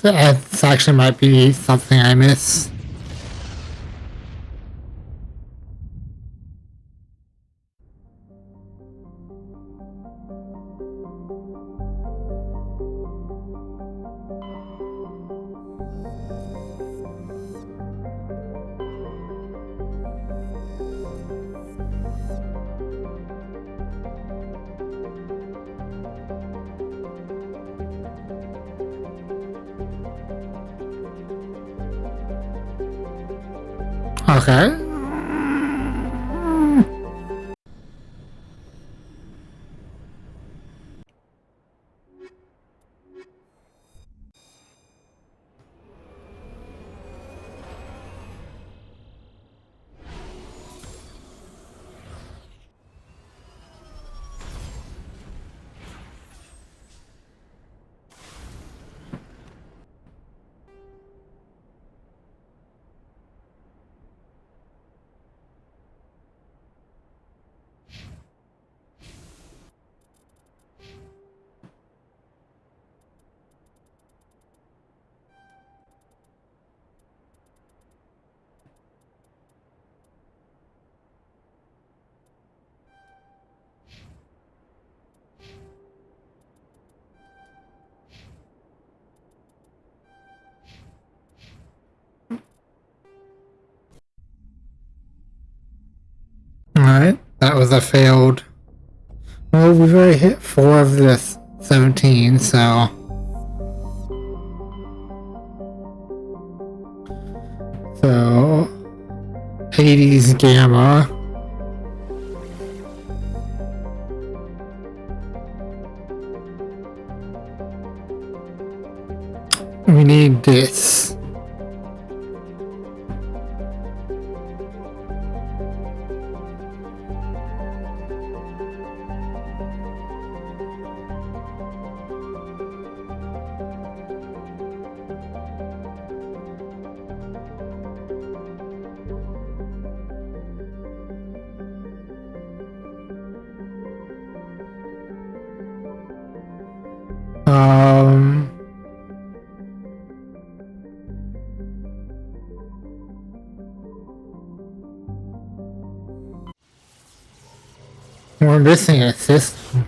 That actually might be something I miss. Okay. Alright, that was a failed. Well, we've already hit 4 of the 17, so... So... Hades Gamma. We need this. Um, we're missing a system.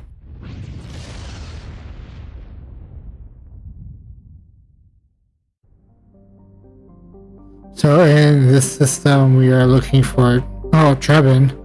So in this system, we are looking for, oh, Trebin.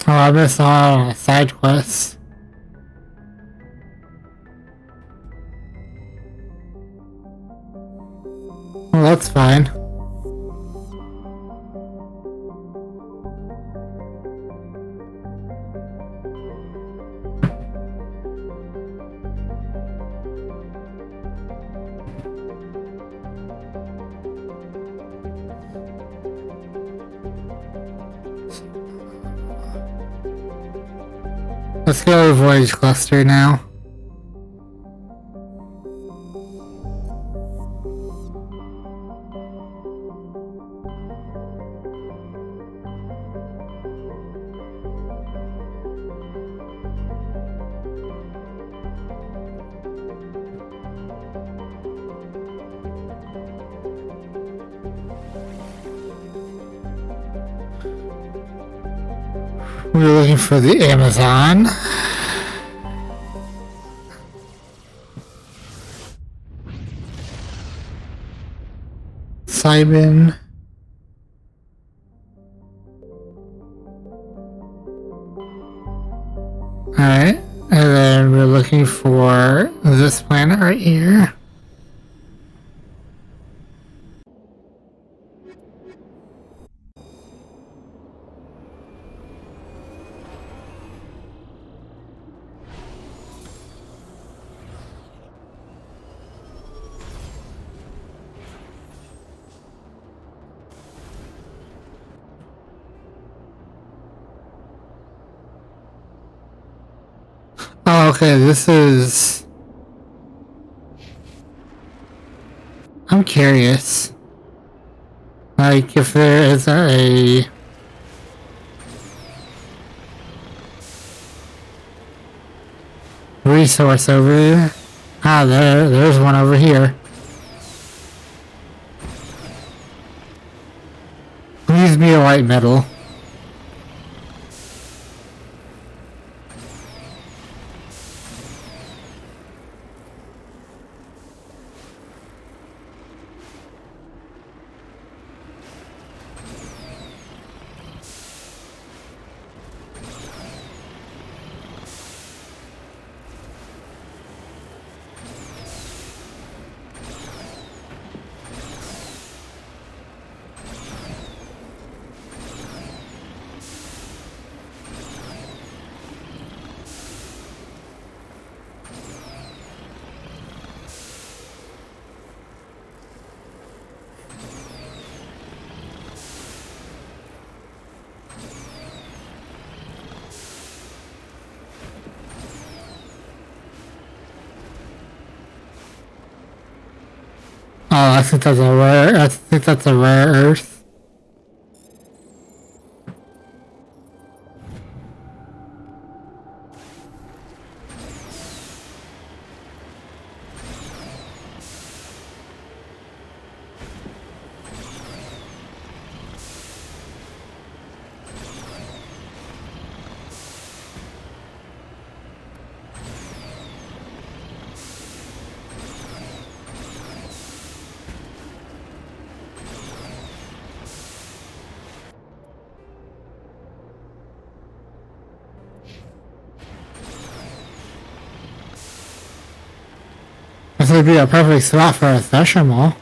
Oh, I missed all side quests. Well, that's fine. Let's go to Voyage Cluster now. We're looking for the Amazon. Simon. Alright, and then we're looking for this planet right here. Oh, okay, this is... I'm curious. Like, if there is a... resource over there. Ah, there's one over here. Please be a white metal. I think that's a rare. I think that's a rare earth. This would be a perfect spot for a thresher maul.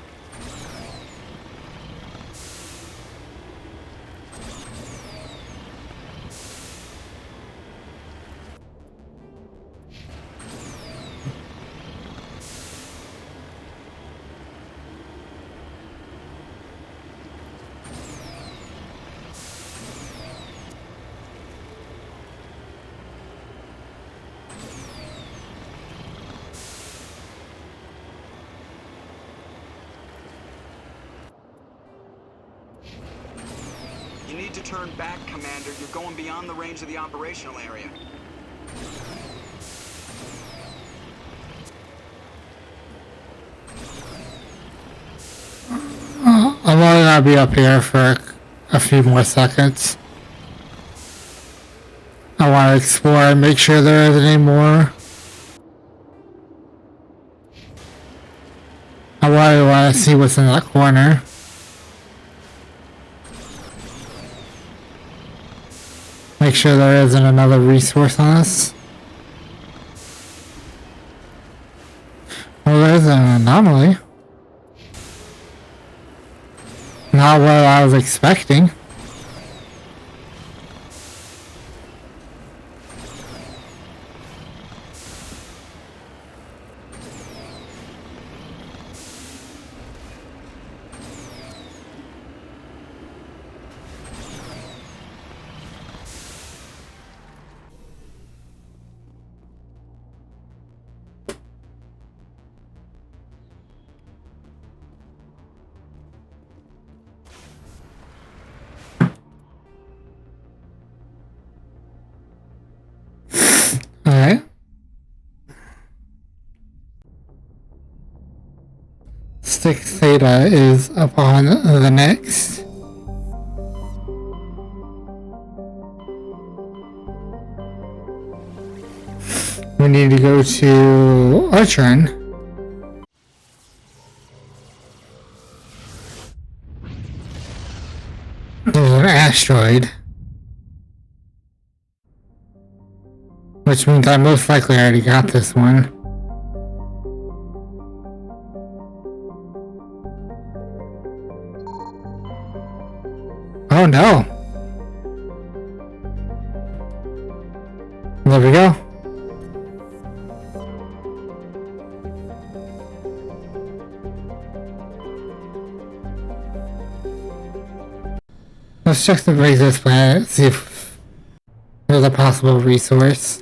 You need to turn back, Commander. You're going beyond the range of the operational area. I'm only gonna be up here for a few more seconds. I want to explore and make sure there isn't any more. I really want to see what's in that corner. Make sure there isn't another resource on us. Well, there's an anomaly. Not what I was expecting. Alright. Stick Theta is upon the next. We need to go to Archeron. There's an asteroid. Which means I most likely already got this one. Oh no! There we go. Let's check the Razor's planet, see if there's a possible resource.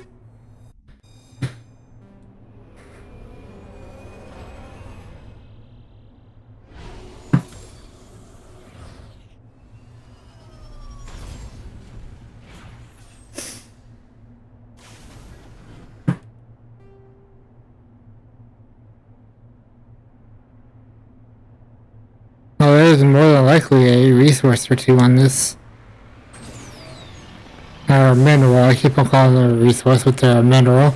Well, there's more than likely a resource or two on this. Or a mineral. I keep on calling it a resource, but they're a mineral.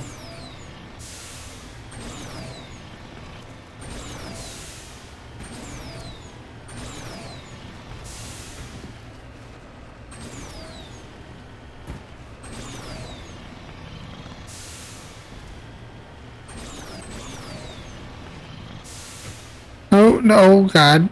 Oh no, God.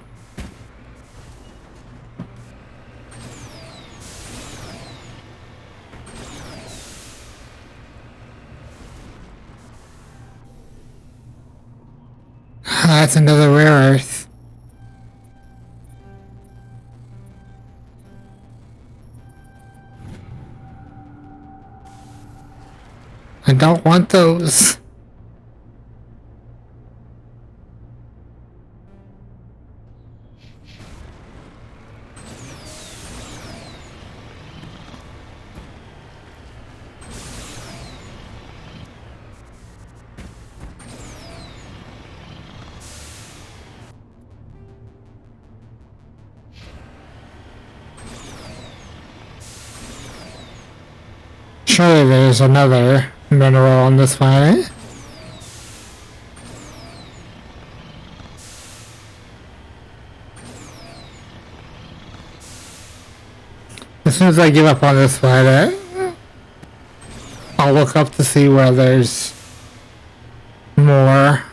That's another rare earth. I don't want those. Surely there's another mineral on this planet. As soon as I give up on this planet, I'll look up to see where there's more.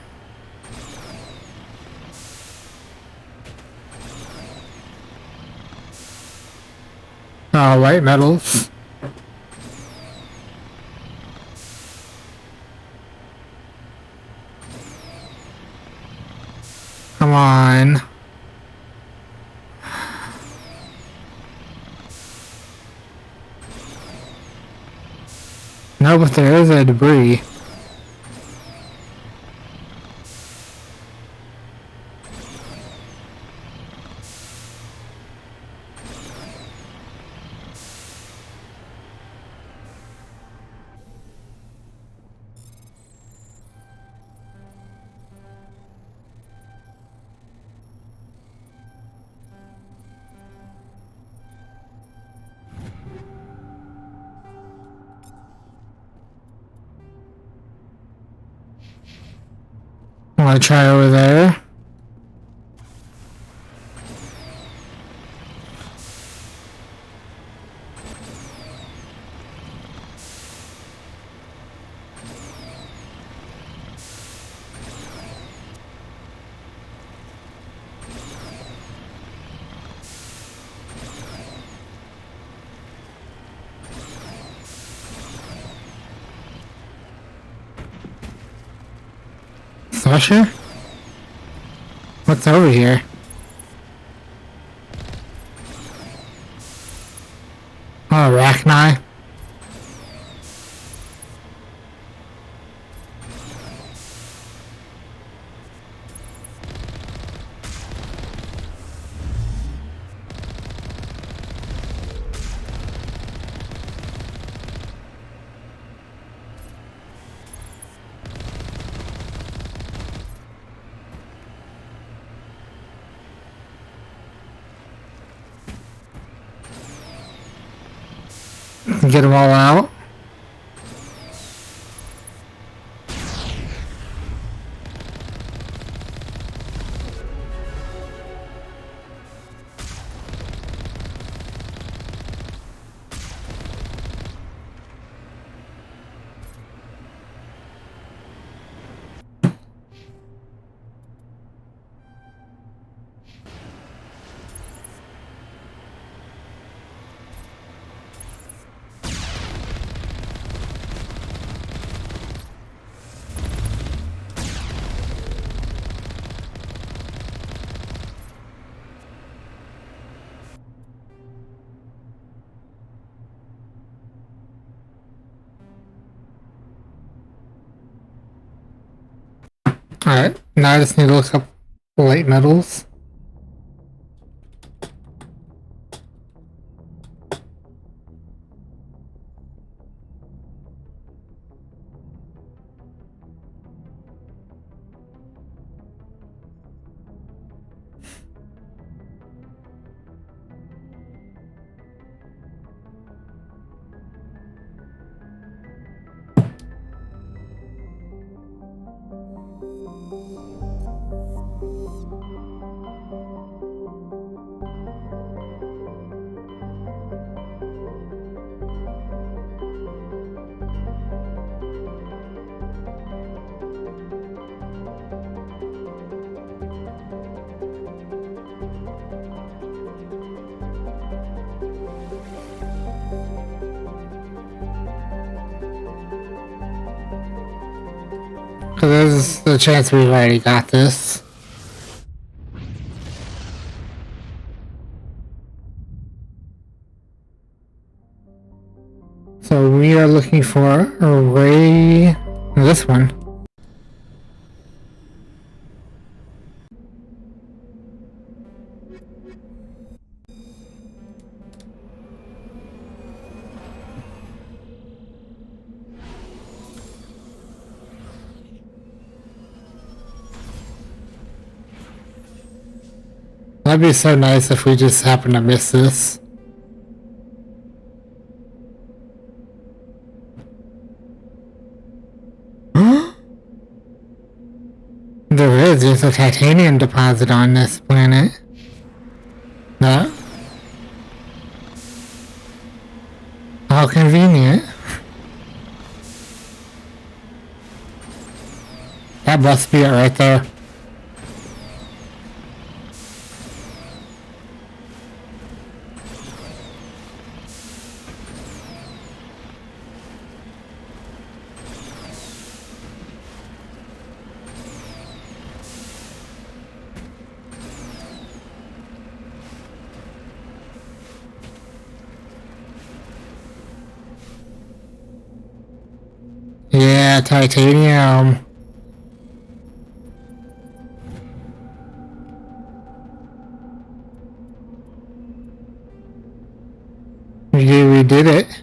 Light metals. Come on. No, but there is a debris. I'm gonna try over there. Sasha? What's over here? Oh, Arachni? Get them all out. Alright, now I just need to look up light metals. So there's the chance we've already got this. So we are looking for a ray. This one. That'd be so nice if we just happen to miss this. there's a titanium deposit on this planet. No. How convenient. That must be it right there. Yeah, titanium. We did it.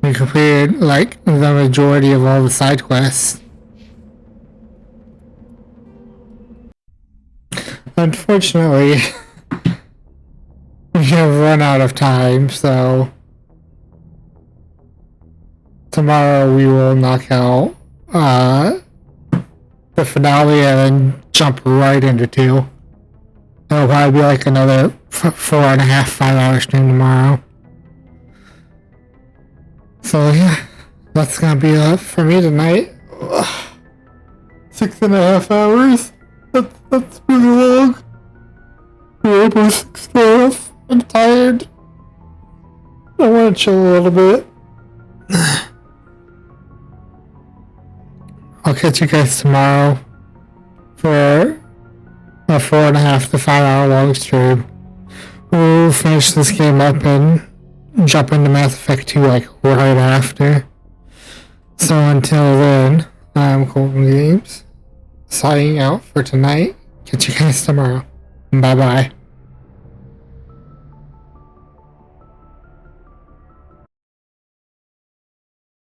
We completed, like, the majority of all the side quests. Unfortunately, we have run out of time, so tomorrow we will knock out the finale and then jump right into 2. It'll probably be like another 4.5, 5 hour stream tomorrow. So yeah, that's gonna be it for me tonight. 6.5 hours. That's pretty long. We're almost 6 hours. I'm tired. I want to chill a little bit. I'll catch you guys tomorrow for a 4.5 to 5 hour long stream. We'll finish this game up and jump into Mass Effect 2 like right after. So until then, I'm Golden Games, signing out for tonight. Catch you guys tomorrow. Bye bye.